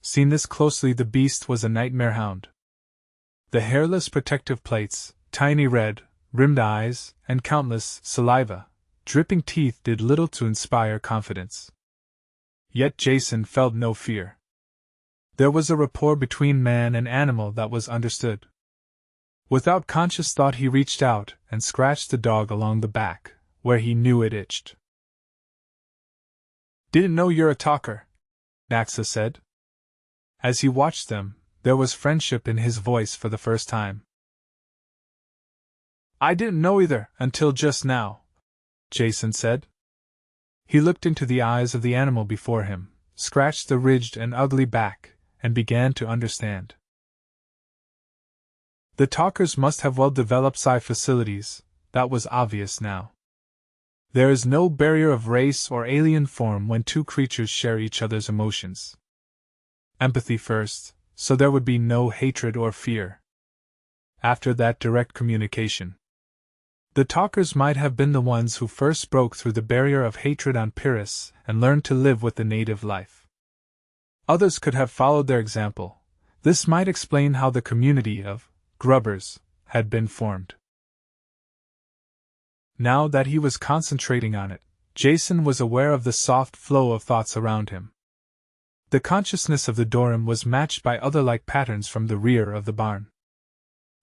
Seen this closely, the beast was a nightmare hound. The hairless protective plates, tiny red, rimmed eyes, and countless saliva, dripping teeth did little to inspire confidence. Yet Jason felt no fear. There was a rapport between man and animal that was understood. Without conscious thought, he reached out and scratched the dog along the back, where he knew it itched. "Didn't know you're a talker," Naxa said. As he watched them, there was friendship in his voice for the first time. "I didn't know either, until just now," Jason said. He looked into the eyes of the animal before him, scratched the ridged and ugly back, and began to understand. The talkers must have well-developed psi facilities, that was obvious now. There is no barrier of race or alien form when two creatures share each other's emotions. Empathy first, so there would be no hatred or fear. After that, direct communication. The talkers might have been the ones who first broke through the barrier of hatred on Pyrrus and learned to live with the native life. Others could have followed their example. This might explain how the community of grubbers had been formed. Now that he was concentrating on it, Jason was aware of the soft flow of thoughts around him. The consciousness of the Dorim was matched by other like patterns from the rear of the barn.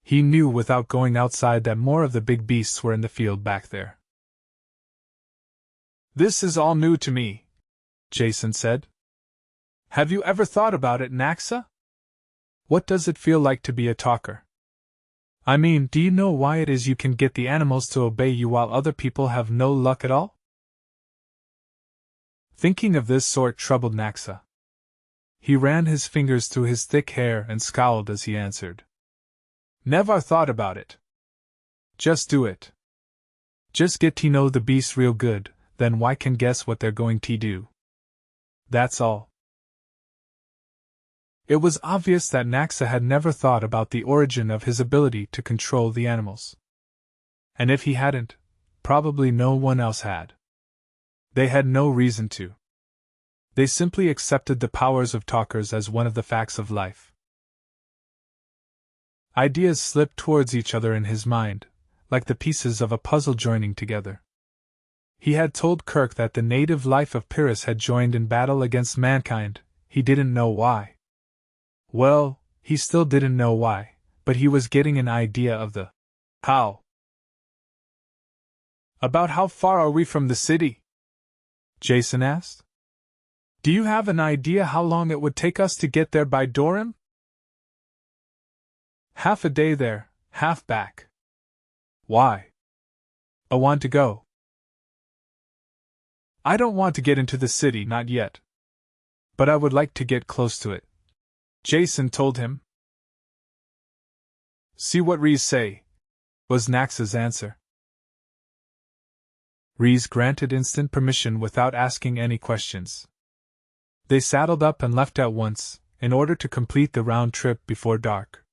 He knew without going outside that more of the big beasts were in the field back there. "This is all new to me," Jason said. "Have you ever thought about it, Naxa? What does it feel like to be a talker? I mean, do you know why it is you can get the animals to obey you while other people have no luck at all?" Thinking of this sort troubled Naxa. He ran his fingers through his thick hair and scowled as he answered. "Never thought about it. Just do it. Just get to know the beasts real good, then why can guess what they're going to do. That's all." It was obvious that Naxa had never thought about the origin of his ability to control the animals. And if he hadn't, probably no one else had. They had no reason to. They simply accepted the powers of talkers as one of the facts of life. Ideas slipped towards each other in his mind, like the pieces of a puzzle joining together. He had told Kirk that the native life of Pyrrus had joined in battle against mankind. He didn't know why. Well, he still didn't know why, but he was getting an idea of the how. "About how far are we from the city?" Jason asked. "Do you have an idea how long it would take us to get there by Dorim?" "Half a day there, half back." "Why?" "I want to go." "I don't want to get into the city, not yet. But I would like to get close to it," Jason told him. "See what Rees say," was Naxa's answer. Rees granted instant permission without asking any questions. They saddled up and left at once, in order to complete the round trip before dark.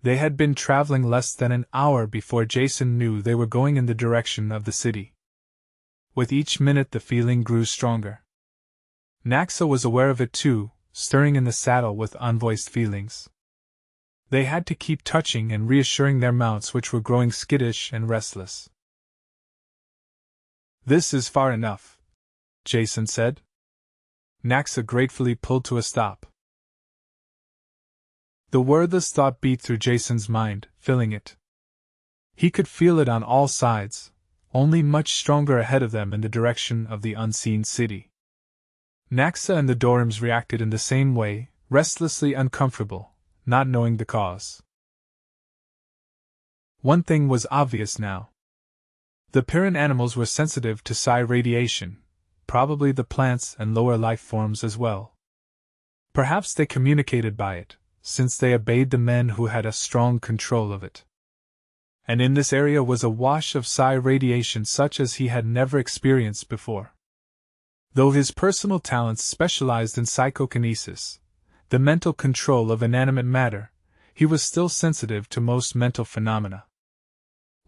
They had been traveling less than an hour before Jason knew they were going in the direction of the city. With each minute the feeling grew stronger. Naxa was aware of it too, stirring in the saddle with unvoiced feelings. They had to keep touching and reassuring their mounts, which were growing skittish and restless. "This is far enough," Jason said. Naxa gratefully pulled to a stop. The wordless thought beat through Jason's mind, filling it. He could feel it on all sides, only much stronger ahead of them in the direction of the unseen city. Naxa and the Dorims reacted in the same way, restlessly uncomfortable, not knowing the cause. One thing was obvious now. The Pyrran animals were sensitive to psi radiation, probably the plants and lower life forms as well. Perhaps they communicated by it, since they obeyed the men who had a strong control of it. And in this area was a wash of psi radiation such as he had never experienced before. Though his personal talents specialized in psychokinesis, the mental control of inanimate matter, he was still sensitive to most mental phenomena.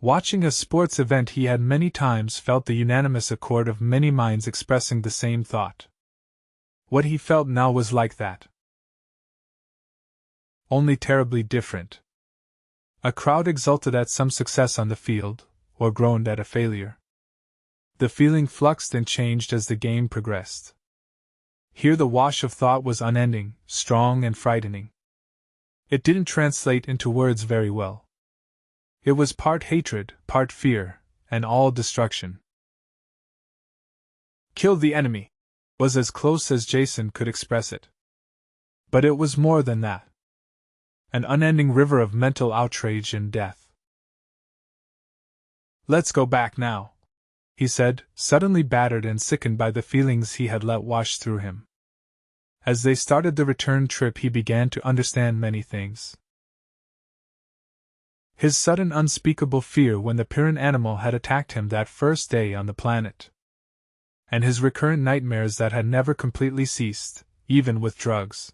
Watching a sports event, he had many times felt the unanimous accord of many minds expressing the same thought. What he felt now was like that. Only terribly different. A crowd exulted at some success on the field, or groaned at a failure. The feeling fluxed and changed as the game progressed. Here the wash of thought was unending, strong and frightening. It didn't translate into words very well. It was part hatred, part fear, and all destruction. Kill the enemy was as close as Jason could express it. But it was more than that. An unending river of mental outrage and death. Let's go back now, he said, suddenly battered and sickened by the feelings he had let wash through him. As they started the return trip, he began to understand many things. His sudden unspeakable fear when the Pyrrhan animal had attacked him that first day on the planet. And his recurrent nightmares that had never completely ceased, even with drugs.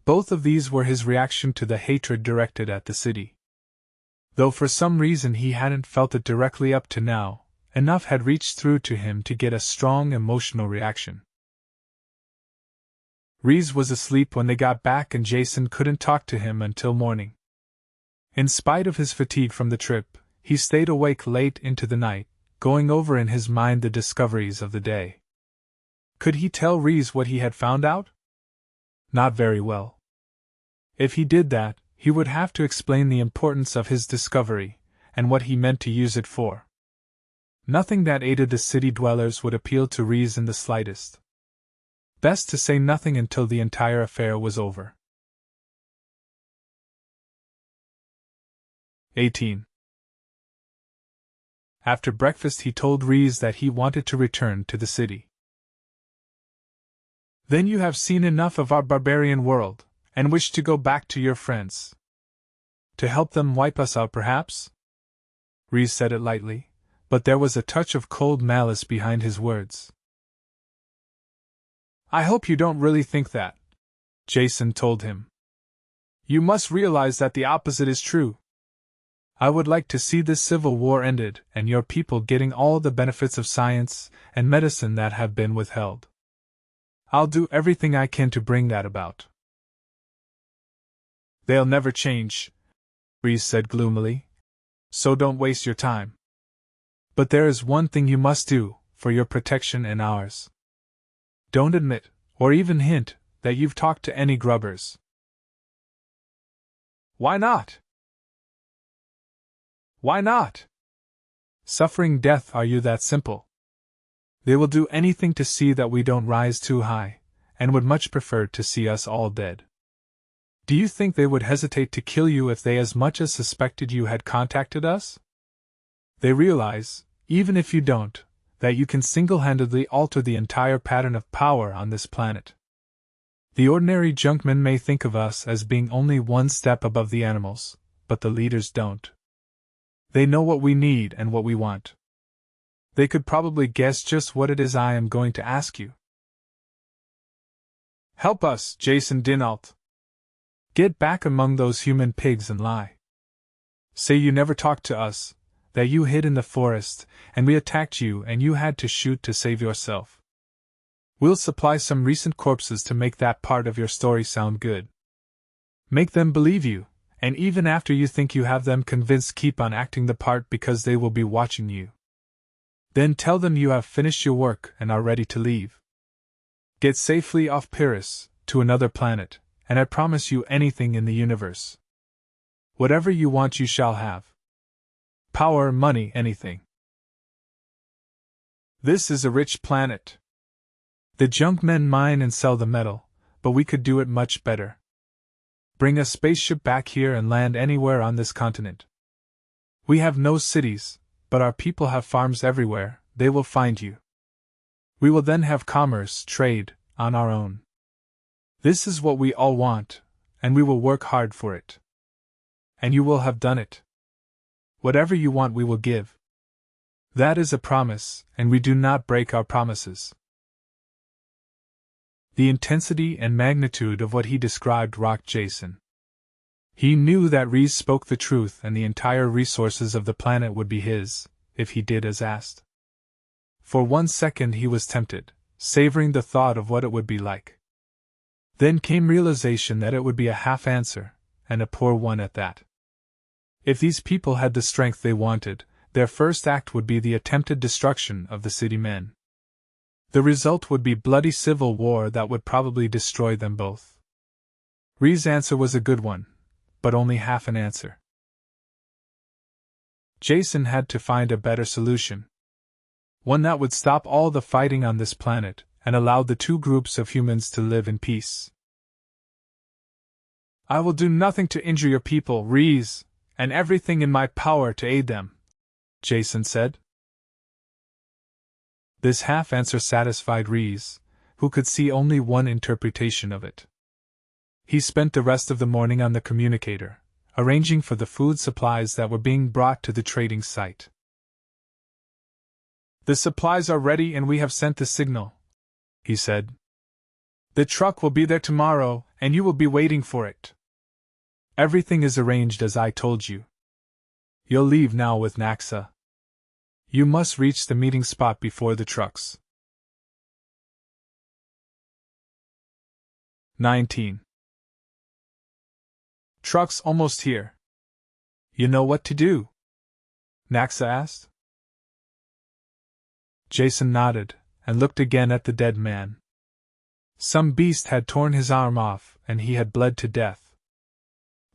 Both of these were his reaction to the hatred directed at the city. Though for some reason he hadn't felt it directly up to now, enough had reached through to him to get a strong emotional reaction. Reese was asleep when they got back and Jason couldn't talk to him until morning. In spite of his fatigue from the trip, he stayed awake late into the night, going over in his mind the discoveries of the day. Could he tell Reese what he had found out? Not very well. If he did that, he would have to explain the importance of his discovery, and what he meant to use it for. Nothing that aided the city dwellers would appeal to Reese in the slightest. Best to say nothing until the entire affair was over. 18. After breakfast he told Reese that he wanted to return to the city. Then you have seen enough of our barbarian world, and wish to go back to your friends. To help them wipe us out, perhaps? Reese said it lightly, but there was a touch of cold malice behind his words. I hope you don't really think that, Jason told him. You must realize that the opposite is true. I would like to see this civil war ended and your people getting all the benefits of science and medicine that have been withheld. I'll do everything I can to bring that about. They'll never change, Reese said gloomily, so don't waste your time. But there is one thing you must do, for your protection and ours. Don't admit, or even hint, that you've talked to any grubbers. Why not? Why not? Suffering death, are you that simple? They will do anything to see that we don't rise too high, and would much prefer to see us all dead. Do you think they would hesitate to kill you if they as much as suspected you had contacted us? They realize, even if you don't, that you can single-handedly alter the entire pattern of power on this planet. The ordinary junkmen may think of us as being only one step above the animals, but the leaders don't. They know what we need and what we want. They could probably guess just what it is I am going to ask you. Help us, Jason dinAlt. Get back among those human pigs and lie. Say you never talked to us, that you hid in the forest, and we attacked you and you had to shoot to save yourself. We'll supply some recent corpses to make that part of your story sound good. Make them believe you, and even after you think you have them convinced, keep on acting the part because they will be watching you. Then tell them you have finished your work and are ready to leave. Get safely off Pyrrus, to another planet, and I promise you anything in the universe. Whatever you want you shall have. Power, money, anything. This is a rich planet. The junkmen mine and sell the metal, but we could do it much better. Bring a spaceship back here and land anywhere on this continent. We have no cities, but our people have farms everywhere, they will find you. We will then have commerce, trade, on our own. This is what we all want, and we will work hard for it. And you will have done it. Whatever you want we will give. That is a promise, and we do not break our promises. The intensity and magnitude of what he described rocked Jason. He knew that Reese spoke the truth and the entire resources of the planet would be his, if he did as asked. For 1 second he was tempted, savoring the thought of what it would be like. Then came realization that it would be a half answer, and a poor one at that. If these people had the strength they wanted, their first act would be the attempted destruction of the city men. The result would be bloody civil war that would probably destroy them both. Ree's answer was a good one, but only half an answer. Jason had to find a better solution. One that would stop all the fighting on this planet and allow the two groups of humans to live in peace. I will do nothing to injure your people, Reese, and everything in my power to aid them, Jason said. This half-answer satisfied Reese, who could see only one interpretation of it. He spent the rest of the morning on the communicator, arranging for the food supplies that were being brought to the trading site. The supplies are ready and we have sent the signal, he said. The truck will be there tomorrow, and you will be waiting for it. Everything is arranged as I told you. You'll leave now with Naxa. You must reach the meeting spot before the trucks. 19. Truck's almost here. You know what to do? Naxa asked. Jason nodded, and looked again at the dead man. Some beast had torn his arm off, and he had bled to death.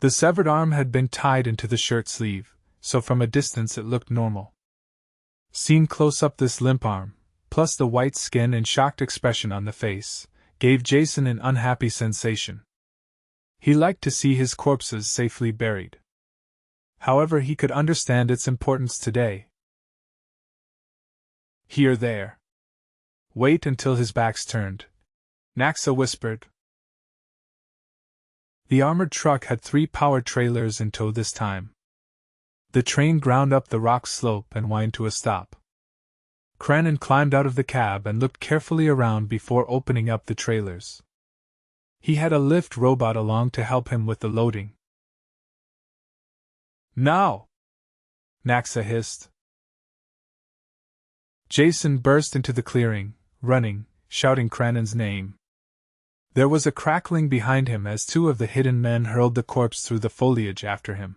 The severed arm had been tied into the shirt sleeve, so from a distance it looked normal. Seen close up, this limp arm, plus the white skin and shocked expression on the face, gave Jason an unhappy sensation. He liked to see his corpses safely buried. However, he could understand its importance today. Here, there. Wait until his back's turned, Naxa whispered. The armored truck had 3 powered trailers in tow this time. The train ground up the rock slope and whined to a stop. Cranon climbed out of the cab and looked carefully around before opening up the trailers. He had a lift robot along to help him with the loading. Now! Naxa hissed. Jason burst into the clearing, running, shouting Cranon's name. There was a crackling behind him as 2 of the hidden men hurled the corpse through the foliage after him.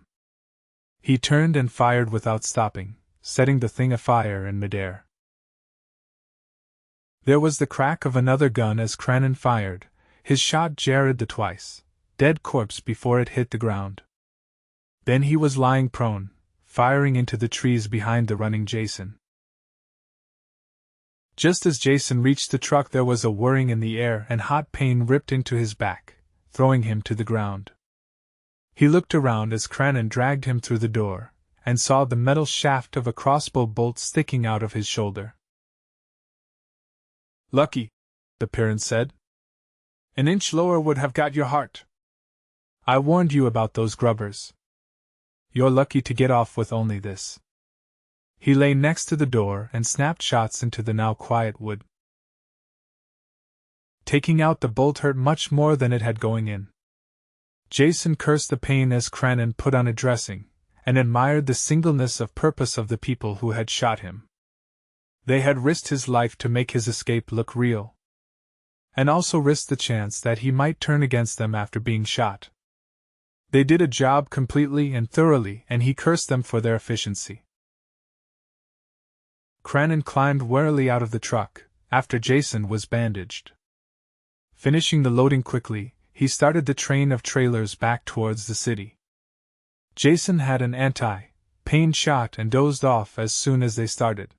He turned and fired without stopping, setting the thing afire in midair. There was the crack of another gun as Cranon fired. His shot jarred the twice, dead corpse before it hit the ground. Then he was lying prone, firing into the trees behind the running Jason. Just as Jason reached the truck, there was a whirring in the air and hot pain ripped into his back, throwing him to the ground. He looked around as Cranon dragged him through the door, and saw the metal shaft of a crossbow bolt sticking out of his shoulder. Lucky, the Pyrrus said. An inch lower would have got your heart. I warned you about those grubbers. You're lucky to get off with only this. He lay next to the door and snapped shots into the now quiet wood. Taking out the bolt hurt much more than it had going in. Jason cursed the pain as Cranon put on a dressing, and admired the singleness of purpose of the people who had shot him. They had risked his life to make his escape look real, and also risked the chance that he might turn against them after being shot. They did a job completely and thoroughly, and he cursed them for their efficiency. Cranon climbed warily out of the truck, after Jason was bandaged. Finishing the loading quickly, he started the train of trailers back towards the city. Jason had an anti-pain shot and dozed off as soon as they started.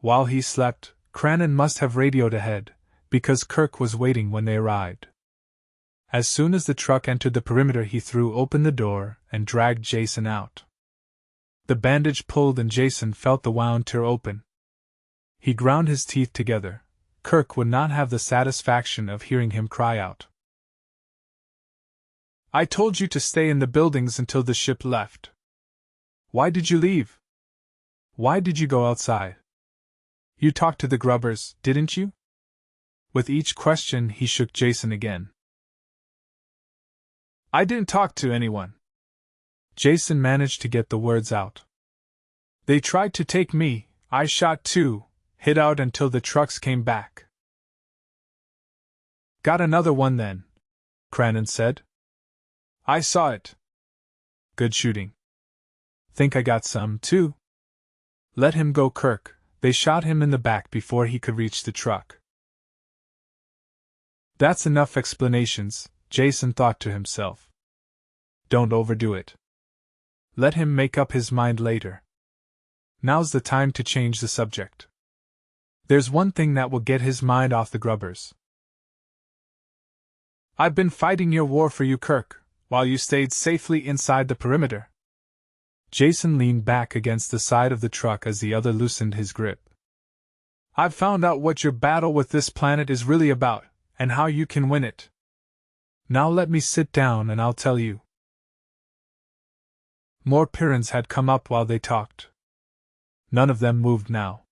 While he slept, Cranon must have radioed ahead, because Kirk was waiting when they arrived. As soon as the truck entered the perimeter, he threw open the door and dragged Jason out. The bandage pulled and Jason felt the wound tear open. He ground his teeth together. Kirk would not have the satisfaction of hearing him cry out. I told you to stay in the buildings until the ship left, Why did you leave? Why did you go outside? You talked to the grubbers, didn't you? With each question, he shook Jason again. I didn't talk to anyone. Jason managed to get the words out. They tried to take me, I shot too, hid out until the trucks came back. Got another one then, Cranon said. I saw it. Good shooting. Think I got some, too? Let him go, Kirk. They shot him in the back before he could reach the truck. That's enough explanations, Jason thought to himself. Don't overdo it. Let him make up his mind later. Now's the time to change the subject. There's one thing that will get his mind off the grubbers. I've been fighting your war for you, Kirk, while you stayed safely inside the perimeter. Jason leaned back against the side of the truck as the other loosened his grip. I've found out what your battle with this planet is really about, and how you can win it. Now let me sit down and I'll tell you. More Pyrrans had come up while they talked. None of them moved now.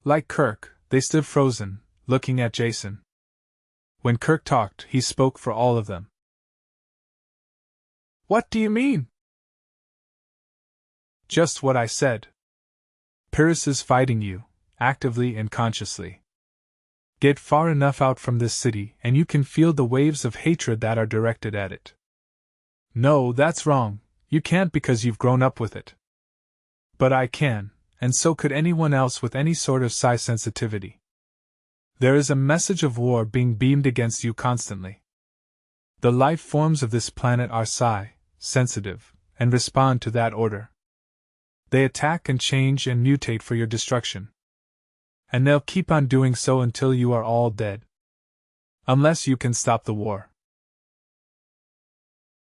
Like Kirk, they stood frozen, looking at Jason. When Kirk talked, he spoke for all of them. What do you mean? Just what I said. Pyrrus is fighting you, actively and consciously. Get far enough out from this city and you can feel the waves of hatred that are directed at it. No, that's wrong, you can't because you've grown up with it. But I can, and so could anyone else with any sort of psi sensitivity. There is a message of war being beamed against you constantly. The life forms of this planet are psi sensitive, and respond to that order. They attack and change and mutate for your destruction. And they'll keep on doing so until you are all dead. Unless you can stop the war.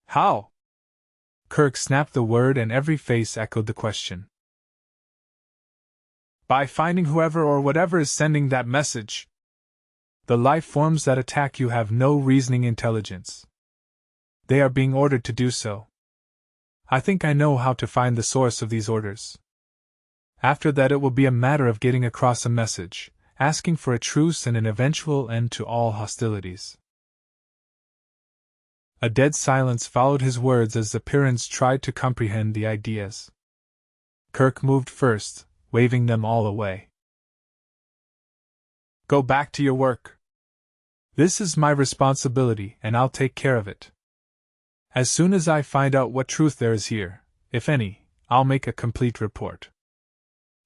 How? Kirk snapped the word and every face echoed the question. By finding whoever or whatever is sending that message. The life forms that attack you have no reasoning intelligence. They are being ordered to do so. I think I know how to find the source of these orders. After that, it will be a matter of getting across a message, asking for a truce and an eventual end to all hostilities. A dead silence followed his words as the Pyrrans tried to comprehend the ideas. Kirk moved first, waving them all away. Go back to your work. This is my responsibility and I'll take care of it. As soon as I find out what truth there is here, if any, I'll make a complete report.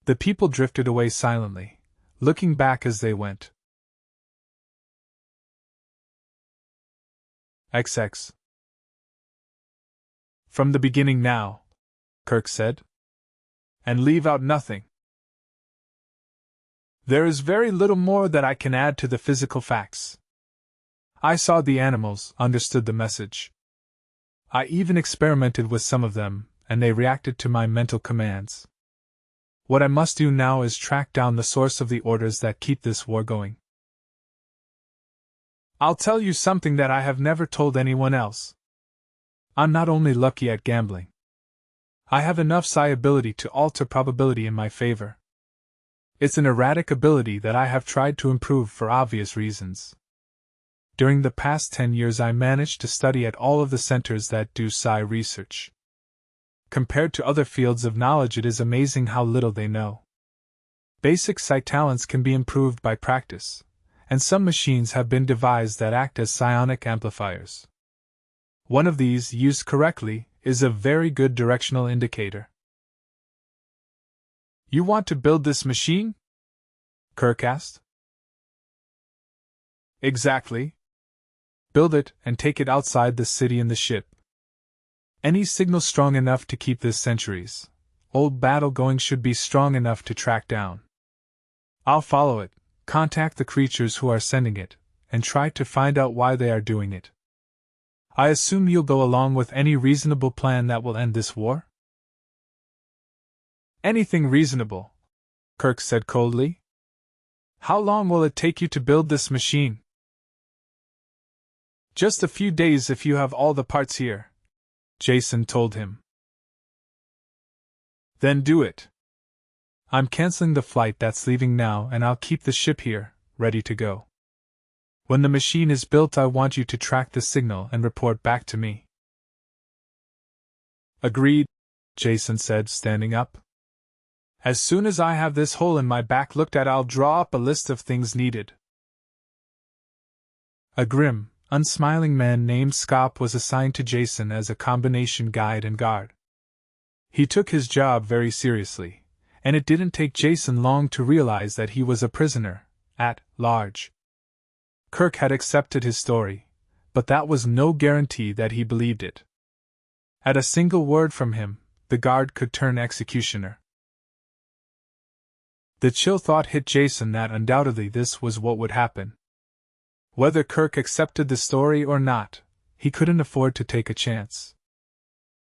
The people drifted away silently, looking back as they went. XX. From the beginning now, Kirk said. And leave out nothing. There is very little more that I can add to the physical facts. I saw the animals, understood the message. I even experimented with some of them, and they reacted to my mental commands. What I must do now is track down the source of the orders that keep this war going. I'll tell you something that I have never told anyone else. I'm not only lucky at gambling. I have enough psi ability to alter probability in my favor. It's an erratic ability that I have tried to improve for obvious reasons. During the past 10 years I managed to study at all of the centers that do psi research. Compared to other fields of knowledge, it is amazing how little they know. Basic psi talents can be improved by practice, and some machines have been devised that act as psionic amplifiers. One of these, used correctly, is a very good directional indicator. You want to build this machine? Kirk asked. Exactly. Build it and take it outside the city in the ship. Any signal strong enough to keep this centuries old battle going should be strong enough to track down. I'll follow it, contact the creatures who are sending it, and try to find out why they are doing it. I assume you'll go along with any reasonable plan that will end this war? Anything reasonable, Kirk said coldly. How long will it take you to build this machine? Just a few days if you have all the parts here, Jason told him. Then do it. I'm canceling the flight that's leaving now, and I'll keep the ship here, ready to go. When the machine is built, I want you to track the signal and report back to me. Agreed, Jason said, standing up. As soon as I have this hole in my back looked at, I'll draw up a list of things needed. A grim, unsmiling man named Scop was assigned to Jason as a combination guide and guard. He took his job very seriously, and it didn't take Jason long to realize that he was a prisoner at large. Kirk had accepted his story, but that was no guarantee that he believed it. At a single word from him, the guard could turn executioner. The chill thought hit Jason that undoubtedly this was what would happen. Whether Kirk accepted the story or not, he couldn't afford to take a chance.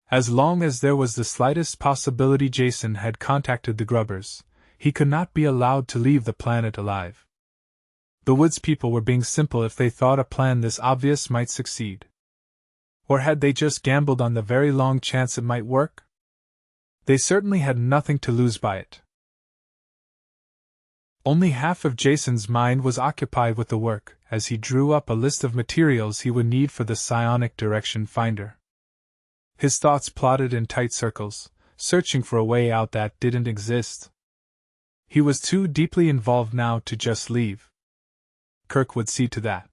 As long as there was the slightest possibility Jason had contacted the Grubbers, he could not be allowed to leave the planet alive. The Woods people were being simple if they thought a plan this obvious might succeed. Or had they just gambled on the very long chance it might work? They certainly had nothing to lose by it. Only half of Jason's mind was occupied with the work, as he drew up a list of materials he would need for the psionic direction finder. His thoughts plodded in tight circles, searching for a way out that didn't exist. He was too deeply involved now to just leave. Kirk would see to that.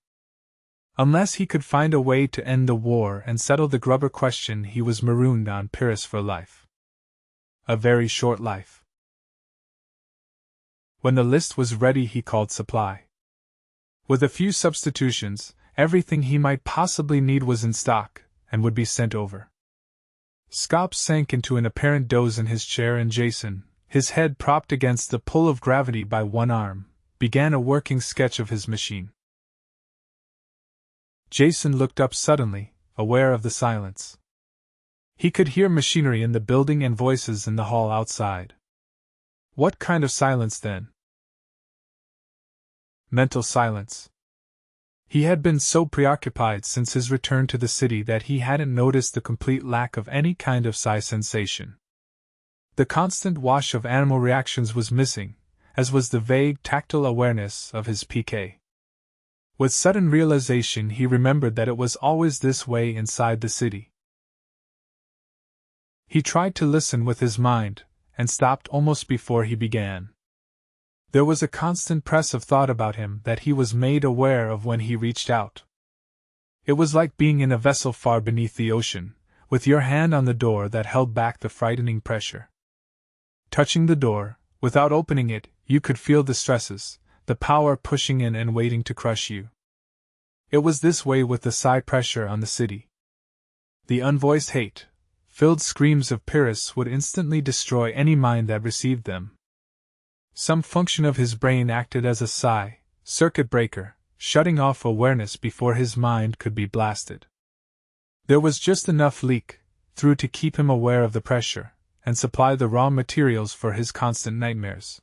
Unless he could find a way to end the war and settle the Grubber question, he was marooned on Pyrrus for life. A very short life. When the list was ready, he called supply. With a few substitutions, everything he might possibly need was in stock, and would be sent over. Scop sank into an apparent doze in his chair, and Jason, his head propped against the pull of gravity by one arm, began a working sketch of his machine. Jason looked up suddenly, aware of the silence. He could hear machinery in the building and voices in the hall outside. What kind of silence, then? Mental silence. He had been so preoccupied since his return to the city that he hadn't noticed the complete lack of any kind of psi sensation. The constant wash of animal reactions was missing, as was the vague tactile awareness of his PK. With sudden realization, he remembered that it was always this way inside the city. He tried to listen with his mind, and stopped almost before he began. There was a constant press of thought about him that he was made aware of when he reached out. It was like being in a vessel far beneath the ocean, with your hand on the door that held back the frightening pressure. Touching the door, without opening it, you could feel the stresses, the power pushing in and waiting to crush you. It was this way with the psi pressure on the city. The unvoiced hate filled screams of Pyrrus would instantly destroy any mind that received them. Some function of his brain acted as a psi circuit breaker, shutting off awareness before his mind could be blasted. There was just enough leak through to keep him aware of the pressure, and supply the raw materials for his constant nightmares.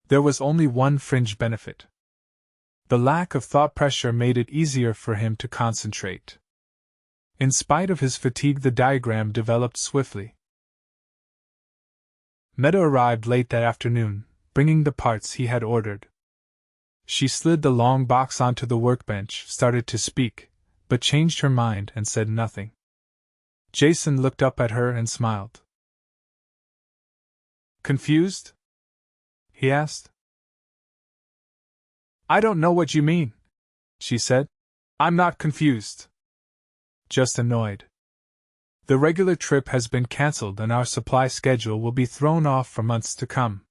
There was only one fringe benefit. The lack of thought pressure made it easier for him to concentrate. In spite of his fatigue, the diagram developed swiftly. Meta arrived late that afternoon, bringing the parts he had ordered. She slid the long box onto the workbench, started to speak, but changed her mind and said nothing. Jason looked up at her and smiled. Confused? He asked. I don't know what you mean, she said. I'm not confused. Just annoyed. The regular trip has been cancelled and our supply schedule will be thrown off for months to come.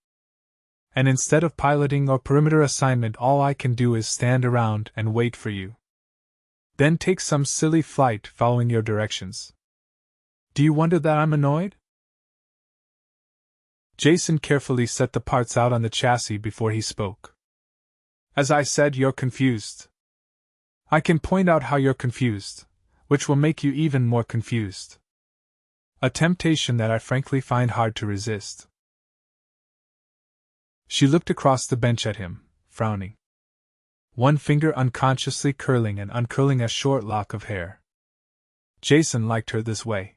And instead of piloting or perimeter assignment, all I can do is stand around and wait for you. Then take some silly flight following your directions. Do you wonder that I'm annoyed? Jason carefully set the parts out on the chassis before he spoke. As I said, you're confused. I can point out how you're confused, which will make you even more confused. A temptation that I frankly find hard to resist. She looked across the bench at him, frowning. One finger unconsciously curling and uncurling a short lock of hair. Jason liked her this way.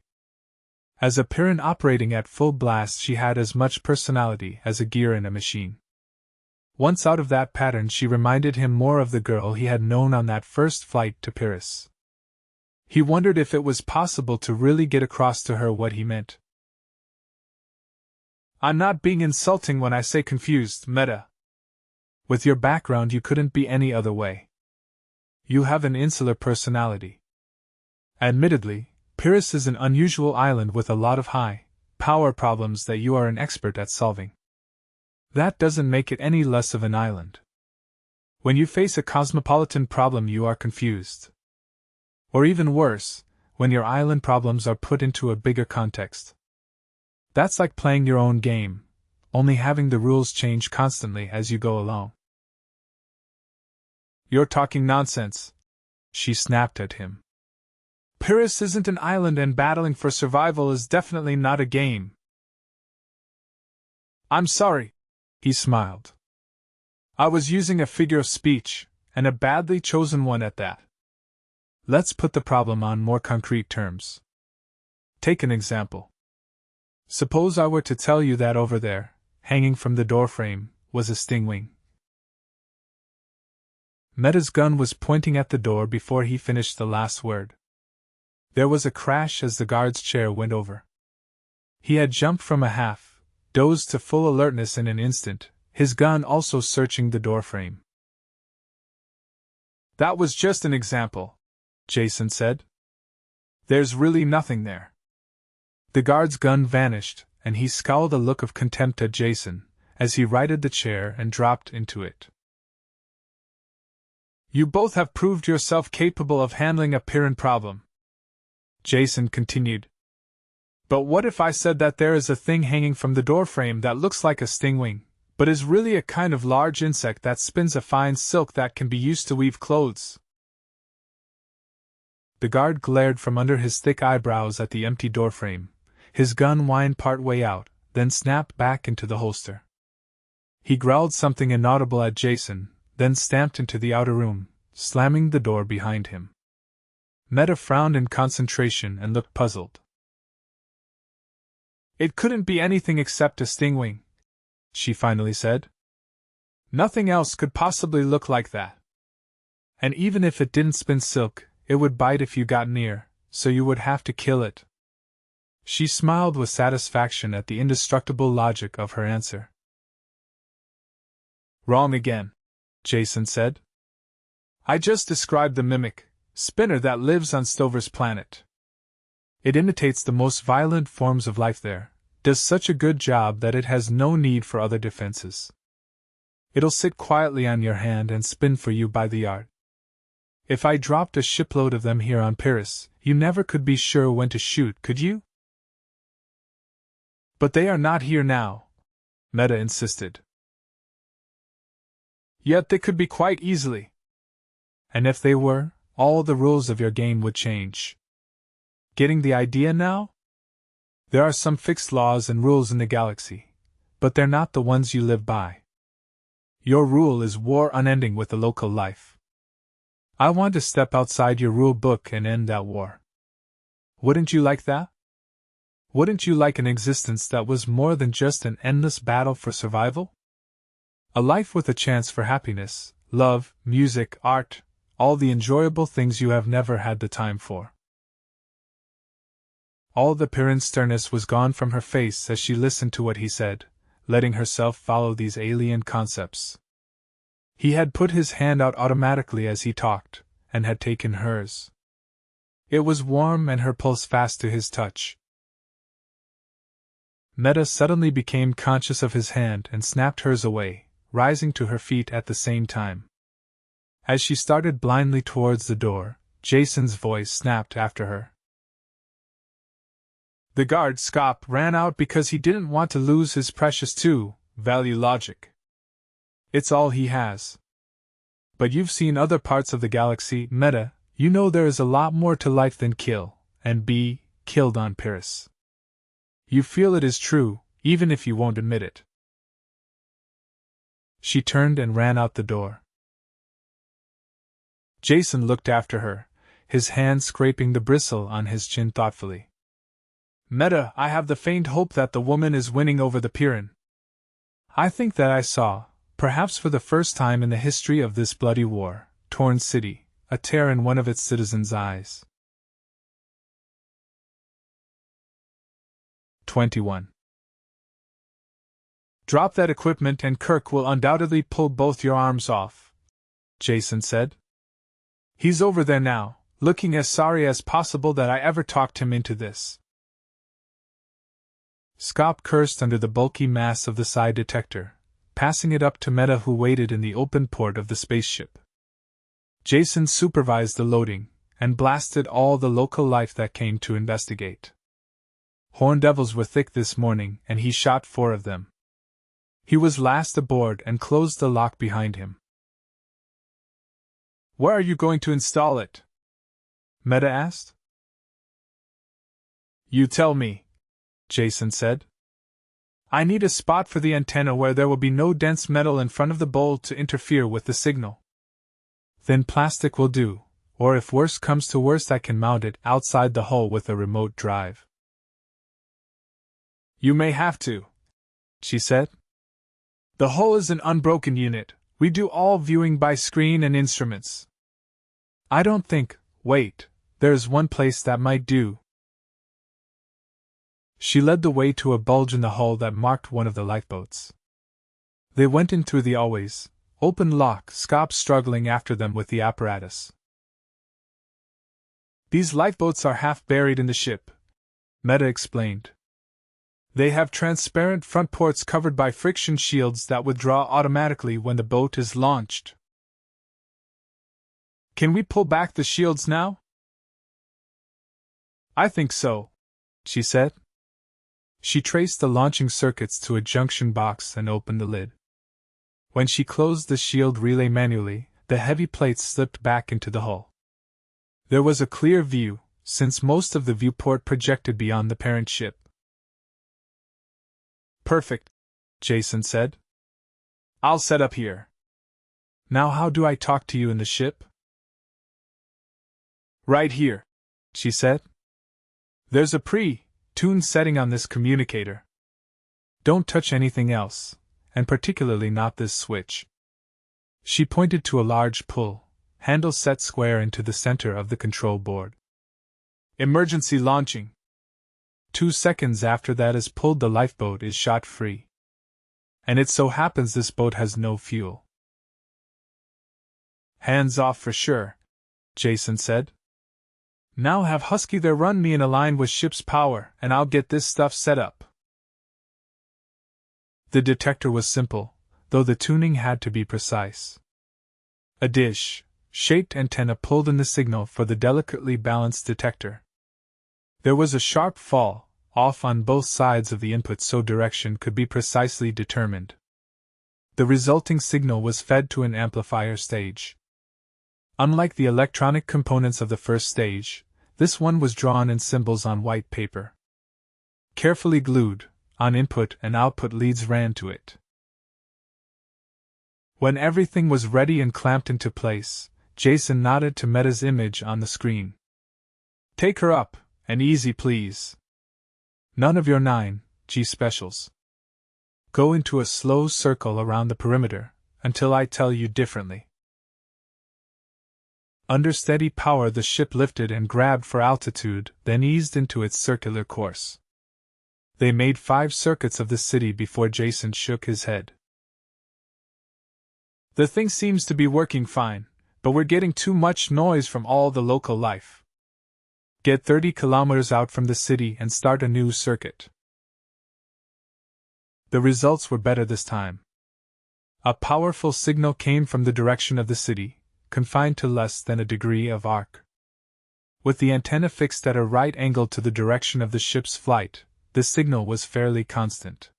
As a Pyrrhan operating at full blast, she had as much personality as a gear in a machine. Once out of that pattern, she reminded him more of the girl he had known on that first flight to Pyrrus. He wondered if it was possible to really get across to her what he meant. I'm not being insulting when I say confused, Meta. With your background, you couldn't be any other way. You have an insular personality. Admittedly, Pyrrus is an unusual island with a lot of high-power problems that you are an expert at solving. That doesn't make it any less of an island. When you face a cosmopolitan problem, you are confused. Or even worse, when your island problems are put into a bigger context. That's like playing your own game, only having the rules change constantly as you go along. You're talking nonsense, she snapped at him. Pyrrus isn't an island, and battling for survival is definitely not a game. I'm sorry, he smiled. I was using a figure of speech, and a badly chosen one at that. Let's put the problem on more concrete terms. Take an example. Suppose I were to tell you that over there, hanging from the doorframe, was a stingwing. Meta's gun was pointing at the door before he finished the last word. There was a crash as the guard's chair went over. He had jumped from a half-dozed to full alertness in an instant, his gun also searching the doorframe. That was just an example, Jason said. There's really nothing there. The guard's gun vanished, and he scowled a look of contempt at Jason, as he righted the chair and dropped into it. You both have proved yourself capable of handling a Pyrrhan problem, Jason continued. But what if I said that there is a thing hanging from the doorframe that looks like a stingwing, but is really a kind of large insect that spins a fine silk that can be used to weave clothes? The guard glared from under his thick eyebrows at the empty doorframe. His gun whined part way out, then snapped back into the holster. He growled something inaudible at Jason, then stamped into the outer room, slamming the door behind him. Meta frowned in concentration and looked puzzled. It couldn't be anything except a stingwing, she finally said. Nothing else could possibly look like that. And even if it didn't spin silk, it would bite if you got near, so you would have to kill it. She smiled with satisfaction at the indestructible logic of her answer. Wrong again, Jason said. I just described the mimic spinner that lives on Stover's planet. It imitates the most violent forms of life there, does such a good job that it has no need for other defenses. It'll sit quietly on your hand and spin for you by the yard. If I dropped a shipload of them here on Pyrrus, you never could be sure when to shoot, could you? But they are not here now, Meta insisted. Yet they could be quite easily. And if they were, all the rules of your game would change. Getting the idea now? There are some fixed laws and rules in the galaxy, but they're not the ones you live by. Your rule is war unending with the local life. I want to step outside your rule book and end that war. Wouldn't you like that? Wouldn't you like an existence that was more than just an endless battle for survival? A life with a chance for happiness, love, music, art, all the enjoyable things you have never had the time for. All the Pyrrhan sternness was gone from her face as she listened to what he said, letting herself follow these alien concepts. He had put his hand out automatically as he talked, and had taken hers. It was warm and her pulse fast to his touch. Meta suddenly became conscious of his hand and snapped hers away, rising to her feet at the same time. As she started blindly towards the door, Jason's voice snapped after her. The guard Scop ran out because he didn't want to lose his precious 2-value logic. It's all he has. But you've seen other parts of the galaxy, Meta, you know there is a lot more to life than kill, and be killed on Pyrrus. You feel it is true, even if you won't admit it. She turned and ran out the door. Jason looked after her, his hand scraping the bristle on his chin thoughtfully. Meta, I have the faint hope that the woman is winning over the Pyrrhus. I think that I saw, perhaps for the first time in the history of this bloody war, torn city, a tear in one of its citizens' eyes. 21. Drop that equipment and Kirk will undoubtedly pull both your arms off, Jason said. He's over there now, looking as sorry as possible that I ever talked him into this. Scop cursed under the bulky mass of the psi detector, passing it up to Meta, who waited in the open port of the spaceship. Jason supervised the loading, and blasted all the local life that came to investigate. Horn devils were thick this morning, and he shot 4 of them. He was last aboard and closed the lock behind him. Where are you going to install it? Meta asked. You tell me, Jason said. I need a spot for the antenna where there will be no dense metal in front of the bowl to interfere with the signal. Thin plastic will do, or if worse comes to worst I can mount it outside the hull with a remote drive. You may have to, she said. The hull is an unbroken unit. We do all viewing by screen and instruments. I don't think, wait, there's one place that might do. She led the way to a bulge in the hull that marked one of the lifeboats. They went in through the always open lock, Scop struggling after them with the apparatus. These lifeboats are half buried in the ship, Meta explained. They have transparent front ports covered by friction shields that withdraw automatically when the boat is launched. Can we pull back the shields now? I think so, she said. She traced the launching circuits to a junction box and opened the lid. When she closed the shield relay manually, the heavy plates slipped back into the hull. There was a clear view, since most of the viewport projected beyond the parent ship. Perfect, Jason said. I'll set up here. Now how do I talk to you in the ship? Right here, she said. There's a pre-tuned setting on this communicator. Don't touch anything else, and particularly not this switch. She pointed to a large pull handle set square into the center of the control board. Emergency launching. 2 seconds after that is pulled, the lifeboat is shot free. And it so happens this boat has no fuel. Hands off for sure, Jason said. Now have Husky there run me in a line with ship's power, and I'll get this stuff set up. The detector was simple, though the tuning had to be precise. A dish-shaped antenna pulled in the signal for the delicately balanced detector. There was a sharp fall off on both sides of the input so direction could be precisely determined. The resulting signal was fed to an amplifier stage. Unlike the electronic components of the first stage, this one was drawn in symbols on white paper. Carefully glued, on input and output leads ran to it. When everything was ready and clamped into place, Jason nodded to Meta's image on the screen. Take her up, and easy please. None of your 9G specials. Go into a slow circle around the perimeter, until I tell you differently. Under steady power the ship lifted and grabbed for altitude, then eased into its circular course. They made 5 circuits of the city before Jason shook his head. The thing seems to be working fine, but we're getting too much noise from all the local life. Get 30 kilometers out from the city and start a new circuit. The results were better this time. A powerful signal came from the direction of the city, confined to less than a degree of arc. With the antenna fixed at a right angle to the direction of the ship's flight, the signal was fairly constant.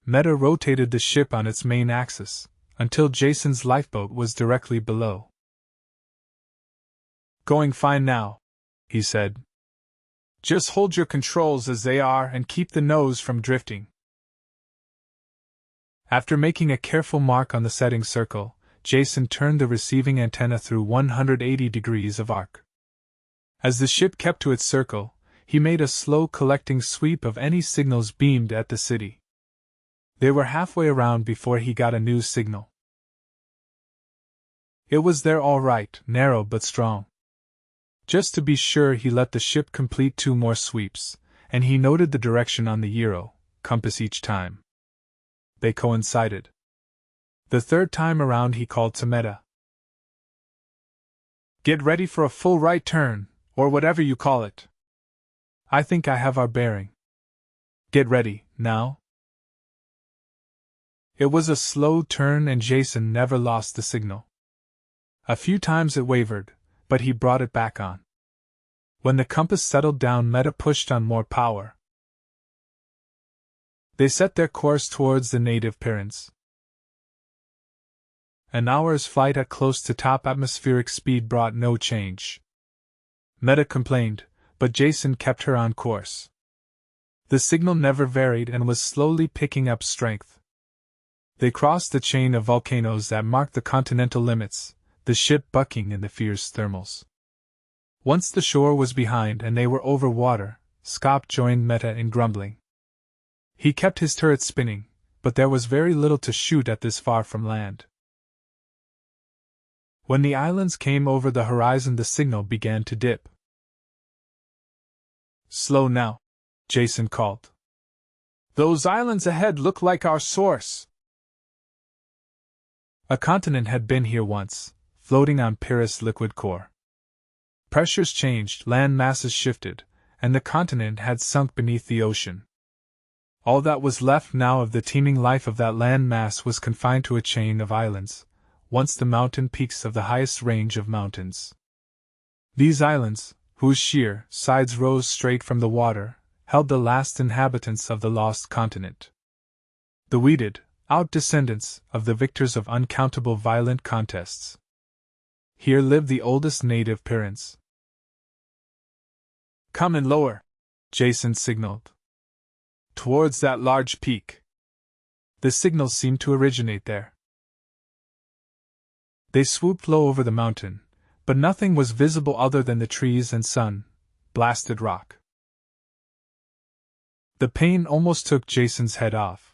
Meta rotated the ship on its main axis, until Jason's lifeboat was directly below. Going fine now, he said. Just hold your controls as they are and keep the nose from drifting. After making a careful mark on the setting circle, Jason turned the receiving antenna through 180 degrees of arc. As the ship kept to its circle, he made a slow collecting sweep of any signals beamed at the city. They were halfway around before he got a new signal. It was there all right, narrow but strong. Just to be sure, he let the ship complete 2 more sweeps, and he noted the direction on the gyro compass each time. They coincided. The 3rd time around he called to Meta. "Get ready for a full right turn, or whatever you call it. I think I have our bearing. Get ready, now." It was a slow turn and Jason never lost the signal. A few times it wavered, but he brought it back on. When the compass settled down, Meta pushed on more power. They set their course towards the native Pyrrus. An hour's flight at close to top atmospheric speed brought no change. Meta complained, but Jason kept her on course. The signal never varied and was slowly picking up strength. They crossed the chain of volcanoes that marked the continental limits, the ship bucking in the fierce thermals. Once the shore was behind and they were over water, Scop joined Meta in grumbling. He kept his turret spinning, but there was very little to shoot at this far from land. When the islands came over the horizon, the signal began to dip. "Slow now," Jason called. "Those islands ahead look like our source." A continent had been here once, floating on Pyrrus' liquid core. Pressures changed, land masses shifted, and the continent had sunk beneath the ocean. All that was left now of the teeming life of that land mass was confined to a chain of islands, once the mountain peaks of the highest range of mountains. These islands, whose sheer sides rose straight from the water, held the last inhabitants of the lost continent. The weeded out descendants of the victors of uncountable violent contests. Here lived the oldest native Pyrrus. "Come in lower," Jason signaled. "Towards that large peak." The signal seemed to originate there. They swooped low over the mountain, but nothing was visible other than the trees and sun-blasted rock. The pain almost took Jason's head off.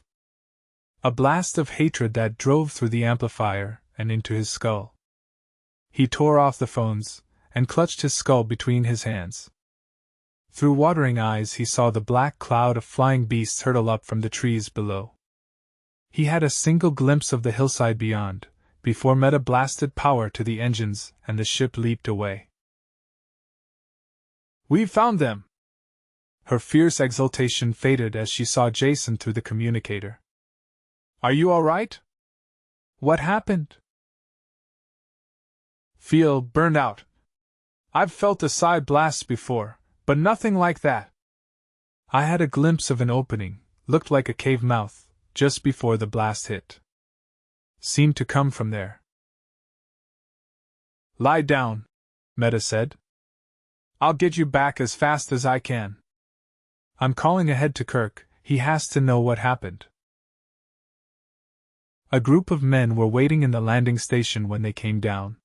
A blast of hatred that drove through the amplifier and into his skull. He tore off the phones and clutched his skull between his hands. Through watering eyes he saw the black cloud of flying beasts hurtle up from the trees below. He had a single glimpse of the hillside beyond, before Meta blasted power to the engines and the ship leaped away. "We've found them!" Her fierce exultation faded as she saw Jason through the communicator. "Are you all right? What happened?" "Feel burned out. I've felt a side blast before, but nothing like that. I had a glimpse of an opening, looked like a cave mouth, just before the blast hit. Seemed to come from there." "Lie down," Meta said. "I'll get you back as fast as I can. I'm calling ahead to Kirk, he has to know what happened." A group of men were waiting in the landing station when they came down.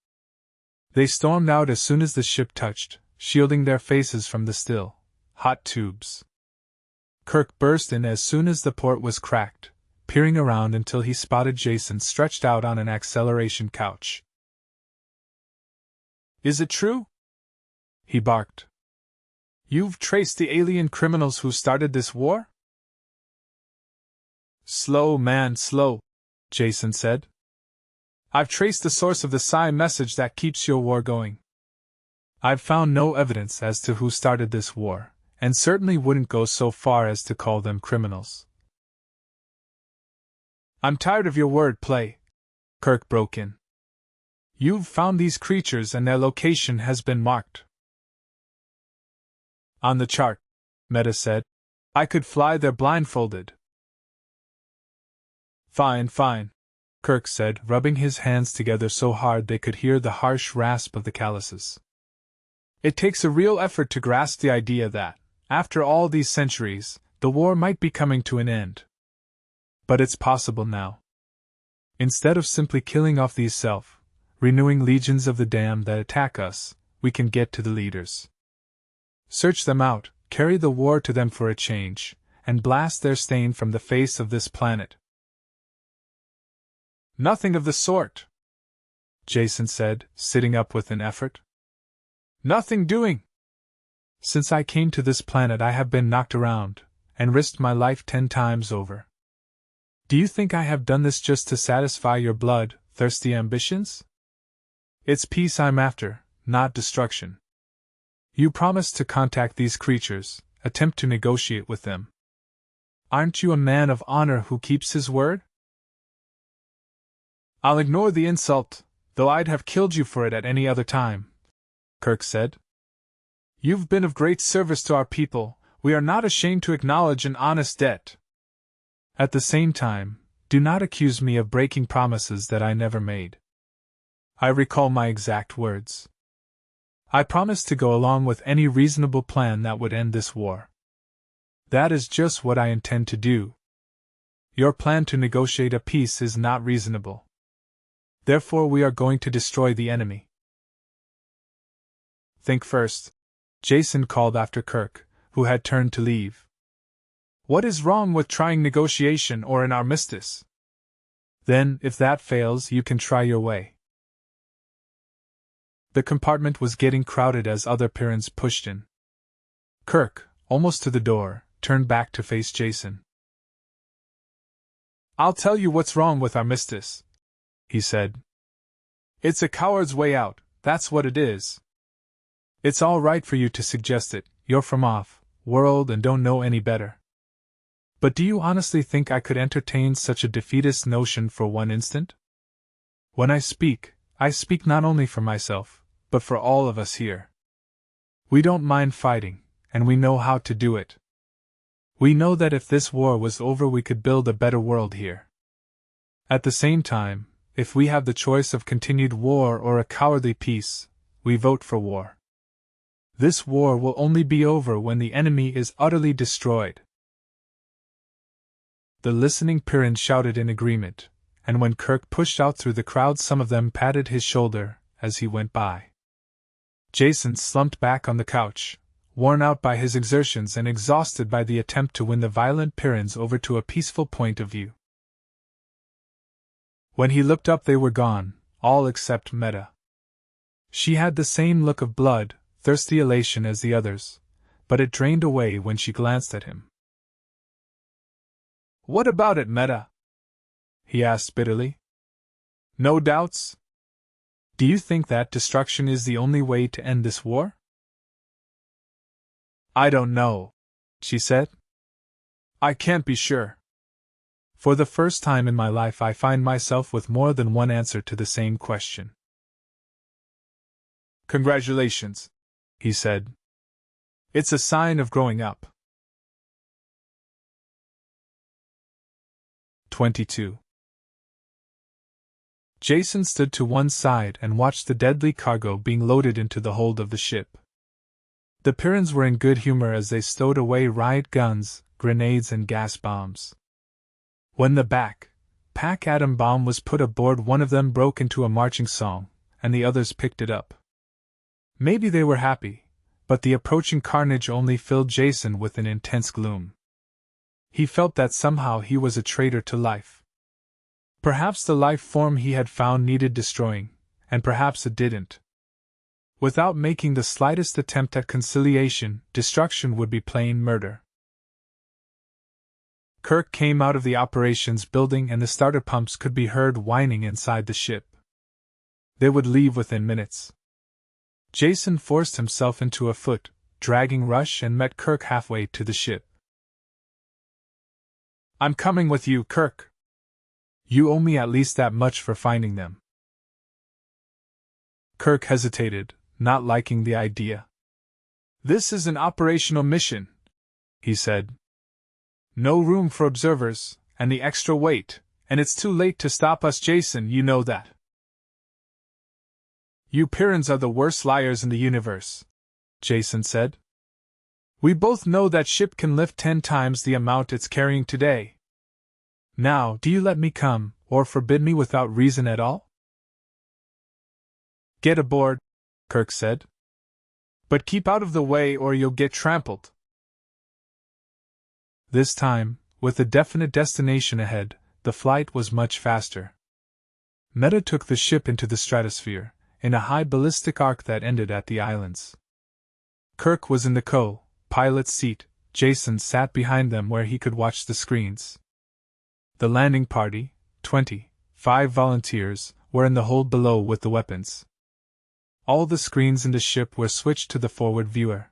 They stormed out as soon as the ship touched, shielding their faces from the still, hot tubes. Kirk burst in as soon as the port was cracked, peering around until he spotted Jason stretched out on an acceleration couch. "Is it true?" he barked. "You've traced the alien criminals who started this war?" "Slow, man, slow," Jason said. "I've traced the source of the psi message that keeps your war going. I've found no evidence as to who started this war, and certainly wouldn't go so far as to call them criminals." "I'm tired of your word play," Kirk broke in. "You've found these creatures and their location has been marked." "On the chart," Meta said. "I could fly there blindfolded." "Fine, fine," Kirk said, rubbing his hands together so hard they could hear the harsh rasp of the calluses. "It takes a real effort to grasp the idea that, after all these centuries, the war might be coming to an end. But it's possible now. Instead of simply killing off these renewing legions of the damned that attack us, we can get to the leaders. Search them out, carry the war to them for a change, and blast their stain from the face of this planet. Nothing of the sort, Jason said, sitting up with an effort. Nothing doing. Since I came to this planet I have been knocked around, and risked my life 10 times over. Do you think I have done this just to satisfy your blood-thirsty ambitions? It's peace I'm after, not destruction. You promised to contact these creatures, attempt to negotiate with them. Aren't you a man of honor who keeps his word? I'll ignore the insult, though I'd have killed you for it at any other time, Kirk said. You've been of great service to our people. We are not ashamed to acknowledge an honest debt. At the same time, do not accuse me of breaking promises that I never made. I recall my exact words. I promised to go along with any reasonable plan that would end this war. That is just what I intend to do. Your plan to negotiate a peace is not reasonable. Therefore, we are going to destroy the enemy. Think first, Jason called after Kirk, who had turned to leave. What is wrong with trying negotiation or an armistice? Then, if that fails, you can try your way. The compartment was getting crowded as other Pyrrans pushed in. Kirk, almost to the door, turned back to face Jason. I'll tell you what's wrong with armistice, he said. It's a coward's way out, that's what it is. It's all right for you to suggest it, you're from off-world and don't know any better. But do you honestly think I could entertain such a defeatist notion for one instant? When I speak not only for myself, but for all of us here. We don't mind fighting, and we know how to do it. We know that if this war was over we could build a better world here. At the same time, if we have the choice of continued war or a cowardly peace, we vote for war. This war will only be over when the enemy is utterly destroyed. The listening Pyrrans shouted in agreement, and when Kirk pushed out through the crowd some of them patted his shoulder as he went by. Jason slumped back on the couch, worn out by his exertions and exhausted by the attempt to win the violent Pyrrans over to a peaceful point of view. When he looked up they were gone, all except Meta. She had the same look of blood-thirsty elation as the others, but it drained away when she glanced at him. What about it, Meta? He asked bitterly. No doubts? Do you think that destruction is the only way to end this war? I don't know, she said. I can't be sure. For the first time in my life I find myself with more than one answer to the same question. Congratulations, he said. It's a sign of growing up. 22. Jason stood to one side and watched the deadly cargo being loaded into the hold of the ship. The Pyrrans were in good humor as they stowed away riot guns, grenades and gas bombs. When the pack atom bomb was put aboard, one of them broke into a marching song, and the others picked it up. Maybe they were happy, but the approaching carnage only filled Jason with an intense gloom. He felt that somehow he was a traitor to life. Perhaps the life form he had found needed destroying, and perhaps it didn't. Without making the slightest attempt at conciliation, destruction would be plain murder. Kirk came out of the operations building and the starter pumps could be heard whining inside the ship. They would leave within minutes. Jason forced himself into a foot-dragging rush and met Kirk halfway to the ship. I'm coming with you, Kirk. You owe me at least that much for finding them. Kirk hesitated, not liking the idea. This is an operational mission, he said. No room for observers, and the extra weight, and it's too late to stop us, Jason, you know that. You Pyrrans are the worst liars in the universe, Jason said. We both know that ship can lift 10 times the amount it's carrying today. Now, do you let me come, or forbid me without reason at all? Get aboard, Kirk said. But keep out of the way or you'll get trampled. This time, with a definite destination ahead, the flight was much faster. Meta took the ship into the stratosphere, in a high ballistic arc that ended at the islands. Kirk was in the co-pilot's seat. Jason sat behind them where he could watch the screens. The landing party, 25 volunteers, were in the hold below with the weapons. All the screens in the ship were switched to the forward viewer.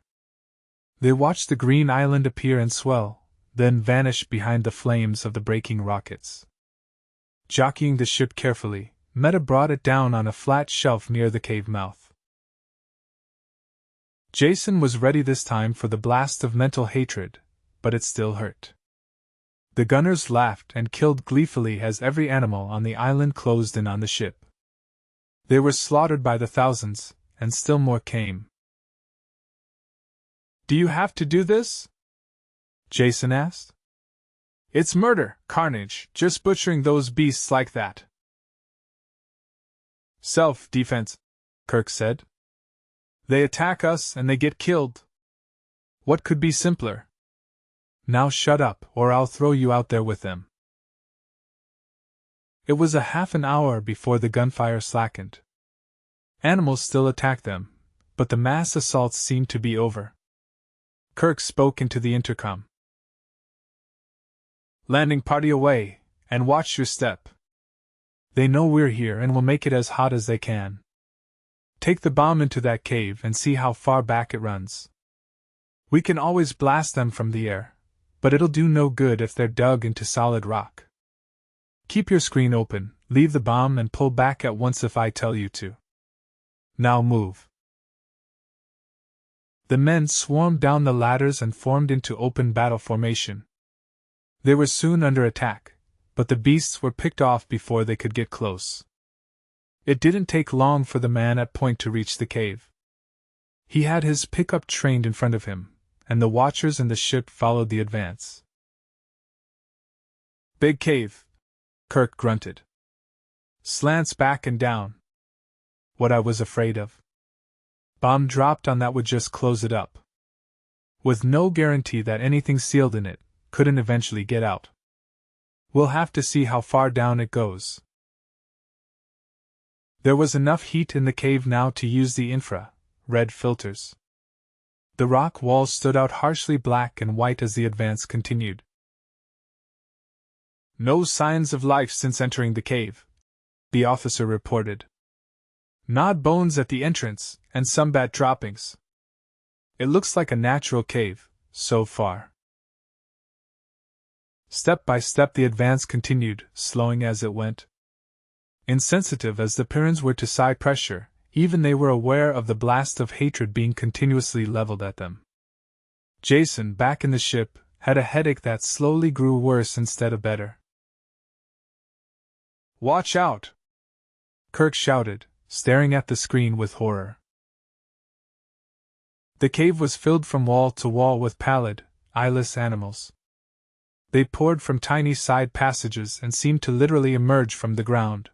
They watched the green island appear and swell, then vanish behind the flames of the braking rockets. Jockeying the ship carefully, Meta brought it down on a flat shelf near the cave mouth. Jason was ready this time for the blast of mental hatred, but it still hurt. The gunners laughed and killed gleefully as every animal on the island closed in on the ship. They were slaughtered by the thousands, and still more came. "Do you have to do this?" Jason asked. "It's murder, carnage, just butchering those beasts like that." "Self-defense," Kirk said. "They attack us and they get killed. What could be simpler? Now shut up, or I'll throw you out there with them." It was a half an hour before the gunfire slackened. Animals still attacked them, but the mass assaults seemed to be over. Kirk spoke into the intercom. "Landing party away, and watch your step. They know we're here and will make it as hot as they can. Take the bomb into that cave and see how far back it runs. We can always blast them from the air, but it'll do no good if they're dug into solid rock. Keep your screen open, leave the bomb and pull back at once if I tell you to. Now move." The men swarmed down the ladders and formed into open battle formation. They were soon under attack, but the beasts were picked off before they could get close. It didn't take long for the man at point to reach the cave. He had his pickup trained in front of him, and the watchers in the ship followed the advance. "Big cave," Kirk grunted. "Slants back and down. What I was afraid of. Bomb dropped on that would just close it up. With no guarantee that anything sealed in it couldn't eventually get out. We'll have to see how far down it goes." There was enough heat in the cave now to use the infra-red filters. The rock walls stood out harshly black and white as the advance continued. "No signs of life since entering the cave," the officer reported. "Gnawed bones at the entrance, and some bat droppings. It looks like a natural cave, so far." Step by step the advance continued, slowing as it went. Insensitive as the Pyrrans were to psi pressure, even they were aware of the blast of hatred being continuously leveled at them. Jason, back in the ship, had a headache that slowly grew worse instead of better. "Watch out!" Kirk shouted, staring at the screen with horror. The cave was filled from wall to wall with pallid, eyeless animals. They poured from tiny side passages and seemed to literally emerge from the ground.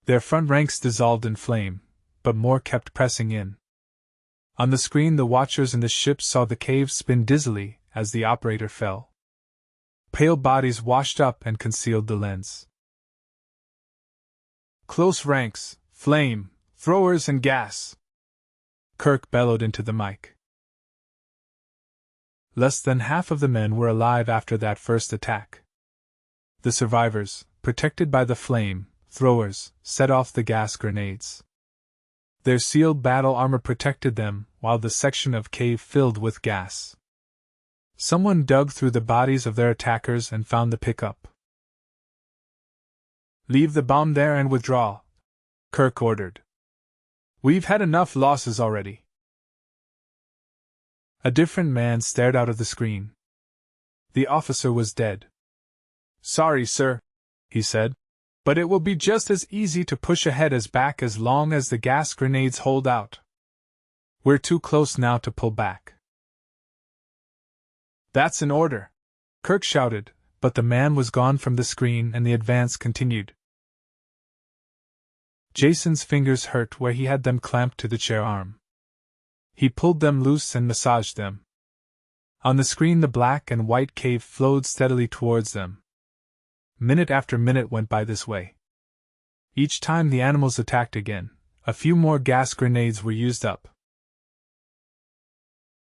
Their front ranks dissolved in flame, but more kept pressing in. On the screen the watchers in the ship saw the cave spin dizzily as the operator fell. Pale bodies washed up and concealed the lens. "Close ranks, flame, throwers and gas!" Kirk bellowed into the mic. Less than half of the men were alive after that first attack. The survivors, protected by the flame throwers, set off the gas grenades. Their sealed battle armor protected them, while the section of cave filled with gas. Someone dug through the bodies of their attackers and found the pickup. "Leave the bomb there and withdraw," Kirk ordered. "We've had enough losses already." A different man stared out of the screen. The officer was dead. "Sorry, sir," he said, "but it will be just as easy to push ahead as back as long as the gas grenades hold out. We're too close now to pull back." "That's an order," Kirk shouted, but the man was gone from the screen and the advance continued. Jason's fingers hurt where he had them clamped to the chair arm. He pulled them loose and massaged them. On the screen, the black and white cave flowed steadily towards them. Minute after minute went by this way. Each time the animals attacked again, a few more gas grenades were used up.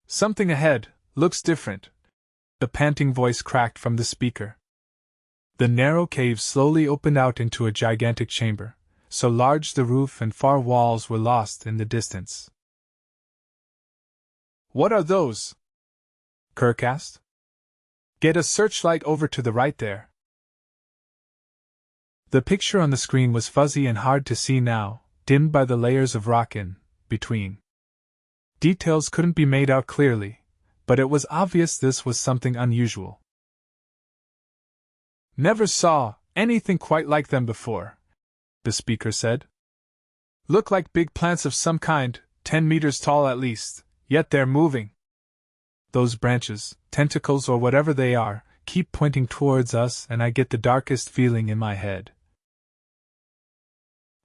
"Something ahead, looks different," the panting voice cracked from the speaker. The narrow cave slowly opened out into a gigantic chamber, so large the roof and far walls were lost in the distance. "What are those?" Kirk asked. "Get a searchlight over to the right there." The picture on the screen was fuzzy and hard to see now, dimmed by the layers of rock in between. Details couldn't be made out clearly, but it was obvious this was something unusual. "Never saw anything quite like them before," the speaker said. "Look like big plants of some kind, 10 meters tall at least, yet they're moving. Those branches, tentacles or whatever they are, keep pointing towards us and I get the darkest feeling in my head."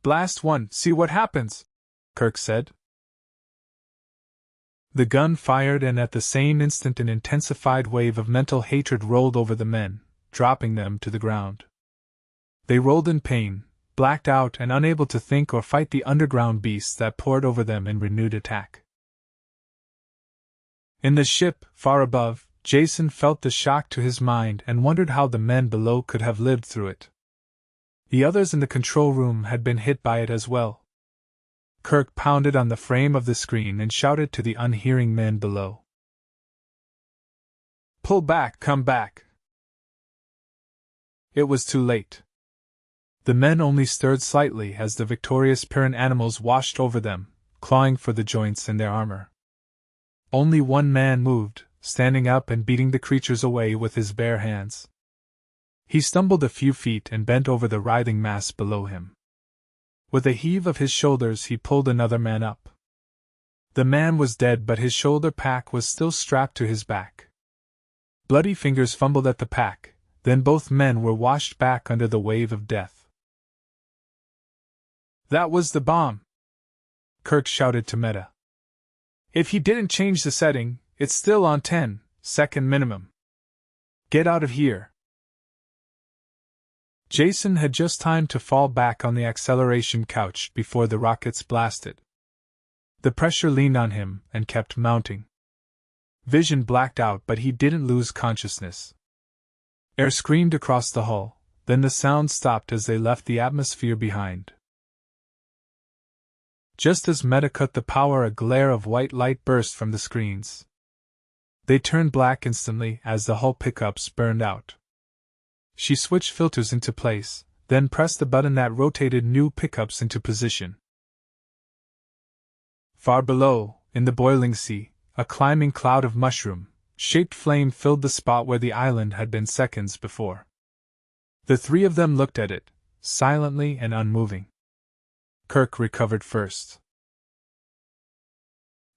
"Blast one, see what happens," Kirk said. The gun fired, and at the same instant an intensified wave of mental hatred rolled over the men, dropping them to the ground. They rolled in pain, blacked out and unable to think or fight the underground beasts that poured over them in renewed attack. In the ship, far above, Jason felt the shock to his mind and wondered how the men below could have lived through it. The others in the control room had been hit by it as well. Kirk pounded on the frame of the screen and shouted to the unhearing men below. "Pull back, come back." It was too late. The men only stirred slightly as the victorious Pyrran animals washed over them, clawing for the joints in their armor. Only one man moved, standing up and beating the creatures away with his bare hands. He stumbled a few feet and bent over the writhing mass below him. With a heave of his shoulders he pulled another man up. The man was dead, but his shoulder pack was still strapped to his back. Bloody fingers fumbled at the pack, then both men were washed back under the wave of death. "That was the bomb," Kirk shouted to Meta. "If he didn't change the setting, it's still on 10-second minimum. Get out of here." Jason had just time to fall back on the acceleration couch before the rockets blasted. The pressure leaned on him and kept mounting. Vision blacked out, but he didn't lose consciousness. Air screamed across the hull, then the sound stopped as they left the atmosphere behind. Just as Meta cut the power, a glare of white light burst from the screens. They turned black instantly as the hull pickups burned out. She switched filters into place, then pressed the button that rotated new pickups into position. Far below, in the boiling sea, a climbing cloud of mushroom-shaped flame filled the spot where the island had been seconds before. The three of them looked at it, silently and unmoving. Kirk recovered first.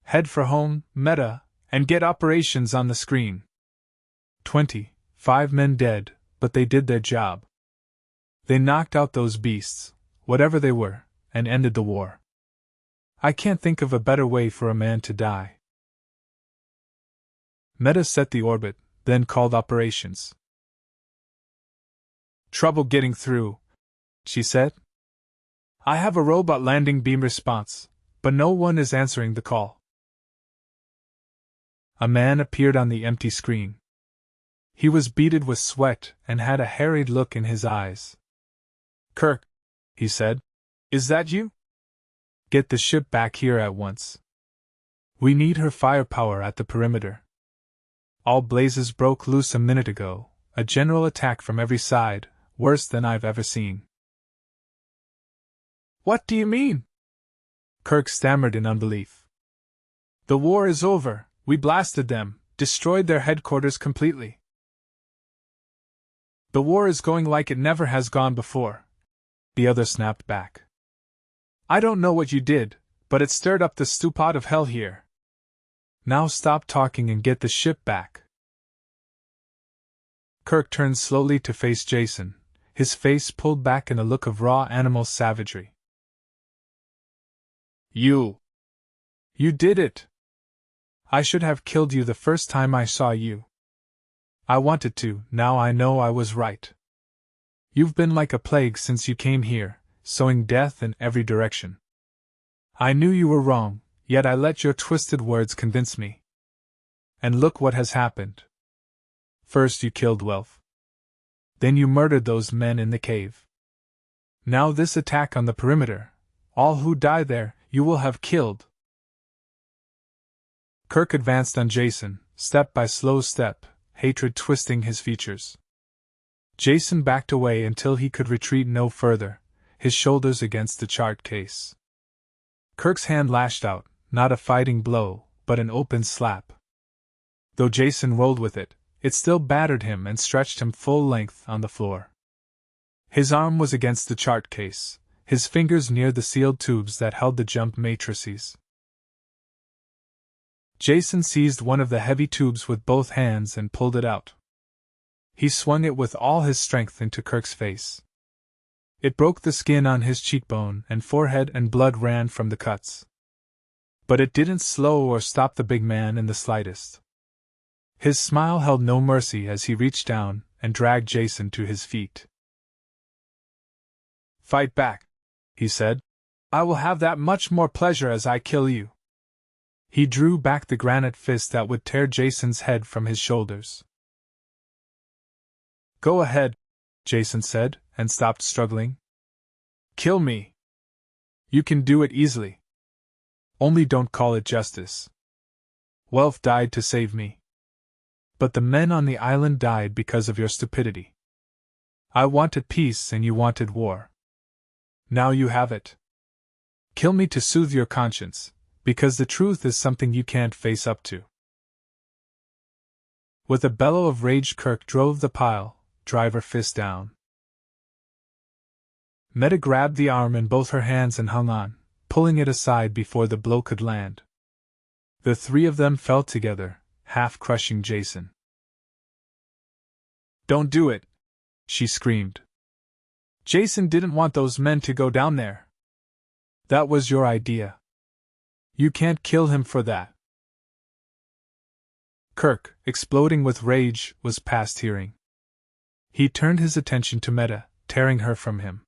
"Head for home, Meta, and get operations on the screen. 25 men dead, but they did their job. They knocked out those beasts, whatever they were, and ended the war. I can't think of a better way for a man to die." Meta set the orbit, then called operations. "Trouble getting through," she said. "I have a robot landing beam response, but no one is answering the call." A man appeared on the empty screen. He was beaded with sweat and had a harried look in his eyes. "Kirk," he said, "is that you? Get the ship back here at once. We need her firepower at the perimeter. All blazes broke loose a minute ago, a general attack from every side, worse than I've ever seen." "What do you mean?" Kirk stammered in unbelief. "The war is over, we blasted them, destroyed their headquarters completely. The war is going like it never has gone before," the other snapped back. "I don't know what you did, but it stirred up the stew pot of hell here. Now stop talking and get the ship back." Kirk turned slowly to face Jason, his face pulled back in a look of raw animal savagery. You did it!" I should have killed you the first time I saw you. I wanted to, now I know I was right. You've been like a plague since you came here, sowing death in every direction. I knew you were wrong, yet I let your twisted words convince me. And look what has happened. First you killed Welf. Then you murdered those men in the cave. Now this attack on the perimeter. All who die there, you will have killed. Kirk advanced on Jason, step by slow step, hatred twisting his features. Jason backed away until he could retreat no further, his shoulders against the chart case. Kirk's hand lashed out, not a fighting blow, but an open slap. Though Jason rolled with it, it still battered him and stretched him full length on the floor. His arm was against the chart case, his fingers near the sealed tubes that held the jump matrices. Jason seized one of the heavy tubes with both hands and pulled it out. He swung it with all his strength into Kirk's face. It broke the skin on his cheekbone and forehead and blood ran from the cuts. But it didn't slow or stop the big man in the slightest. His smile held no mercy as he reached down and dragged Jason to his feet. Fight back, he said. I will have that much more pleasure as I kill you. He drew back the granite fist that would tear Jason's head from his shoulders. Go ahead, Jason said, and stopped struggling. Kill me. You can do it easily. Only don't call it justice. Welf died to save me. But the men on the island died because of your stupidity. I wanted peace and you wanted war. Now you have it. Kill me to soothe your conscience, because the truth is something you can't face up to. With a bellow of rage, Kirk drove the pile driver fist down. Meta grabbed the arm in both her hands and hung on, pulling it aside before the blow could land. The three of them fell together, half crushing Jason. Don't do it, she screamed. Jason didn't want those men to go down there. That was your idea. You can't kill him for that. Kirk, exploding with rage, was past hearing. He turned his attention to Meta, tearing her from him.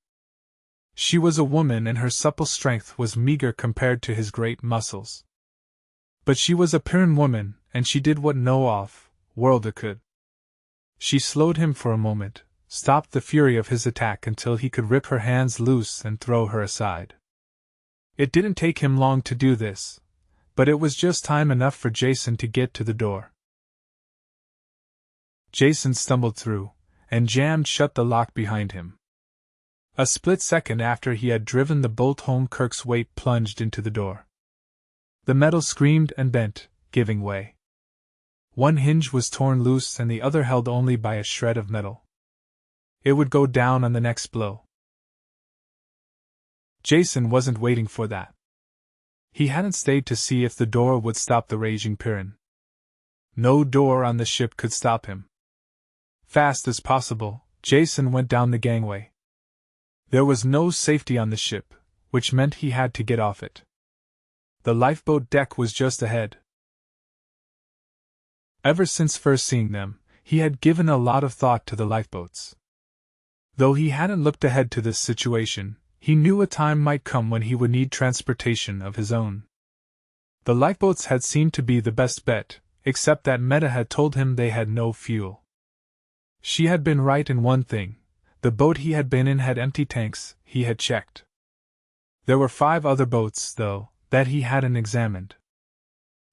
She was a woman and her supple strength was meager compared to his great muscles. But she was a Pyrrhus woman, and she did what no off-worlder could. She slowed him for a moment, stopped the fury of his attack until he could rip her hands loose and throw her aside. It didn't take him long to do this, but it was just time enough for Jason to get to the door. Jason stumbled through, and jammed shut the lock behind him. A split second after he had driven the bolt home, Kirk's weight plunged into the door. The metal screamed and bent, giving way. One hinge was torn loose and the other held only by a shred of metal. It would go down on the next blow. Jason wasn't waiting for that. He hadn't stayed to see if the door would stop the raging Pyrrhus. No door on the ship could stop him. Fast as possible, Jason went down the gangway. There was no safety on the ship, which meant he had to get off it. The lifeboat deck was just ahead. Ever since first seeing them, he had given a lot of thought to the lifeboats. Though he hadn't looked ahead to this situation, he knew a time might come when he would need transportation of his own. The lifeboats had seemed to be the best bet, except that Meta had told him they had no fuel. She had been right in one thing. The boat he had been in had empty tanks, he had checked. There were 5 other boats, though, that he hadn't examined.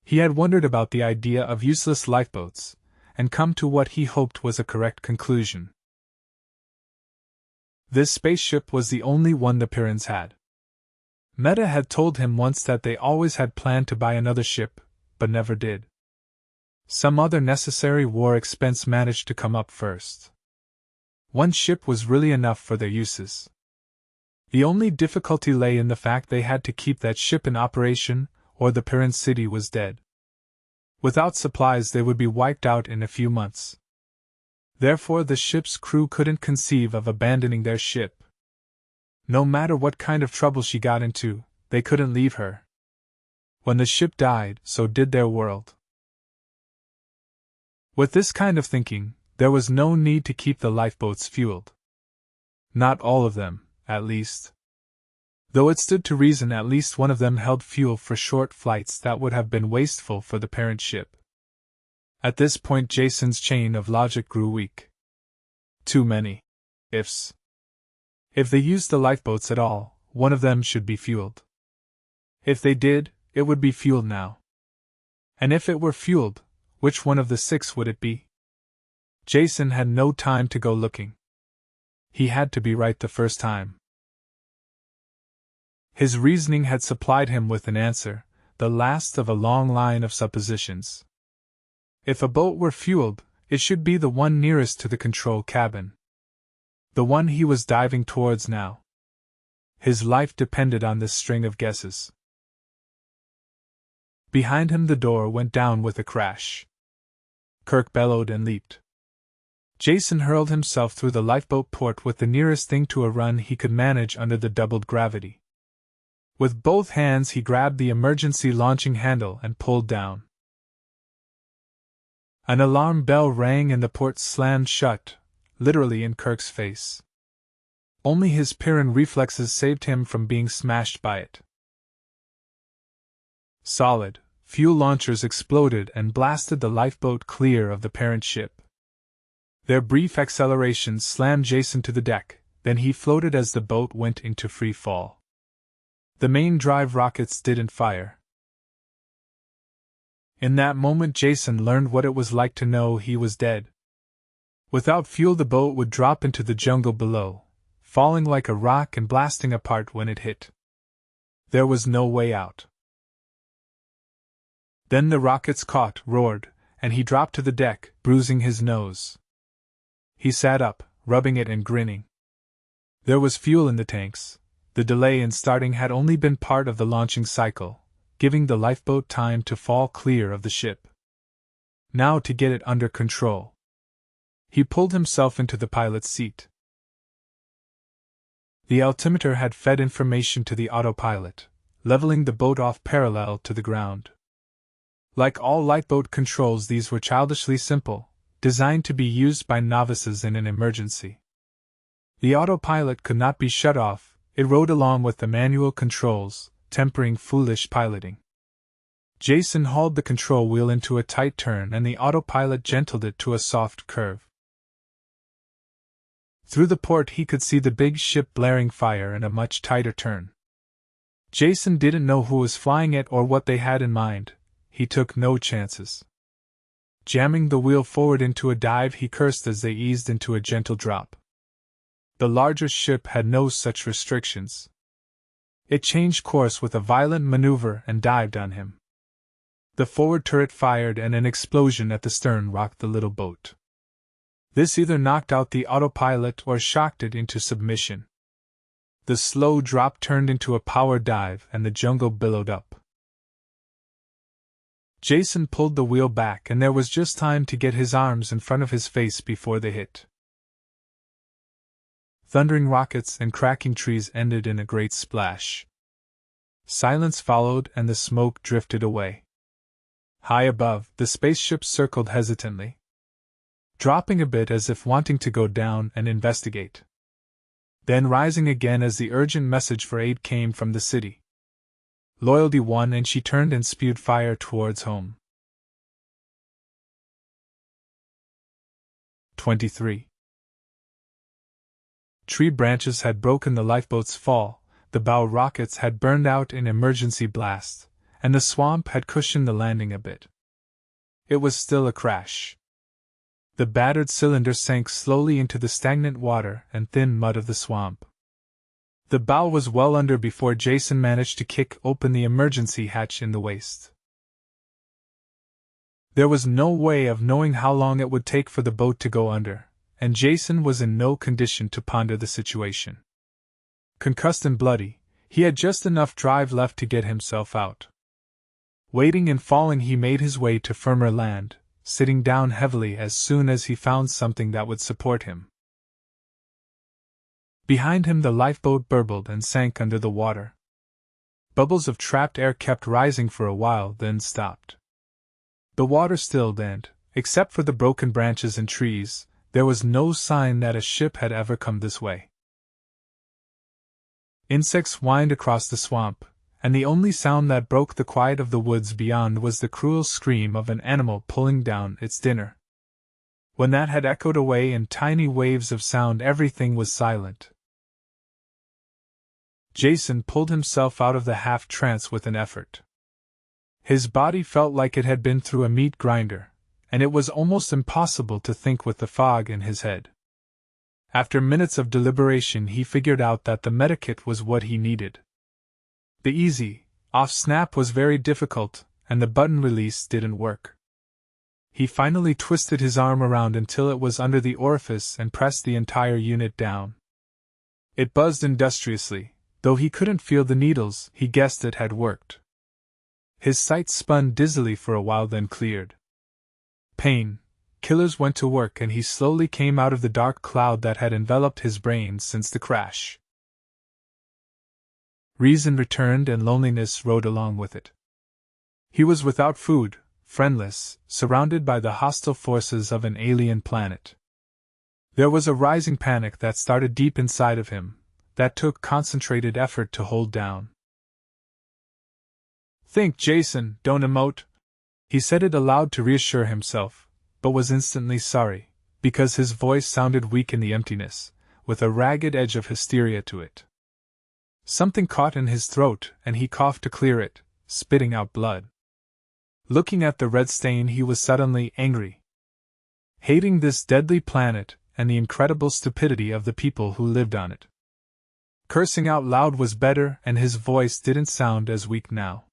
He had wondered about the idea of useless lifeboats, and come to what he hoped was a correct conclusion. This spaceship was the only one the Pyrrhus had. Meta had told him once that they always had planned to buy another ship, but never did. Some other necessary war expense managed to come up first. One ship was really enough for their uses. The only difficulty lay in the fact they had to keep that ship in operation, or the Pyrrhus city was dead. Without supplies they would be wiped out in a few months. Therefore the ship's crew couldn't conceive of abandoning their ship. No matter what kind of trouble she got into, they couldn't leave her. When the ship died, so did their world. With this kind of thinking, there was no need to keep the lifeboats fueled. Not all of them, at least. Though it stood to reason at least one of them held fuel for short flights that would have been wasteful for the parent ship. At this point Jason's chain of logic grew weak. Too many ifs. If they used the lifeboats at all, one of them should be fueled. If they did, it would be fueled now. And if it were fueled, which one of the 6 would it be? Jason had no time to go looking. He had to be right the first time. His reasoning had supplied him with an answer, the last of a long line of suppositions. If a boat were fueled, it should be the one nearest to the control cabin. The one he was diving towards now. His life depended on this string of guesses. Behind him the door went down with a crash. Kirk bellowed and leaped. Jason hurled himself through the lifeboat port with the nearest thing to a run he could manage under the doubled gravity. With both hands he grabbed the emergency launching handle and pulled down. An alarm bell rang and the port slammed shut, literally in Kirk's face. Only his Pyrrhus reflexes saved him from being smashed by it. Solid fuel launchers exploded and blasted the lifeboat clear of the parent ship. Their brief acceleration slammed Jason to the deck, then he floated as the boat went into free fall. The main drive rockets didn't fire. In that moment Jason learned what it was like to know he was dead. Without fuel the boat would drop into the jungle below, falling like a rock and blasting apart when it hit. There was no way out. Then the rockets caught, roared, and he dropped to the deck, bruising his nose. He sat up, rubbing it and grinning. There was fuel in the tanks. The delay in starting had only been part of the launching cycle, giving the lifeboat time to fall clear of the ship. Now to get it under control. He pulled himself into the pilot's seat. The altimeter had fed information to the autopilot, leveling the boat off parallel to the ground. Like all lifeboat controls, these were childishly simple, designed to be used by novices in an emergency. The autopilot could not be shut off, it rode along with the manual controls, tempering foolish piloting. Jason hauled the control wheel into a tight turn and the autopilot gentled it to a soft curve. Through the port he could see the big ship blaring fire in a much tighter turn. Jason didn't know who was flying it or what they had in mind. He took no chances. Jamming the wheel forward into a dive, he cursed as they eased into a gentle drop. The larger ship had no such restrictions. It changed course with a violent maneuver and dived on him. The forward turret fired and an explosion at the stern rocked the little boat. This either knocked out the autopilot or shocked it into submission. The slow drop turned into a power dive and the jungle billowed up. Jason pulled the wheel back and there was just time to get his arms in front of his face before they hit. Thundering rockets and cracking trees ended in a great splash. Silence followed and the smoke drifted away. High above, the spaceship circled hesitantly, dropping a bit as if wanting to go down and investigate. Then rising again as the urgent message for aid came from the city. Loyalty won and she turned and spewed fire towards home. 23. Tree branches had broken the lifeboat's fall, the bow rockets had burned out in emergency blast, and the swamp had cushioned the landing a bit. It was still a crash. The battered cylinder sank slowly into the stagnant water and thin mud of the swamp. The bow was well under before Jason managed to kick open the emergency hatch in the waist. There was no way of knowing how long it would take for the boat to go under, and Jason was in no condition to ponder the situation. Concussed and bloody, he had just enough drive left to get himself out. Waiting and falling, he made his way to firmer land, sitting down heavily as soon as he found something that would support him. Behind him the lifeboat burbled and sank under the water. Bubbles of trapped air kept rising for a while, then stopped. The water stilled and, Except for the broken branches and trees, there was no sign that a ship had ever come this way. Insects whined across the swamp, and the only sound that broke the quiet of the woods beyond was the cruel scream of an animal pulling down its dinner. When that had echoed away in tiny waves of sound, everything was silent. Jason pulled himself out of the half-trance with an effort. His body felt like it had been through a meat grinder, and it was almost impossible to think with the fog in his head. After minutes of deliberation, he figured out that the medikit was what he needed. The easy, off snap was very difficult, and the button release didn't work. He finally twisted his arm around until it was under the orifice and pressed the entire unit down. It buzzed industriously. Though he couldn't feel the needles, he guessed it had worked. His sight spun dizzily for a while, then cleared. Pain killers went to work, and he slowly came out of the dark cloud that had enveloped his brain since the crash. Reason returned, and loneliness rode along with it. He was without food, friendless, surrounded by the hostile forces of an alien planet. There was a rising panic that started deep inside of him, that took concentrated effort to hold down. "Think, Jason, don't emote." He said it aloud to reassure himself, but was instantly sorry, because his voice sounded weak in the emptiness, with a ragged edge of hysteria to it. Something caught in his throat, and he coughed to clear it, spitting out blood. Looking at the red stain, he was suddenly angry. Hating this deadly planet and the incredible stupidity of the people who lived on it. Cursing out loud was better, and his voice didn't sound as weak now.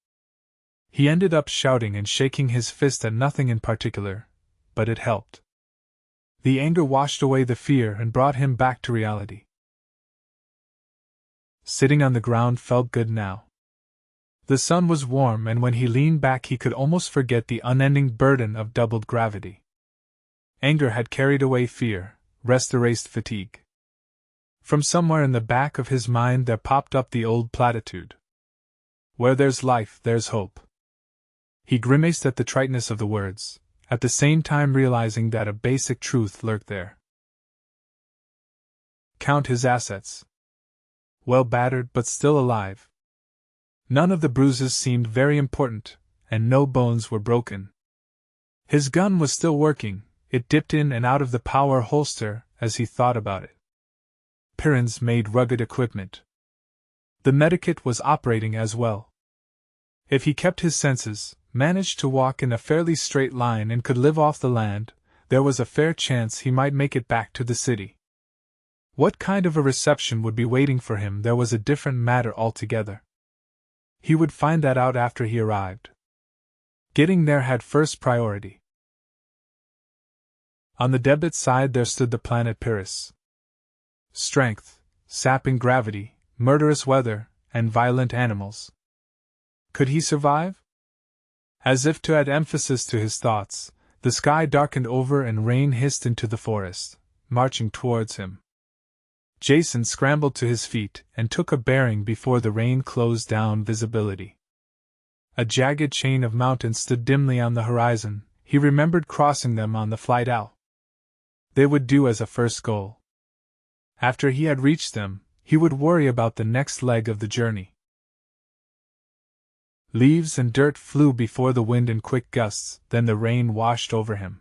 He ended up shouting and shaking his fist at nothing in particular, but it helped. The anger washed away the fear and brought him back to reality. Sitting on the ground felt good now. The sun was warm, and when he leaned back he could almost forget the unending burden of doubled gravity. Anger had carried away fear, rest erased fatigue. From somewhere in the back of his mind there popped up the old platitude. Where there's life, there's hope. He grimaced at the triteness of the words, at the same time realizing that a basic truth lurked there. Count his assets. Well battered but still alive. None of the bruises seemed very important, and no bones were broken. His gun was still working, it dipped in and out of the power holster as he thought about it. Pyrrus made rugged equipment. The medikit was operating as well. If he kept his senses, managed to walk in a fairly straight line, and could live off the land, there was a fair chance he might make it back to the city. What kind of a reception would be waiting for him there was a different matter altogether. He would find that out after he arrived. Getting there had first priority. On the debit side there stood the planet Pyrrus. Strength, sapping gravity, murderous weather, and violent animals. Could he survive? As if to add emphasis to his thoughts, the sky darkened over and rain hissed into the forest, marching towards him. Jason scrambled to his feet and took a bearing before the rain closed down visibility. A jagged chain of mountains stood dimly on the horizon. He remembered crossing them on the flight out. They would do as a first goal. After he had reached them, he would worry about the next leg of the journey. Leaves and dirt flew before the wind in quick gusts, then the rain washed over him.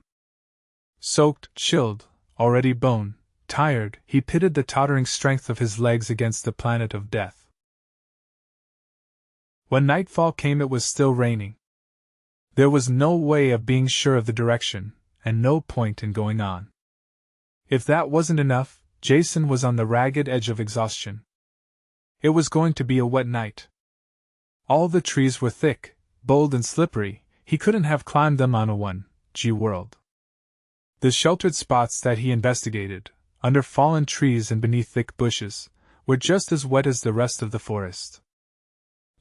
Soaked, chilled, already bone, tired, he pitted the tottering strength of his legs against the planet of death. When nightfall came, it was still raining. There was no way of being sure of the direction, and no point in going on. If that wasn't enough, Jason was on the ragged edge of exhaustion. It was going to be a wet night. All the trees were thick, bold and slippery. He couldn't have climbed them on a 1G world. The sheltered spots that he investigated, under fallen trees and beneath thick bushes, were just as wet as the rest of the forest.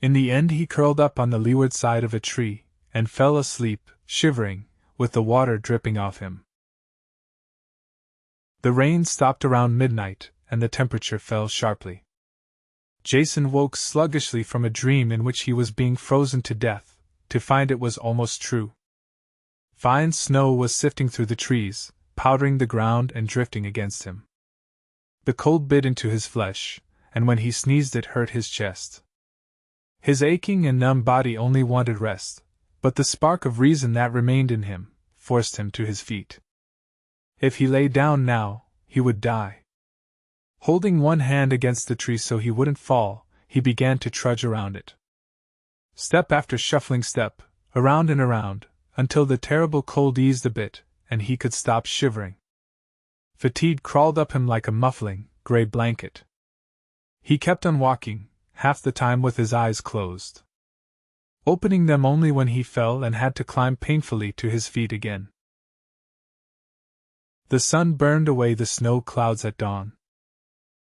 In the end he curled up on the leeward side of a tree, and fell asleep, shivering, with the water dripping off him. The rain stopped around midnight, and the temperature fell sharply. Jason woke sluggishly from a dream in which he was being frozen to death, to find it was almost true. Fine snow was sifting through the trees, powdering the ground and drifting against him. The cold bit into his flesh, and when he sneezed it hurt his chest. His aching and numb body only wanted rest, but the spark of reason that remained in him forced him to his feet. If he lay down now, he would die. Holding one hand against the tree so he wouldn't fall, he began to trudge around it. Step after shuffling step, around and around, until the terrible cold eased a bit, and he could stop shivering. Fatigue crawled up him like a muffling, gray blanket. He kept on walking, half the time with his eyes closed, opening them only when he fell and had to climb painfully to his feet again. The sun burned away the snow clouds at dawn.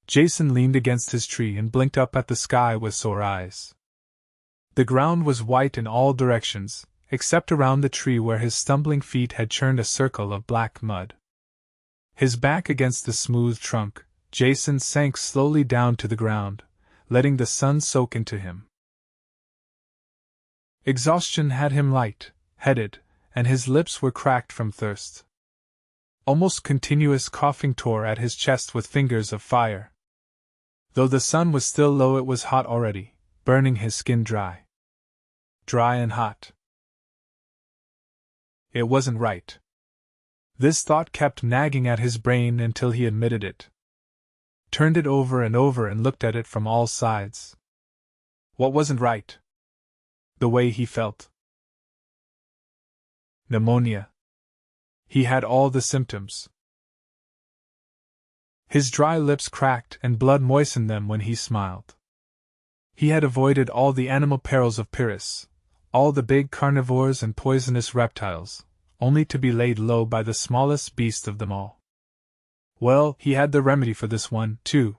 Jason leaned against his tree and blinked up at the sky with sore eyes. The ground was white in all directions, except around the tree where his stumbling feet had churned a circle of black mud. His back against the smooth trunk, Jason sank slowly down to the ground, letting the sun soak into him. Exhaustion had him light-headed, and his lips were cracked from thirst. Almost continuous coughing tore at his chest with fingers of fire. Though the sun was still low, it was hot already, burning his skin dry. Dry and hot. It wasn't right. This thought kept nagging at his brain until he admitted it. Turned it over and looked at it from all sides. What wasn't right? The way he felt. Pneumonia. He had all the symptoms. His dry lips cracked and blood moistened them when he smiled. He had avoided all the animal perils of Pyrrus, all the big carnivores and poisonous reptiles, only to be laid low by the smallest beast of them all. Well, he had the remedy for this one, too.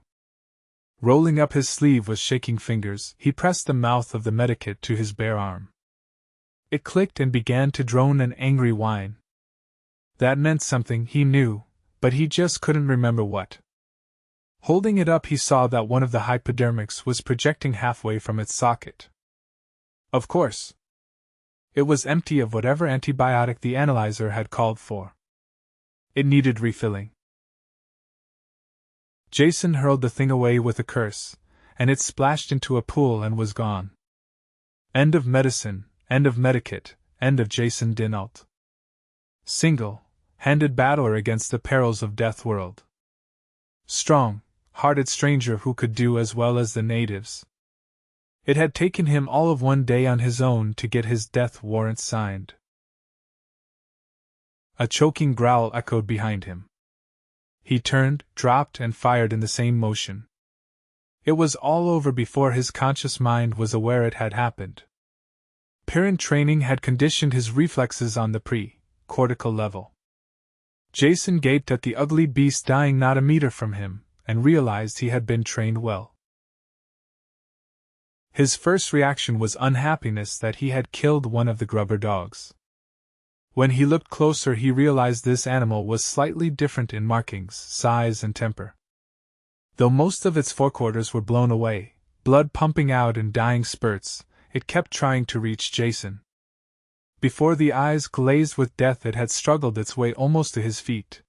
Rolling up his sleeve with shaking fingers, he pressed the mouth of the medikit to his bare arm. It clicked and began to drone an angry whine. That meant something, he knew, but he just couldn't remember what. Holding it up, he saw that one of the hypodermics was projecting halfway from its socket. Of course. It was empty of whatever antibiotic the analyzer had called for. It needed refilling. Jason hurled the thing away with a curse, and it splashed into a pool and was gone. End of medicine, end of medikit, end of Jason dinAlt. Single-handed battler against the perils of Deathworld. Strong-hearted stranger who could do as well as the natives. It had taken him all of one day on his own to get his death warrant signed. A choking growl echoed behind him. He turned, dropped, and fired in the same motion. It was all over before his conscious mind was aware it had happened. Pyrrhan training had conditioned his reflexes on the pre-cortical level. Jason gaped at the ugly beast dying not a meter from him, and realized he had been trained well. His first reaction was unhappiness that he had killed one of the grubber dogs. When he looked closer, he realized this animal was slightly different in markings, size, and temper. Though most of its forequarters were blown away, blood pumping out in dying spurts, it kept trying to reach Jason. Before the eyes glazed with death, it had struggled its way almost to his feet.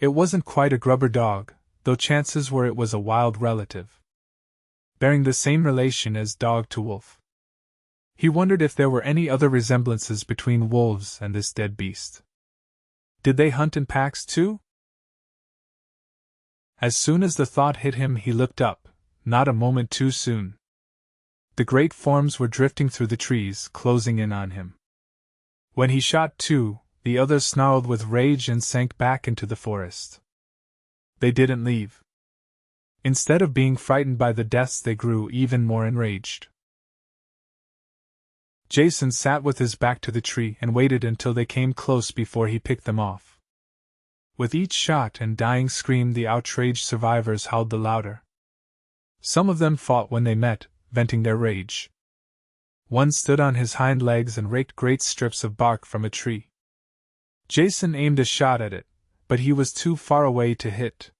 It wasn't quite a grubber dog, though chances were it was a wild relative, bearing the same relation as dog to wolf. He wondered if there were any other resemblances between wolves and this dead beast. Did they hunt in packs too? As soon as the thought hit him, he looked up, not a moment too soon. The great forms were drifting through the trees, closing in on him. When he shot two, the others snarled with rage and sank back into the forest. They didn't leave. Instead of being frightened by the deaths, they grew even more enraged. Jason sat with his back to the tree and waited until they came close before he picked them off. With each shot and dying scream, the outraged survivors howled the louder. Some of them fought when they met, venting their rage. One stood on his hind legs and raked great strips of bark from a tree. Jason aimed a shot at it, but he was too far away to hit.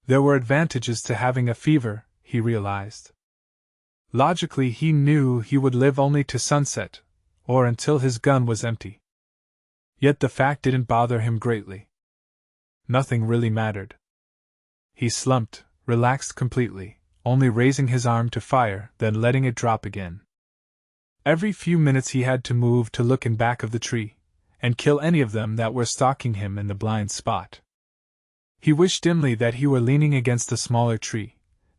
There were advantages to having a fever, he realized. Logically, he knew he would live only to sunset, or until his gun was empty. Yet the fact didn't bother him greatly. Nothing really mattered. He slumped, relaxed completely, only raising his arm to fire, then letting it drop again. Every few minutes he had to move to look in back of the tree, and kill any of them that were stalking him in the blind spot. He wished dimly that he were leaning against a smaller tree,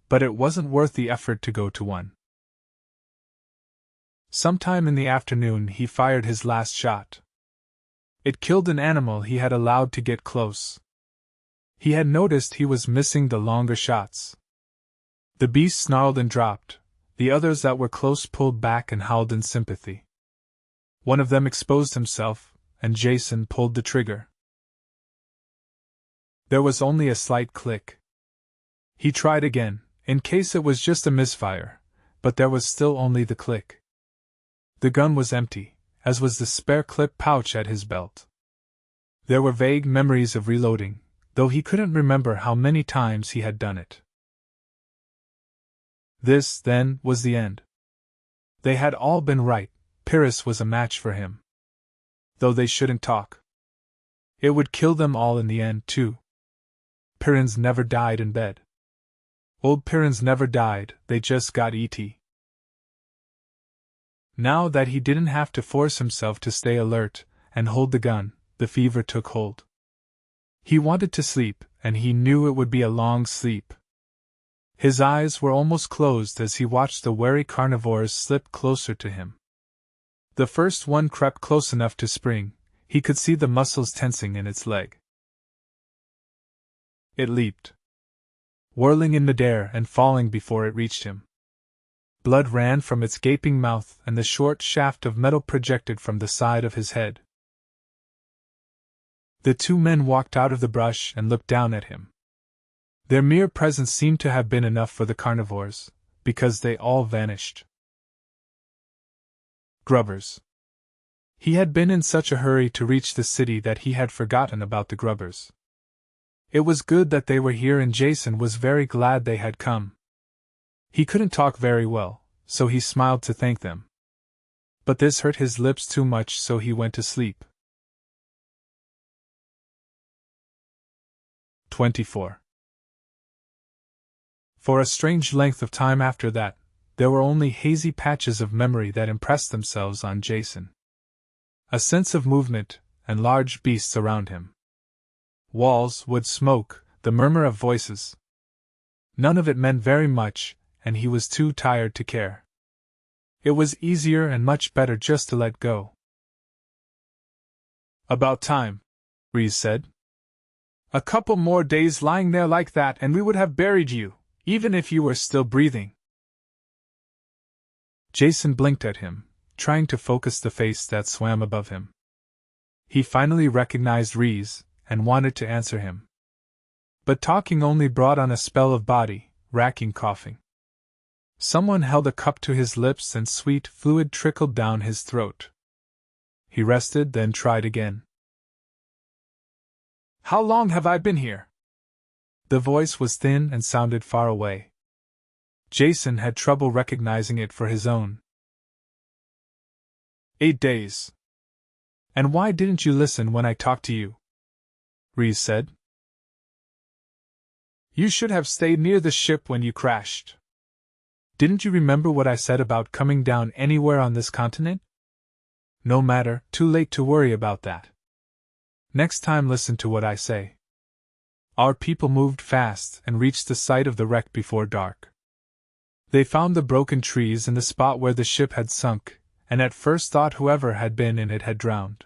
but it wasn't worth the effort to go to one. Sometime in the afternoon he fired his last shot. It killed an animal he had allowed to get close. He had noticed he was missing the longer shots. The beast snarled and dropped, the others that were close pulled back and howled in sympathy. One of them exposed himself, and Jason pulled the trigger. There was only a slight click. He tried again, in case it was just a misfire, but there was still only the click. The gun was empty, as was the spare clip pouch at his belt. There were vague memories of reloading, though he couldn't remember how many times he had done it. This, then, was the end. They had all been right, Pyrrus was a match for him. Though they shouldn't talk. It would kill them all in the end, too. Pyrrhus never died in bed. Old Pyrrhus never died, they just got E.T. Now that he didn't have to force himself to stay alert and hold the gun, the fever took hold. He wanted to sleep, and he knew it would be a long sleep. His eyes were almost closed as he watched the wary carnivores slip closer to him. The first one crept close enough to spring, he could see the muscles tensing in its leg. It leaped, whirling in midair and falling before it reached him. Blood ran from its gaping mouth and the short shaft of metal projected from the side of his head. The two men walked out of the brush and looked down at him. Their mere presence seemed to have been enough for the carnivores, because they all vanished. Grubbers. He had been in such a hurry to reach the city that he had forgotten about the grubbers. It was good that they were here, and Jason was very glad they had come. He couldn't talk very well, so he smiled to thank them. But this hurt his lips too much, so he went to sleep. 24. For a strange length of time after that, there were only hazy patches of memory that impressed themselves on Jason. A sense of movement, and large beasts around him. Walls, wood, smoke, the murmur of voices. None of it meant very much, and he was too tired to care. It was easier and much better just to let go. About time, Reese said. A couple more days lying there like that and we would have buried you, even if you were still breathing. Jason blinked at him, trying to focus the face that swam above him. He finally recognized Reese, and wanted to answer him. But talking only brought on a spell of body-racking coughing. Someone held a cup to his lips and sweet fluid trickled down his throat. He rested, then tried again. How long have I been here? The voice was thin and sounded far away. Jason had trouble recognizing it for his own. 8 days. And why didn't you listen when I talked to you? Reese said. You should have stayed near the ship when you crashed. Didn't you remember what I said about coming down anywhere on this continent? No matter, too late to worry about that. Next time listen to what I say. Our people moved fast and reached the site of the wreck before dark. They found the broken trees and the spot where the ship had sunk, and at first thought whoever had been in it had drowned.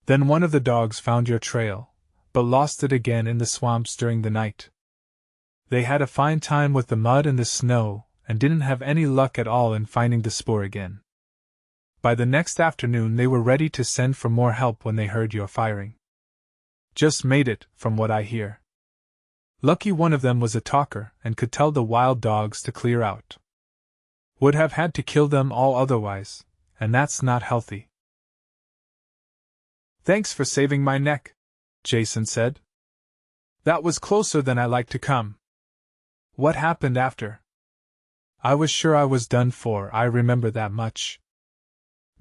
Then one of the dogs found your trail, but lost it again in the swamps during the night. They had a fine time with the mud and the snow, and didn't have any luck at all in finding the spoor again. By the next afternoon they were ready to send for more help when they heard your firing. Just made it, from what I hear. Lucky one of them was a talker and could tell the wild dogs to clear out. Would have had to kill them all otherwise, and that's not healthy. Thanks for saving my neck, Jason said. That was closer than I like to come. What happened after? I was sure I was done for, I remember that much.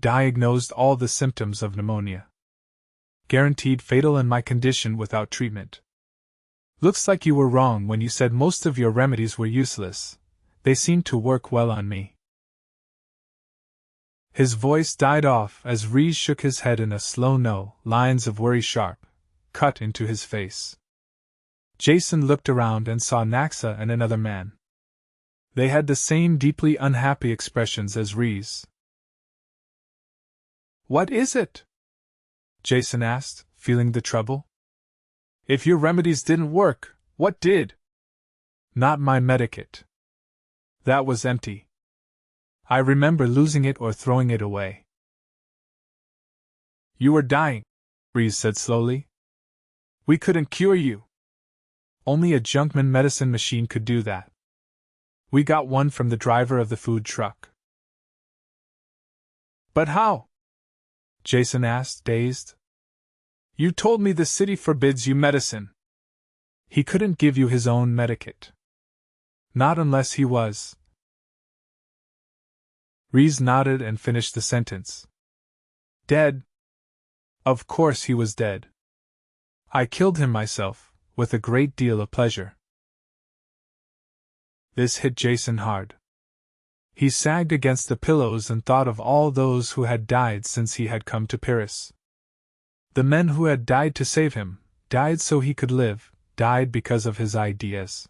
Diagnosed all the symptoms of pneumonia. Guaranteed fatal in my condition without treatment. Looks like you were wrong when you said most of your remedies were useless. They seem to work well on me. His voice died off as Reese shook his head in a slow no, lines of worry sharp, cut into his face. Jason looked around and saw Naxa and another man. They had the same deeply unhappy expressions as Reese. What is it? Jason asked, feeling the trouble. If your remedies didn't work, what did? Not my medikit. That was empty. I remember losing it or throwing it away. You were dying, Reese said slowly. We couldn't cure you. Only a Junkman medicine machine could do that. We got one from the driver of the food truck. But how? Jason asked, dazed. You told me the city forbids you medicine. He couldn't give you his own medikit. Not unless he was. Reese nodded and finished the sentence. Dead? Of course he was dead. I killed him myself, with a great deal of pleasure. This hit Jason hard. He sagged against the pillows and thought of all those who had died since he had come to Pyrrus. The men who had died to save him, died so he could live, died because of his ideas.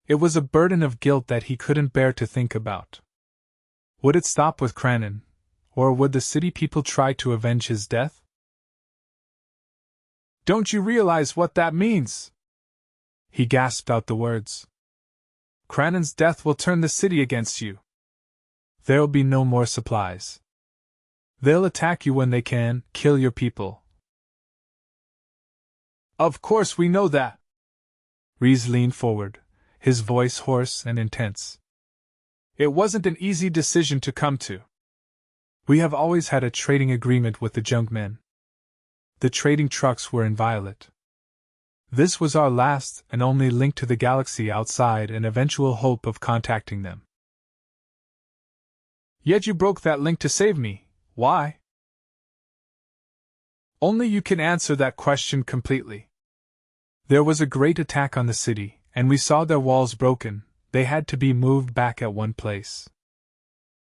It was a burden of guilt that he couldn't bear to think about. Would it stop with Cranon, or would the city people try to avenge his death? Don't you realize what that means? He gasped out the words. Cranon's death will turn the city against you. There'll be no more supplies. They'll attack you when they can, kill your people. Of course we know that. Reese leaned forward, his voice hoarse and intense. It wasn't an easy decision to come to. We have always had a trading agreement with the Junkmen. The trading trucks were inviolate. This was our last and only link to the galaxy outside an eventual hope of contacting them. Yet you broke that link to save me. Why? Only you can answer that question completely. There was a great attack on the city, and we saw their walls broken. They had to be moved back at one place.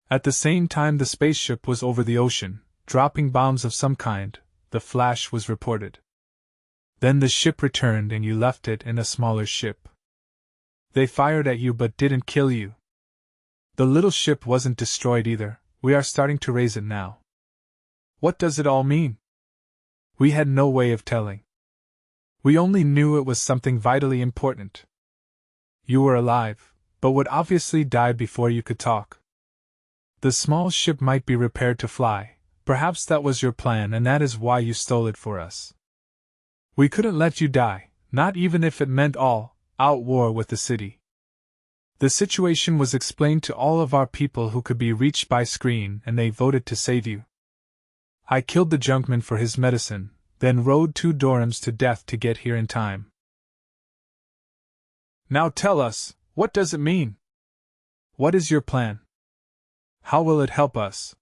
At the same time the spaceship was over the ocean, dropping bombs of some kind, the flash was reported. Then the ship returned and you left it in a smaller ship. They fired at you but didn't kill you. The little ship wasn't destroyed either. We are starting to raise it now. What does it all mean? We had no way of telling. We only knew it was something vitally important. You were alive, but would obviously die before you could talk. The small ship might be repaired to fly. Perhaps that was your plan and that is why you stole it for us. We couldn't let you die, not even if it meant all-out war with the city. The situation was explained to all of our people who could be reached by screen and they voted to save you. I killed the Junkman for his medicine, then rode 2 Dorms to death to get here in time. Now tell us, what does it mean? What is your plan? How will it help us?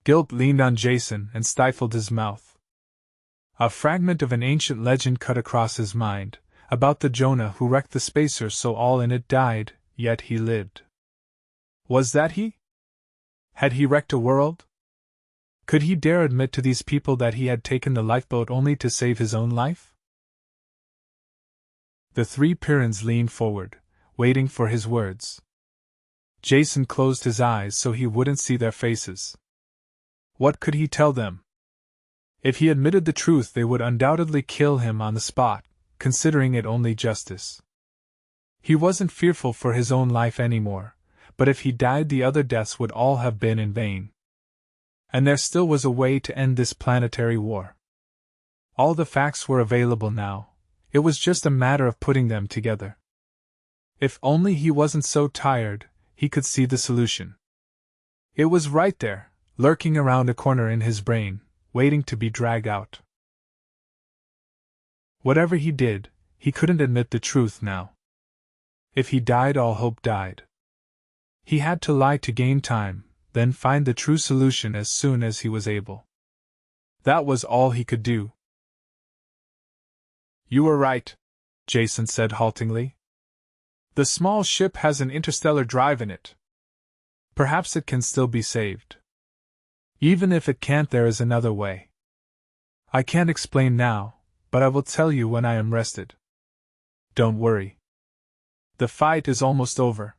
Guilt leaned on Jason and stifled his mouth. A fragment of an ancient legend cut across his mind, about the Jonah who wrecked the spacer so all in it died, yet he lived. Was that he? Had he wrecked a world? Could he dare admit to these people that he had taken the lifeboat only to save his own life? The 3 Pyrrans leaned forward, waiting for his words. Jason closed his eyes so he wouldn't see their faces. What could he tell them? If he admitted the truth, they would undoubtedly kill him on the spot, considering it only justice. He wasn't fearful for his own life anymore, but if he died, the other deaths would all have been in vain. And there still was a way to end this planetary war. All the facts were available now. It was just a matter of putting them together. If only he wasn't so tired, he could see the solution. It was right there, lurking around a corner in his brain, waiting to be dragged out. Whatever he did, he couldn't admit the truth now. If he died, all hope died. He had to lie to gain time, then find the true solution as soon as he was able. That was all he could do. You were right, Jason said haltingly. The small ship has an interstellar drive in it. Perhaps it can still be saved. Even if it can't, there is another way. I can't explain now, but I will tell you when I am rested. Don't worry. The fight is almost over.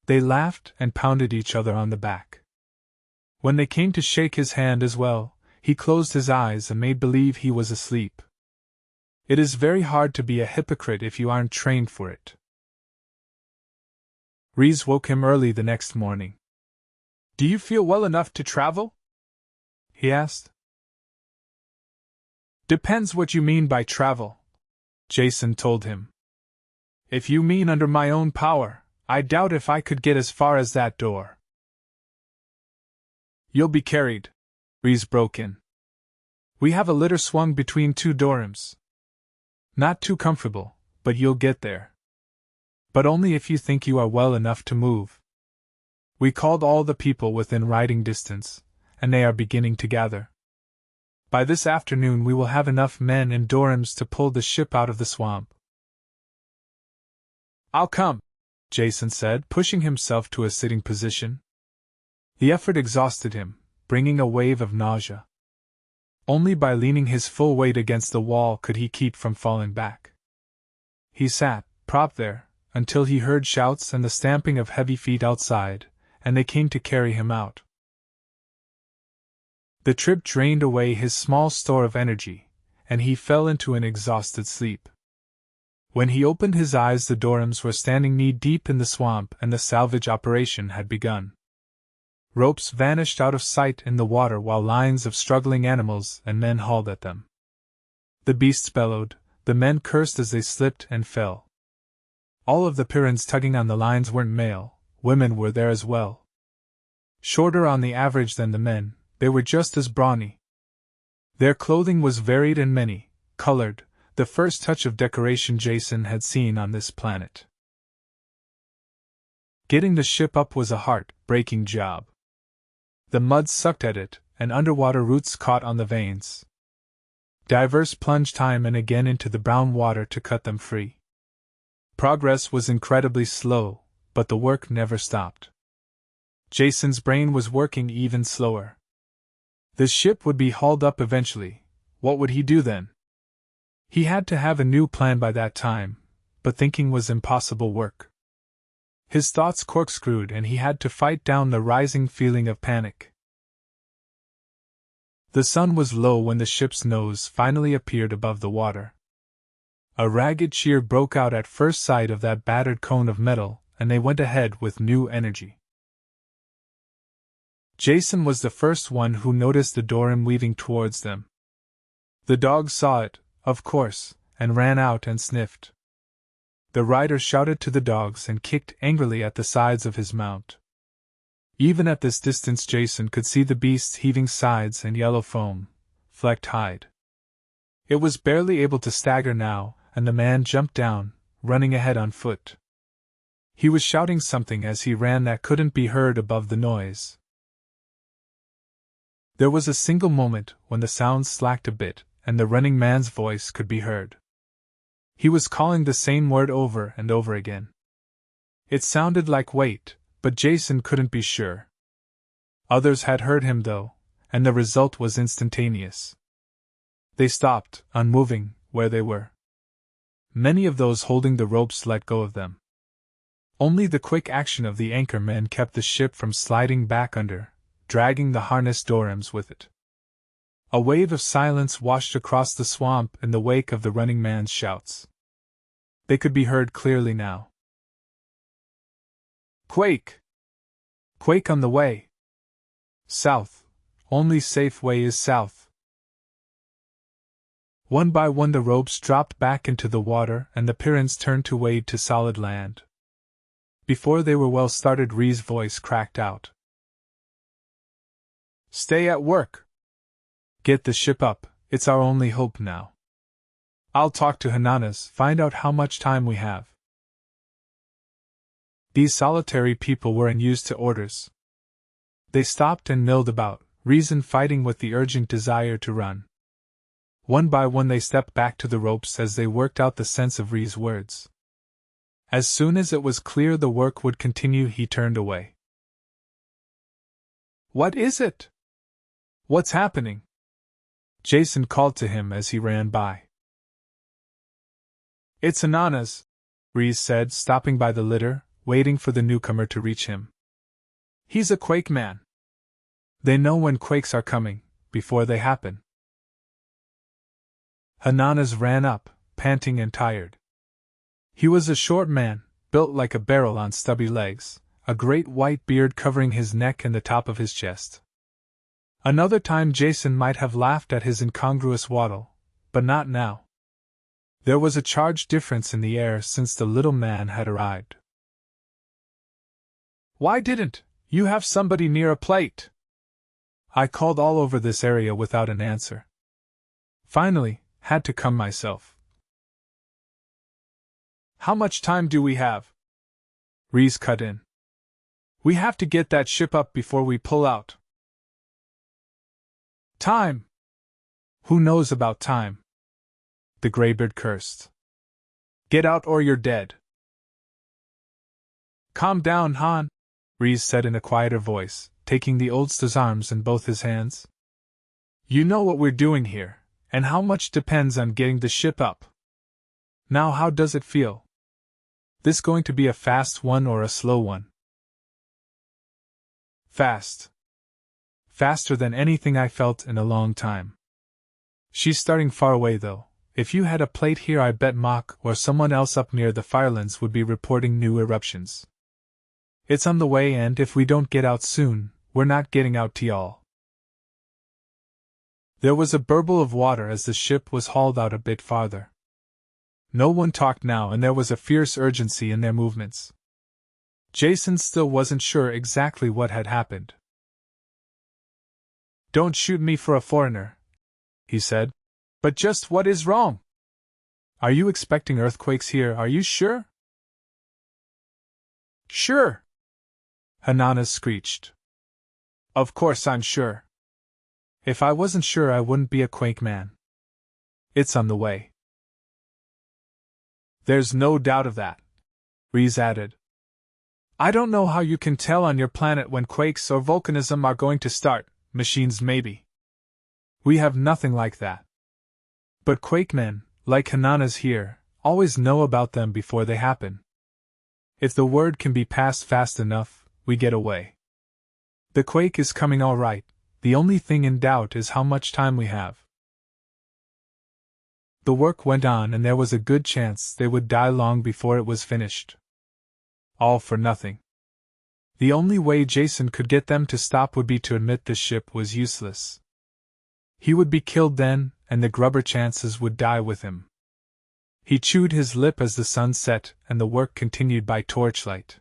They laughed and pounded each other on the back. When they came to shake his hand as well, he closed his eyes and made believe he was asleep. It is very hard to be a hypocrite if you aren't trained for it. Reese woke him early the next morning. Do you feel well enough to travel? He asked. Depends what you mean by travel, Jason told him. If you mean under my own power, I doubt if I could get as far as that door. You'll be carried, Reese broke in. We have a litter swung between two dorms. Not too comfortable, but you'll get there. But only if you think you are well enough to move. We called all the people within riding distance, and they are beginning to gather. By this afternoon we will have enough men and dorms to pull the ship out of the swamp. I'll come, Jason said, pushing himself to a sitting position. The effort exhausted him, bringing a wave of nausea. Only by leaning his full weight against the wall could he keep from falling back. He sat, propped there, until he heard shouts and the stamping of heavy feet outside, and they came to carry him out. The trip drained away his small store of energy, and he fell into an exhausted sleep. When he opened his eyes, the dorms were standing knee-deep in the swamp and the salvage operation had begun. Ropes vanished out of sight in the water while lines of struggling animals and men hauled at them. The beasts bellowed, the men cursed as they slipped and fell. All of the Pyrrans tugging on the lines weren't male, women were there as well. Shorter on the average than the men, they were just as brawny. Their clothing was varied and many, colored, the first touch of decoration Jason had seen on this planet. Getting the ship up was a heart-breaking job. The mud sucked at it, and underwater roots caught on the vanes. Divers plunged time and again into the brown water to cut them free. Progress was incredibly slow, but the work never stopped. Jason's brain was working even slower. The ship would be hauled up eventually. What would he do then? He had to have a new plan by that time, but thinking was impossible work. His thoughts corkscrewed and he had to fight down the rising feeling of panic. The sun was low when the ship's nose finally appeared above the water. A ragged cheer broke out at first sight of that battered cone of metal, and they went ahead with new energy. Jason was the first one who noticed the Dorim weaving towards them. The dogs saw it, of course, and ran out and sniffed. The rider shouted to the dogs and kicked angrily at the sides of his mount. Even at this distance Jason could see the beast's heaving sides and yellow foam, flecked hide. It was barely able to stagger now, and the man jumped down, running ahead on foot. He was shouting something as he ran that couldn't be heard above the noise. There was a single moment when the sound slacked a bit, and the running man's voice could be heard. He was calling the same word over and over again. It sounded like wait, but Jason couldn't be sure. Others had heard him though, and the result was instantaneous. They stopped, unmoving, where they were. Many of those holding the ropes let go of them. Only the quick action of the anchor men kept the ship from sliding back under, dragging the harnessed Dorims with it. A wave of silence washed across the swamp in the wake of the running man's shouts. They could be heard clearly now. Quake! Quake on the way! South. Only safe way is south. One by one the ropes dropped back into the water and the Pyrrans turned to wade to solid land. Before they were well started, Ree's voice cracked out. Stay at work! Get the ship up, it's our only hope now. I'll talk to Hananas, find out how much time we have. These solitary people weren't used to orders. They stopped and milled about, reason fighting with the urgent desire to run. One by one they stepped back to the ropes as they worked out the sense of Ree's words. As soon as it was clear the work would continue, he turned away. What is it? What's happening? Jason called to him as he ran by. It's Ananas, Rees said, stopping by the litter, waiting for the newcomer to reach him. He's a quake man. They know when quakes are coming, before they happen. Ananas ran up, panting and tired. He was a short man, built like a barrel on stubby legs, a great white beard covering his neck and the top of his chest. Another time Jason might have laughed at his incongruous waddle, but not now. There was a charged difference in the air since the little man had arrived. Why didn't you have somebody near a plate? I called all over this area without an answer. Finally, had to come myself. How much time do we have? Rees cut in. We have to get that ship up before we pull out. Time! Who knows about time? The graybeard cursed. Get out or you're dead. Calm down, Han, Rees said in a quieter voice, taking the oldster's arms in both his hands. You know what we're doing here, and how much depends on getting the ship up. Now how does it feel? This going to be a fast one or a slow one? Fast. Faster than anything I felt in a long time. She's starting far away though. If you had a plate here, I bet Mach or someone else up near the Firelands would be reporting new eruptions. It's on the way, and if we don't get out soon, we're not getting out to y'all. There was a burble of water as the ship was hauled out a bit farther. No one talked now, and there was a fierce urgency in their movements. Jason still wasn't sure exactly what had happened. Don't shoot me for a foreigner, he said. But just what is wrong? Are you expecting earthquakes here, are you sure? Sure, Ananas screeched. Of course I'm sure. If I wasn't sure, I wouldn't be a quake man. It's on the way. There's no doubt of that, Rees added. I don't know how you can tell on your planet when quakes or volcanism are going to start, machines maybe. We have nothing like that. But quakemen, like Ananas here, always know about them before they happen. If the word can be passed fast enough, we get away. The quake is coming all right, the only thing in doubt is how much time we have. The work went on, and there was a good chance they would die long before it was finished. All for nothing. The only way Jason could get them to stop would be to admit the ship was useless. He would be killed then, and the grubber chances would die with him. He chewed his lip as the sun set, and the work continued by torchlight.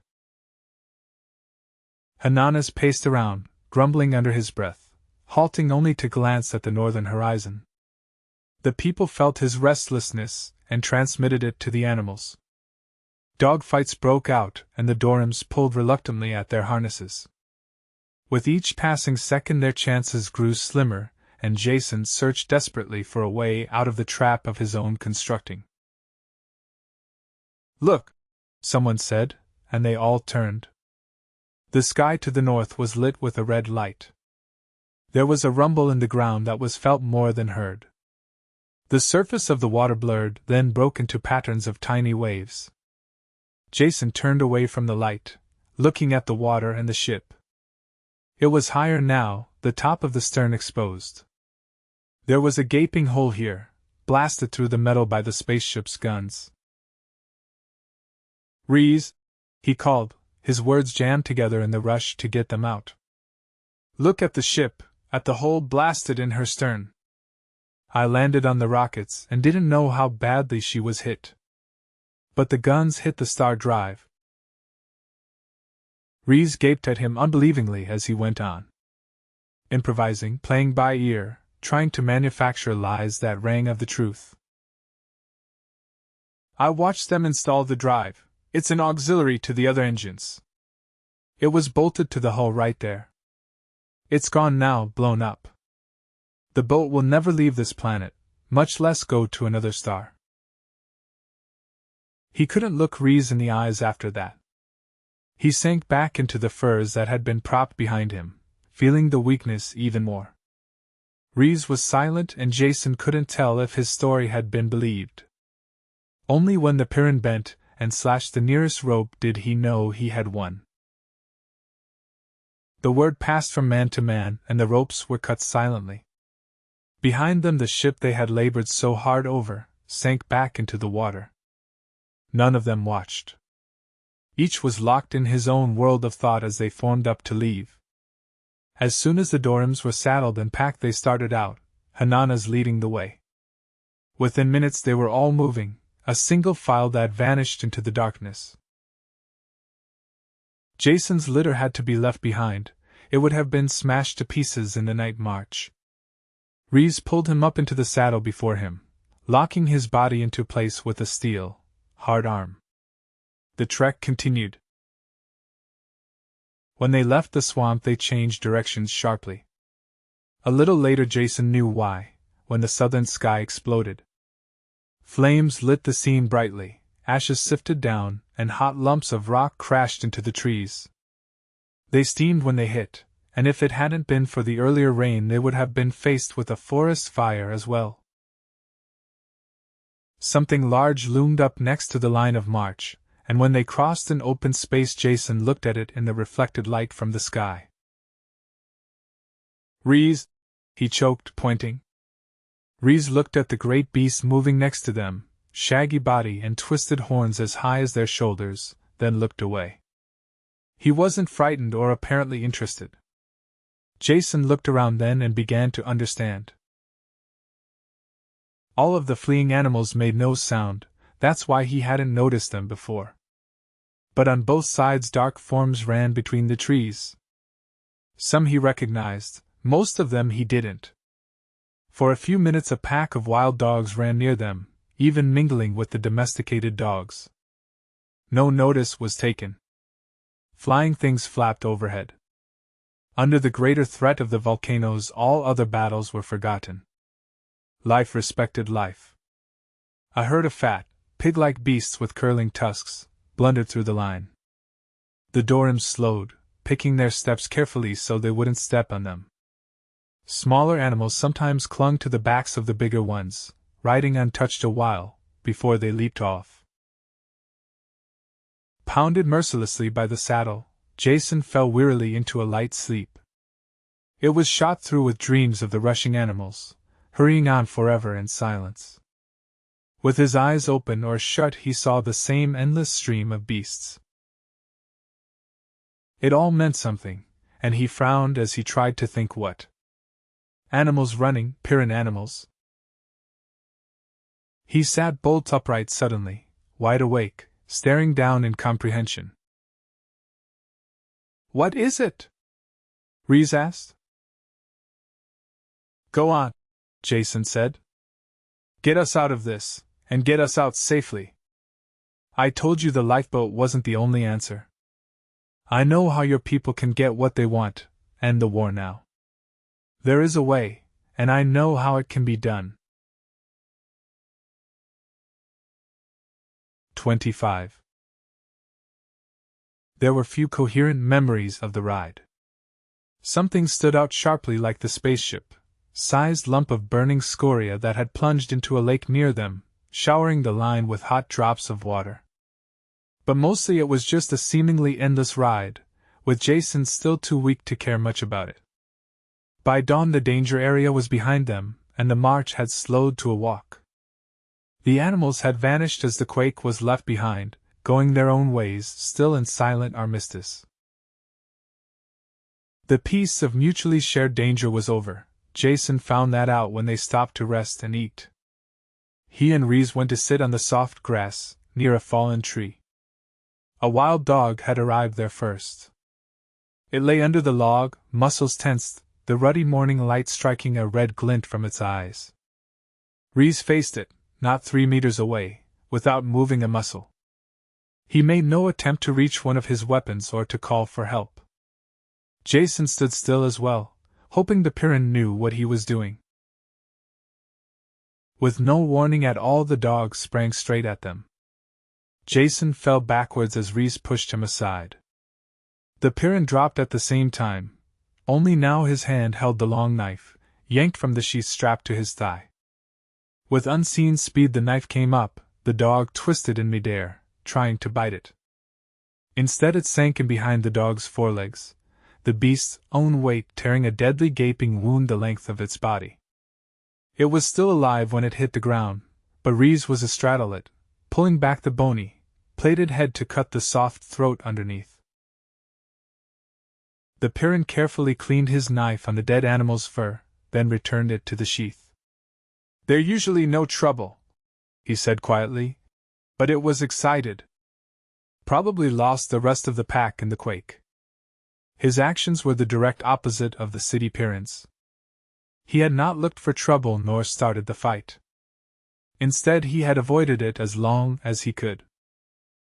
Ananas paced around, grumbling under his breath, halting only to glance at the northern horizon. The people felt his restlessness, and transmitted it to the animals. Dogfights broke out, and the Dorams pulled reluctantly at their harnesses. With each passing second their chances grew slimmer, and Jason searched desperately for a way out of the trap of his own constructing. Look, someone said, and they all turned. The sky to the north was lit with a red light. There was a rumble in the ground that was felt more than heard. The surface of the water blurred, then broke into patterns of tiny waves. Jason turned away from the light, looking at the water and the ship. It was higher now, the top of the stern exposed. There was a gaping hole here, blasted through the metal by the spaceship's guns. Rees, he called, his words jammed together in the rush to get them out. Look at the ship, at the hole blasted in her stern. I landed on the rockets and didn't know how badly she was hit. But the guns hit the star drive. Rees gaped at him unbelievingly as he went on. Improvising, playing by ear, trying to manufacture lies that rang of the truth. I watched them install the drive. It's an auxiliary to the other engines. It was bolted to the hull right there. It's gone now, blown up. The boat will never leave this planet, much less go to another star. He couldn't look Reese in the eyes after that. He sank back into the furs that had been propped behind him, feeling the weakness even more. Reese was silent and Jason couldn't tell if his story had been believed. Only when the Pyrrus bent and slashed the nearest rope did he know he had won. The word passed from man to man and the ropes were cut silently. Behind them the ship they had labored so hard over sank back into the water. None of them watched. Each was locked in his own world of thought as they formed up to leave. As soon as the Dorms were saddled and packed they started out, Hanana's leading the way. Within minutes they were all moving, a single file that vanished into the darkness. Jason's litter had to be left behind, it would have been smashed to pieces in the night march. Reese pulled him up into the saddle before him, locking his body into place with a steel, hard arm. The trek continued. When they left the swamp they changed directions sharply. A little later Jason knew why, when the southern sky exploded. Flames lit the scene brightly, ashes sifted down, and hot lumps of rock crashed into the trees. They steamed when they hit, and if it hadn't been for the earlier rain they would have been faced with a forest fire as well. Something large loomed up next to the line of march, and when they crossed an open space Jason looked at it in the reflected light from the sky. "Reese," he choked, pointing. Reese looked at the great beast moving next to them, shaggy body and twisted horns as high as their shoulders, then looked away. He wasn't frightened or apparently interested. Jason looked around then and began to understand. All of the fleeing animals made no sound, that's why he hadn't noticed them before. But on both sides dark forms ran between the trees. Some he recognized, most of them he didn't. For a few minutes a pack of wild dogs ran near them, even mingling with the domesticated dogs. No notice was taken. Flying things flapped overhead. Under the greater threat of the volcanoes all other battles were forgotten. Life respected life. A herd of fat, pig-like beasts with curling tusks blundered through the line. The Dorms slowed, picking their steps carefully so they wouldn't step on them. Smaller animals sometimes clung to the backs of the bigger ones, riding untouched a while, before they leaped off. Pounded mercilessly by the saddle, Jason fell wearily into a light sleep. It was shot through with dreams of the rushing animals, hurrying on forever in silence. With his eyes open or shut he saw the same endless stream of beasts. It all meant something, and he frowned as he tried to think what. Animals running, Pyrrus animals. He sat bolt upright suddenly, wide awake, staring down in comprehension. "What is it?" Reese asked. "Go on," Jason said. "Get us out of this, and get us out safely. I told you the lifeboat wasn't the only answer. I know how your people can get what they want, end the war now. There is a way, and I know how it can be done." 25. There were few coherent memories of the ride. Something stood out sharply like the spaceship-sized lump of burning scoria that had plunged into a lake near them, showering the line with hot drops of water. But mostly it was just a seemingly endless ride, with Jason still too weak to care much about it. By dawn the danger area was behind them, and the march had slowed to a walk. The animals had vanished as the quake was left behind, going their own ways, still in silent armistice. The peace of mutually shared danger was over. Jason found that out when they stopped to rest and eat. He and Reese went to sit on the soft grass, near a fallen tree. A wild dog had arrived there first. It lay under the log, muscles tensed, the ruddy morning light striking a red glint from its eyes. Reese faced it, not 3 meters away, without moving a muscle. He made no attempt to reach one of his weapons or to call for help. Jason stood still as well, hoping the Pyrrhus knew what he was doing. With no warning at all, the dogs sprang straight at them. Jason fell backwards as Reese pushed him aside. The Pyrrhus dropped at the same time, only now his hand held the long knife, yanked from the sheath strapped to his thigh. With unseen speed the knife came up, the dog twisted in midair, trying to bite it. Instead it sank in behind the dog's forelegs, the beast's own weight tearing a deadly gaping wound the length of its body. It was still alive when it hit the ground, but Reese was astraddle it, pulling back the bony, plated head to cut the soft throat underneath. The Pyrrhus carefully cleaned his knife on the dead animal's fur, then returned it to the sheath. "They're usually no trouble," he said quietly, but it was excited. Probably lost the rest of the pack in the quake. His actions were the direct opposite of the city Pyrrhus. He had not looked for trouble nor started the fight. Instead, he had avoided it as long as he could.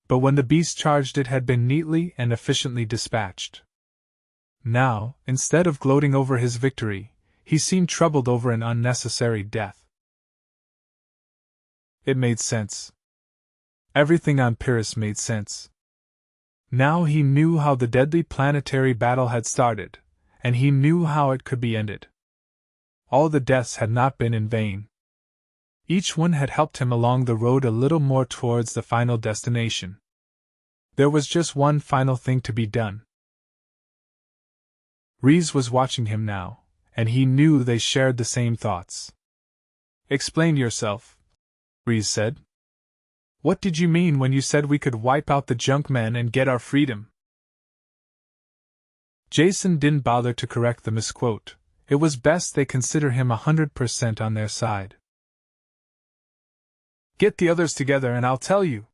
But when the beast charged, it had been neatly and efficiently dispatched. Now, instead of gloating over his victory, he seemed troubled over an unnecessary death. It made sense. Everything on Pyrrhus made sense. Now he knew how the deadly planetary battle had started, and he knew how it could be ended. All the deaths had not been in vain. Each one had helped him along the road a little more towards the final destination. There was just one final thing to be done. Reese was watching him now, and he knew they shared the same thoughts. "Explain yourself," Reese said. "What did you mean when you said we could wipe out the junk men and get our freedom?" Jason didn't bother to correct the misquote. It was best they consider him 100% on their side. "Get the others together and I'll tell you.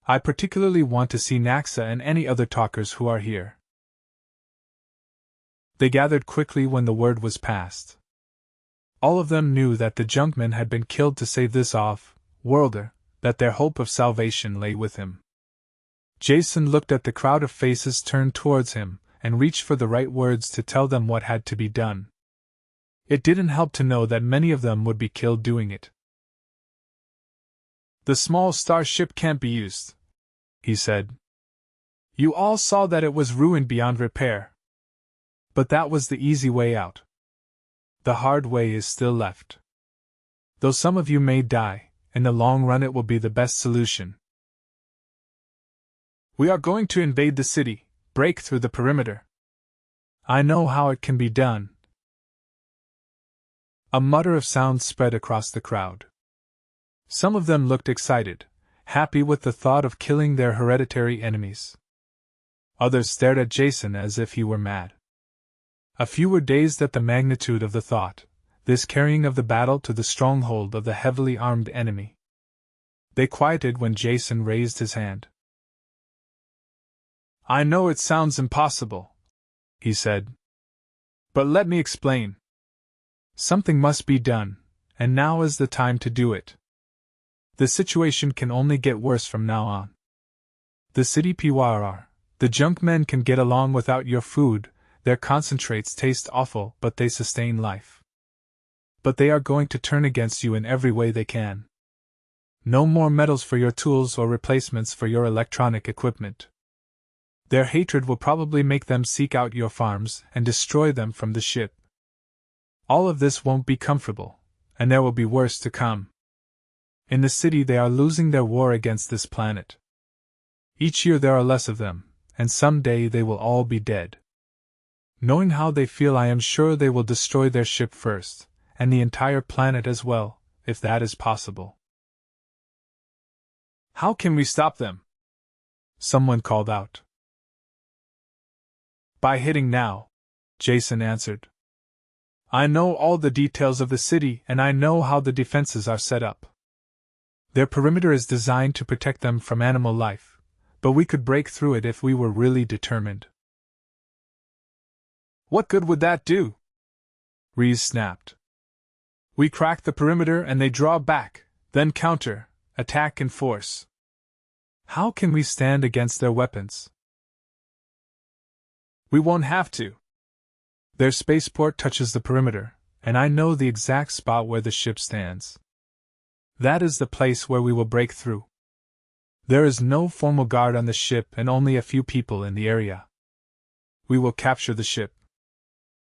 I particularly want to see Naxa and any other talkers who are here." They gathered quickly when the word was passed. All of them knew that the junkman had been killed to save this off-worlder, that their hope of salvation lay with him. Jason looked at the crowd of faces turned towards him, and reached for the right words to tell them what had to be done. It didn't help to know that many of them would be killed doing it. "The small starship can't be used," he said. "You all saw that it was ruined beyond repair. But that was the easy way out. The hard way is still left. Though some of you may die, in the long run it will be the best solution. We are going to invade the city, break through the perimeter. I know how it can be done." A mutter of sound spread across the crowd. Some of them looked excited, happy with the thought of killing their hereditary enemies. Others stared at Jason as if he were mad. A few were dazed at the magnitude of the thought, this carrying of the battle to the stronghold of the heavily armed enemy. They quieted when Jason raised his hand. "I know it sounds impossible," he said. "But let me explain. Something must be done, and now is the time to do it. The situation can only get worse from now on. The city Pyrrhus, the junk men can get along without your food, their concentrates taste awful but they sustain life. But they are going to turn against you in every way they can. No more metals for your tools or replacements for your electronic equipment. Their hatred will probably make them seek out your farms and destroy them from the ship. All of this won't be comfortable, and there will be worse to come. In the city they are losing their war against this planet. Each year there are less of them, and someday they will all be dead. Knowing how they feel, I am sure they will destroy their ship first, and the entire planet as well, if that is possible." "How can we stop them?" someone called out. "By hitting now," Jason answered. "I know all the details of the city and I know how the defenses are set up. Their perimeter is designed to protect them from animal life, but we could break through it if we were really determined." "What good would that do?" Reese snapped. "We crack the perimeter and they draw back, then counter, attack in force. How can we stand against their weapons? We won't have to. Their spaceport touches the perimeter, and I know the exact spot where the ship stands. That is the place where we will break through. There is no formal guard on the ship and only a few people in the area. We will capture the ship.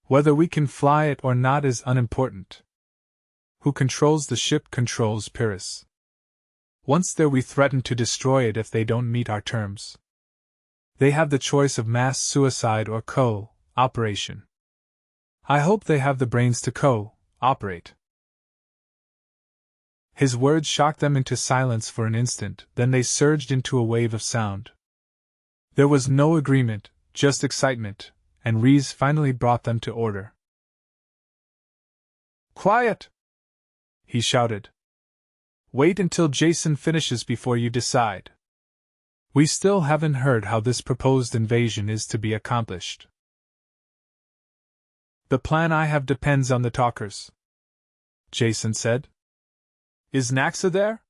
Whether we can fly it or not is unimportant. Who controls the ship controls Pyrrus. Once there, we threaten to destroy it if they don't meet our terms. They have the choice of mass suicide or co-operation. I hope they have the brains to co-operate. His words shocked them into silence for an instant, then they surged into a wave of sound. There was no agreement, just excitement, and Rees finally brought them to order. Quiet! He shouted. Wait until Jason finishes before you decide. We still haven't heard how this proposed invasion is to be accomplished. The plan I have depends on the talkers, Jason said. Is Naxa there?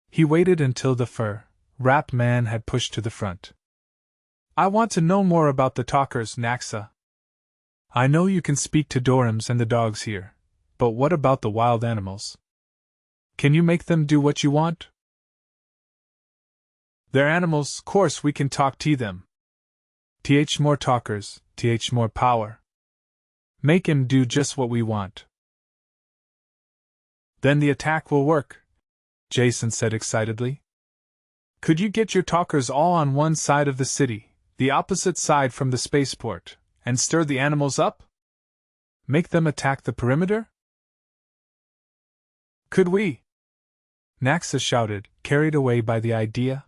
He waited until the fur-wrapped man had pushed to the front. I want to know more about the talkers, Naxa. I know you can speak to Dorams and the dogs here, but what about the wild animals? Can you make them do what you want? They're animals, course we can talk to them. More talkers, more power. Make him do just what we want. Then the attack will work, Jason said excitedly. Could you get your talkers all on one side of the city, the opposite side from the spaceport, and stir the animals up? Make them attack the perimeter? Could we? Naxa shouted, carried away by the idea.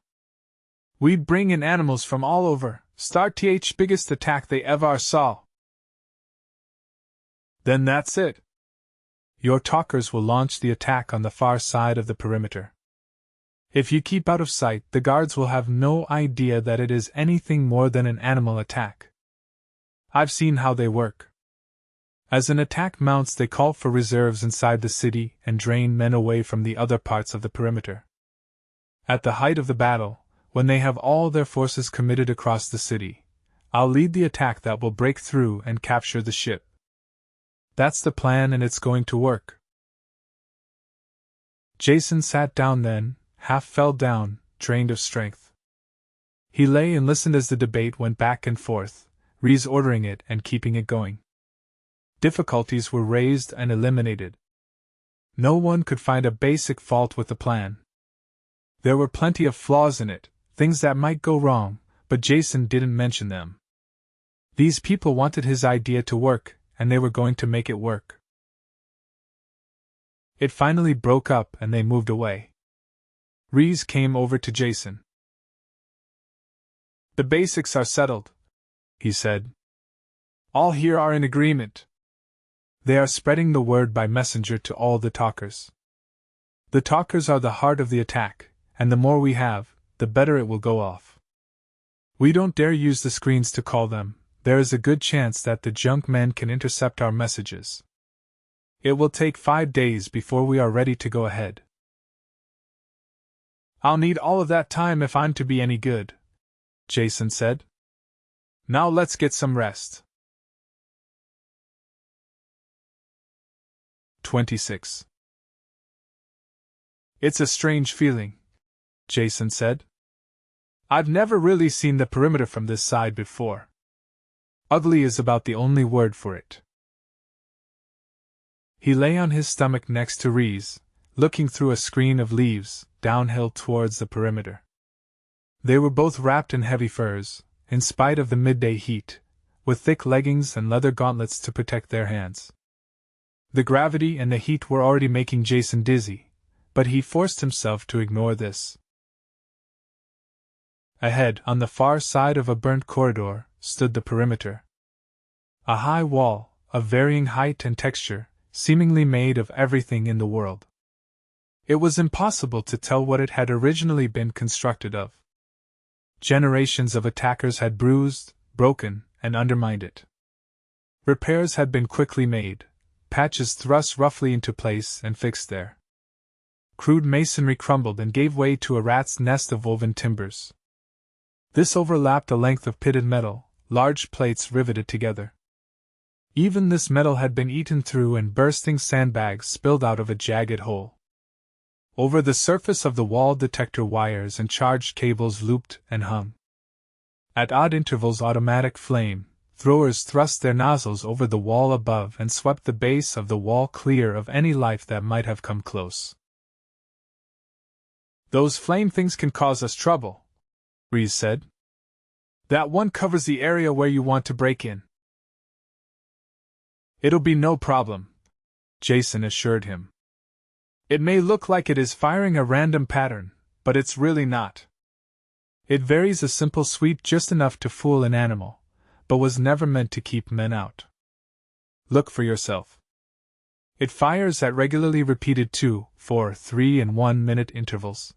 We'd bring in animals from all over, start biggest attack they ever saw. Then that's it. Your talkers will launch the attack on the far side of the perimeter. If you keep out of sight, the guards will have no idea that it is anything more than an animal attack. I've seen how they work. As an attack mounts, they call for reserves inside the city and drain men away from the other parts of the perimeter. At the height of the battle, when they have all their forces committed across the city, I'll lead the attack that will break through and capture the ship. That's the plan, and it's going to work. Jason sat down then, half fell down, drained of strength. He lay and listened as the debate went back and forth, Rees ordering it and keeping it going. Difficulties were raised and eliminated. No one could find a basic fault with the plan. There were plenty of flaws in it, things that might go wrong, but Jason didn't mention them. These people wanted his idea to work, and they were going to make it work. It finally broke up and they moved away. Rees came over to Jason. The basics are settled, he said. All here are in agreement. They are spreading the word by messenger to all the talkers. The talkers are the heart of the attack, and the more we have, the better it will go off. We don't dare use the screens to call them. There is a good chance that the junk men can intercept our messages. It will take 5 days before we are ready to go ahead. I'll need all of that time if I'm to be any good, Jason said. Now let's get some rest. 26. It's a strange feeling, Jason said. I've never really seen the perimeter from this side before. Ugly is about the only word for it. He lay on his stomach next to Rees, looking through a screen of leaves, downhill towards the perimeter. They were both wrapped in heavy furs, in spite of the midday heat, with thick leggings and leather gauntlets to protect their hands. The gravity and the heat were already making Jason dizzy, but he forced himself to ignore this. Ahead, on the far side of a burnt corridor, stood the perimeter. A high wall, of varying height and texture, seemingly made of everything in the world. It was impossible to tell what it had originally been constructed of. Generations of attackers had bruised, broken, and undermined it. Repairs had been quickly made, patches thrust roughly into place and fixed there. Crude masonry crumbled and gave way to a rat's nest of woven timbers. This overlapped a length of pitted metal, large plates riveted together. Even this metal had been eaten through and bursting sandbags spilled out of a jagged hole. Over the surface of the wall detector wires and charged cables looped and hung. At odd intervals automatic flame throwers thrust their nozzles over the wall above and swept the base of the wall clear of any life that might have come close. "Those flame things can cause us trouble," Reese said. "That one covers the area where you want to break in." "It'll be no problem," Jason assured him. "It may look like it is firing a random pattern, but it's really not. It varies a simple sweep just enough to fool an animal, but was never meant to keep men out. Look for yourself. It fires at regularly repeated 2, 4, 3 and 1 minute intervals."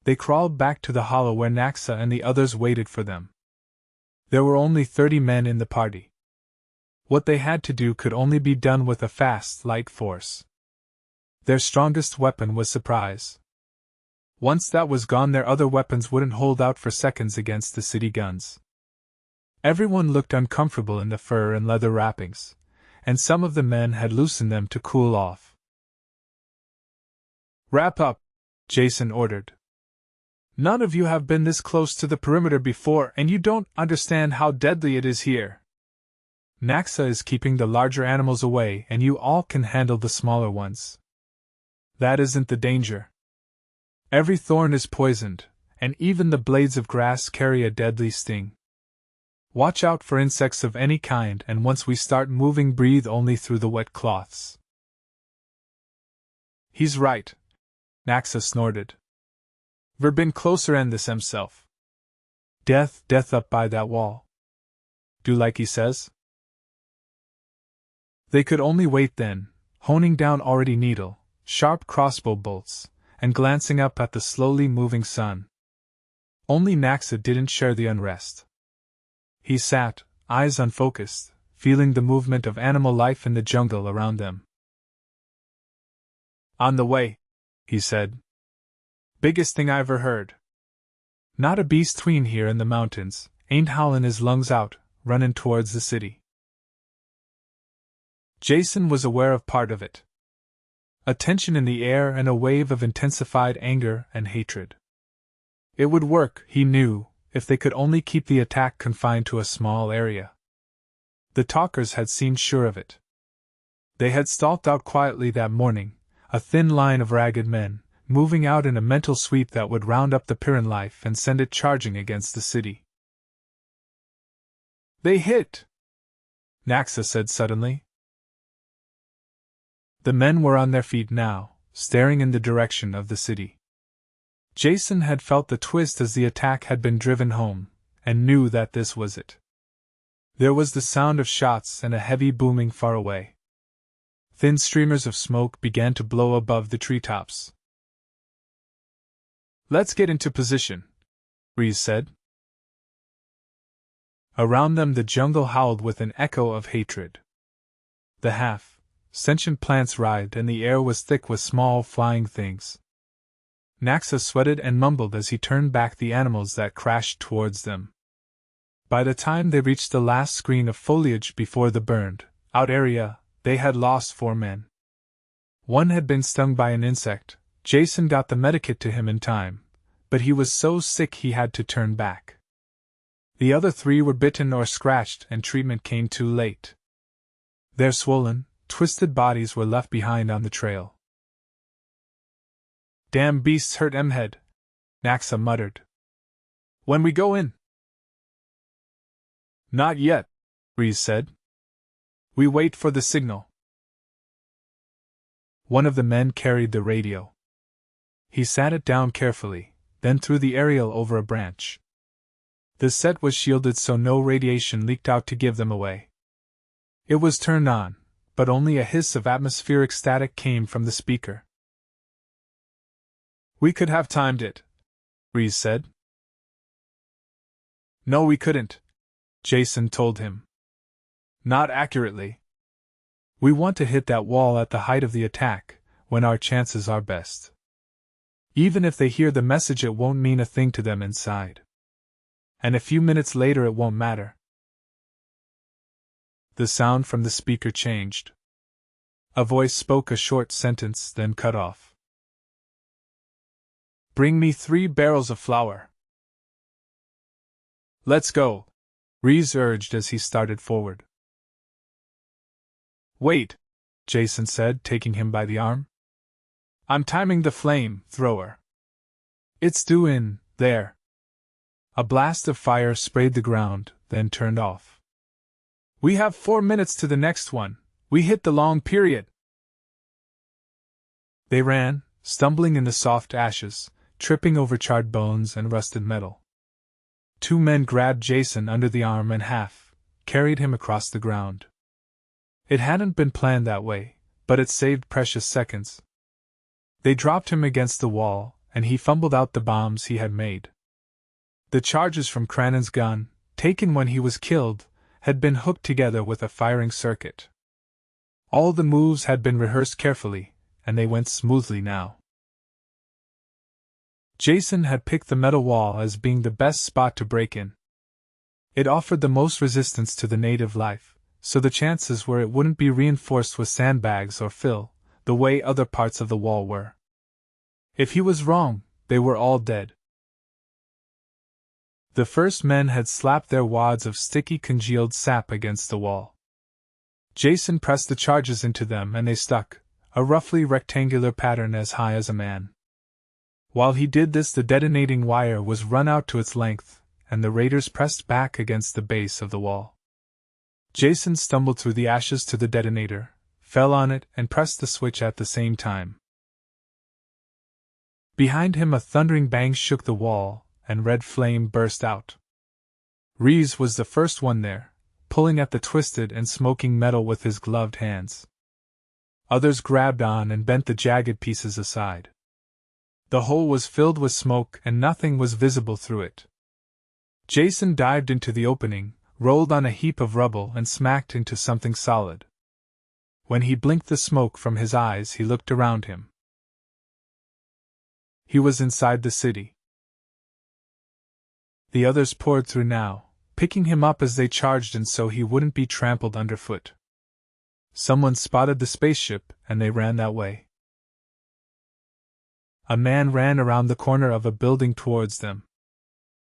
They crawled back to the hollow where Naxa and the others waited for them. There were only 30 men in the party. What they had to do could only be done with a fast, light force. Their strongest weapon was surprise. Once that was gone, their other weapons wouldn't hold out for seconds against the city guns. Everyone looked uncomfortable in the fur and leather wrappings, and some of the men had loosened them to cool off. "Wrap up," Jason ordered. "None of you have been this close to the perimeter before, and you don't understand how deadly it is here. Naxa is keeping the larger animals away, and you all can handle the smaller ones. That isn't the danger. Every thorn is poisoned, and even the blades of grass carry a deadly sting. Watch out for insects of any kind, and once we start moving, breathe only through the wet cloths." "He's right," Naxa snorted. "We've been closer and this himself. Death up by that wall. Do like he says?" They could only wait then, honing down already needle, sharp crossbow bolts, and glancing up at the slowly moving sun. Only Naxa didn't share the unrest. He sat, eyes unfocused, feeling the movement of animal life in the jungle around them. "On the way," he said. "Biggest thing I ever heard. Not a beast tween here in the mountains, ain't howlin' his lungs out, runnin' towards the city." Jason was aware of part of it. A tension in the air and a wave of intensified anger and hatred. It would work, he knew, if they could only keep the attack confined to a small area. The talkers had seemed sure of it. They had stalked out quietly that morning, a thin line of ragged men, moving out in a mental sweep that would round up the Pyrrhus life and send it charging against the city. "They hit!" Naxa said suddenly. The men were on their feet now, staring in the direction of the city. Jason had felt the twist as the attack had been driven home, and knew that this was it. There was the sound of shots and a heavy booming far away. Thin streamers of smoke began to blow above the treetops. "Let's get into position," Reese said. Around them the jungle howled with an echo of hatred. The half-sentient plants writhed and the air was thick with small flying things. Naxa sweated and mumbled as he turned back the animals that crashed towards them. By the time they reached the last screen of foliage before the burned-out area, they had lost 4 men. One had been stung by an insect. Jason got the medikit to him in time, but he was so sick he had to turn back. The other 3 were bitten or scratched and treatment came too late. Their swollen, twisted bodies were left behind on the trail. "Damn beasts hurt head," Naxa muttered. "When we go in?" "Not yet," Reese said. "We wait for the signal." One of the men carried the radio. He sat it down carefully, then threw the aerial over a branch. The set was shielded so no radiation leaked out to give them away. It was turned on, but only a hiss of atmospheric static came from the speaker. "We could have timed it," Reese said. "No, we couldn't," Jason told him. "Not accurately. We want to hit that wall at the height of the attack, when our chances are best. Even if they hear the message, it won't mean a thing to them inside. And a few minutes later it won't matter. The sound from the speaker changed. A voice spoke a short sentence, then cut off. "Bring me 3 barrels of flour." "Let's go," Reese urged as he started forward. "Wait," Jason said, taking him by the arm. "I'm timing the flame thrower. It's due in there." A blast of fire sprayed the ground, then turned off. "We have 4 minutes to the next one. We hit the long period." They ran, stumbling in the soft ashes, tripping over charred bones and rusted metal. 2 men grabbed Jason under the arm and carried him across the ground. It hadn't been planned that way, but it saved precious seconds. They dropped him against the wall, and he fumbled out the bombs he had made. The charges from Crannon's gun, taken when he was killed, had been hooked together with a firing circuit. All the moves had been rehearsed carefully, and they went smoothly now. Jason had picked the metal wall as being the best spot to break in. It offered the most resistance to the native life, so the chances were it wouldn't be reinforced with sandbags or fill, the way other parts of the wall were. If he was wrong, they were all dead. The first men had slapped their wads of sticky congealed sap against the wall. Jason pressed the charges into them and they stuck, a roughly rectangular pattern as high as a man. While he did this, the detonating wire was run out to its length, and the raiders pressed back against the base of the wall. Jason stumbled through the ashes to the detonator, fell on it, and pressed the switch at the same time. Behind him, a thundering bang shook the wall, and red flame burst out. Reese was the first one there, pulling at the twisted and smoking metal with his gloved hands. Others grabbed on and bent the jagged pieces aside. The hole was filled with smoke and nothing was visible through it. Jason dived into the opening, rolled on a heap of rubble and smacked into something solid. When he blinked the smoke from his eyes, he looked around him. He was inside the city. The others poured through now, picking him up as they charged in so he wouldn't be trampled underfoot. Someone spotted the spaceship and they ran that way. A man ran around the corner of a building towards them.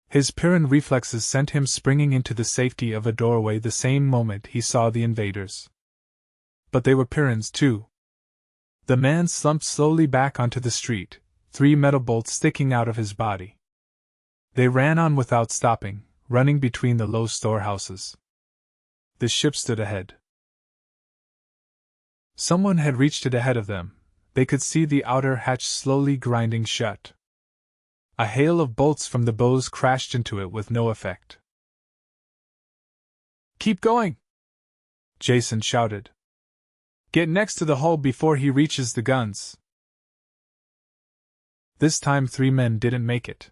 His Pyrrhon reflexes sent him springing into the safety of a doorway the same moment he saw the invaders. But they were Pyrrhons too. The man slumped slowly back onto the street, 3 metal bolts sticking out of his body. They ran on without stopping, running between the low storehouses. The ship stood ahead. Someone had reached it ahead of them. They could see the outer hatch slowly grinding shut. A hail of bolts from the bows crashed into it with no effect. "Keep going!" Jason shouted. "Get next to the hull before he reaches the guns." This time 3 men didn't make it.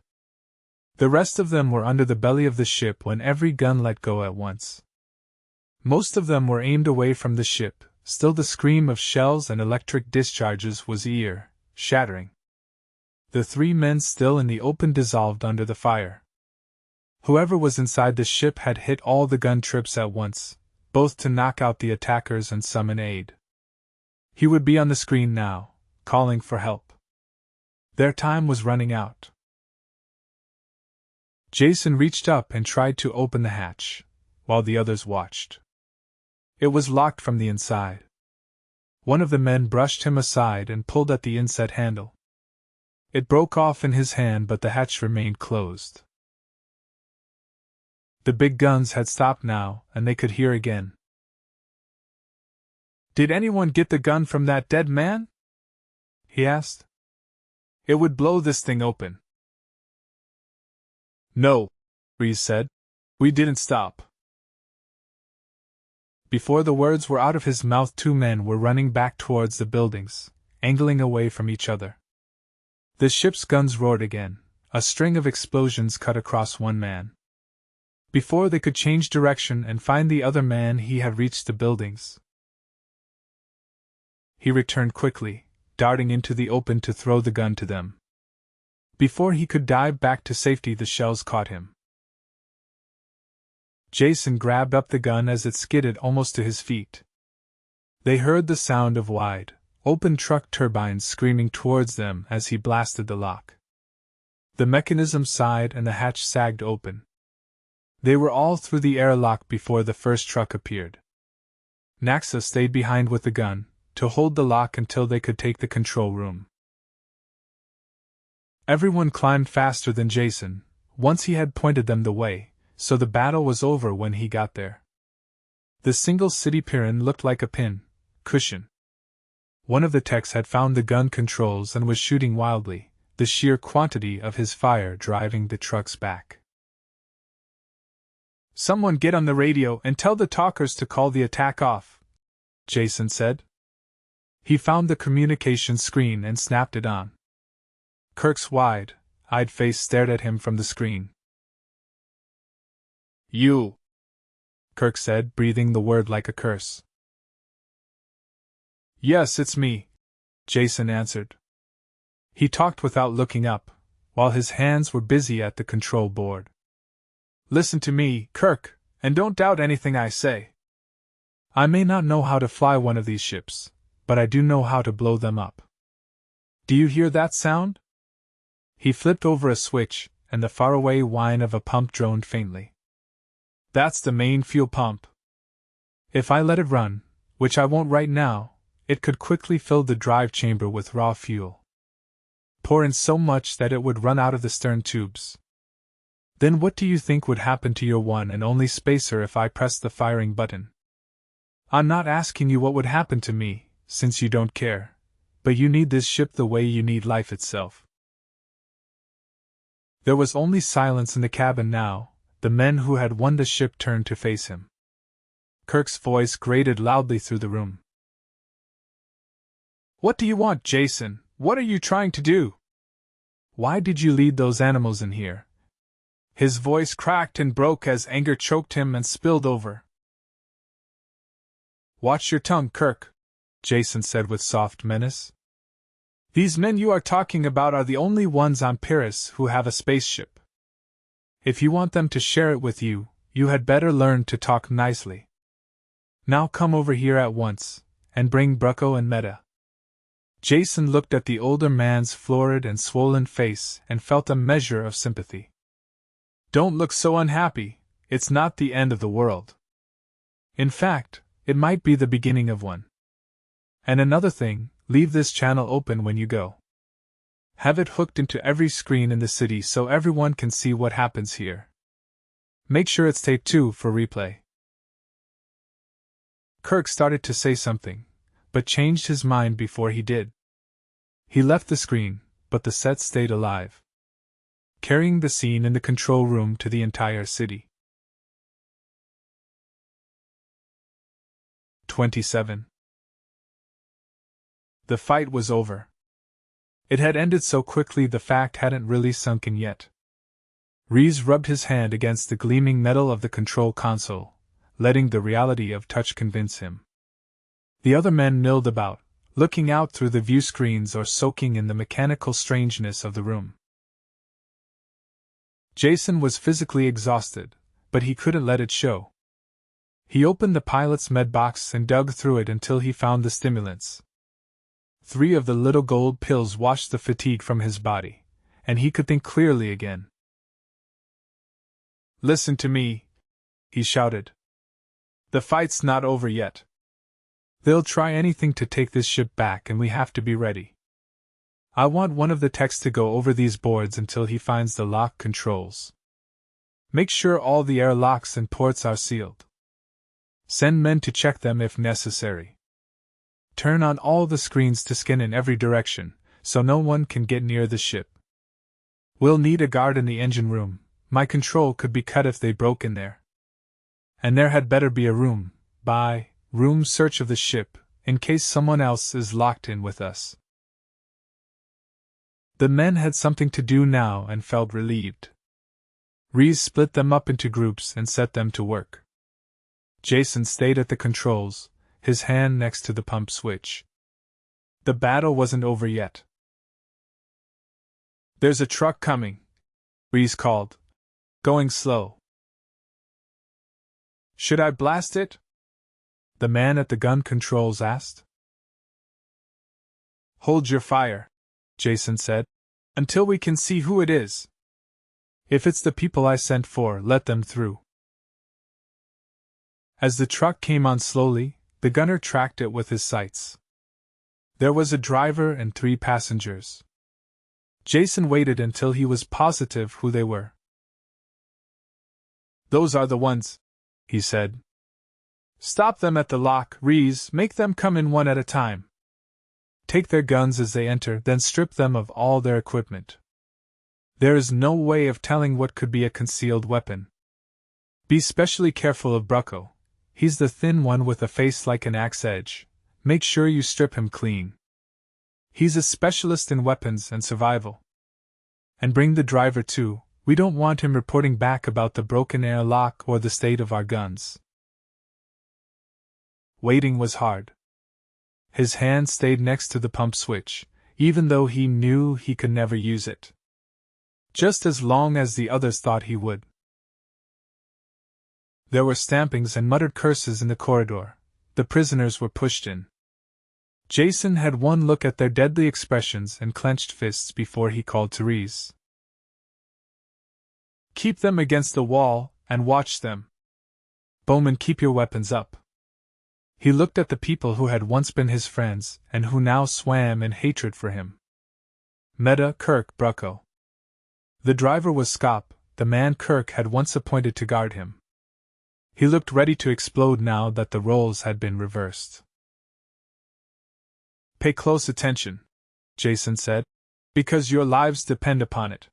The rest of them were under the belly of the ship when every gun let go at once. Most of them were aimed away from the ship. Still, the scream of shells and electric discharges was ear-shattering. The 3 men still in the open dissolved under the fire. Whoever was inside the ship had hit all the gun trips at once, both to knock out the attackers and summon aid. He would be on the screen now, calling for help. Their time was running out. Jason reached up and tried to open the hatch, while the others watched. It was locked from the inside. One of the men brushed him aside and pulled at the inset handle. It broke off in his hand, but the hatch remained closed. The big guns had stopped now, and they could hear again. "Did anyone get the gun from that dead man?" he asked. "It would blow this thing open." "No," Reese said. "We didn't stop." Before the words were out of his mouth, 2 men were running back towards the buildings, angling away from each other. The ship's guns roared again. A string of explosions cut across one man. Before they could change direction and find the other man, he had reached the buildings. He returned quickly, darting into the open to throw the gun to them. Before he could dive back to safety, the shells caught him. Jason grabbed up the gun as it skidded almost to his feet. They heard the sound of wide, open truck turbines screaming towards them as he blasted the lock. The mechanism sighed and the hatch sagged open. They were all through the airlock before the first truck appeared. Naxa stayed behind with the gun, to hold the lock until they could take the control room. Everyone climbed faster than Jason, once he had pointed them the way, so the battle was over when he got there. The single city Pyrrus looked like a pin cushion. One of the techs had found the gun controls and was shooting wildly, the sheer quantity of his fire driving the trucks back. "Someone get on the radio and tell the talkers to call the attack off," Jason said. He found the communication screen and snapped it on. Kirk's wide-eyed face stared at him from the screen. "You," Kirk said, breathing the word like a curse. "Yes, it's me," Jason answered. He talked without looking up, while his hands were busy at the control board. "Listen to me, Kirk, and don't doubt anything I say. I may not know how to fly one of these ships, but I do know how to blow them up. Do you hear that sound?" He flipped over a switch, and the faraway whine of a pump droned faintly. "That's the main fuel pump. If I let it run, which I won't right now, it could quickly fill the drive chamber with raw fuel. Pour in so much that it would run out of the stern tubes. Then what do you think would happen to your one and only spacer if I pressed the firing button? I'm not asking you what would happen to me, since you don't care, but you need this ship the way you need life itself." There was only silence in the cabin now. The men who had won the ship turned to face him. Kirk's voice grated loudly through the room. "What do you want, Jason? What are you trying to do? Why did you lead those animals in here?" His voice cracked and broke as anger choked him and spilled over. "Watch your tongue, Kirk," Jason said with soft menace. "These men you are talking about are the only ones on Pyrrus who have a spaceship. If you want them to share it with you, you had better learn to talk nicely. Now come over here at once, and bring Brucko and Meta." Jason looked at the older man's florid and swollen face and felt a measure of sympathy. "Don't look so unhappy, it's not the end of the world. In fact, it might be the beginning of one. And another thing, leave this channel open when you go. Have it hooked into every screen in the city so everyone can see what happens here. Make sure it's taped too for replay." Kirk started to say something, but changed his mind before he did. He left the screen, but the set stayed alive, carrying the scene in the control room to the entire city. 27. The fight was over. It had ended so quickly the fact hadn't really sunk in yet. Reese rubbed his hand against the gleaming metal of the control console, letting the reality of touch convince him. The other men milled about, looking out through the view screens or soaking in the mechanical strangeness of the room. Jason was physically exhausted, but he couldn't let it show. He opened the pilot's med box and dug through it until he found the stimulants. 3 of the little gold pills washed the fatigue from his body, and he could think clearly again. "Listen to me," he shouted. "The fight's not over yet. They'll try anything to take this ship back, and we have to be ready. I want one of the techs to go over these boards until he finds the lock controls. Make sure all the air locks and ports are sealed. Send men to check them if necessary. Turn on all the screens to scan in every direction, so no one can get near the ship. We'll need a guard in the engine room. My control could be cut if they broke in there. And there had better be a room search of the ship, in case someone else is locked in with us." The men had something to do now and felt relieved. Reese split them up into groups and set them to work. Jason stayed at the controls, his hand next to the pump switch. The battle wasn't over yet. "There's a truck coming," Reese called. "Going slow." "Should I blast it?" the man at the gun controls asked. "Hold your fire," Jason said, "until we can see who it is. If it's the people I sent for, let them through." As the truck came on slowly, the gunner tracked it with his sights. There was a driver and 3 passengers. Jason waited until he was positive who they were. "Those are the ones," he said. "Stop them at the lock, Reese, make them come in one at a time. Take their guns as they enter, then strip them of all their equipment. There is no way of telling what could be a concealed weapon. Be specially careful of Brucko. He's the thin one with a face like an axe edge. Make sure you strip him clean. He's a specialist in weapons and survival. And bring the driver too. We don't want him reporting back about the broken airlock or the state of our guns." Waiting was hard. His hand stayed next to the pump switch, even though he knew he could never use it. Just as long as the others thought he would. There were stampings and muttered curses in the corridor. The prisoners were pushed in. Jason had one look at their deadly expressions and clenched fists before he called to Reese. "Keep them against the wall, and watch them. Bowman, keep your weapons up." He looked at the people who had once been his friends, and who now swam in hatred for him. Meta, Kirk, Brucko. The driver was Scop, the man Kirk had once appointed to guard him. He looked ready to explode now that the roles had been reversed. "Pay close attention," Jason said, "because your lives depend upon it.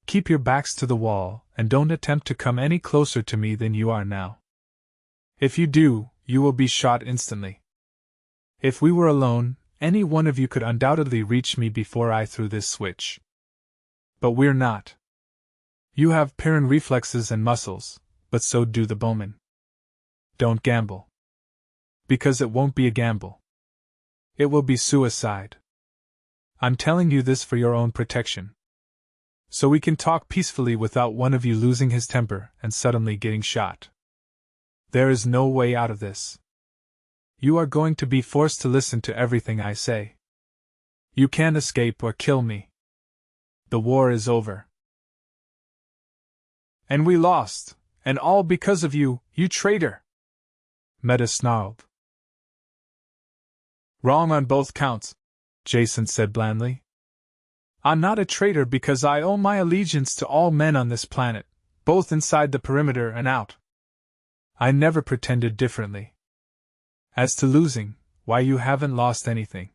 Keep your backs to the wall, and don't attempt to come any closer to me than you are now. If you do, you will be shot instantly. If we were alone, any one of you could undoubtedly reach me before I threw this switch. But we're not. You have Pyrrhus reflexes and muscles, but so do the Bowmen. Don't gamble. Because it won't be a gamble. It will be suicide. I'm telling you this for your own protection. So we can talk peacefully without one of you losing his temper and suddenly getting shot. There is no way out of this. You are going to be forced to listen to everything I say. You can't escape or kill me. The war is over. And we lost, and all because of you, you traitor! Meta snarled. Wrong on both counts, Jason said blandly. I'm not a traitor because I owe my allegiance to all men on this planet, both inside the perimeter and out. I never pretended differently. As to losing, why, you haven't lost anything.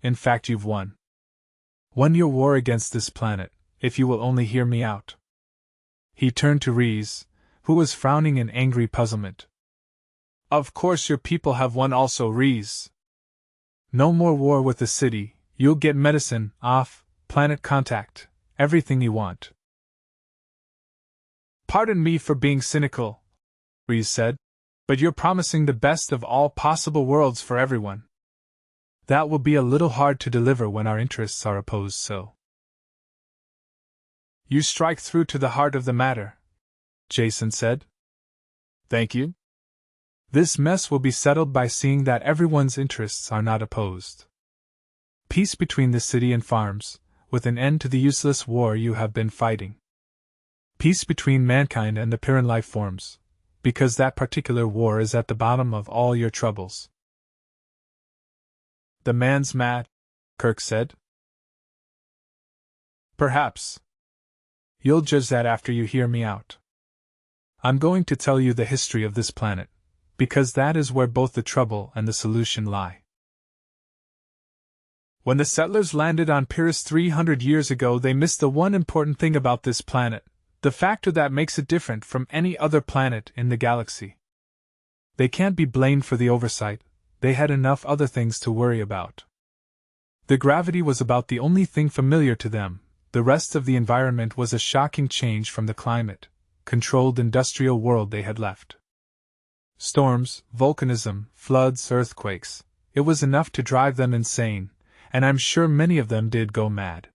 In fact, you've won. Won your war against this planet, if you will only hear me out. He turned to Reese, who was frowning in angry puzzlement. Of course your people have won also, Reese. No more war with the city, you'll get medicine, off, planet contact, everything you want. Pardon me for being cynical, Reese said, but you're promising the best of all possible worlds for everyone. That will be a little hard to deliver when our interests are opposed so. You strike through to the heart of the matter, Jason said. Thank you. This mess will be settled by seeing that everyone's interests are not opposed. Peace between the city and farms, with an end to the useless war you have been fighting. Peace between mankind and the Pyrrhus life forms, because that particular war is at the bottom of all your troubles. The man's mad, Kirk said. Perhaps. You'll judge that after you hear me out. I'm going to tell you the history of this planet, because that is where both the trouble and the solution lie. When the settlers landed on Pyrrhus 300 years ago, they missed the one important thing about this planet, the factor that makes it different from any other planet in the galaxy. They can't be blamed for the oversight, they had enough other things to worry about. The gravity was about the only thing familiar to them, the rest of the environment was a shocking change from the climate, controlled industrial world they had left. Storms, volcanism, floods, earthquakes, it was enough to drive them insane, and I'm sure many of them did go mad.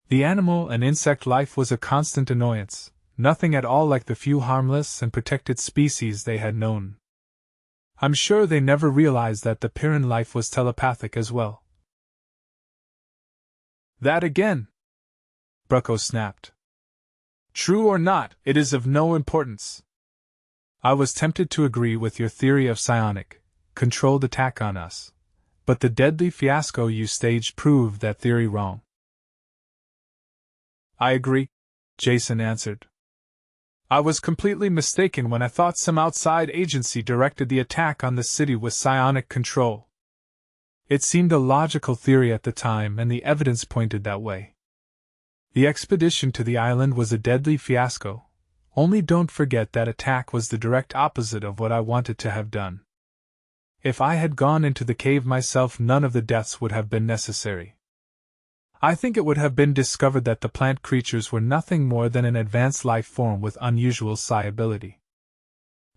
The animal and insect life was a constant annoyance, nothing at all like the few harmless and protected species they had known. I'm sure they never realized that the Pyrrhan life was telepathic as well. That again! Brucko snapped. True or not, it is of no importance. I was tempted to agree with your theory of psionic, controlled attack on us, but the deadly fiasco you staged proved that theory wrong. I agree, Jason answered. I was completely mistaken when I thought some outside agency directed the attack on the city with psionic control. It seemed a logical theory at the time, and the evidence pointed that way. The expedition to the island was a deadly fiasco, only don't forget that attack was the direct opposite of what I wanted to have done. If I had gone into the cave myself, none of the deaths would have been necessary. I think it would have been discovered that the plant creatures were nothing more than an advanced life form with unusual psi ability.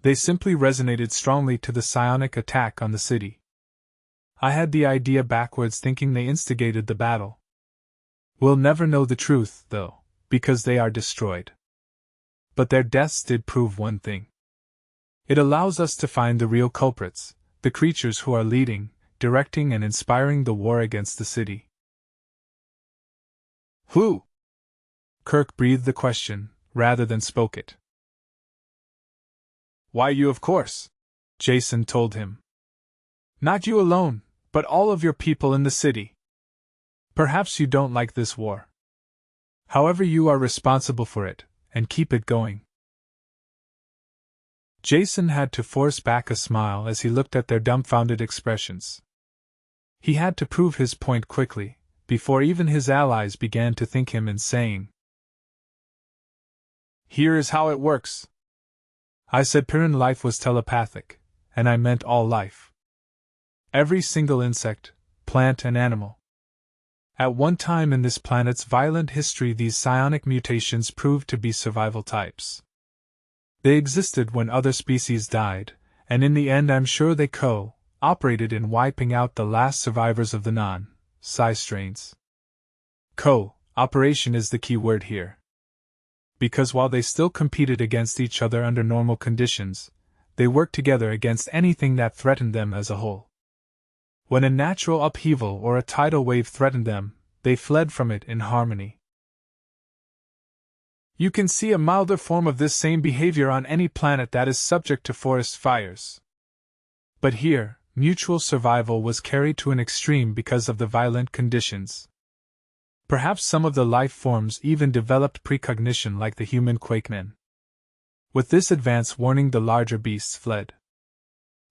They simply resonated strongly to the psionic attack on the city. I had the idea backwards, thinking they instigated the battle. We'll never know the truth, though, because they are destroyed. But their deaths did prove one thing. It allows us to find the real culprits, the creatures who are leading, directing, and inspiring the war against the city. Who? Kirk breathed the question, rather than spoke it. Why, you, of course, Jason told him. Not you alone, but all of your people in the city. Perhaps you don't like this war. However, you are responsible for it, and keep it going. Jason had to force back a smile as he looked at their dumbfounded expressions. He had to prove his point quickly, before even his allies began to think him insane. Here is how it works. I said Pyrrhan life was telepathic, and I meant all life. Every single insect, plant, and animal. At one time in this planet's violent history, these psionic mutations proved to be survival types. They existed when other species died, and in the end I'm sure they co-operated in wiping out the last survivors of the non-psi strains. Co-operation is the key word here. Because while they still competed against each other under normal conditions, they worked together against anything that threatened them as a whole. When a natural upheaval or a tidal wave threatened them, they fled from it in harmony. You can see a milder form of this same behavior on any planet that is subject to forest fires. But here, mutual survival was carried to an extreme because of the violent conditions. Perhaps some of the life forms even developed precognition like the human quakemen. With this advance warning, the larger beasts fled.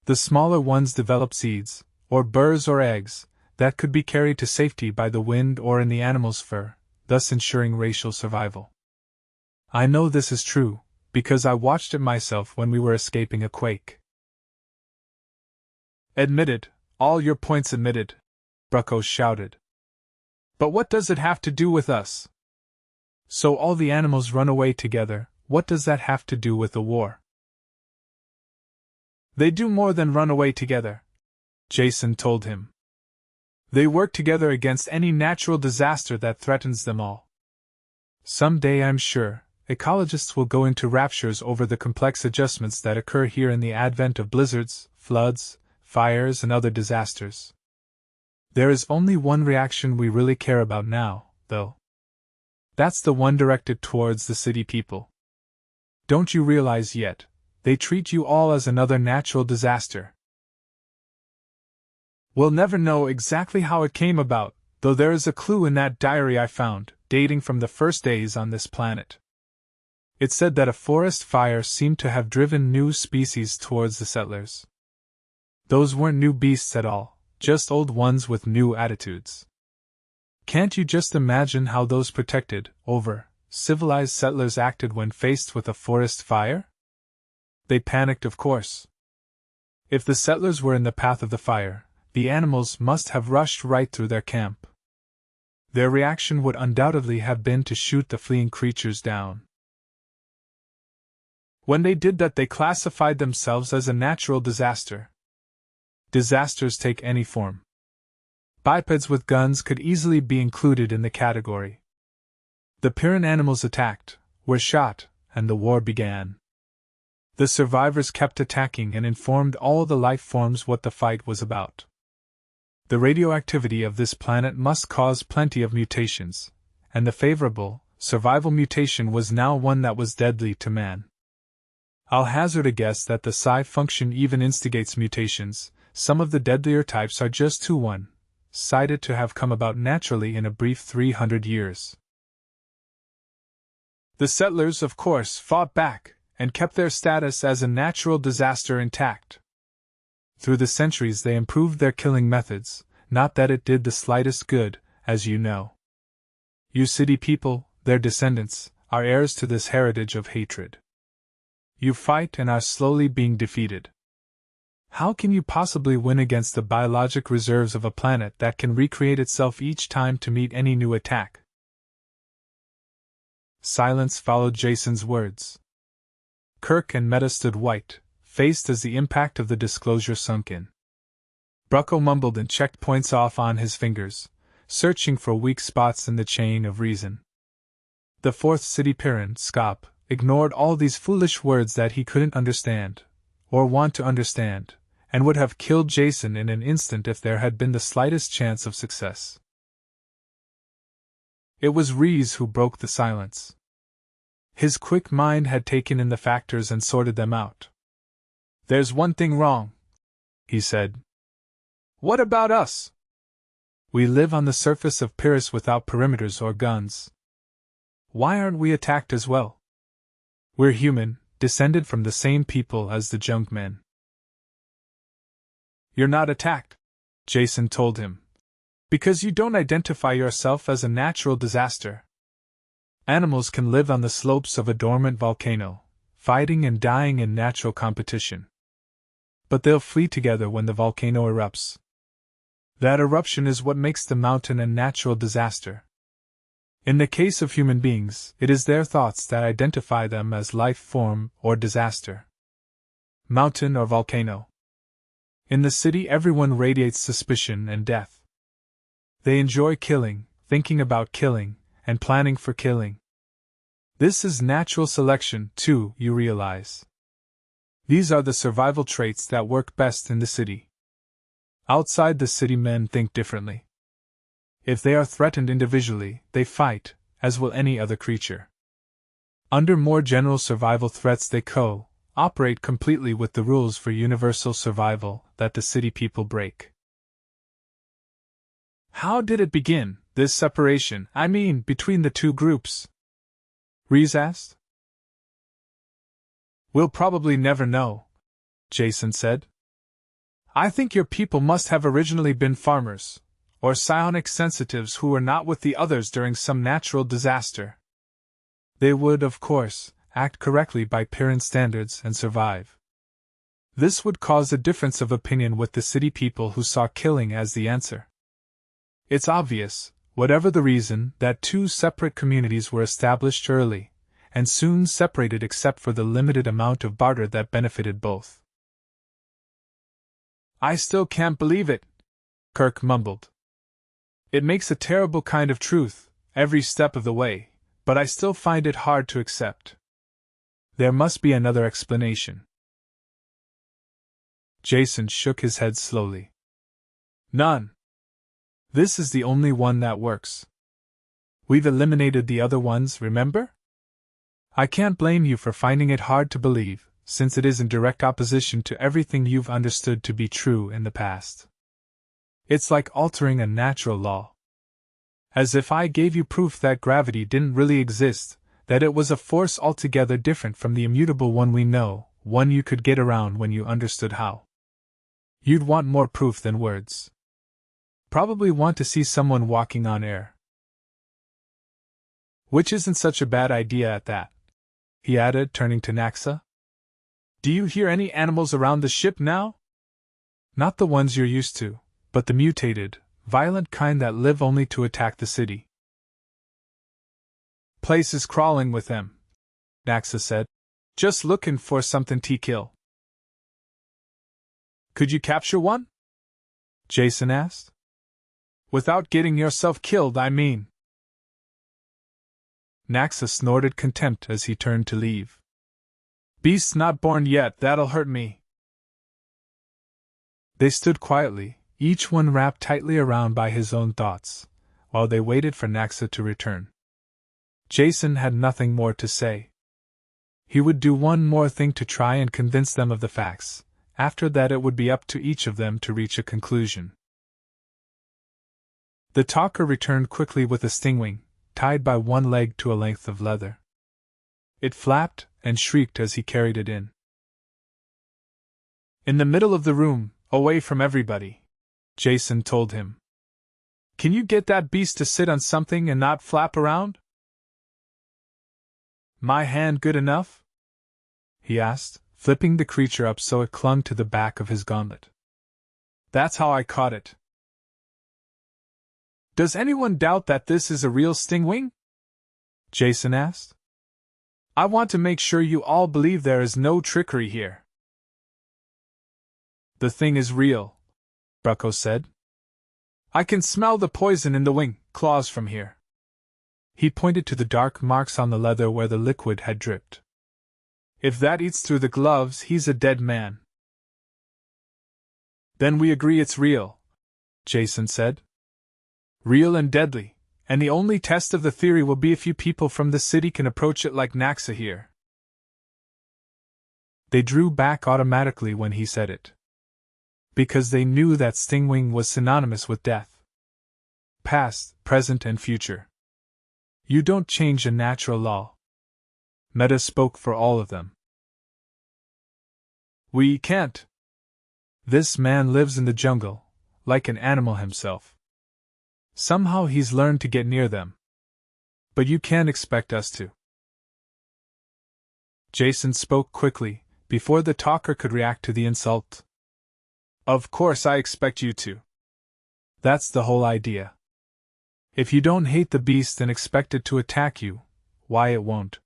The smaller ones developed seeds, or burrs or eggs, that could be carried to safety by the wind or in the animal's fur, thus ensuring racial survival. I know this is true, because I watched it myself when we were escaping a quake. Admitted, all your points admitted, Brucko shouted. But what does it have to do with us? So all the animals run away together, what does that have to do with the war? They do more than run away together, Jason told him. They work together against any natural disaster that threatens them all. Someday, I'm sure, ecologists will go into raptures over the complex adjustments that occur here in the advent of blizzards, floods, fires, and other disasters. There is only one reaction we really care about now, though. That's the one directed towards the city people. Don't you realize yet, they treat you all as another natural disaster? We'll never know exactly how it came about, though there is a clue in that diary I found, dating from the first days on this planet. It said that a forest fire seemed to have driven new species towards the settlers. Those weren't new beasts at all, just old ones with new attitudes. Can't you just imagine how those protected, civilized settlers acted when faced with a forest fire? They panicked, of course. If the settlers were in the path of the fire, the animals must have rushed right through their camp. Their reaction would undoubtedly have been to shoot the fleeing creatures down. When they did that, they classified themselves as a natural disaster. Disasters take any form. Bipeds with guns could easily be included in the category. The Pyrrhan animals attacked, were shot, and the war began. The survivors kept attacking and informed all the life forms what the fight was about. The radioactivity of this planet must cause plenty of mutations, and the favorable, survival mutation was now one that was deadly to man. I'll hazard a guess that the psi function even instigates mutations. Some of the deadlier types are just too one-sided to have come about naturally in a brief 300 years. The settlers, of course, fought back and kept their status as a natural disaster intact. Through the centuries they improved their killing methods, not that it did the slightest good, as you know. You city people, their descendants, are heirs to this heritage of hatred. You fight and are slowly being defeated. How can you possibly win against the biologic reserves of a planet that can recreate itself each time to meet any new attack? Silence followed Jason's words. Kirk and Meta stood white-faced as the impact of the disclosure sunk in. Brucko mumbled and checked points off on his fingers, searching for weak spots in the chain of reason. The fourth city Pyrrhan, Scop, ignored all these foolish words that he couldn't understand, or want to understand, and would have killed Jason in an instant if there had been the slightest chance of success. It was Reese who broke the silence. His quick mind had taken in the factors and sorted them out. "There's one thing wrong," he said. "What about us?" "We live on the surface of Pyrrus without perimeters or guns. Why aren't we attacked as well? We're human, descended from the same people as the junk men." "You're not attacked," Jason told him, "because you don't identify yourself as a natural disaster. Animals can live on the slopes of a dormant volcano, fighting and dying in natural competition. But they'll flee together when the volcano erupts. That eruption is what makes the mountain a natural disaster. In the case of human beings, it is their thoughts that identify them as life form or disaster. Mountain or volcano. In the city, everyone radiates suspicion and death. They enjoy killing, thinking about killing, and planning for killing. This is natural selection, too, you realize. These are the survival traits that work best in the city. Outside the city, men think differently. If they are threatened individually, they fight, as will any other creature. Under more general survival threats, they cooperate completely with the rules for universal survival that the city people break. How did it begin, this separation, between the two groups? Reese asked. We'll probably never know, Jason said. I think your people must have originally been farmers, or psionic sensitives who were not with the others during some natural disaster. They would, of course, act correctly by Pyrrhan standards and survive. This would cause a difference of opinion with the city people who saw killing as the answer. It's obvious, whatever the reason, that two separate communities were established early, and soon separated except for the limited amount of barter that benefited both. I still can't believe it, Kirk mumbled. It makes a terrible kind of truth, every step of the way, but I still find it hard to accept. There must be another explanation. Jason shook his head slowly. None. This is the only one that works. We've eliminated the other ones, remember? I can't blame you for finding it hard to believe, since it is in direct opposition to everything you've understood to be true in the past. It's like altering a natural law. As if I gave you proof that gravity didn't really exist, that it was a force altogether different from the immutable one we know, one you could get around when you understood how. You'd want more proof than words. Probably want to see someone walking on air. Which isn't such a bad idea at that, he added, turning to Naxa. Do you hear any animals around the ship now? Not the ones you're used to, but the mutated, violent kind that live only to attack the city. Place is crawling with them, Naxa said. Just looking for something to kill. Could you capture one? Jason asked. Without getting yourself killed, I mean. Naxa snorted contempt as he turned to leave. Beast's not born yet, that'll hurt me. They stood quietly, each one wrapped tightly around by his own thoughts, while they waited for Naxa to return. Jason had nothing more to say. He would do one more thing to try and convince them of the facts. After that it would be up to each of them to reach a conclusion. The talker returned quickly with a stingwing, tied by one leg to a length of leather. It flapped and shrieked as he carried it in. In the middle of the room, away from everybody, Jason told him. Can you get that beast to sit on something and not flap around? My hand good enough? He asked, flipping the creature up so it clung to the back of his gauntlet. That's how I caught it. Does anyone doubt that this is a real stingwing? Jason asked. I want to make sure you all believe there is no trickery here. The thing is real, Brucko said. I can smell the poison in the wing claws from here. He pointed to the dark marks on the leather where the liquid had dripped. If that eats through the gloves, he's a dead man. Then we agree it's real, Jason said. Real and deadly, and the only test of the theory will be if you people from the city can approach it like Naxa here. They drew back automatically when he said it. Because they knew that stingwing was synonymous with death. Past, present, and future. You don't change a natural law. Meta spoke for all of them. We can't. This man lives in the jungle, like an animal himself. Somehow he's learned to get near them. But you can't expect us to. Jason spoke quickly, before the talker could react to the insult. Of course I expect you to. That's the whole idea. If you don't hate the beast and expect it to attack you, why it won't.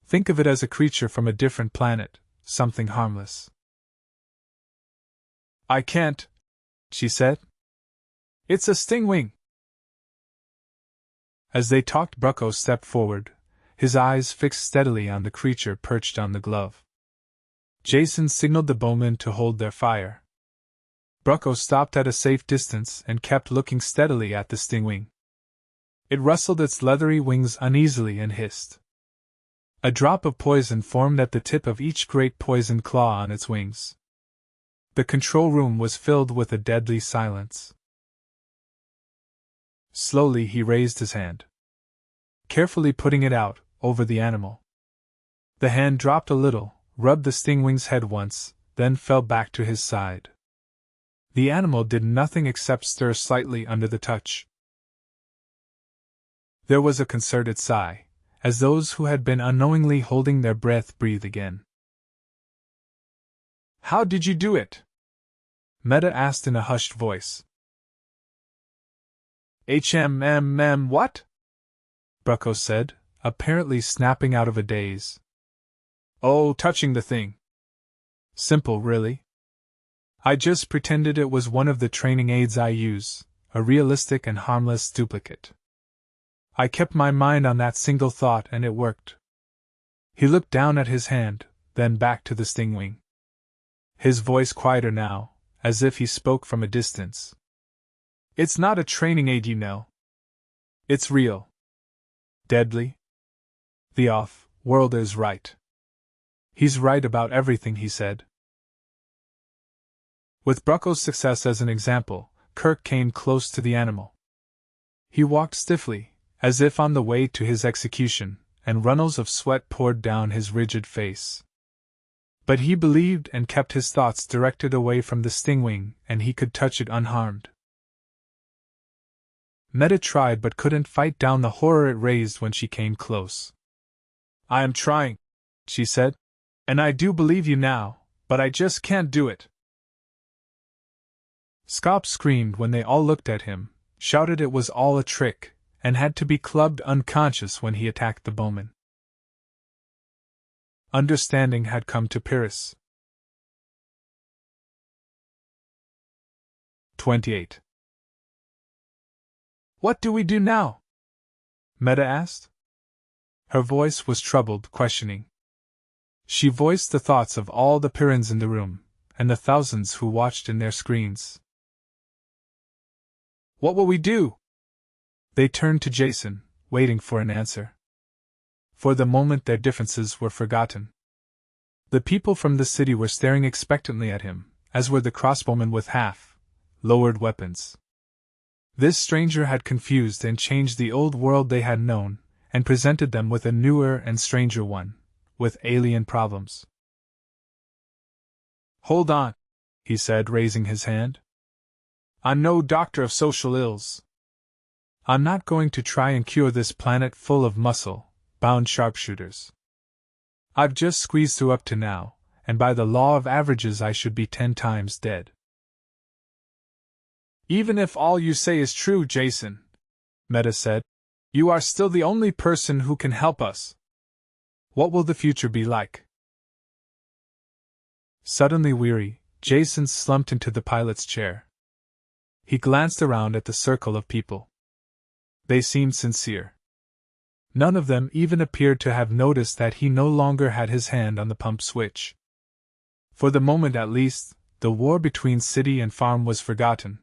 Think of it as a creature from a different planet, something harmless. I can't, she said. It's a stingwing. As they talked, Brucko stepped forward, his eyes fixed steadily on the creature perched on the glove. Jason signaled the bowmen to hold their fire. Brucko stopped at a safe distance and kept looking steadily at the stingwing. It rustled its leathery wings uneasily and hissed. A drop of poison formed at the tip of each great poison claw on its wings. The control room was filled with a deadly silence. Slowly he raised his hand, carefully putting it out over the animal. The hand dropped a little, rubbed the stingwing's head once, then fell back to his side. The animal did nothing except stir slightly under the touch. There was a concerted sigh, as those who had been unknowingly holding their breath breathed again. How did you do it? Meta asked in a hushed voice. What? Brucko said, apparently snapping out of a daze. Oh, touching the thing. Simple, really. I just pretended it was one of the training aids I use, a realistic and harmless duplicate. I kept my mind on that single thought and it worked. He looked down at his hand, then back to the stingwing. His voice quieter now, as if he spoke from a distance. It's not a training aid, you know. It's real. Deadly. The off-worlder is right. He's right about everything he said. With Brucko's success as an example, Kirk came close to the animal. He walked stiffly, as if on the way to his execution, and runnels of sweat poured down his rigid face. But he believed and kept his thoughts directed away from the stingwing, and he could touch it unharmed. Meta tried but couldn't fight down the horror it raised when she came close. I am trying, she said. And I do believe you now, but I just can't do it. Scop screamed when they all looked at him, shouted it was all a trick, and had to be clubbed unconscious when he attacked the bowman. Understanding had come to Pyrrus. 28. What do we do now? Meta asked. Her voice was troubled, questioning. She voiced the thoughts of all the Pyrrans in the room, and the thousands who watched in their screens. What will we do? They turned to Jason, waiting for an answer. For the moment their differences were forgotten. The people from the city were staring expectantly at him, as were the crossbowmen with half-lowered weapons. This stranger had confused and changed the old world they had known, and presented them with a newer and stranger one, with alien problems. Hold on, he said, raising his hand. I'm no doctor of social ills. I'm not going to try and cure this planet full of muscle-bound sharpshooters. I've just squeezed through up to now, and by the law of averages I should be 10 times dead. Even if all you say is true, Jason, Meta said, you are still the only person who can help us. What will the future be like? Suddenly weary, Jason slumped into the pilot's chair. He glanced around at the circle of people. They seemed sincere. None of them even appeared to have noticed that he no longer had his hand on the pump switch. For the moment at least, the war between city and farm was forgotten.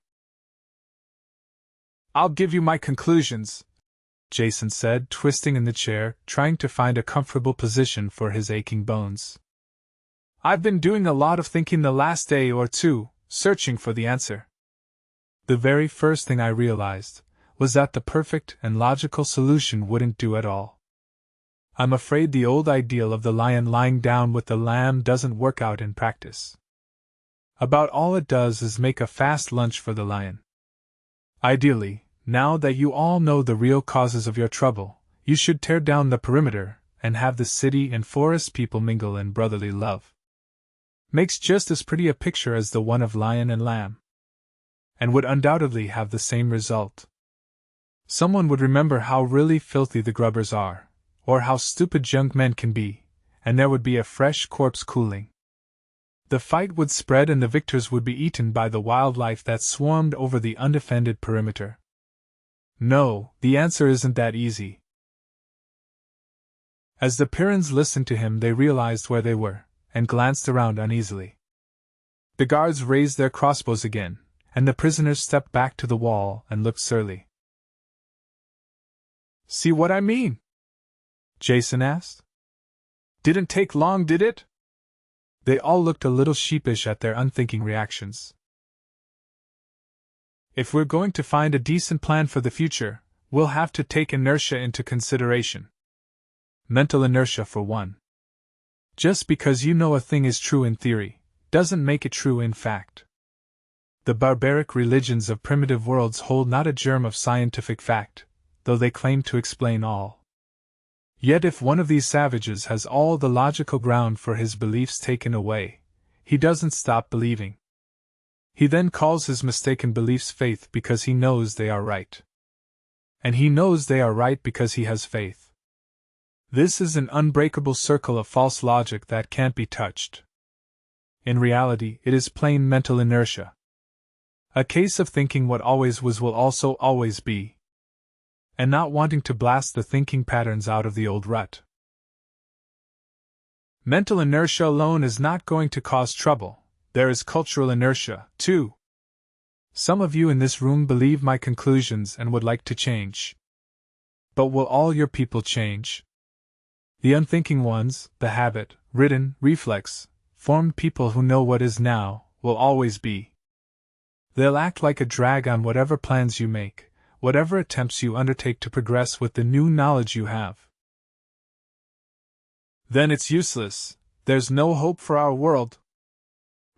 I'll give you my conclusions, Jason said, twisting in the chair, trying to find a comfortable position for his aching bones. I've been doing a lot of thinking the last day or two, searching for the answer. The very first thing I realized was that the perfect and logical solution wouldn't do at all. I'm afraid the old ideal of the lion lying down with the lamb doesn't work out in practice. About all it does is make a fast lunch for the lion. Ideally, now that you all know the real causes of your trouble, you should tear down the perimeter and have the city and forest people mingle in brotherly love. Makes just as pretty a picture as the one of lion and lamb. And would undoubtedly have the same result. Someone would remember how really filthy the grubbers are, or how stupid young men can be, and there would be a fresh corpse cooling. The fight would spread and the victors would be eaten by the wildlife that swarmed over the undefended perimeter. No, the answer isn't that easy. As the Pyrrans listened to him, they realized where they were, and glanced around uneasily. The guards raised their crossbows again, and the prisoners stepped back to the wall and looked surly. See what I mean? Jason asked. Didn't take long, did it? They all looked a little sheepish at their unthinking reactions. If we're going to find a decent plan for the future, we'll have to take inertia into consideration. Mental inertia, for one. Just because you know a thing is true in theory, doesn't make it true in fact. The barbaric religions of primitive worlds hold not a germ of scientific fact, though they claim to explain all. Yet if one of these savages has all the logical ground for his beliefs taken away, he doesn't stop believing. He then calls his mistaken beliefs faith because he knows they are right. And he knows they are right because he has faith. This is an unbreakable circle of false logic that can't be touched. In reality, it is plain mental inertia. A case of thinking what always was will also always be. And not wanting to blast the thinking patterns out of the old rut. Mental inertia alone is not going to cause trouble. There is cultural inertia, too. Some of you in this room believe my conclusions and would like to change. But will all your people change? The unthinking ones, the habit-ridden, reflex-formed people who know what is now, will always be. They'll act like a drag on whatever plans you make, whatever attempts you undertake to progress with the new knowledge you have. Then it's useless, there's no hope for our world?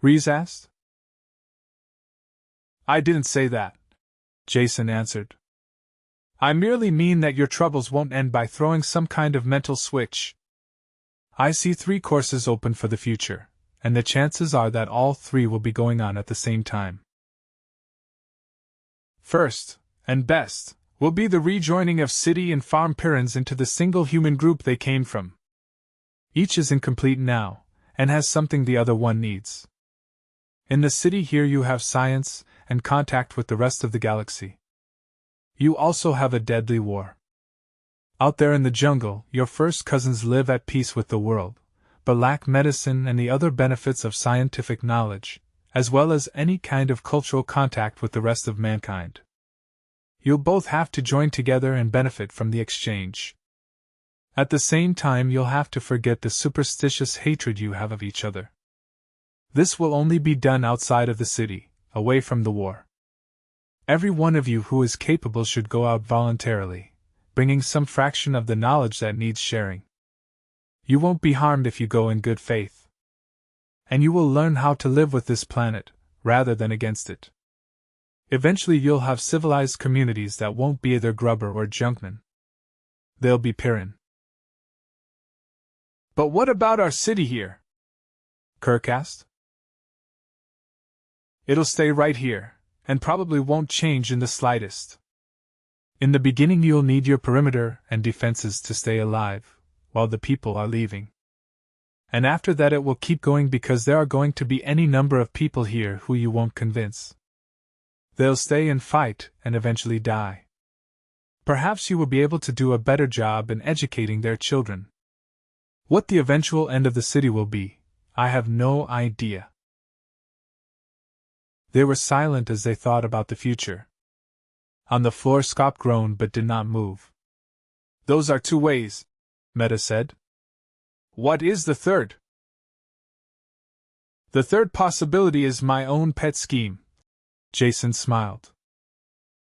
Reese asked. I didn't say that, Jason answered. I merely mean that your troubles won't end by throwing some kind of mental switch. I see 3 courses open for the future, and the chances are that all 3 will be going on at the same time. First, and best, will be the rejoining of city and farm Pyrrans into the single human group they came from. Each is incomplete now, and has something the other one needs. In the city here you have science, and contact with the rest of the galaxy. You also have a deadly war. Out there in the jungle, your first cousins live at peace with the world, but lack medicine and the other benefits of scientific knowledge, as well as any kind of cultural contact with the rest of mankind. You'll both have to join together and benefit from the exchange. At the same time, you'll have to forget the superstitious hatred you have of each other. This will only be done outside of the city, away from the war. Every one of you who is capable should go out voluntarily, bringing some fraction of the knowledge that needs sharing. You won't be harmed if you go in good faith. And you will learn how to live with this planet, rather than against it. Eventually you'll have civilized communities that won't be either grubber or junkmen. They'll be Pyrrhon. But what about our city here? Kirk asked. It'll stay right here, and probably won't change in the slightest. In the beginning you'll need your perimeter and defenses to stay alive, while the people are leaving. And after that it will keep going because there are going to be any number of people here who you won't convince. They'll stay and fight and eventually die. Perhaps you will be able to do a better job in educating their children. What the eventual end of the city will be, I have no idea. They were silent as they thought about the future. On the floor, Scop groaned but did not move. Those are two ways, Meta said. What is the third? The third possibility is my own pet scheme. Jason smiled.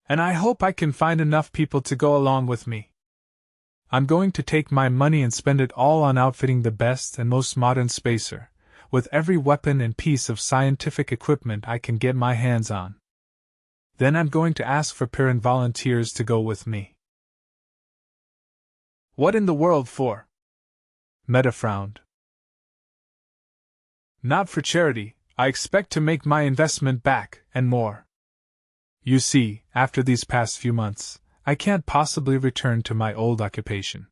And I hope I can find enough people to go along with me. I'm going to take my money and spend it all on outfitting the best and most modern spacer, with every weapon and piece of scientific equipment I can get my hands on. Then I'm going to ask for Pyrrhon volunteers to go with me. What in the world for? Meta frowned. Not for charity. I expect to make my investment back, and more. You see, after these past few months, I can't possibly return to my old occupation.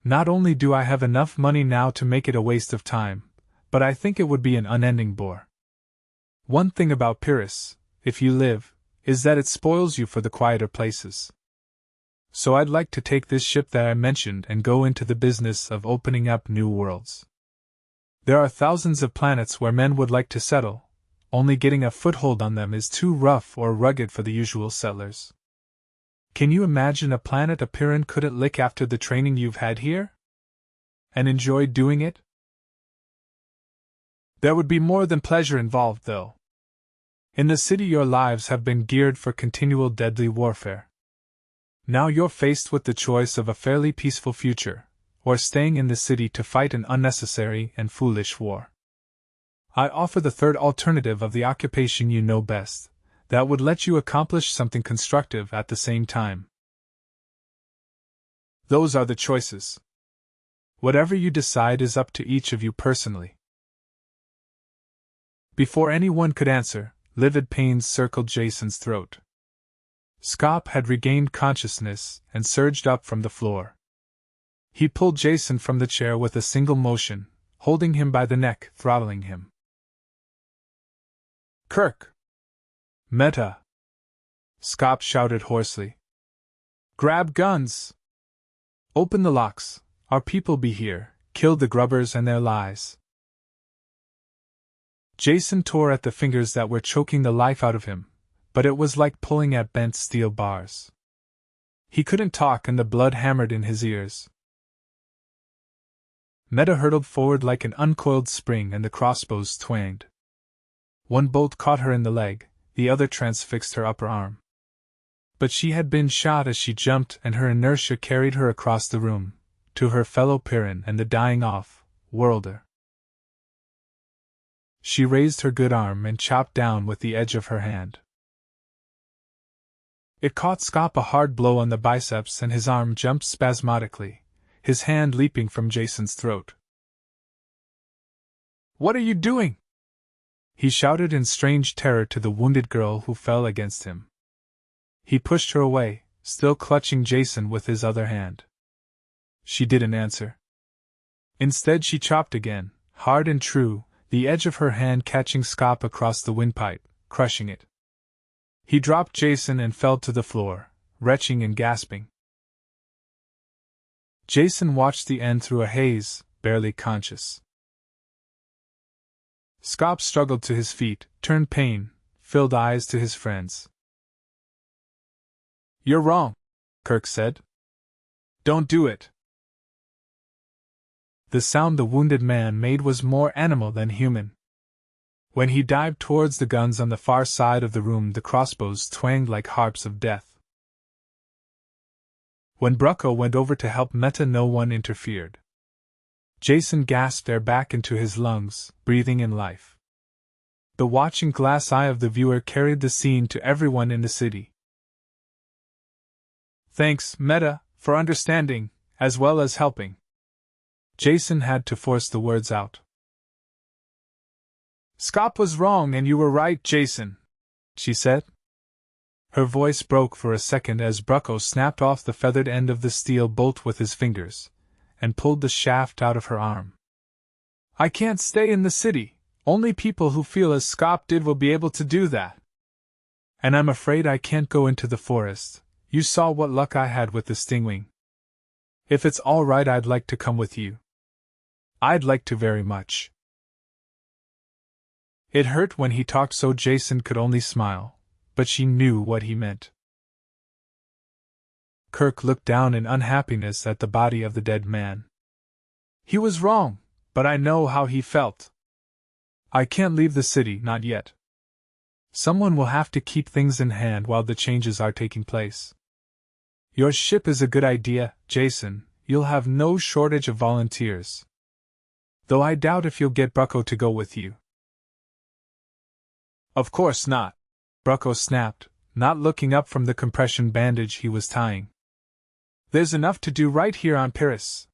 Not only do I have enough money now to make it a waste of time, but I think it would be an unending bore. One thing about Pyrrhus, if you live, is that it spoils you for the quieter places. So I'd like to take this ship that I mentioned and go into the business of opening up new worlds. There are thousands of planets where men would like to settle, only getting a foothold on them is too rough or rugged for the usual settlers. Can you imagine a planet a Pyrrhon couldn't lick after the training you've had here? And enjoy doing it? There would be more than pleasure involved, though. In the city your lives have been geared for continual deadly warfare. Now you're faced with the choice of a fairly peaceful future, or staying in the city to fight an unnecessary and foolish war. I offer the third alternative of the occupation you know best, that would let you accomplish something constructive at the same time. Those are the choices. Whatever you decide is up to each of you personally. Before anyone could answer, livid pains circled Jason's throat. Scop had regained consciousness and surged up from the floor. He pulled Jason from the chair with a single motion, holding him by the neck, throttling him. Kirk! Meta! Scop shouted hoarsely. Grab guns! Open the locks, our people be here, kill the grubbers and their lies. Jason tore at the fingers that were choking the life out of him, but it was like pulling at bent steel bars. He couldn't talk and the blood hammered in his ears. Meta hurtled forward like an uncoiled spring and the crossbows twanged. One bolt caught her in the leg, the other transfixed her upper arm. But she had been shot as she jumped and her inertia carried her across the room, to her fellow Pyrrhon and the dying off-worlder. She raised her good arm and chopped down with the edge of her hand. It caught Scop a hard blow on the biceps and his arm jumped spasmodically, his hand leaping from Jason's throat. What are you doing? He shouted in strange terror to the wounded girl who fell against him. He pushed her away, still clutching Jason with his other hand. She didn't answer. Instead she chopped again, hard and true, the edge of her hand catching Scop across the windpipe, crushing it. He dropped Jason and fell to the floor, retching and gasping. Jason watched the end through a haze, barely conscious. Scop struggled to his feet, turned pain-filled eyes to his friends. "You're wrong," Kirk said. "Don't do it." The sound the wounded man made was more animal than human. When he dived towards the guns on the far side of the room, the crossbows twanged like harps of death. When Brucko went over to help Meta, no one interfered. Jason gasped air back into his lungs, breathing in life. The watching glass eye of the viewer carried the scene to everyone in the city. "Thanks, Meta, for understanding, as well as helping." Jason had to force the words out. "Scop was wrong and you were right, Jason," she said. Her voice broke for a second as Brucko snapped off the feathered end of the steel bolt with his fingers, and pulled the shaft out of her arm. "I can't stay in the city. Only people who feel as Scop did will be able to do that. And I'm afraid I can't go into the forest. You saw what luck I had with the stingwing. If it's all right, I'd like to come with you. I'd like to very much." It hurt when he talked so Jason could only smile, but she knew what he meant. Kirk looked down in unhappiness at the body of the dead man. "He was wrong, but I know how he felt. I can't leave the city, not yet. Someone will have to keep things in hand while the changes are taking place. Your ship is a good idea, Jason. You'll have no shortage of volunteers. Though I doubt if you'll get Brucko to go with you." "Of course not," Brucko snapped, not looking up from the compression bandage he was tying. "There's enough to do right here on Pyrrus.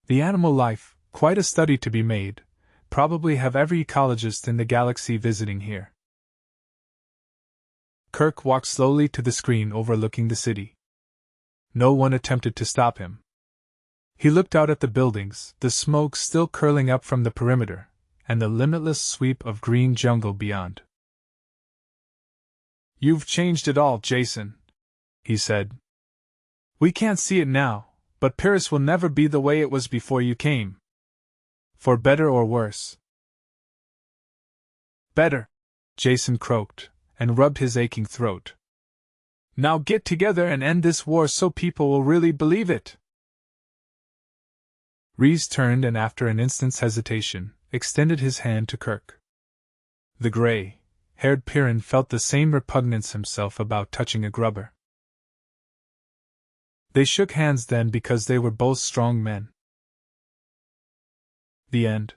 The animal life, quite a study to be made, probably have every ecologist in the galaxy visiting here." Kirk walked slowly to the screen overlooking the city. No one attempted to stop him. He looked out at the buildings, the smoke still curling up from the perimeter, and the limitless sweep of green jungle beyond. "You've changed it all, Jason," he said. "We can't see it now, but Pyrrus will never be the way it was before you came. For better or worse." "Better," Jason croaked, and rubbed his aching throat. "Now get together and end this war so people will really believe it." Reese turned and, after an instant's hesitation, extended his hand to Kirk. The gray-haired Pyrran felt the same repugnance himself about touching a grubber. They shook hands then because they were both strong men. The end.